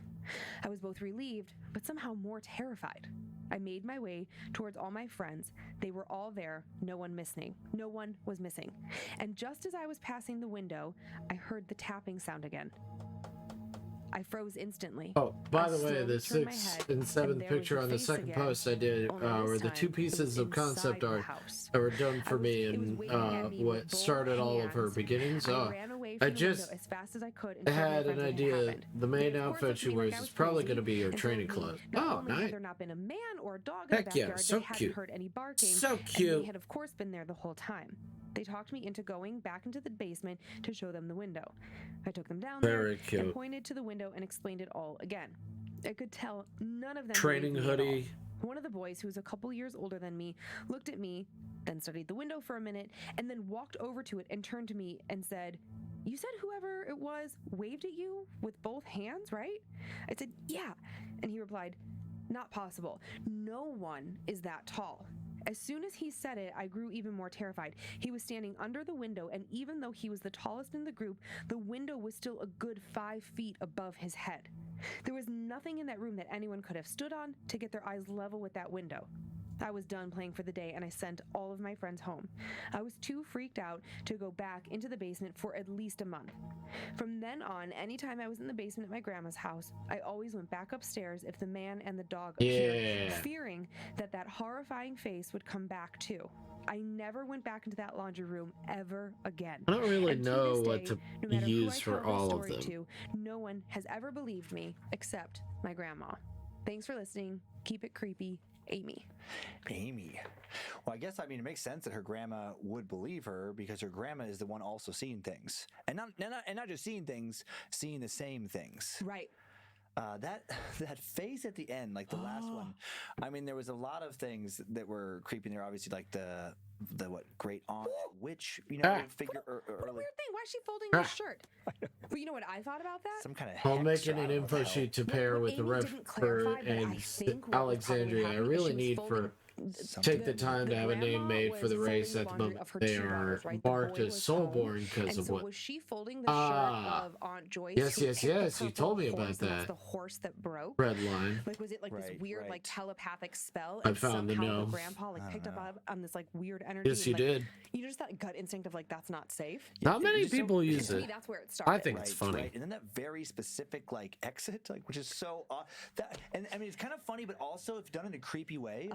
I was both relieved, but somehow more terrified. I made my way towards all my friends. They were all there, no one missing. No one was missing. And just as I was passing the window, I heard the tapping sound again. I froze instantly. Oh, by the way, the 6th and 7th picture on the second post I did were the 2 pieces of concept art that were done for me and what started all of her beginnings. I just had an idea. The main outfit she wears is probably going to be her training clothes. Oh, nice. Had there not been a man or a dog in the backyard, so they hadn't cute. heard any barking. So cute. And they had, of course, been there the whole time. They talked me into going back into the basement to show them the window. I took them down there and pointed to the window and explained it all again. I could tell none of them training hoodie. One of the boys, who was a couple years older than me, looked at me, then studied the window for a minute, and then walked over to it and turned to me and said, "You said whoever it was waved at you with both hands, right?" I said, "Yeah." And he replied, "Not possible. No one is that tall." As soon as he said it, I grew even more terrified. He was standing under the window, and even though he was the tallest in the group, the window was still a good 5 feet above his head. There was nothing in that room that anyone could have stood on to get their eyes level with that window. I was done playing for the day, and I sent all of my friends home. I was too freaked out to go back into the basement for at least a month. From then on, anytime I was in the basement at my grandma's house, I always went back upstairs if the man and the dog appeared, fearing that that horrifying face would come back too. I never went back into that laundry room ever again. I don't really know day, what to no use for all of them. To, no one has ever believed me except my grandma. Thanks for listening. Keep it creepy. Amy. Well, I guess, I mean, it makes sense that her grandma would believe her because her grandma is the one also seeing things. And not just seeing things, seeing the same things. Right. That face at the end, like the last one, I mean, there was a lot of things that were creeping there. Obviously, like the great aunt witch, figure. What a weird thing. Why is she folding her shirt? But you know what I thought about that? Some kind of. I'm making an info sheet to pair with the Redford and Alexandria. I really need for. Take the time to have a name made for the race at the moment. They are marked as Soulborn because of what. Was she folding the shirt of Aunt Joyce? Yes. You told me about that. The horse that broke. Red line. Like, was it like this weird, like telepathic spell? I found the no. Grandpa like picked up on this like weird energy. Yes, you did. You just that gut instinct of like that's not safe. Not many people use it. That's where it started. I think it's funny. Right. And then that very specific like exit, like which is so that, and I mean it's kind of funny, but also if done in a creepy way,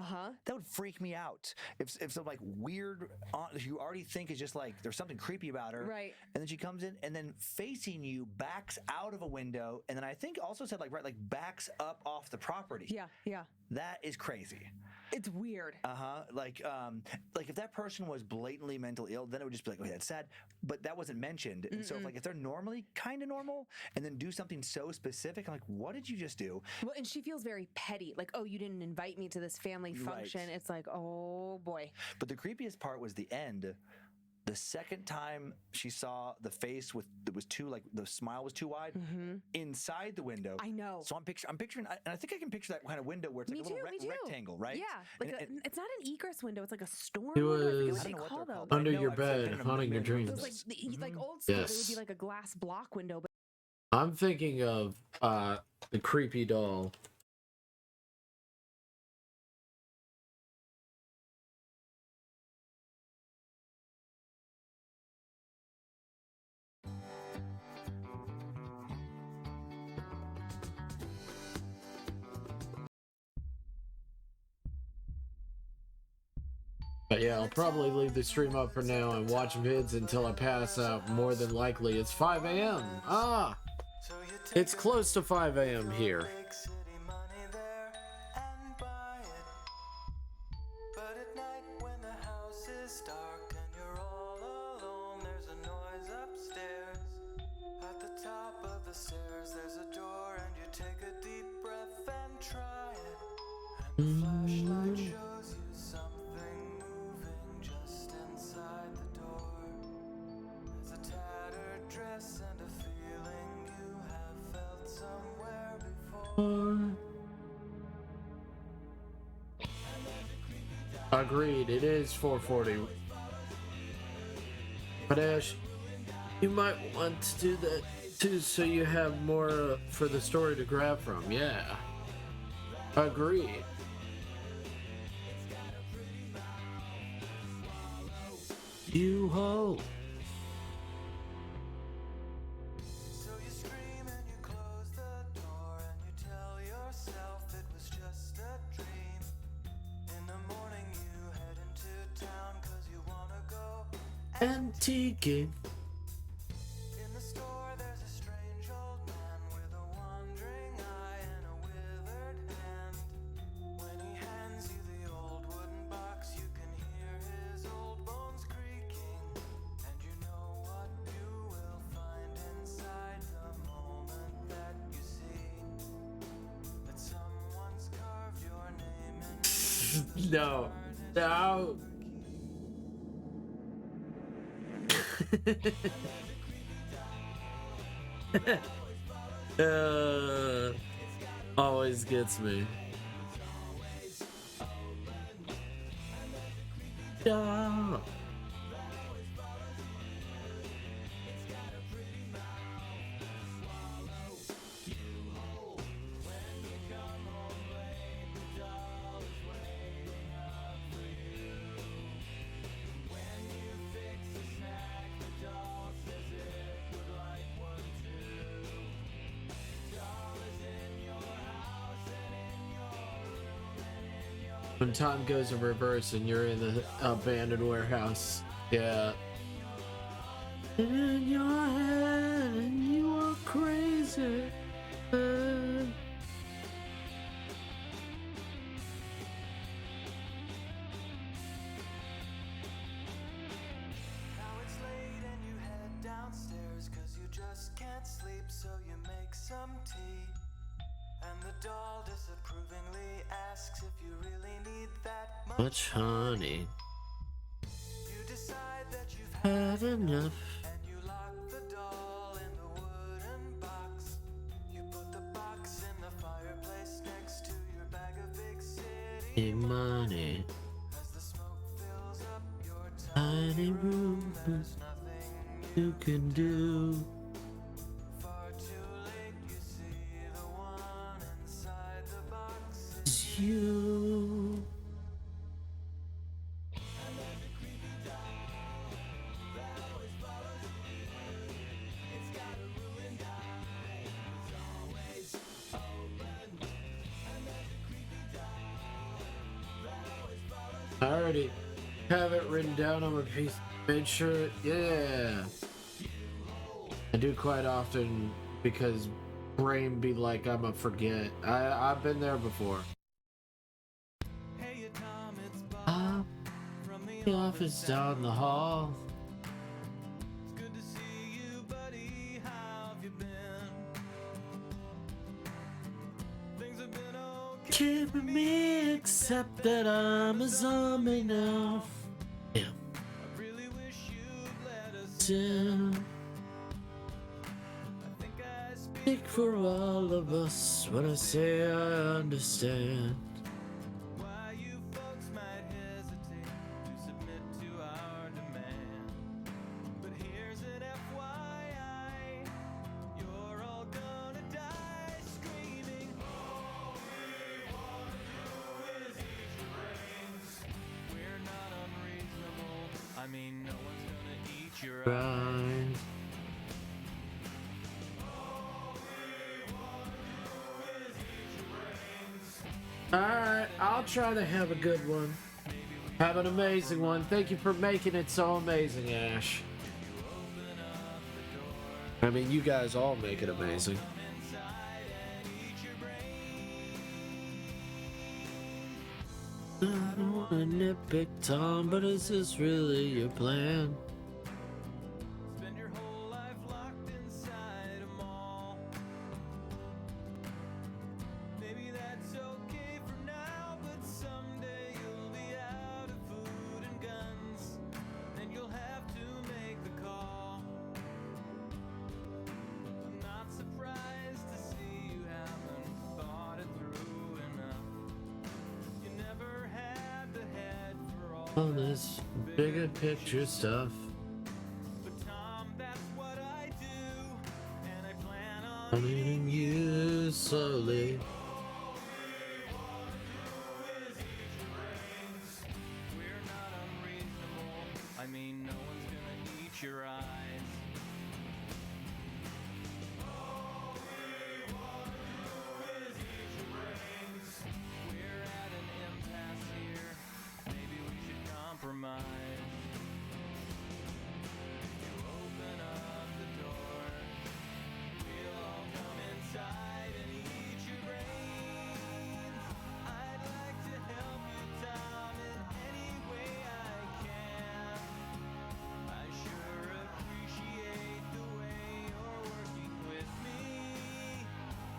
that would freak me out if some like weird aunt you already think is just like there's something creepy about her, right? And then she comes in and then facing you backs out of a window, and then I think also said like backs up off the property. Yeah. That is crazy. It's weird. Like if that person was blatantly mentally ill, then it would just be like, okay, that's sad. But that wasn't mentioned. And so if they're normally kind of normal and then do something so specific, I'm like, what did you just do? Well, and she feels very petty. Like, oh, you didn't invite me to this family function. Right. It's like, oh boy. But the creepiest part was the end. The second time she saw the face the smile was too wide inside the window. I know. So I'm picturing, and I think I can picture that kind of window where it's like a little rectangle, right? Yeah, like it's not an egress window. It's like a storm. It was under your I've bed, haunting your dreams. It was like old school. Yes. It would be like a glass block window. But I'm thinking of the creepy doll. But yeah, I'll probably leave the stream up for now and watch vids until I pass out. More than likely, it's 5 a.m. It's close to 5 a.m. here. Agreed, it is 4:40. But Ash, you might want to do that too so you have more for the story to grab from. Yeah. Agreed. You ho. Antique. In the store, there's a strange old man with a wandering eye and a withered hand. When he hands you the old wooden box, you can hear his old bones creaking, and you know what you will find inside the moment that you see that someone's carved your name in. No. Always gets me. Yeah. When time goes in reverse and you're in the abandoned warehouse. Yeah. In your head and you are crazy. Now it's late and you head downstairs 'cause you just can't sleep, so you make some tea. And the doll disapprovingly asks if you really need that much honey. You decide that you've had enough, and you lock the doll in the wooden box. You put the box in the fireplace next to your bag of big city money. As the smoke fills up your tiny room, there's nothing you can do. You. I already have it written down on my piece. Made sure, yeah. I do quite often because brain be like I'm a forget. I've been there before. The office down the hall. It's good to see you, buddy. How have you been? Things have been okay. Keeping me, except that I'm a zombie now. Yeah. I really wish you'd let us in. I think I Speak for all of us when I say I understand. why you folks might hesitate to submit to our demand. But here's an FYI, you're all gonna die screaming. All we wanna do is eat your brains. We're not unreasonable. I mean, no one's gonna eat your Right. Alright, I'll try to have a good one. Have an amazing one. Thank you for making it so amazing, Ash. I mean, you guys all make it amazing. I don't want to nitpick, Tom, but is this really your plan? Spend your whole life locked inside a mall. Maybe that's okay for now, but someday you'll be out of food and guns, and you'll have to make the call. I'm not surprised to see you haven't thought it through enough. You never had the head for all This bigger picture stuff. But Tom, that's what I do, and I plan on I'm eating you slowly. We're not unreasonable. I mean, no one's gonna eat your eyes. All we wanna do is eat your brains. We're at an impasse here. Maybe we should compromise. You open up the door. We'll all come inside and eat your brains. I'd like to help you, Tom, in any way I can. I sure appreciate the way you're working with me.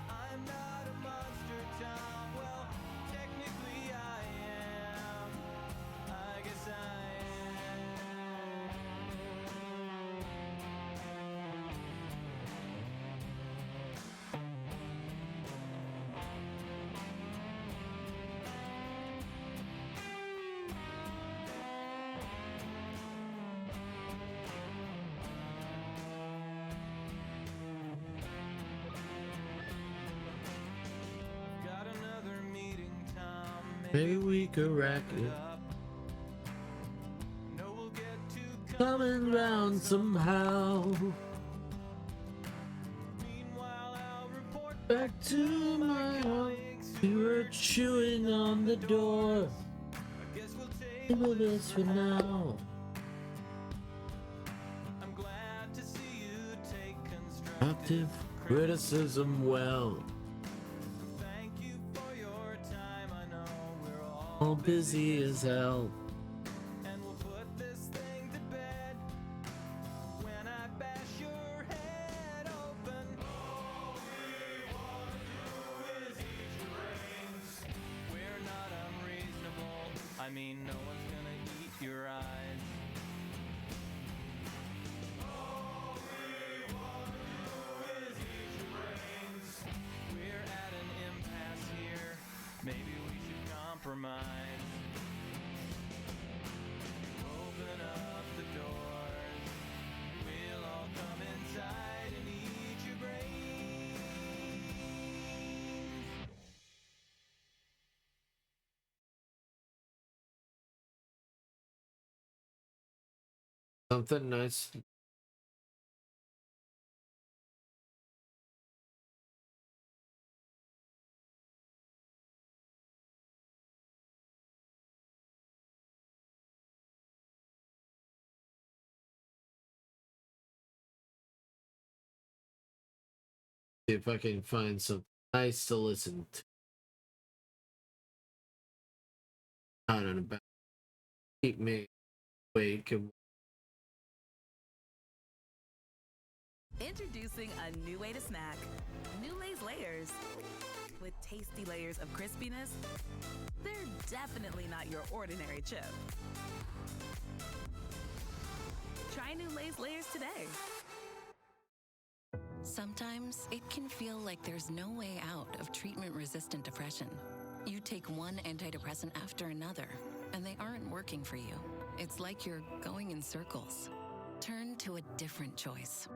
I'm not a monster, Tom. Well, technically I am. I guess I am. Got another meeting, Tom. Maybe we could rack it. No, we'll get to Coming round somehow. Meanwhile, I'll report Back to my house. You were chewing on the door. I guess we'll take Table this for now. I'm glad to see you take constructive Active criticism well. Thank you for your time. I know we're All busy as hell. and we'll put this thing to bed when I bash your head open. All we wanna do is eat your brains. We're not unreasonable. I mean, no one's gonna eat your eyes. All we wanna do is eat your brains. We're at an impasse here. Maybe we should compromise. Open up the doors. We'll all come inside and eat your brains. Something nice. See if I can find something nice to listen to. I don't know about keep me awake. Introducing a new way to snack. New Lay's Layers. With tasty layers of crispiness, they're definitely not your ordinary chip. Try New Lay's Layers today. Sometimes it can feel like there's no way out of treatment-resistant depression. You take one antidepressant after another, and they aren't working for you. It's like you're going in circles. Turn to a different choice.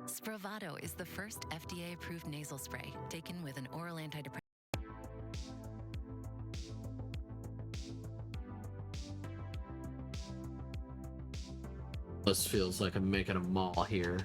Spravato is the first FDA-approved nasal spray taken with an oral antidepressant. This feels like I'm making a mall here.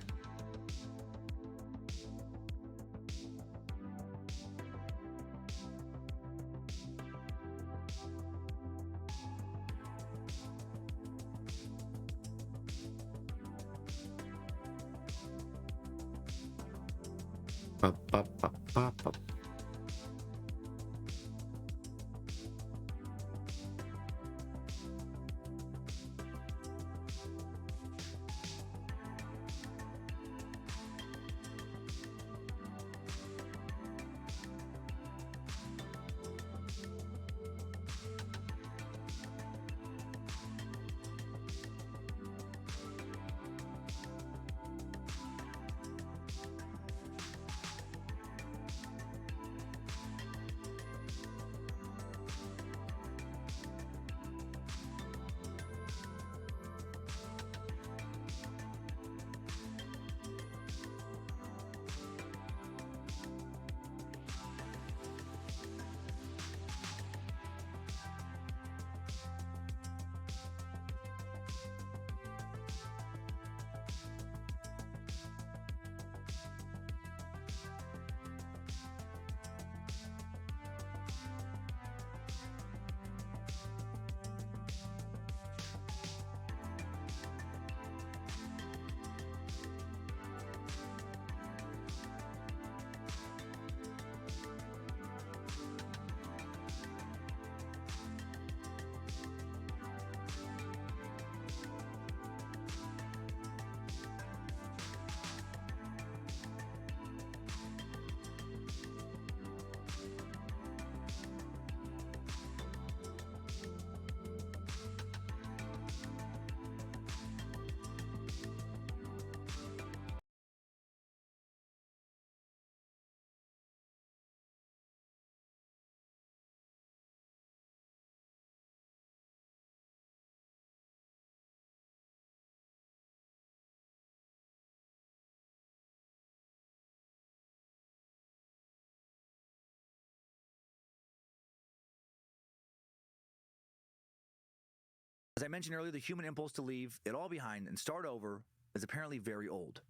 As I mentioned earlier, the human impulse to leave it all behind and start over is apparently very old.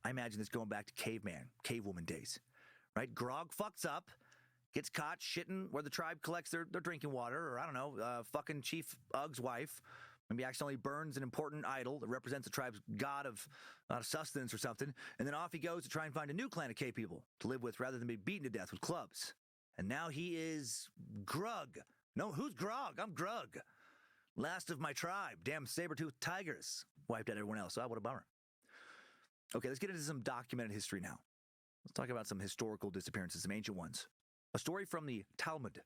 I imagine this going back to caveman, cavewoman days, right? Grog fucks up, gets caught shitting where the tribe collects their drinking water, or I don't know, fucking Chief Ugg's wife, maybe accidentally burns an important idol that represents the tribe's god of sustenance or something, and then off he goes to try and find a new clan of cave people to live with rather than be beaten to death with clubs. And now he is Grug. No, who's Grog? I'm Grug. Last of my tribe. Damn saber-toothed tigers. Wiped out everyone else. Ah, what a bummer. Okay, let's get into some documented history now. Let's talk about some historical disappearances, some ancient ones. A story from the Talmud,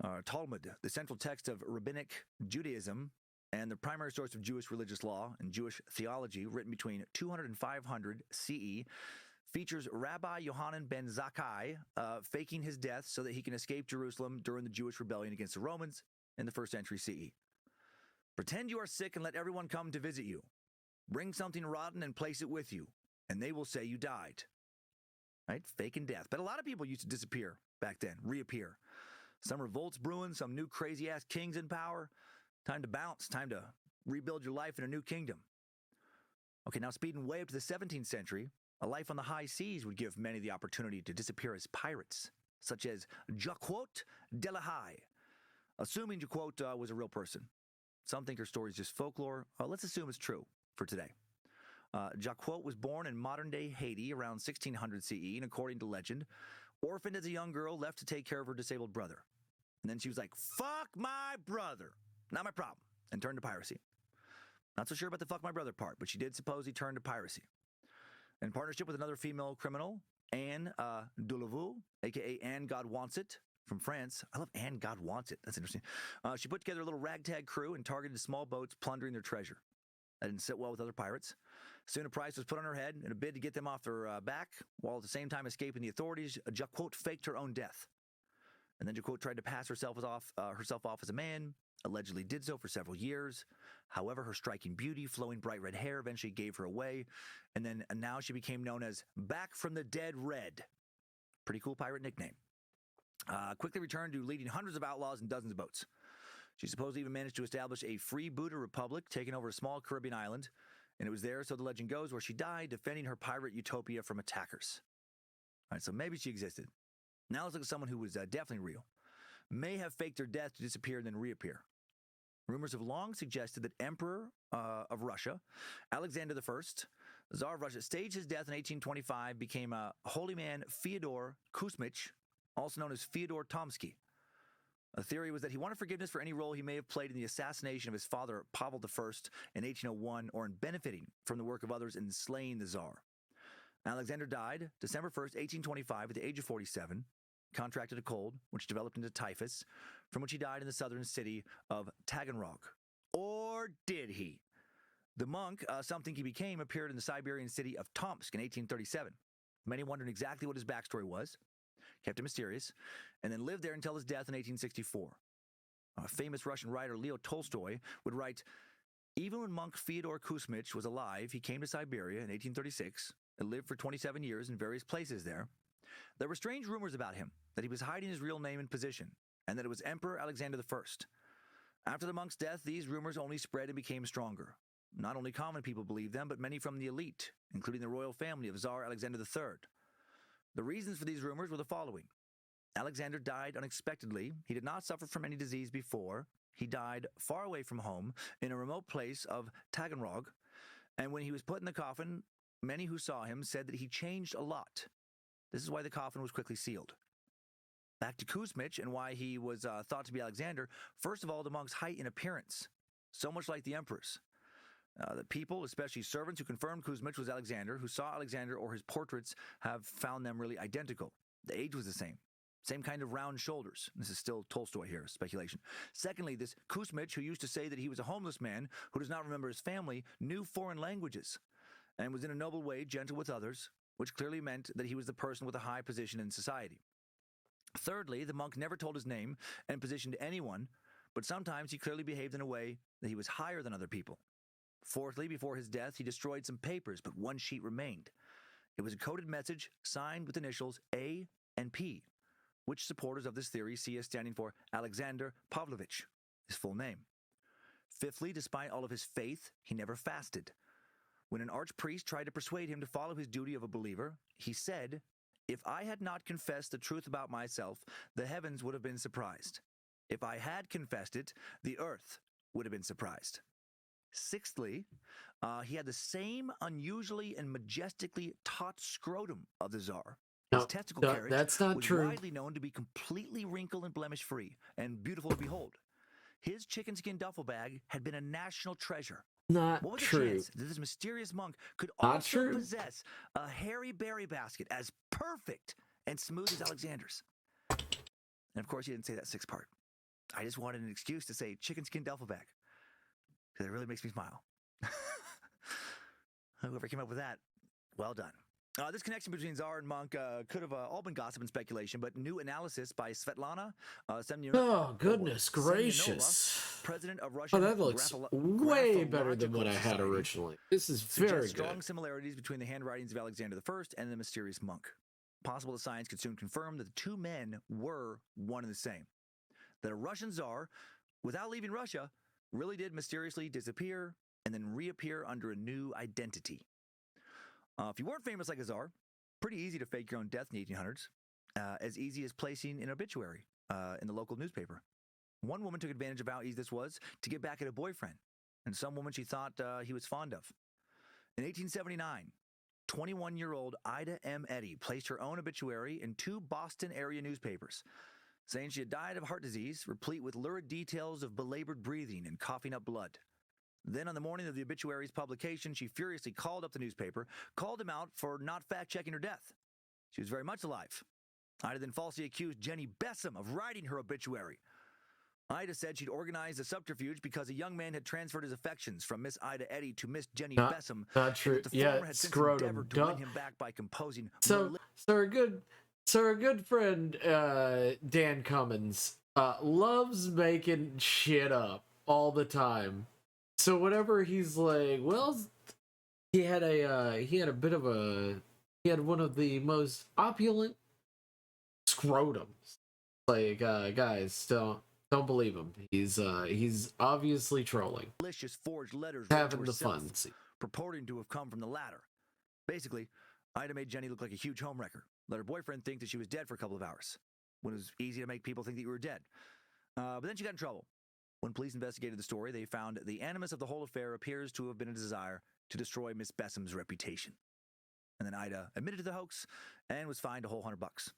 the central text of rabbinic Judaism and the primary source of Jewish religious law and Jewish theology, written between 200 and 500 CE, features Rabbi Yohanan ben Zakkai faking his death so that he can escape Jerusalem during the Jewish rebellion against the Romans in the 1st century CE. Pretend you are sick and let everyone come to visit you. Bring something rotten and place it with you, and they will say you died. Right? Faking death. But a lot of people used to disappear back then, reappear. Some revolts brewing, some new crazy-ass kings in power. Time to bounce, time to rebuild your life in a new kingdom. Okay, now speeding way up to the 17th century, a life on the high seas would give many the opportunity to disappear as pirates, such as Jacquot de la Haye. Assuming Jacquot was a real person. Some think her story is just folklore. Let's assume it's true for today. Jacques was born in modern-day Haiti around 1600 CE, and according to legend, orphaned as a young girl, left to take care of her disabled brother. And then she was like, fuck my brother, not my problem, and turned to piracy. Not so sure about the fuck my brother part, but she did supposedly turn to piracy. In partnership with another female criminal, Anne Delaveau, a.k.a. Anne God Wants It, from France. I love Anne God Wants It. That's interesting. She put together a little ragtag crew and targeted small boats plundering their treasure. That didn't sit well with other pirates. Soon a price was put on her head in a bid to get them off their back, while at the same time escaping the authorities. Jacques faked her own death. And then Jacques tried to pass herself off as a man, allegedly did so for several years. However, her striking beauty, flowing bright red hair eventually gave her away, and now she became known as Back from the Dead Red. Pretty cool pirate nickname. Quickly returned to leading hundreds of outlaws and dozens of boats. She supposedly even managed to establish a freebooter republic, taking over a small Caribbean island, and it was there, so the legend goes, where she died defending her pirate utopia from attackers. All right, so maybe she existed. Now let's look at someone who was definitely real. May have faked her death to disappear and then reappear. Rumors have long suggested that Emperor of Russia, Alexander I, Tsar of Russia, staged his death in 1825, became a holy man Fyodor Kuzmich, also known as Fyodor Tomsky. A theory was that he wanted forgiveness for any role he may have played in the assassination of his father, Pavel I, in 1801, or in benefiting from the work of others in slaying the Tsar. Alexander died December 1st, 1825, at the age of 47, contracted a cold, which developed into typhus, from which he died in the southern city of Taganrog. Or did he? The monk, something he became, appeared in the Siberian city of Tomsk in 1837. Many wondered exactly what his backstory was, kept it mysterious, and then lived there until his death in 1864. A famous Russian writer, Leo Tolstoy, would write, even when monk Fyodor Kuzmich was alive, he came to Siberia in 1836 and lived for 27 years in various places there. There were strange rumors about him, that he was hiding his real name and position, and that it was Emperor Alexander I. After the monk's death, these rumors only spread and became stronger. Not only common people believed them, but many from the elite, including the royal family of Tsar Alexander III. The reasons for these rumors were the following. Alexander died unexpectedly. He did not suffer from any disease before. He died far away from home in a remote place of Taganrog, and when he was put in the coffin, many who saw him said that he changed a lot. This is why the coffin was quickly sealed. Back to Kuzmich and why he was thought to be Alexander. First of all, the monk's height and appearance, so much like the emperor's. The people, especially servants who confirmed Kuzmich was Alexander, who saw Alexander or his portraits, have found them really identical. The age was the same. Same kind of round shoulders. This is still Tolstoy here, speculation. Secondly, this Kuzmich, who used to say that he was a homeless man who does not remember his family, knew foreign languages and was in a noble way gentle with others, which clearly meant that he was the person with a high position in society. Thirdly, the monk never told his name and position to anyone, but sometimes he clearly behaved in a way that he was higher than other people. Fourthly, before his death, he destroyed some papers, but one sheet remained. It was a coded message signed with initials A and P, which supporters of this theory see as standing for Alexander Pavlovich, his full name. Fifthly, despite all of his faith, he never fasted. When an archpriest tried to persuade him to follow his duty of a believer, he said, "If I had not confessed the truth about myself, the heavens would have been surprised. If I had confessed it, the earth would have been surprised." Sixthly, he had the same unusually and majestically taut scrotum of the Tsar. His testicle carriage that's not was true. widely known to be completely wrinkle and blemish-free and beautiful to behold. His chicken skin duffel bag had been a national treasure. Not What was true. the chance that this mysterious monk could Not also true. possess a hairy berry basket as perfect and smooth as Alexander's? And of course, he didn't say that sixth part. I just wanted an excuse to say chicken skin duffel bag, because it really makes me smile. Whoever came up with that, well done. This connection between Tsar and monk could have all been gossip and speculation, but new analysis by Svetlana Semyonova. Oh, goodness gracious. President of Russian. Oh, that looks way better than what I had originally. This is very strong good. similarities between the handwritings of Alexander I and the mysterious monk. Possible that science could soon confirm that the two men were one and the same. That a Russian Tsar, without leaving Russia, really did mysteriously disappear and then reappear under a new identity. If you weren't famous like a Tsar, pretty easy to fake your own death in the 1800s. As easy as placing an obituary in the local newspaper. One woman took advantage of how easy this was to get back at a boyfriend, and some woman she thought he was fond of. In 1879, 21-year-old Ida M. Eddy placed her own obituary in 2 Boston area newspapers, saying she had died of heart disease, replete with lurid details of belabored breathing and coughing up blood. Then, on the morning of the obituary's publication, she furiously called up the newspaper, called him out for not fact-checking her death. She was very much alive. Ida then falsely accused Jenny Bessem of writing her obituary. Ida said she'd organized a subterfuge because a young man had transferred his affections from Miss Ida Eddy to Miss Jenny Bessem. Not true. The former had since endeavored to win him back by composing. So a good friend, Dan Cummins, loves making shit up all the time. So whenever he's like, well, he had one of the most opulent scrotums. Like, guys, don't believe him. He's obviously trolling. Malicious forged letters having the fun, purporting to have come from the latter. Basically, Ida made Jenny look like a huge homewrecker. Let her boyfriend think that she was dead for a couple of hours, when it was easy to make people think that you were dead. But then she got in trouble. When police investigated the story, they found the animus of the whole affair appears to have been a desire to destroy Miss Bessem's reputation. And then Ida admitted to the hoax and was fined a whole $100.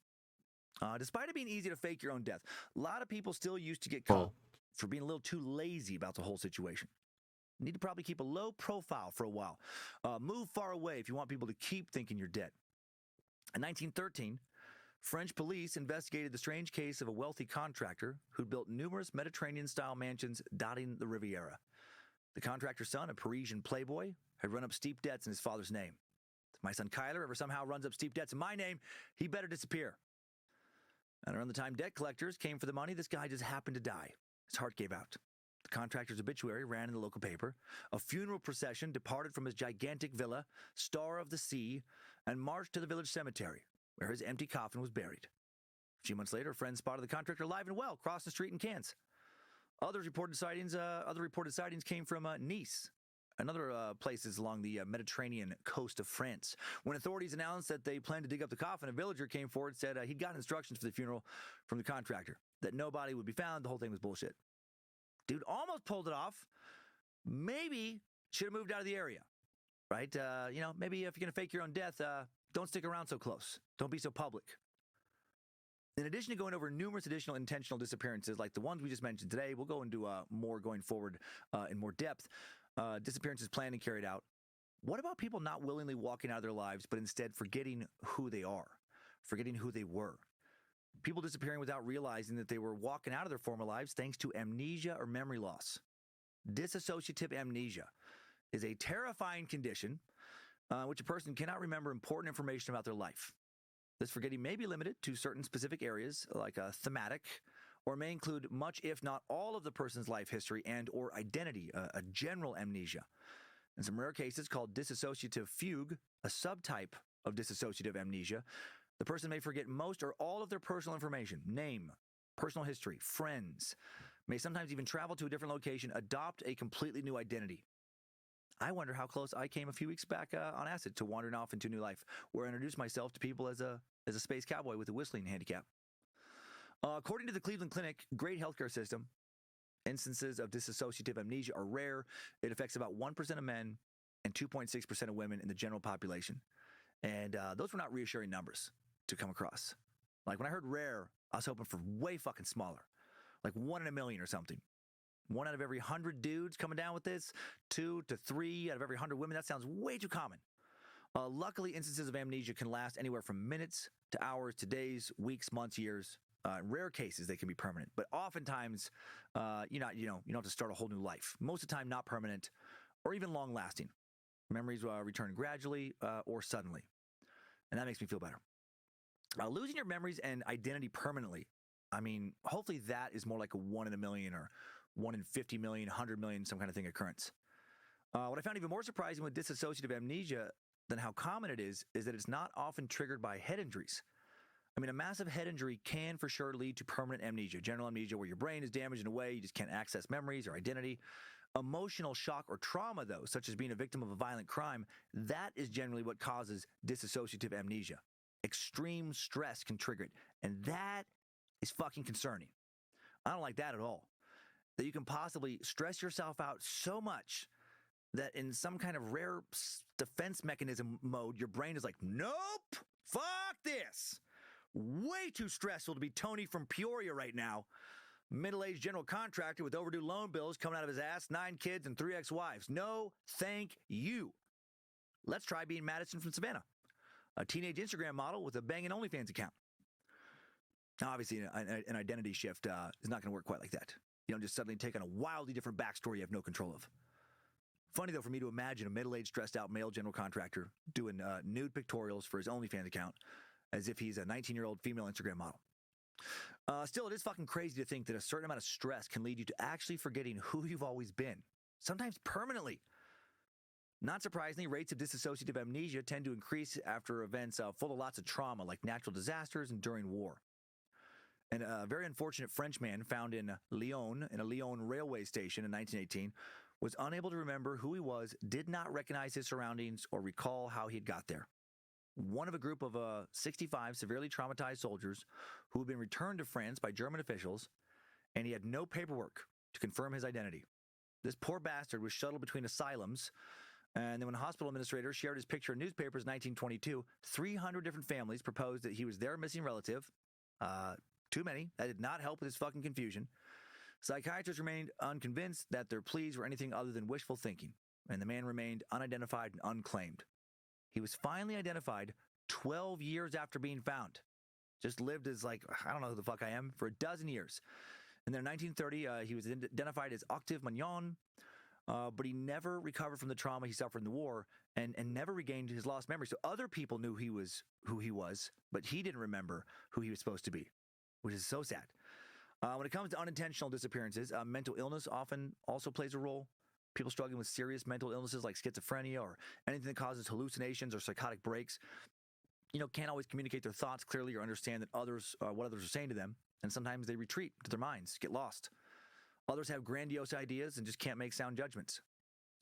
Despite it being easy to fake your own death, a lot of people still used to get caught for being a little too lazy about the whole situation. You need to probably keep a low profile for a while. Move far away if you want people to keep thinking you're dead. In 1913, French police investigated the strange case of a wealthy contractor who'd built numerous Mediterranean-style mansions dotting the Riviera. The contractor's son, a Parisian playboy, had run up steep debts in his father's name. If my son Kyler ever somehow runs up steep debts in my name, he better disappear. And around the time debt collectors came for the money, this guy just happened to die. His heart gave out. The contractor's obituary ran in the local paper. A funeral procession departed from his gigantic villa, Star of the Sea, and marched to the village cemetery, where his empty coffin was buried. A few months later, friends spotted the contractor alive and well, crossing the street in Cannes. Other reported sightings came from Nice and other places along the Mediterranean coast of France. When authorities announced that they planned to dig up the coffin, a villager came forward and said he'd gotten instructions for the funeral from the contractor, that no body would be found. The whole thing was bullshit. Dude almost pulled it off. Maybe should have moved out of the area, right? Maybe if you're going to fake your own death, don't stick around so close. Don't be so public. In addition to going over numerous additional intentional disappearances like the ones we just mentioned today, we'll go into more going forward in more depth. Disappearances planned and carried out. What about people not willingly walking out of their lives, but instead forgetting who they are, forgetting who they were? People disappearing without realizing that they were walking out of their former lives thanks to amnesia or memory loss. Dissociative amnesia is a terrifying condition in which a person cannot remember important information about their life. This forgetting may be limited to certain specific areas, like a thematic, or may include much, if not all, of the person's life history and or identity, a general amnesia. In some rare cases called dissociative fugue, a subtype of dissociative amnesia, the person may forget most or all of their personal information, name, personal history, friends, may sometimes even travel to a different location, adopt a completely new identity. I wonder how close I came a few weeks back on acid to wandering off into new life, where I introduced myself to people as a space cowboy with a whistling handicap. According to the Cleveland Clinic, great healthcare system, instances of dissociative amnesia are rare. It affects about 1% of men and 2.6% of women in the general population. And those were not reassuring numbers to come across. Like when I heard rare, I was hoping for way fucking smaller, like 1 in a million or something. 1 out of every 100 dudes coming down with this, 2 to 3 out of every 100 women. That sounds way too common. Luckily, instances of amnesia can last anywhere from minutes to hours to days, weeks, months, years. In rare cases, they can be permanent, but oftentimes, you don't have to start a whole new life. Most of the time, not permanent or even long-lasting. Memories return gradually or suddenly, and that makes me feel better. Losing your memories and identity permanently, I mean, hopefully that is more like a 1 in a million or 1 in 50 million, 100 million, some kind of thing occurrence. What I found even more surprising with dissociative amnesia than how common it is that it's not often triggered by head injuries. I mean, a massive head injury can for sure lead to permanent amnesia, general amnesia, where your brain is damaged in a way you just can't access memories or identity. Emotional shock or trauma, though, such as being a victim of a violent crime, that is generally what causes dissociative amnesia. Extreme stress can trigger it, and that is fucking concerning. I don't like that at all. That you can possibly stress yourself out so much that in some kind of rare defense mechanism mode, your brain is like, nope, fuck this. Way too stressful to be Tony from Peoria right now. Middle-aged general contractor with overdue loan bills coming out of his ass, 9 kids and 3 ex-wives. No, thank you. Let's try being Madison from Savannah, a teenage Instagram model with a banging OnlyFans account. Now, obviously, an identity shift is not going to work quite like that. You don't just suddenly take on a wildly different backstory you have no control of. Funny, though, for me to imagine a middle-aged, stressed-out male general contractor doing nude pictorials for his OnlyFans account as if he's a 19-year-old female Instagram model. Still, it is fucking crazy to think that a certain amount of stress can lead you to actually forgetting who you've always been, sometimes permanently. Not surprisingly, rates of dissociative amnesia tend to increase after events full of lots of trauma, like natural disasters and during war. And a very unfortunate French man found in Lyon, in a Lyon railway station in 1918, was unable to remember who he was, did not recognize his surroundings, or recall how he had got there. One of a group of 65 severely traumatized soldiers who had been returned to France by German officials, and he had no paperwork to confirm his identity. This poor bastard was shuttled between asylums, and then when hospital administrators shared his picture in newspapers in 1922, 300 different families proposed that he was their missing relative. Too many. That did not help with his fucking confusion. Psychiatrists remained unconvinced that their pleas were anything other than wishful thinking, and the man remained unidentified and unclaimed. He was finally identified 12 years after being found. Just lived as like, I don't know who the fuck I am, for a dozen years. And then in 1930, he was identified as Octave Magnon, but he never recovered from the trauma he suffered in the war and never regained his lost memory. So other people knew who he was, but he didn't remember who he was supposed to be, which is so sad. When it comes to unintentional disappearances, mental illness often also plays a role. People struggling with serious mental illnesses like schizophrenia or anything that causes hallucinations or psychotic breaks, can't always communicate their thoughts clearly or understand that what others are saying to them, and sometimes they retreat to their minds, get lost. Others have grandiose ideas and just can't make sound judgments.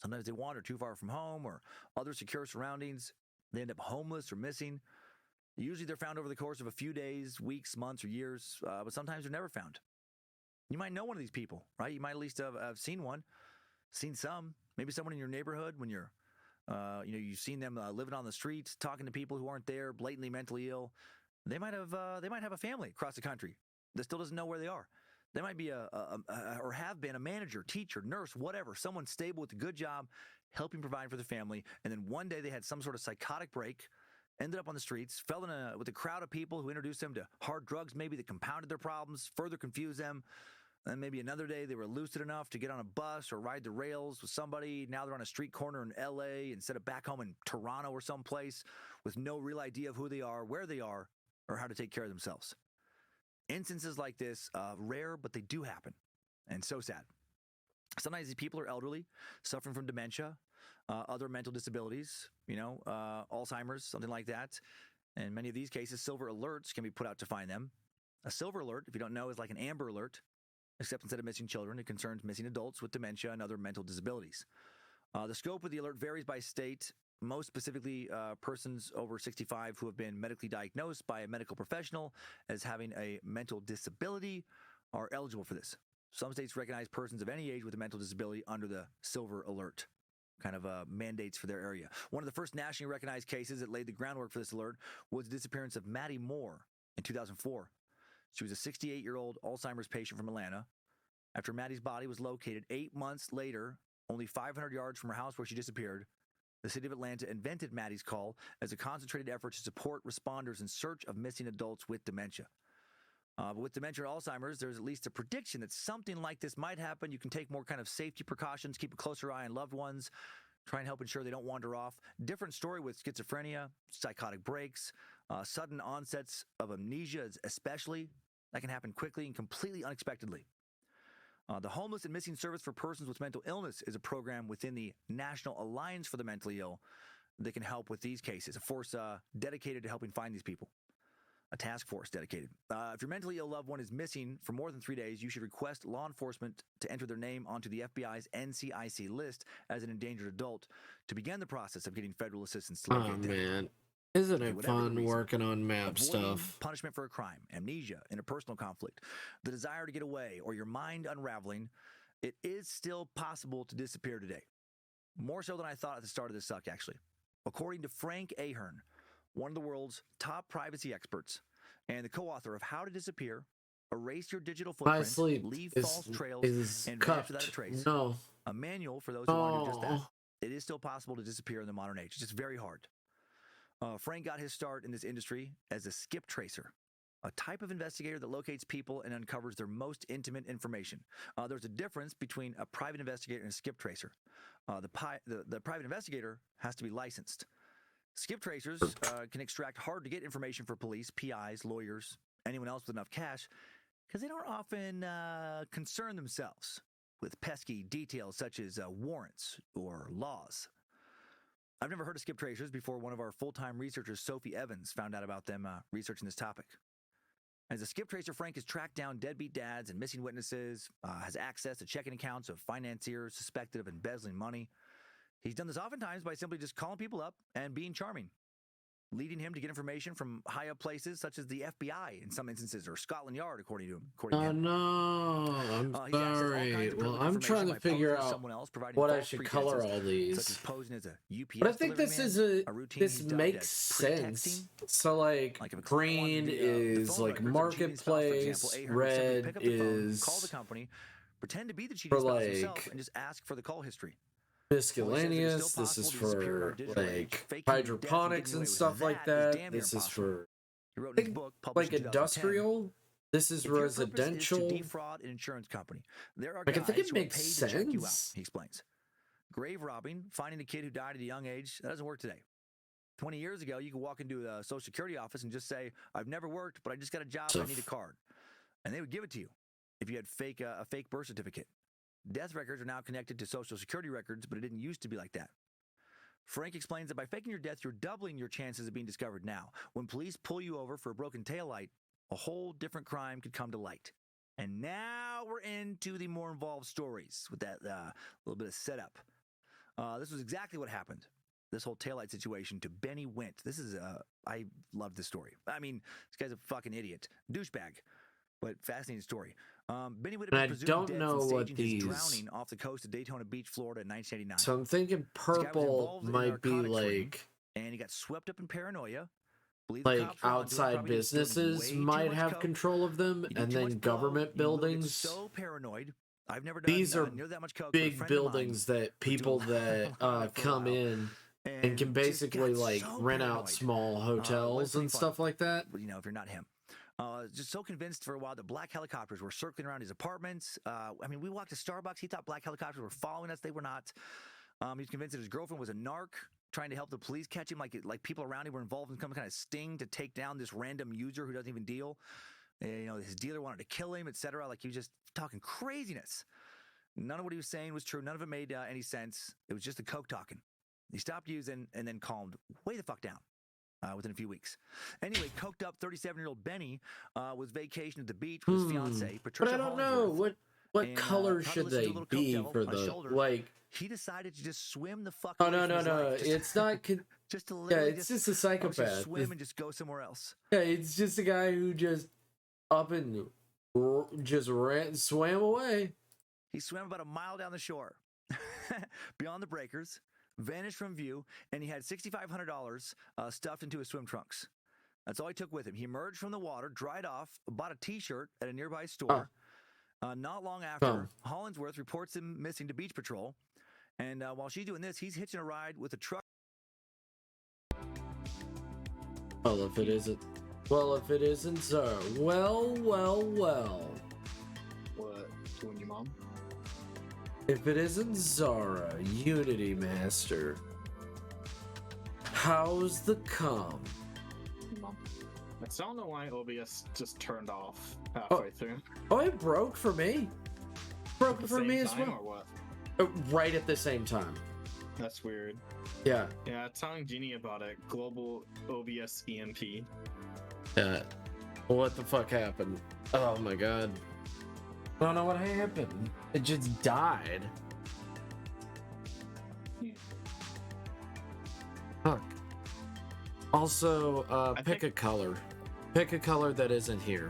Sometimes they wander too far from home or other secure surroundings. They end up homeless or missing. Usually they're found over the course of a few days, weeks, months, or years, but sometimes they're never found. You might know one of these people, right? You might at least have seen one, seen some, maybe someone in your neighborhood when you're, you've seen them living on the streets, talking to people who aren't there, blatantly mentally ill. They might have a family across the country that still doesn't know where they are. They might be or have been a manager, teacher, nurse, whatever, someone stable with a good job, helping provide for their family. And then one day they had some sort of psychotic break, ended up on the streets, fell in with a crowd of people who introduced them to hard drugs, maybe that compounded their problems, further confused them. And maybe another day they were lucid enough to get on a bus or ride the rails with somebody. Now they're on a street corner in LA instead of back home in Toronto or someplace with no real idea of who they are, where they are, or how to take care of themselves. Instances like this, rare, but they do happen, and so sad. Sometimes these people are elderly, suffering from dementia, other mental disabilities, Alzheimer's, something like that. In many of these cases, silver alerts can be put out to find them. A silver alert, if you don't know, is like an amber alert, except instead of missing children, it concerns missing adults with dementia and other mental disabilities. The scope of the alert varies by state. Most specifically, persons over 65 who have been medically diagnosed by a medical professional as having a mental disability are eligible for this. Some states recognize persons of any age with a mental disability under the silver alert, kind of mandates for their area. One of the first nationally recognized cases that laid the groundwork for this alert was the disappearance of Maddie Moore in 2004. She was a 68-year-old Alzheimer's patient from Atlanta. After Maddie's body was located 8 months later, only 500 yards from her house where she disappeared, the city of Atlanta invented Maddie's Call as a concentrated effort to support responders in search of missing adults with dementia. But with dementia and Alzheimer's, there's at least a prediction that something like this might happen. You can take more kind of safety precautions, keep a closer eye on loved ones, try and help ensure they don't wander off. Different story with schizophrenia, psychotic breaks, sudden onsets of amnesia especially. That can happen quickly and completely unexpectedly. The Homeless and Missing Service for Persons with Mental Illness is a program within the National Alliance for the Mentally Ill that can help with these cases, a force dedicated to helping find these people, a task force dedicated. If your mentally ill loved one is missing for more than 3 days, you should request law enforcement to enter their name onto the FBI's NCIC list as an endangered adult to begin the process of getting federal assistance to locate them. Man. Isn't it fun working on map stuff? Punishment for a crime, amnesia, interpersonal conflict, the desire to get away, or your mind unraveling, it is still possible to disappear today. More so than I thought at the start of this suck, actually. According to Frank Ahern, one of the world's top privacy experts, and the co-author of How to Disappear, Erase Your Digital My Footprint, sleep Leave is, False Trails, is and cupped. Vanish Without a Trace. No. A manual for those who want to do just that. Oh. It is still possible to disappear in the modern age. It's just very hard. Frank got his start in this industry as a skip tracer, a type of investigator that locates people and uncovers their most intimate information. There's a difference between a private investigator and a skip tracer. The private investigator has to be licensed. Skip tracers can extract hard-to-get information for police, PIs, lawyers, anyone else with enough cash, because they don't often concern themselves with pesky details such as warrants or laws. I've never heard of skip tracers before one of our full-time researchers, Sophie Evans, found out about them researching this topic. As a skip tracer, Frank has tracked down deadbeat dads and missing witnesses, has access to checking accounts of financiers suspected of embezzling money. He's done this oftentimes by simply just calling people up and being charming, leading him to get information from high-up places such as the FBI in some instances, or Scotland Yard, according to him. Oh no, I'm sorry. Well, I'm trying to figure out what I should color all these. Such as posing as a UPS but I think this man, is this he's dubbed makes as sense. So like green is like marketplace, red is call the company, pretend to be the cheating for spouse himself, like and just ask for the call history. miscellaneous. This is for like hydroponics and stuff like that. This is for like industrial. This is residential. To defraud an insurance company. There are like I think it guys who are makes paid to check you out, sense. he explains. Grave robbing, finding a kid who died at a young age, that doesn't work today. 20 years ago, you could walk into a Social Security office and just say, "I've never worked, but I just got a job. I need a card," and they would give it to you if you had a fake birth certificate. Death records are now connected to Social Security records, but it didn't used to be like that. Frank explains that by faking your death, you're doubling your chances of being discovered now. When police pull you over for a broken taillight, a whole different crime could come to light. And now we're into the more involved stories with that little bit of setup. This was exactly what happened, this whole taillight situation, to Benny Wint. This is, I love this story. I mean, this guy's a fucking idiot. Douchebag. But fascinating story. Benny would have been presumed dead from staging his drowning off the coast of Daytona Beach, Florida in 1989. So I'm thinking purple might be like, and he got swept up in paranoia. Like outside businesses might have control of them, and then government buildings. So paranoid. I've never done These are near that much coke, big buildings that people that come in and can basically like rent out small hotels and stuff like that. You know, if you're not him. Just so convinced for a while that black helicopters were circling around his apartments. I mean, we walked to Starbucks. He thought black helicopters were following us. They were not. He was convinced that his girlfriend was a narc trying to help the police catch him. Like people around him were involved in some kind of sting to take down this random user who doesn't even deal. You know, his dealer wanted to kill him, etc. Like he was just talking craziness. None of what he was saying was true. None of it made any sense. It was just the coke talking. He stopped using and then calmed way the fuck down. Within a few weeks. Anyway, coked up 37-year-old Benny was vacation at the beach with his fiancee, Patricia. But I don't know what color should they be for the like. He decided to just swim the fuck. Oh no! It's not. Just to it's just a psychopath. Swim and just go somewhere else. Yeah, it's just a guy who just up and just swam away. He swam about a mile down the shore, beyond the breakers. Vanished from view, and he had $6,500 stuffed into his swim trunks. That's all he took with him. He emerged from the water, dried off, bought a T-shirt at a nearby store. Not long after, Hollingsworth reports him missing to Beach Patrol, and while she's doing this, he's hitching a ride with a truck. Well, if it isn't, sir. Well. What? Doing your mom? If it isn't Zara, Unity Master, how's the comm? I still don't know why OBS just turned off halfway through. Oh, it broke for me. Broke for me as well. Or what? Right at the same time. That's weird. Yeah. Yeah, telling Jeannie about it. Global OBS EMP. What the fuck happened? Oh my god. I don't know what happened. It just died. Fuck. Also, pick a color. Pick a color that isn't here.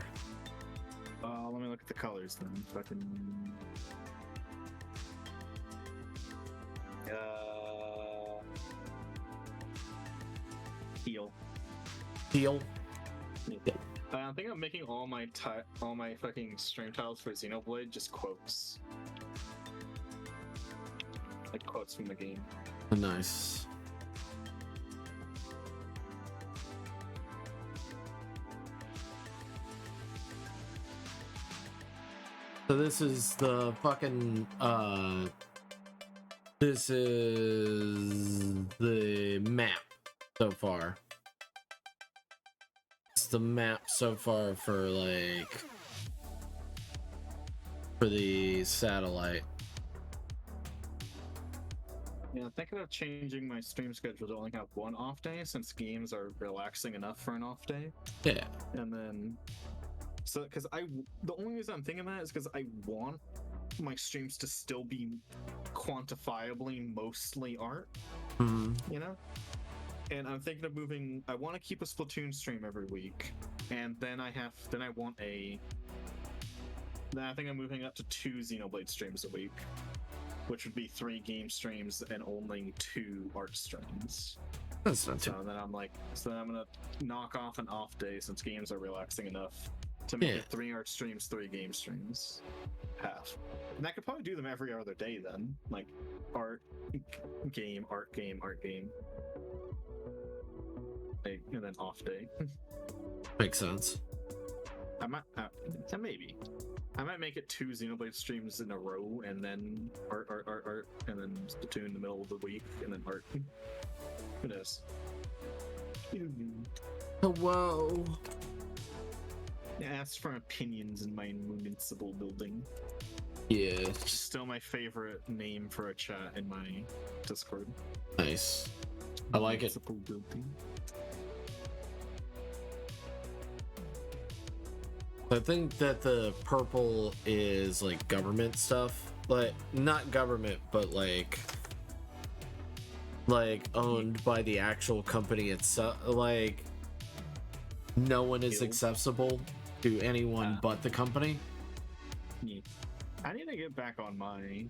Let me look at the colors then. Fucking. Heal. Heal. Yeah. I think I'm making all my fucking stream tiles for Xenoblade just quotes. Like quotes from the game. Nice. So this is the fucking this is the map so far. It's the map so far for like for the satellite. Yeah, I'm thinking of changing my stream schedule to only have one off day since games are relaxing enough for an off day. Yeah. And then so because the only reason I'm thinking that is because I want my streams to still be quantifiably mostly art, you know. And I'm thinking of moving. I want to keep a Splatoon stream every week, and then I want a. Then I think I'm moving up to 2 Xenoblade streams a week, which would be 3 game streams and only 2 art streams. That's not too. So then I'm gonna knock off an off day since games are relaxing enough to make it 3 art streams, 3 game streams, half. And I could probably do them every other day then, like art game, art game, art game, and then off day. Makes sense. I might, maybe. I might make it 2 Xenoblade streams in a row, and then art, and then Splatoon in the middle of the week, and then art. Who knows? Whoa. I asked for opinions in my municipal building. Yeah. Still my favorite name for a chat in my Discord. Nice. I like it. Municipal building. I think that the purple is like government stuff, like not government, but like owned by the actual company itself. Like no one is accessible to anyone but the company. Yeah. I need to get back on my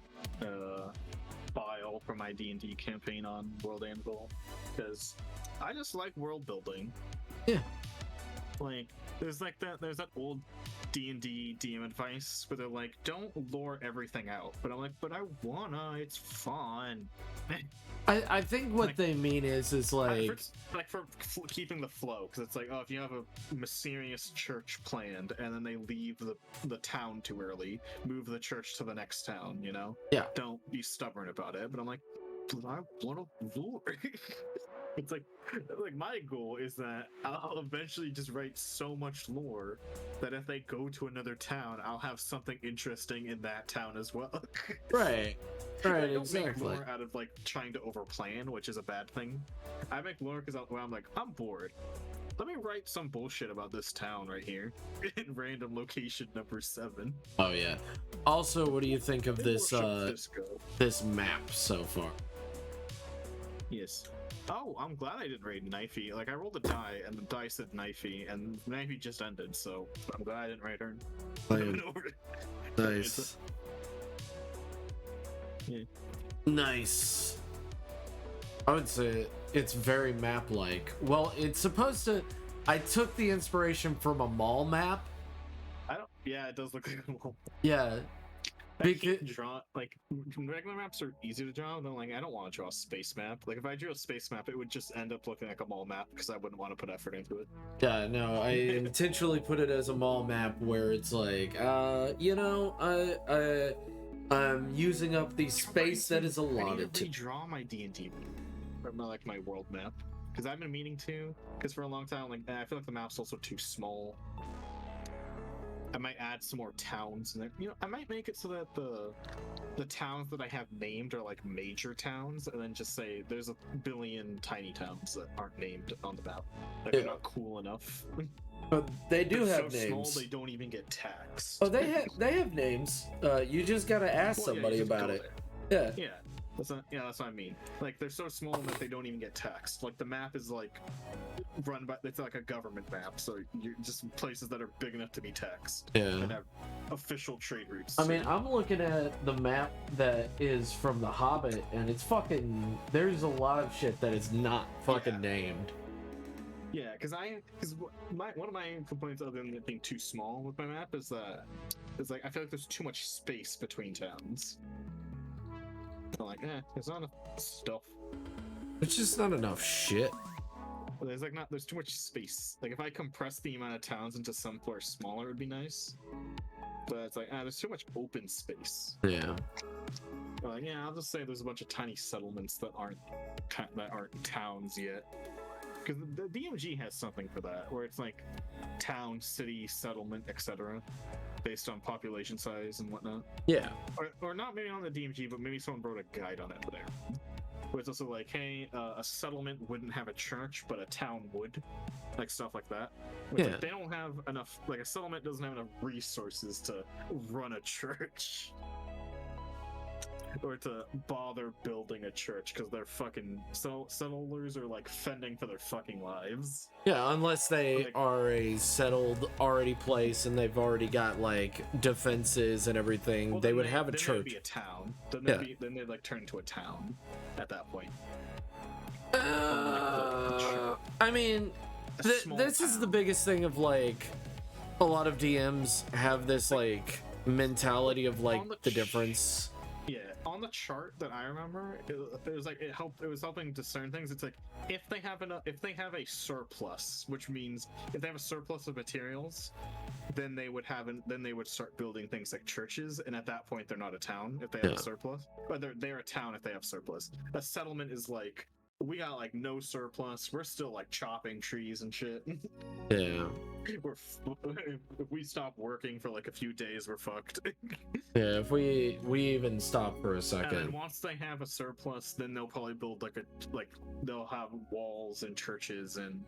file for my D&D campaign on World Anvil because I just like world building. Yeah. Like there's that old D&D DM advice where they're like, don't lore everything out. But I'm like, but I wanna, it's fun. I think what they mean is like for keeping the flow, because it's like, oh, if you have a mysterious church planned and then they leave the town too early, move the church to the next town, you know? Yeah. Don't be stubborn about it. But I'm like, but I want to lore. It's like my goal is that I'll eventually just write so much lore that if they go to another town, I'll have something interesting in that town as well. Right. I don't Exactly. make lore out of like trying to overplan, which is a bad thing. I make lore because I'm like, I'm bored. Let me write some bullshit about this town right here in random location number 7. Oh yeah. Also, what do you think of this map so far? Yes. Oh, I'm glad I didn't raid Knifey. Like, I rolled a die, and the die said Knifey, and Knifey just ended, so I'm glad I didn't raid her. Nice. Yeah. Nice. I would say it's very map-like. Well, it's supposed to... I took the inspiration from a mall map. Yeah, it does look like a mall. Yeah. I can't draw, like, regular maps are easy to draw, but like, I don't want to draw a space map. Like, if I drew a space map, it would just end up looking like a mall map, because I wouldn't want to put effort into it. Yeah, no, I intentionally put it as a mall map where it's like, you know, I'm using up the space that is allotted to. I need to redraw my D&D, or my world map, because I've been meaning to, because for a long time, like, I feel like the map's also too small. I might add some more towns in there. You know, I might make it so that the towns that I have named are like major towns, and then just say there's a billion tiny towns that aren't named on the map. Like, they're not cool enough. But they do have so names. Small, they don't even get taxed. Oh, they have names. You just gotta ask somebody about it. Yeah. Yeah. That's what I mean. Like, they're so small that they don't even get taxed. Like, the map is like run by, it's like a government map, so you're just places that are big enough to be taxed. Yeah. And have official trade routes. I mean, I'm looking at the map that is from The Hobbit, and it's fucking. There's a lot of shit that is not fucking named. Yeah, because one of my complaints, other than it being too small with my map, is that like I feel like there's too much space between towns. I'm like, there's not enough stuff. It's just not enough shit. There's too much space. Like if I compress the amount of towns into somewhere smaller, it would be nice. But it's like, there's too much open space. Yeah. Like, yeah, I'll just say there's a bunch of tiny settlements that aren't towns yet. Because the DMG has something for that, where it's like town, city, settlement, etc., based on population size and whatnot. Yeah. Or not maybe on the DMG, but maybe someone wrote a guide on it there. Where it's also like, hey, a settlement wouldn't have a church, but a town would. Like stuff like that. Which, yeah. Like, they don't have enough, like a settlement doesn't have enough resources to run a church. Or to bother building a church, because their fucking settlers are like fending for their fucking lives. Yeah, unless they are a settled already place and they've already got like defenses and everything, well, they would have a church. Then they'd be a town. Then they'd like turn into a town at that point. I mean, this is the biggest thing of like a lot of DMs have this like mentality of like the difference. Yeah, on the chart that I remember, it was like it was helping discern things. It's like if they have a surplus, which means if they have a surplus of materials, then they would start building things like churches, and at that point they're not a town if they have a surplus. But they're a town if they have surplus. A settlement is like, we got like no surplus, we're still like chopping trees and shit. Yeah. If we stop working for like a few days, we're fucked. Yeah, if we even stop for a second. And then once they have a surplus, then they'll probably build they'll have walls and churches and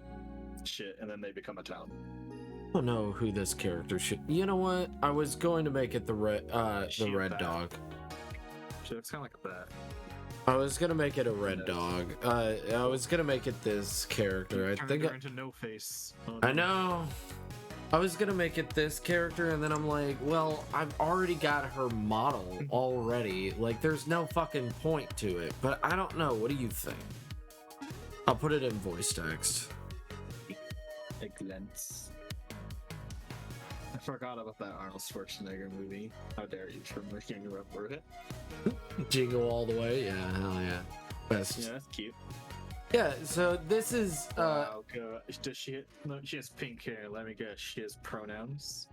shit, and then they become a town. I don't know who this character should. You know what? I was going to make it the red dog. She looks kind of like a bat. I was gonna make it a red dog. I was gonna make it this character. I think into No Face. Oh, I know. I was gonna make it this character, and then I'm like, well, I've already got her model already. Like, there's no fucking point to it. But I don't know. What do you think? I'll put it in voice text. Excellent. I forgot about that Arnold Schwarzenegger movie. How dare you remember it? Jingle All the Way? Yeah, hell yeah. Best. Yeah, that's cute. Yeah, so this is wow, does she has pink hair, let me guess, she has pronouns?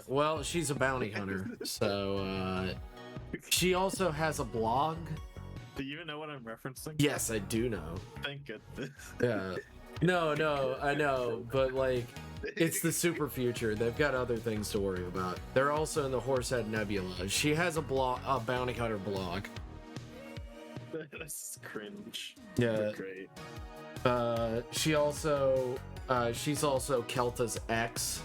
Well, she's a bounty hunter, so she also has a blog. Do you even know what I'm referencing? Yes, I do know. Thank goodness. Yeah. No, I know, but like, it's the super future. They've got other things to worry about. They're also in the Horsehead Nebula. She has a bounty hunter blog. That's cringe. Yeah. Great. She's also Kelta's ex.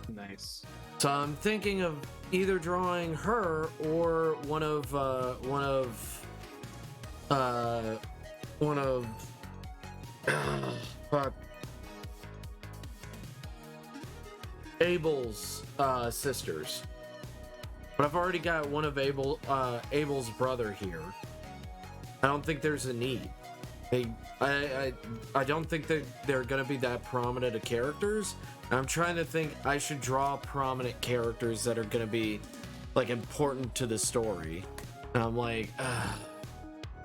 Nice. So I'm thinking of either drawing her or one of Abel's sisters. But I've already got one of Abel's brother here. I don't think there's a need. I don't think that they're gonna be that prominent of characters. I'm trying to think I should draw prominent characters that are gonna be like important to the story. And I'm like,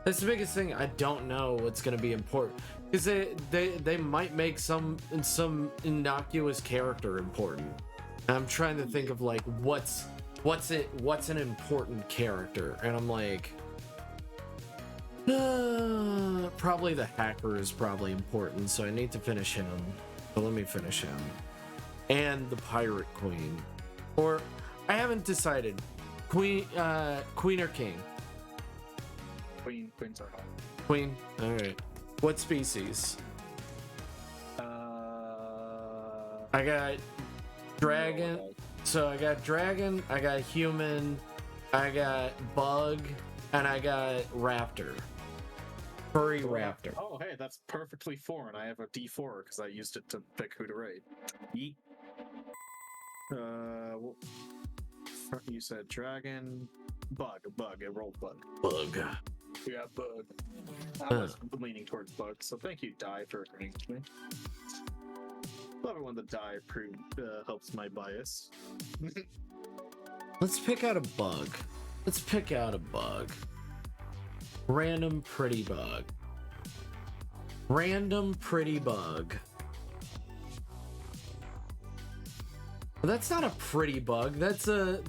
that's the biggest thing. I don't know what's gonna be important because they might make some innocuous character important. And I'm trying to think of like what's an important character, and I'm like, probably the hacker is probably important, so I need to finish him. But let me finish him. And the pirate queen. Or I haven't decided. Queen or king? Queens are hot. Queen? Alright. What species? I got dragon. So I got dragon, I got human, I got bug, and I got raptor. Furry raptor. Oh, hey, that's perfectly foreign. I have a D4 because I used it to pick who to raid. Yeet. You said dragon, bug. It rolled bug. Bug. Yeah, bug. I was leaning towards bug, so thank you, Die, for agreeing with me. Love it when the Die helps my bias. Let's pick out a bug. Let's pick out a bug. Random pretty bug. Random pretty bug. That's not a pretty bug. That's a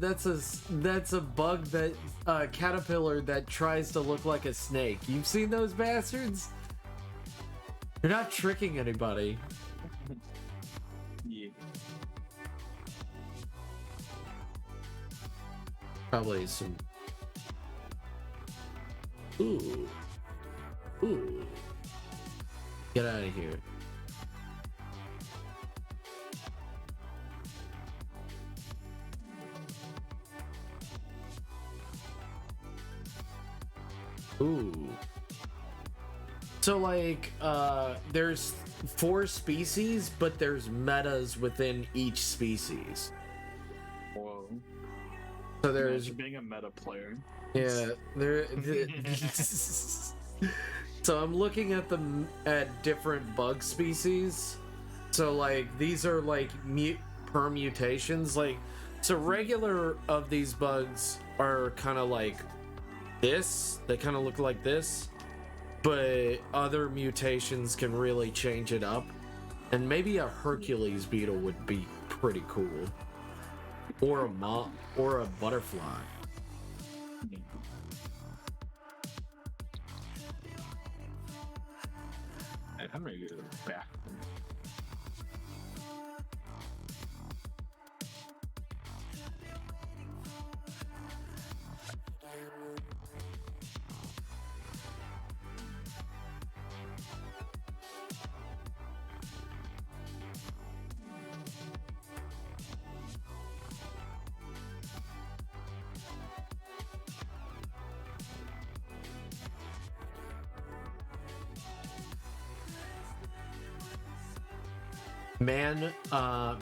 bug that caterpillar that tries to look like a snake. You've seen those bastards? You're not tricking anybody. Yeah. Probably some. Ooh. Ooh. Get out of here. Ooh. So like, there's 4 species, but there's metas within each species. Whoa. So there's Imagine being a meta player. Yeah, so I'm looking at different bug species. So like these are like permutations. Like so regular of these bugs are kind of like this. They kind of look like this, but other mutations can really change it up. And maybe a Hercules beetle would be pretty cool, or a moth, or a butterfly. I'm ready to go to the bathroom.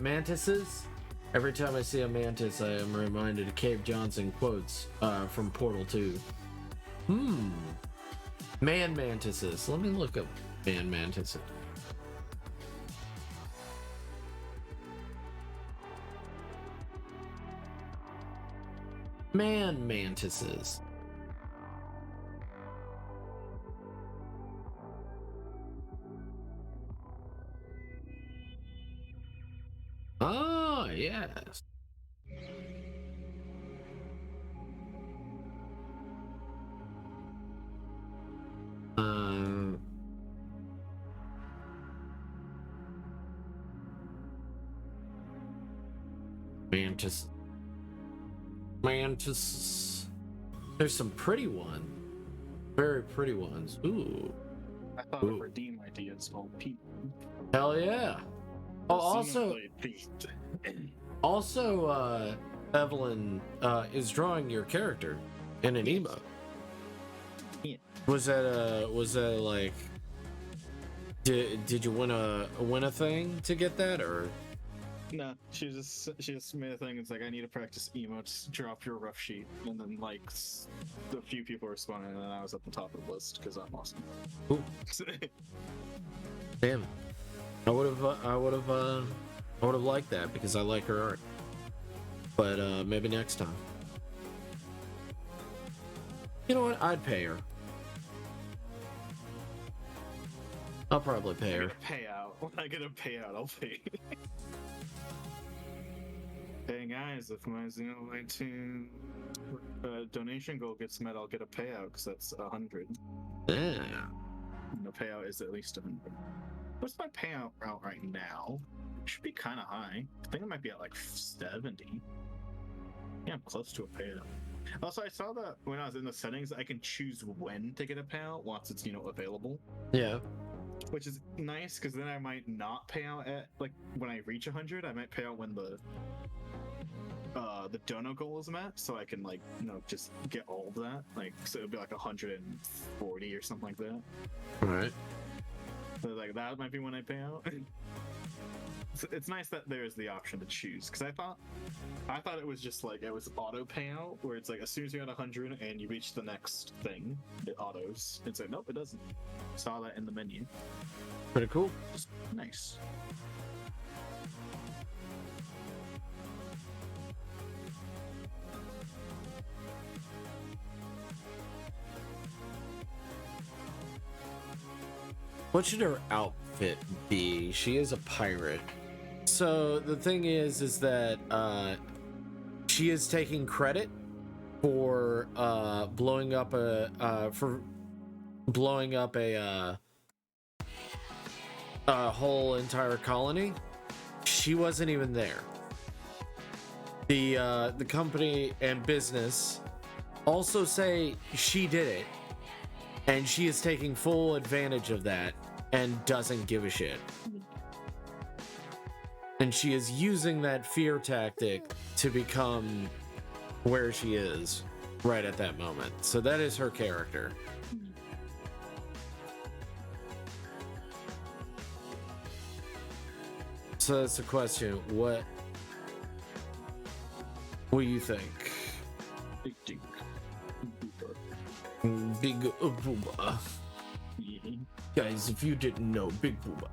Mantises. Every time I see a mantis, I am reminded of Cave Johnson quotes from Portal 2. Man mantises. Let me look up man mantises. Man mantises. Oh, yes. Mantis. There's some pretty ones. Very pretty ones. Ooh. I thought of redeem ideas. Well, Pete. Hell yeah. Oh, also, Evelyn is drawing your character in an emo. Yeah. Was that like? Did you win a thing to get that, or? No, she just made a thing. It's like, I need to practice emotes. Drop your rough sheet, and then like a few people responded, and then I was at the top of the list because I'm awesome. Ooh. Damn it. I would have liked that because I like her art. But maybe next time. You know what? I'd pay her. I'll probably pay her. When I get a payout, I'll pay. Hey guys, if my Xenoblade 2 donation goal gets met, I'll get a payout because that's 100. Yeah. And the payout is at least 100. What's my payout out right now? It should be kind of high. I think it might be at like 70. Yeah, I'm close to a payout. Also, I saw that when I was in the settings, I can choose when to get a payout once it's, available. Yeah. Which is nice, because then I might not pay out at, like, when I reach 100, I might pay out when the dono goal is met, so I can, like, just get all of that. Like, so it would be like 140 or something like that. Alright. So, like, that might be when I pay out. it's nice that there's the option to choose, because I thought it was just like it was auto payout, where it's like as soon as you're at 100 and you reach the next thing, it autos. It's like, nope, it doesn't. Saw that in the menu. Pretty cool. Just nice. What should her outfit be? She is a pirate. So the thing is that she is taking credit for blowing up a whole entire colony. She wasn't even there. The company and business also say she did it, and she is taking full advantage of that and doesn't give a shit. And she is using that fear tactic to become where she is right at that moment. So that is her character. So that's the question. What do you think? Big Booba. Guys, if you didn't know, Big Booba.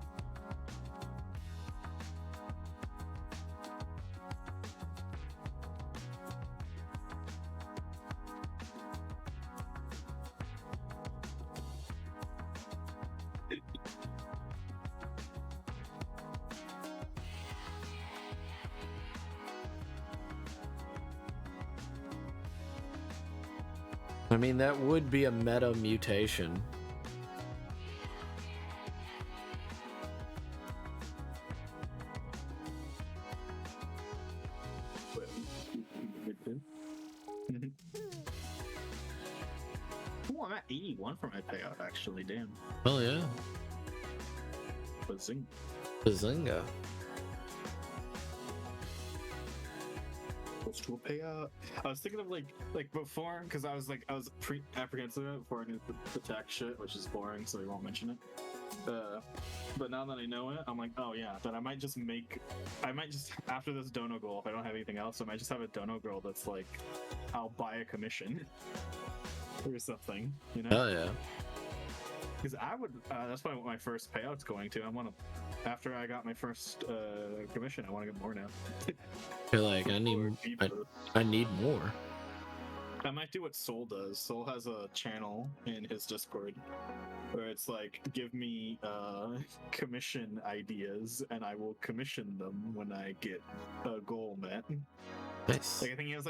I mean, that would be a meta mutation. Oh, I'm at 81 for my payout, actually. Damn. Oh, yeah. Bazinga. Bazinga. Close to a payout. I was thinking of like before, because I was apprehensive of it before I knew the tax shit, which is boring, so we won't mention it. But now that I know it, I'm like, oh yeah, then I might just after this dono goal, if I don't have anything else, I might just have a dono goal that's like, I'll buy a commission or something, you know? Oh yeah. Because I would, that's probably what my first payout's going to. After I got my first commission, I want to get more now. You're like, I need more. I might do what Soul does. Soul has a channel in his Discord where it's like, give me commission ideas and I will commission them when I get a goal met. Nice. Like, I think he has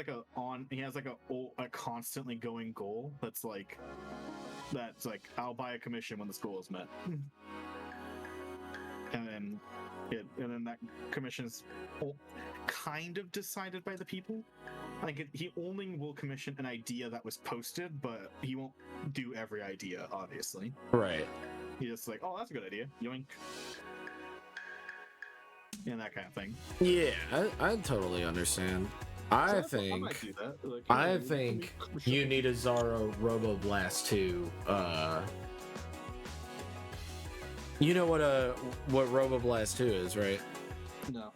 a constantly going goal that's like I'll buy a commission when this goal is met. And then that commission's kind of decided by the people. Like, he only will commission an idea that was posted, but he won't do every idea, obviously. Right. He's just like, oh, that's a good idea. Yoink. And that kind of thing. Yeah, I totally understand. I think you need a Zaro Roboblast 2. You know what Roboblast 2 is, right? No.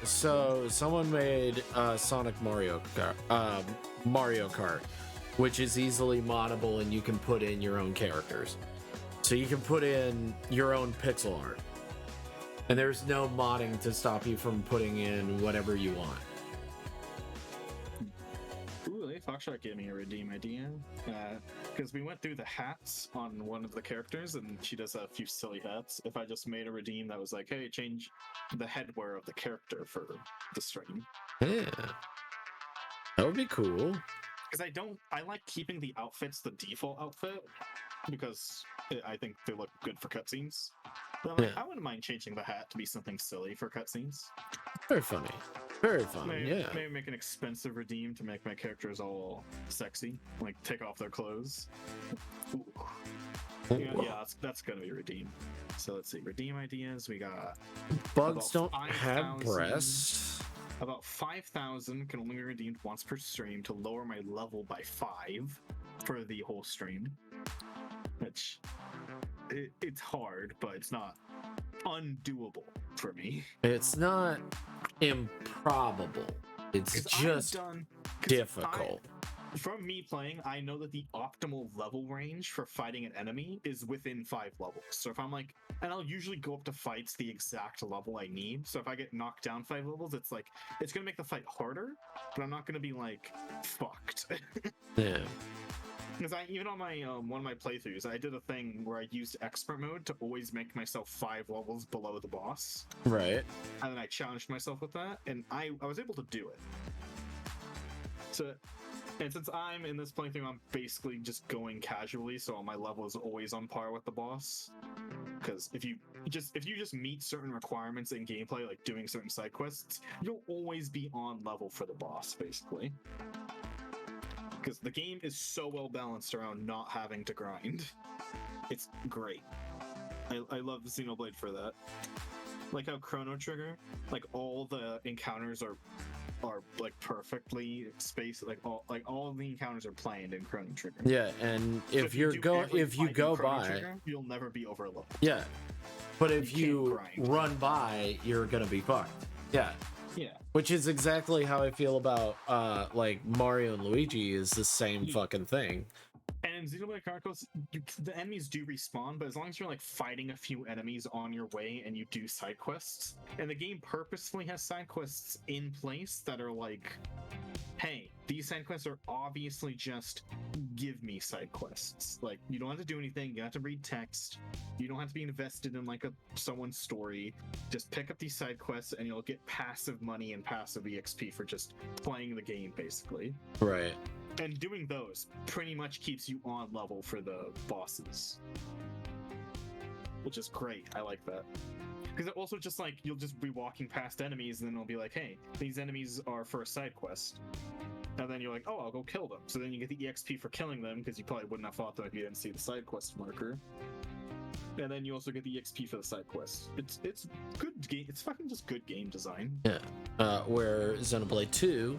So someone made Sonic Mario Kart, which is easily moddable, and you can put in your own characters. So you can put in your own pixel art, and there's no modding to stop you from putting in whatever you want. Ooh, Lady Foxtrot gave me a redeem idea. Because we went through the hats on one of the characters, and she does a few silly hats. If I just made a redeem that was like, hey, change the headwear of the character for the stream. Yeah. That would be cool. Because I like keeping the outfits the default outfit, because I think they look good for cutscenes. But I'm like, I wouldn't mind changing the hat to be something silly for cutscenes. Very funny. Very fun, Maybe make an expensive redeem to make my characters all sexy. Like, take off their clothes. Ooh. Yeah, that's gonna be redeem. So let's see, redeem ideas. We got bugs don't have breasts. About 5,000 can only be redeemed once per stream to lower my level by 5 for the whole stream. Which it's hard, but it's not undoable for me. It's not improbable. It's just difficult. From me playing, I know that the optimal level range for fighting an enemy is within 5 levels. So if I'm like, and I'll usually go up to fights the exact level I need. So if I get knocked down 5 levels, it's like, it's gonna make the fight harder, but I'm not gonna be like, fucked. Yeah. Because even on my one of my playthroughs, I did a thing where I used expert mode to always make myself 5 levels below the boss. Right. And then I challenged myself with that, and I was able to do it. So, and since I'm in this playthrough, I'm basically just going casually, so my level is always on par with the boss. Because if you just meet certain requirements in gameplay, like doing certain side quests, you'll always be on level for the boss, basically. Because the game is so well balanced around not having to grind. It's great. I love the Xenoblade for that. Like how Chrono Trigger, like all the encounters are like perfectly spaced. Like all the encounters are planned in Chrono Trigger. Yeah, and if you go by, Trigger, you'll never be overlooked. Yeah, but if you run by, you're gonna be fucked. Yeah. Yeah. Which is exactly how I feel about like Mario and Luigi is the same fucking thing. And in Xenoblade Chronicles, the enemies do respawn, but as long as you're like fighting a few enemies on your way and you do side quests, and the game purposefully has side quests in place that are like, hey, these side quests are obviously just give me side quests. Like, you don't have to do anything, you don't have to read text, you don't have to be invested in like someone's story. Just pick up these side quests and you'll get passive money and passive EXP for just playing the game, basically. Right. And doing those pretty much keeps you on level for the bosses. Which is great. I like that. Because it also just like, you'll just be walking past enemies and then it'll be like, hey, these enemies are for a side quest. And then you're like, oh, I'll go kill them. So then you get the EXP for killing them, because you probably wouldn't have fought them if you didn't see the side quest marker. And then you also get the EXP for the side quests. It's good game. It's fucking just good game design. Yeah. Where Xenoblade 2...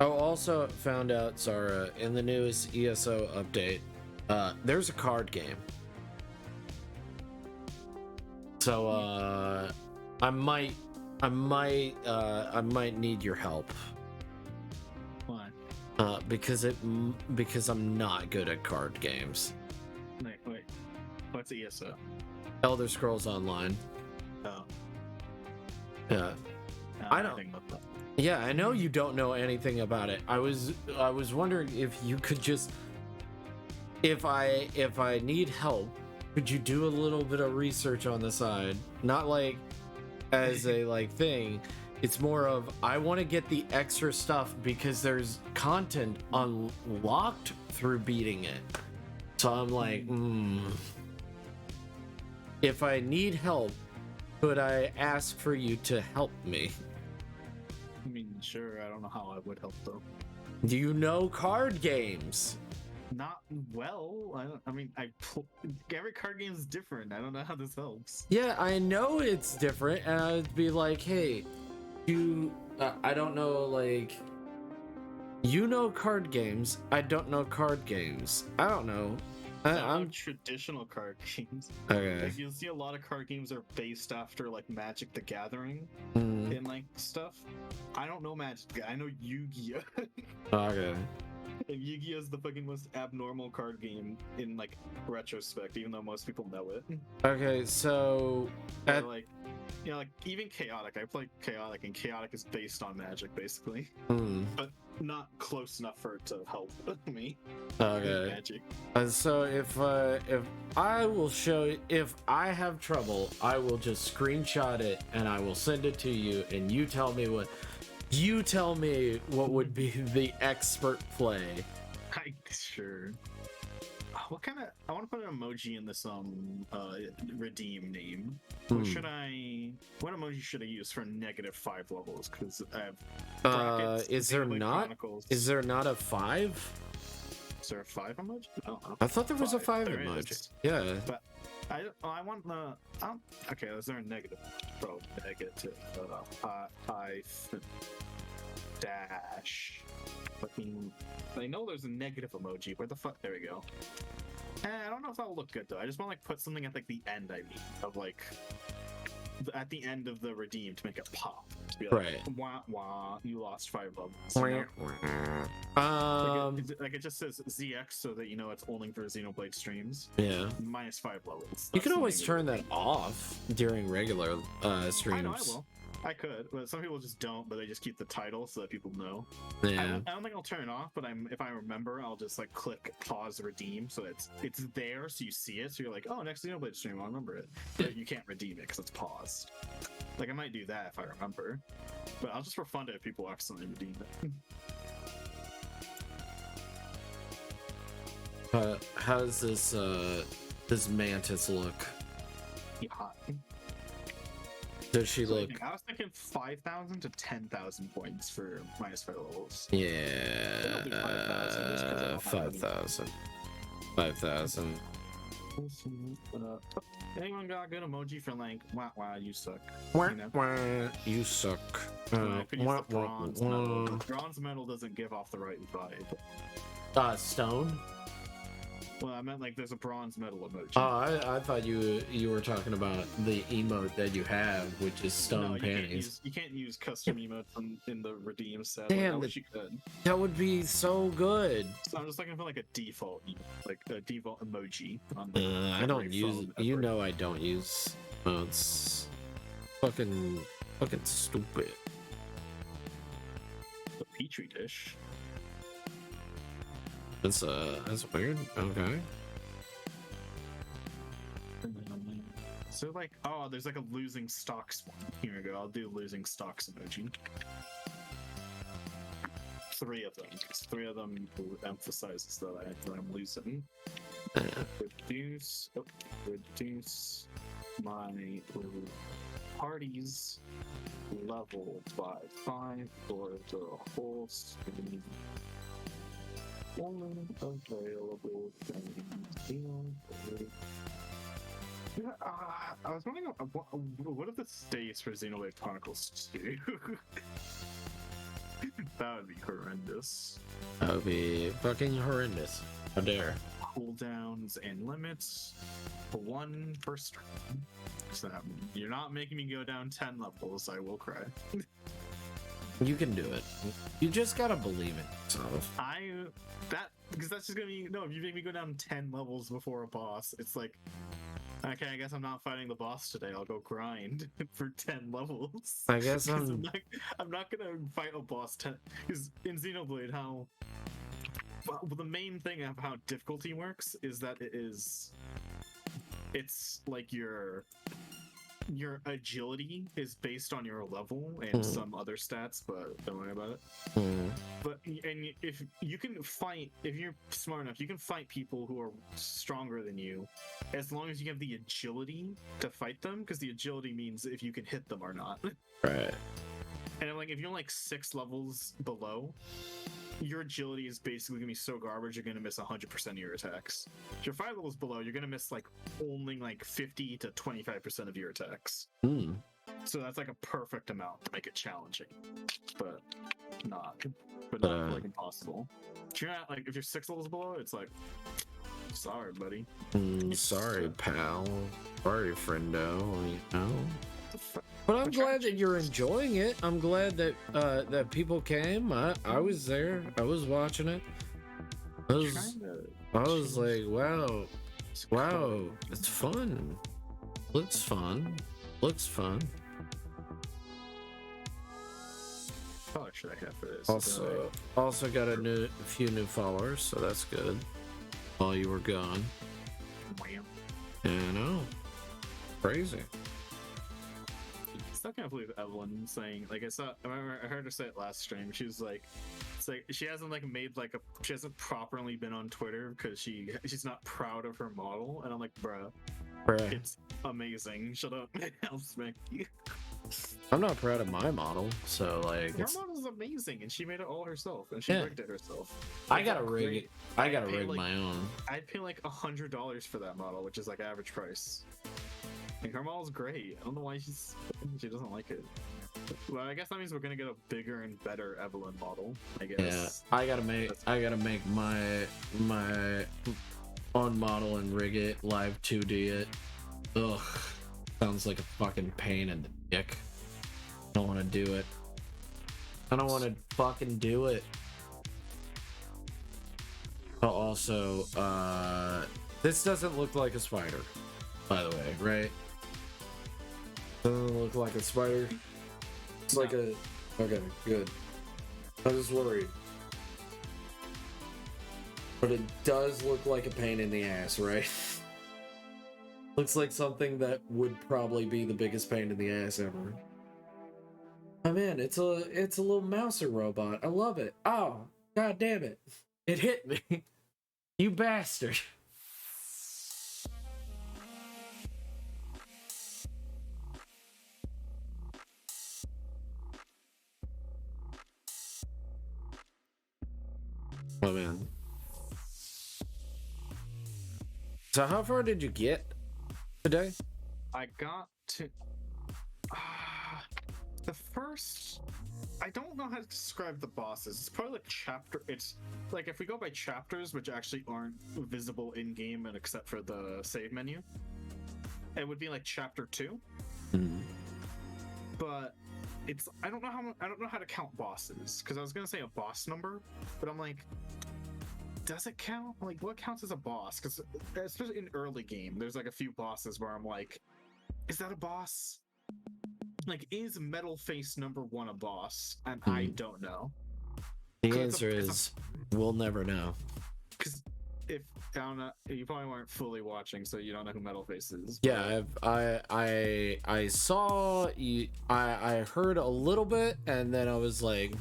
Oh, also found out, Zara, in the newest ESO update, there's a card game. So, I might need your help. Why? Because I'm not good at card games. Wait. What's ESO? Elder Scrolls Online. Oh. Yeah. I don't. Yeah, I know you don't know anything about it. I was wondering if you could just, if I need help, could you do a little bit of research on the side? Not like as a like thing. It's more of, I want to get the extra stuff because there's content unlocked through beating it. So I'm like, if I need help, could I ask for you to help me? I mean, sure. I don't know how I would help though. Do you know card games? Not well. I mean, every card game is different. I don't know how this helps. Yeah, I know it's different, and I'd be like, hey, I don't know, like, you know card games. I don't know card games. I don't know. I'm traditional card games. Okay. Like, you'll see a lot of card games are based after like Magic the Gathering and like stuff. I don't know Magic. I know Yu-Gi-Oh. Okay. And Yu-Gi-Oh is the fucking most abnormal card game in like retrospect, even though most people know it. Okay, so like, you know, like even Chaotic. I play Chaotic, and Chaotic is based on Magic, basically, but not close enough for it to help me. Okay. Magic. So if I will show, if I have trouble, I will just screenshot it and I will send it to you, and you tell me what would be the expert play. Sure. What kind of? I want to put an emoji in this redeem name. What emoji should I use for -5 levels? Because I have brackets, is there not a 5? Is there a 5 emoji? Oh, I thought there was a 5 emoji. Yeah. But I want the. Okay, is there a negative? Oh, negative. -5. fucking... I know there's a negative emoji. Where the fuck? There we go. I don't know if that'll look good though. I just want to like put something at like the end. I mean, of like at the end of the redeem to make it pop. To be like, right. Wah wah. You lost 5 levels. Like it just says ZX so that you know it's only for Xenoblade streams. Yeah. Minus 5 levels. You can always turn that off during regular streams. I know I will. I could, but some people just don't. But they just keep the title so that people know. Yeah. I don't think I'll turn it off, but if I remember, I'll just like click pause redeem so it's there so you see it. So you're like, oh, next Xenoblade stream, I'll remember it. But you can't redeem it because it's paused. Like I might do that if I remember, but I'll just refund it if people accidentally redeem it. How does this mantis look? Yeah, hot. Does she look? I was thinking 5,000 to 10,000 points for minus 5 levels. Yeah, 5,000. 5,000. Anyone got a good emoji for like, wah wah, you suck? Wah, wah, you suck. Wah, bronze medal. Bronze medal doesn't give off the right vibe. Stone? Well, I meant like there's a bronze medal emoji. Oh, I thought you were talking about the emote that you have, which is stone panties. You can't use custom emotes in the redeem set. Damn, I wish you could. That would be so good. So I'm just looking for like a default, like a default emoji. On I don't use. You know, I don't use emotes. Fucking stupid. The petri dish. That's weird. Okay. So like, oh, there's like a losing stocks one. Here we go. I'll do losing stocks emoji. 3 of them. 3 of them emphasizes that I'm losing. Reduce my party's level by 5 for the whole stream. Only available yeah, I was wondering what if this stays for Xenoblade Chronicles 2? That would be horrendous. That would be fucking horrendous. How dare. Cooldowns and limits. 1 per stream. So you're not making me go down 10 levels, I will cry. You can do it. You just gotta believe in yourself. Because that's just gonna be if you make me go down 10 levels before a boss, it's like, okay, I guess I'm not fighting the boss today. I'll go grind for 10 levels. I guess I'm not gonna fight a boss 10 because in Xenoblade, the main thing of how difficulty works is that it's like your agility is based on your level and some other stats, but don't worry about it. But if you're smart enough, you can fight people who are stronger than you, as long as you have the agility to fight them, because the agility means if you can hit them or not. Right. And like if you're like 6 levels below, your agility is basically gonna be so garbage you're gonna miss 100% of your attacks. If you're 5 levels below, you're gonna miss like only like 50 to 25% of your attacks. So that's like a perfect amount to make it challenging, but not like impossible. If you're not if you're 6 levels below, it's like, sorry, buddy. Sorry, pal. Sorry, friendo. You know. But I'm glad that you're enjoying it. I'm glad that that people came. I was there. I was watching it. I was like, wow, it's fun. Looks fun. How much should I have for this? Also got a few new followers, so that's good. While you were gone. I know. Crazy. I can't believe Evelyn saying I heard her say it last stream. She was like, it's like she hasn't she hasn't properly been on Twitter because she's not proud of her model, and I'm like, bruh. It's amazing. Shut up. I'll smack you. I'm not proud of my model, so like her model's amazing, and she made it all herself, and she rigged it herself. I gotta rig it. I gotta rig my own. I'd pay like $100 for that model, which is like average price. And her model's great. I don't know why she doesn't like it. Well, I guess that means we're gonna get a bigger and better Evelyn model, I guess. Yeah, I gotta make my own model and rig it, live 2D it. Ugh, sounds like a fucking pain in the dick. I don't want to do it. I don't want to fucking do it. But also, this doesn't look like a spider, by the way, right? Doesn't look like a spider. It's like a... Okay, good. I was worried. But it does look like a pain in the ass, right? Looks like something that would probably be the biggest pain in the ass ever. Oh man, it's a little mouser robot. I love it. Oh, god damn it. It hit me. You bastard. Oh man. So how far did you get today? I got to the first. I don't know how to describe the bosses. It's probably like chapter. It's like if we go by chapters, which actually aren't visible in game and except for the save menu, it would be like chapter 2. Mm-hmm. But it's I don't know how to count bosses because I was gonna say a boss number, but I'm like, does it count? Like, what counts as a boss? Because especially in early game, there's like a few bosses where I'm like, is that a boss? Like, is Metal Face number 1 a boss? And I don't know. The answer is, we'll never know. Because if I don't know, you probably weren't fully watching, so you don't know who Metal Face is. Yeah, I saw you. I heard a little bit, and then I was like,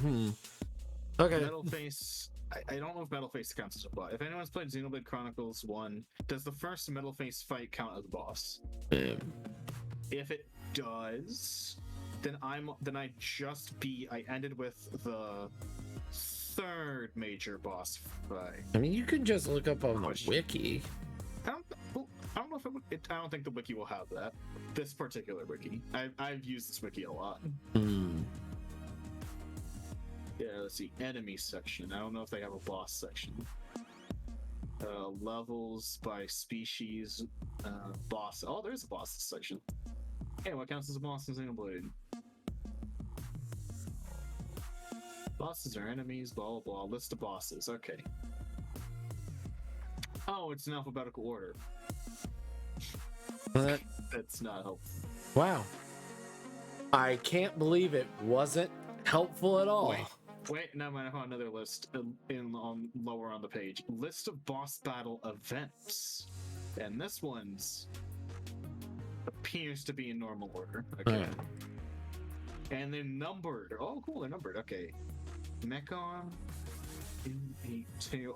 okay. Metal Face. I don't know if Metal Face counts as a boss. If anyone's played Xenoblade Chronicles 1, does the first Metal Face fight count as a boss? Yeah. If it does, then I ended with the 3rd major boss fight. I mean, you can just look up on the wiki. I don't know if it would. I don't think the wiki will have that. This particular wiki. I've used this wiki a lot. Yeah, let's see. Enemy section. I don't know if they have a boss section. Levels by species. Boss. Oh, there's a bosses section. Hey, what counts as a boss in Xenoblade? Bosses are enemies, blah, blah, blah. List of bosses. Okay. Oh, it's in alphabetical order. That's not helpful. Wow. I can't believe it wasn't helpful at all. Wait, now I found another list lower on the page. List of boss battle events. And this one's appears to be in normal order. Okay. And they're numbered. Oh, cool, they're numbered. Okay. Mechon.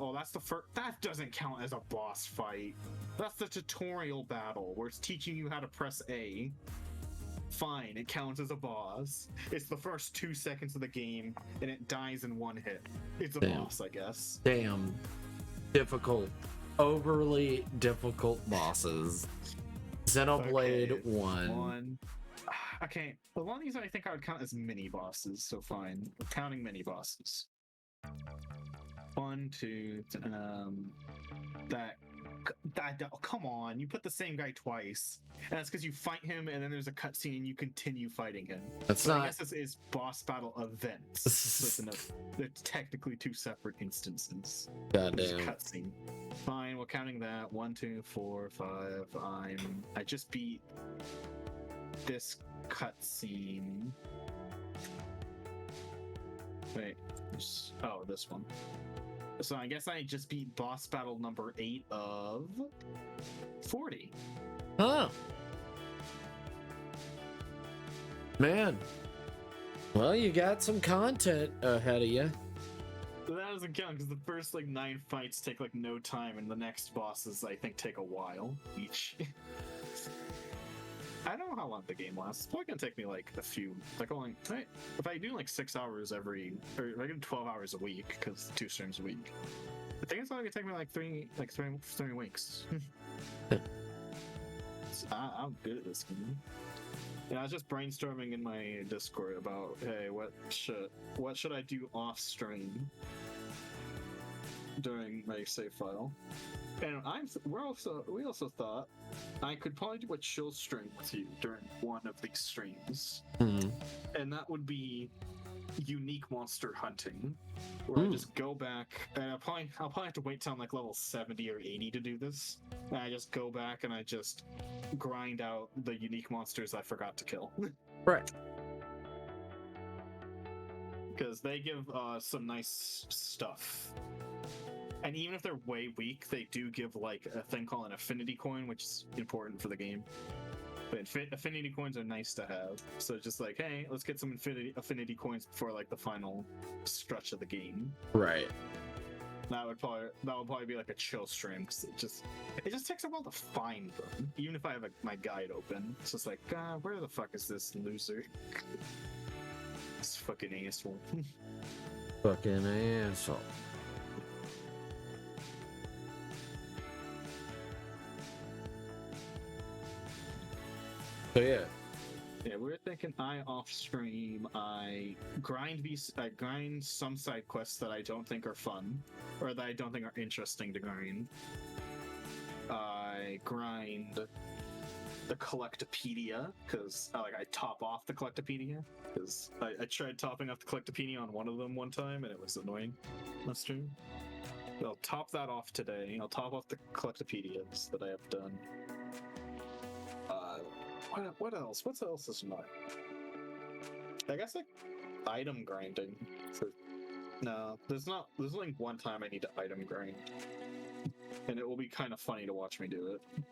Oh, that's the first. That doesn't count as a boss fight. That's the tutorial battle where it's teaching you how to press A. Fine, it counts as a boss. It's the first 2 seconds of the game, and it dies in 1 hit. It's a boss, I guess. Damn. Difficult. Overly difficult bosses. Xenoblade 1. Okay, a lot of these I think I would count as mini bosses, so fine. Counting mini bosses. 1, 2, come on, you put the same guy twice. And that's because you fight him and then there's a cutscene and you continue fighting him. I guess this is boss battle events. So they're technically 2 separate instances. Goddamn. Cutscene. Fine, we're counting that. 1, 2, 4, 5. I just beat this cutscene. Wait. Oh, this one. So I guess I just beat boss battle number 8 of 40. Oh. Man. Well, you got some content ahead of you. But that doesn't count because the first 9 fights take no time, and the next bosses I think take a while each. I don't know how long the game lasts. It's probably gonna take me a few, if I do 6 hours or if I do 12 hours a week, because 2 streams a week, I think it's only gonna take me 3 weeks. I'm good at this game. Yeah, I was just brainstorming in my Discord about, hey, what should I do off stream during my save file? And we also thought I could probably do a chill stream with you during one of these streams, and that would be unique monster hunting, where I just go back, and I'll probably have to wait till I'm like level 70 or 80 to do this. And I just go back and I just grind out the unique monsters I forgot to kill. Right. Because they give some nice stuff. And even if they're way weak, they do give like a thing called an affinity coin, which is important for the game. But affinity coins are nice to have. So just like, hey, let's get some affinity coins before like the final stretch of the game. Right. That would probably be like a chill stream, because it just takes a while to find them. Even if I have my guide open, it's just like, where the fuck is this loser? This fucking asshole. Fucking asshole. So yeah, we're thinking off stream I grind some side quests that I don't think are fun, or that I don't think are interesting to grind. I grind the Collectopedia, because I top off the Collectopedia, because I tried topping off the Collectopedia on one of them one time and it was annoying on stream. But I'll top that off today. I'll top off the Collectopedias that I have done. What else? What else is not? I guess like item grinding. No, there's only one time I need to item grind, and it will be kind of funny to watch me do it.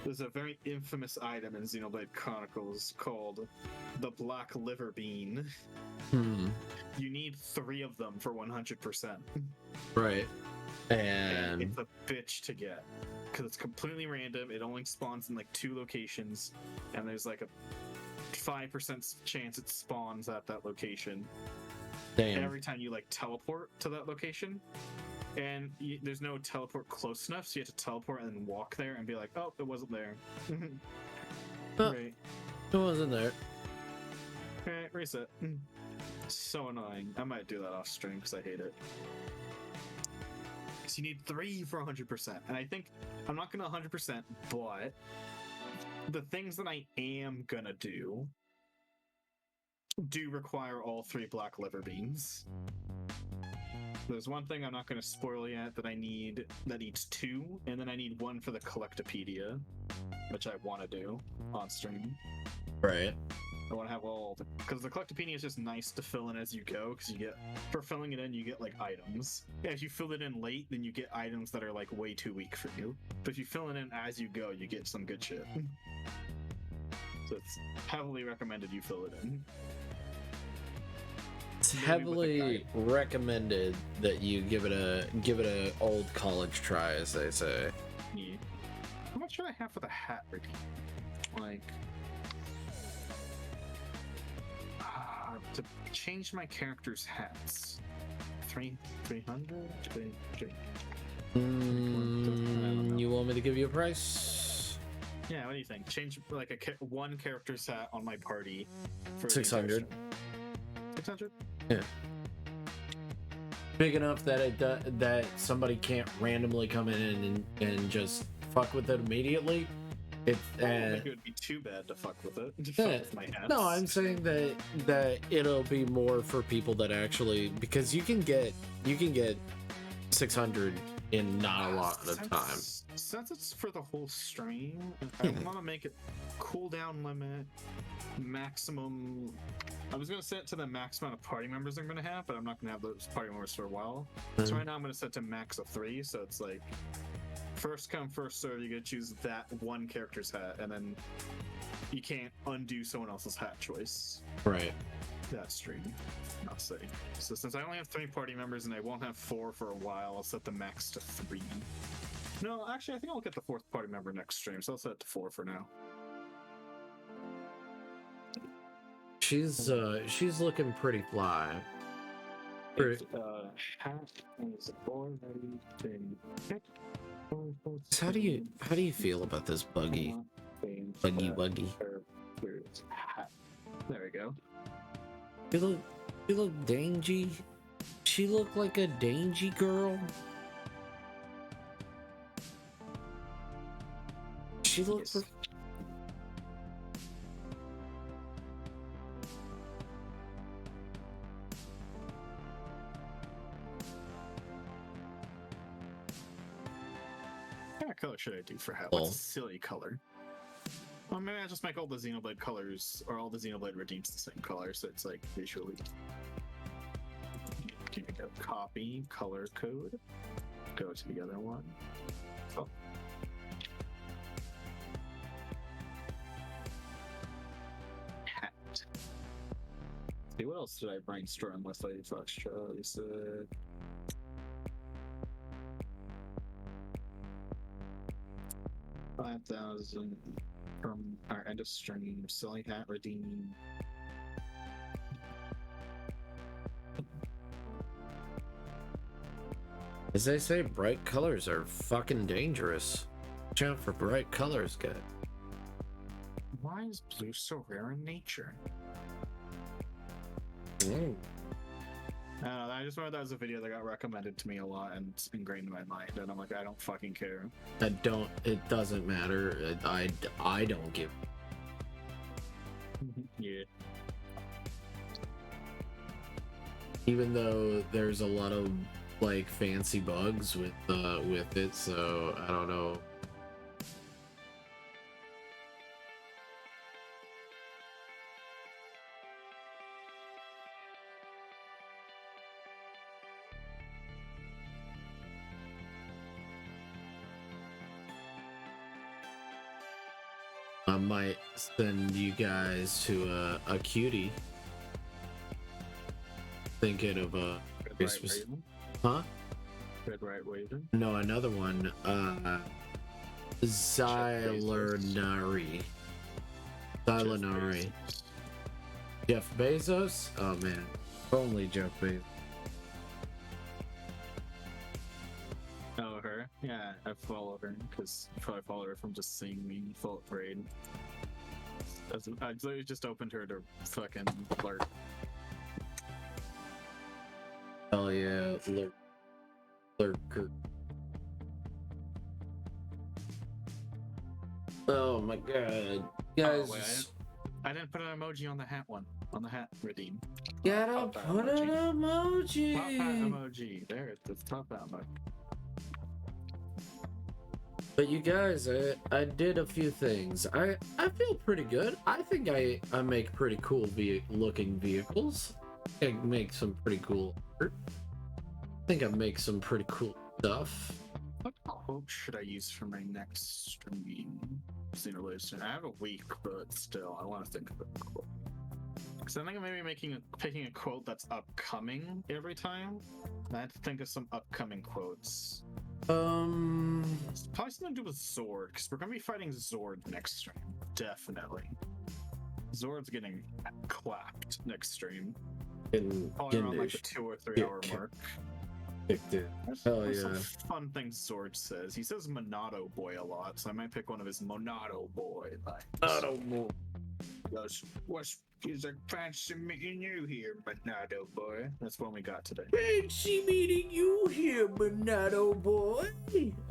There's a very infamous item in Xenoblade Chronicles called the Black Liver Bean. You need 3 of them for 100%. Right. And it's a bitch to get, because it's completely random. It only spawns in like 2 locations, and there's like a 5% chance it spawns at that location. Damn. Every time you like teleport to that location, and there's no teleport close enough, so you have to teleport and then walk there and be like, oh, it wasn't there. Right. It wasn't there. Alright, reset. So annoying. I might do that off stream because I hate it. You need 3 for 100%, and I think I'm not gonna 100%, but the things that I am gonna do require all 3 black liver beans. There's one thing I'm not gonna spoil yet that needs 2, and then I need 1 for the Collectopedia, which I want to do on stream. Right. I want to have because the Collectopedia is just nice to fill in as you go, because for filling it in, you get like items. Yeah, if you fill it in late, then you get items that are like way too weak for you. But if you fill it in as you go, you get some good shit. So it's heavily recommended you fill it in. It's heavily recommended that you give it a old college try, as they say. Yeah. How much should I have for the hat redeem? Like, to change my character's hats, 300. You want me to give you a price? Yeah, what do you think? Change like one character's hat on my party for 600. 600? Yeah. Big enough that somebody can't randomly come in and just fuck with it immediately. I don't think it would be too bad to fuck with it. Fuck with my hats. No, I'm saying that it'll be more for people that actually, because you can get 600 in not a lot of time. Since it's for the whole stream, I want to make it cooldown limit maximum. I was going to set it to the max amount of party members I'm going to have, but I'm not going to have those party members for a while. So right now I'm going to set to max of 3, so it's like first come, first serve. You get to choose that one character's hat, and then you can't undo someone else's hat choice. Right. That stream, I'll say. So since I only have 3 party members and I won't have 4 for a while, I'll set the max to 3. No, actually, I think I'll get the 4th party member next stream, so I'll set it to 4 for now. She's looking pretty fly. Hat is already been picked. So how do you feel about this buggy? Buggy. There we go. You look dangy. She looked like a dangy girl. She looked. Yes. What kind of color should I do for hat? What's a silly color? Well, maybe I'll just make all the Xenoblade colors, or all the Xenoblade redeems the same color, so it's like visually. Here we go. Copy, color code. Go to the other one. Oh. Hat. See, what else did I brainstorm with? I thought Charlie said. $5,000 from our end of stream. Silly hat redeem. As they say, bright colors are fucking dangerous. Watch out for bright colors, guys. Why is blue so rare in nature? Mm. I don't know, I just remember that was a video that got recommended to me a lot and it's ingrained in my mind, and I'm like, I don't fucking care. It doesn't matter. I don't give. Yeah. Even though there's a lot of like fancy bugs with it, so I don't know. I might send you guys to a cutie. Thinking of a huh? Red Right Raven? No, another one. Xylanari. Jeff Bezos? Oh man. Only Jeff Bezos. Oh, her? Yeah, I follow her because I probably follow her from just seeing me full of parade. I literally just opened her to fucking flirt. Oh yeah, lurker. Oh my god, guys! Oh, wait, I didn't put an emoji on the hat one. On the hat redeem. Gotta put an emoji. Top hat emoji. There, it's the top hat emoji. But you guys, I did a few things. I feel pretty good. I think I make pretty cool looking vehicles. I make some pretty cool art. I think I make some pretty cool stuff. What quote should I use for my next stream? Xenoblade. I have a week, but still, I want to think of a quote. Because I think I'm maybe picking a quote that's upcoming every time. I have to think of some upcoming quotes. It's probably something to do with Zord, because we're going to be fighting Zord next stream. Definitely. Zord's getting clapped next stream. Probably around like the 2 or 3 hour mark. There's some fun things Zord says. He says Monado Boy a lot, so I might pick one of his Monado Boy lines. Monado Boy. He's like, fancy meeting you here, Monado Boy. That's one we got today. Fancy meeting you here, Monado Boy.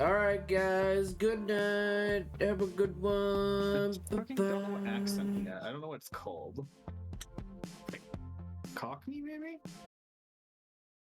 Alright, guys. Good night. Have a good one. I fucking don't know what accent he had. I don't know what it's called. Cockney, maybe?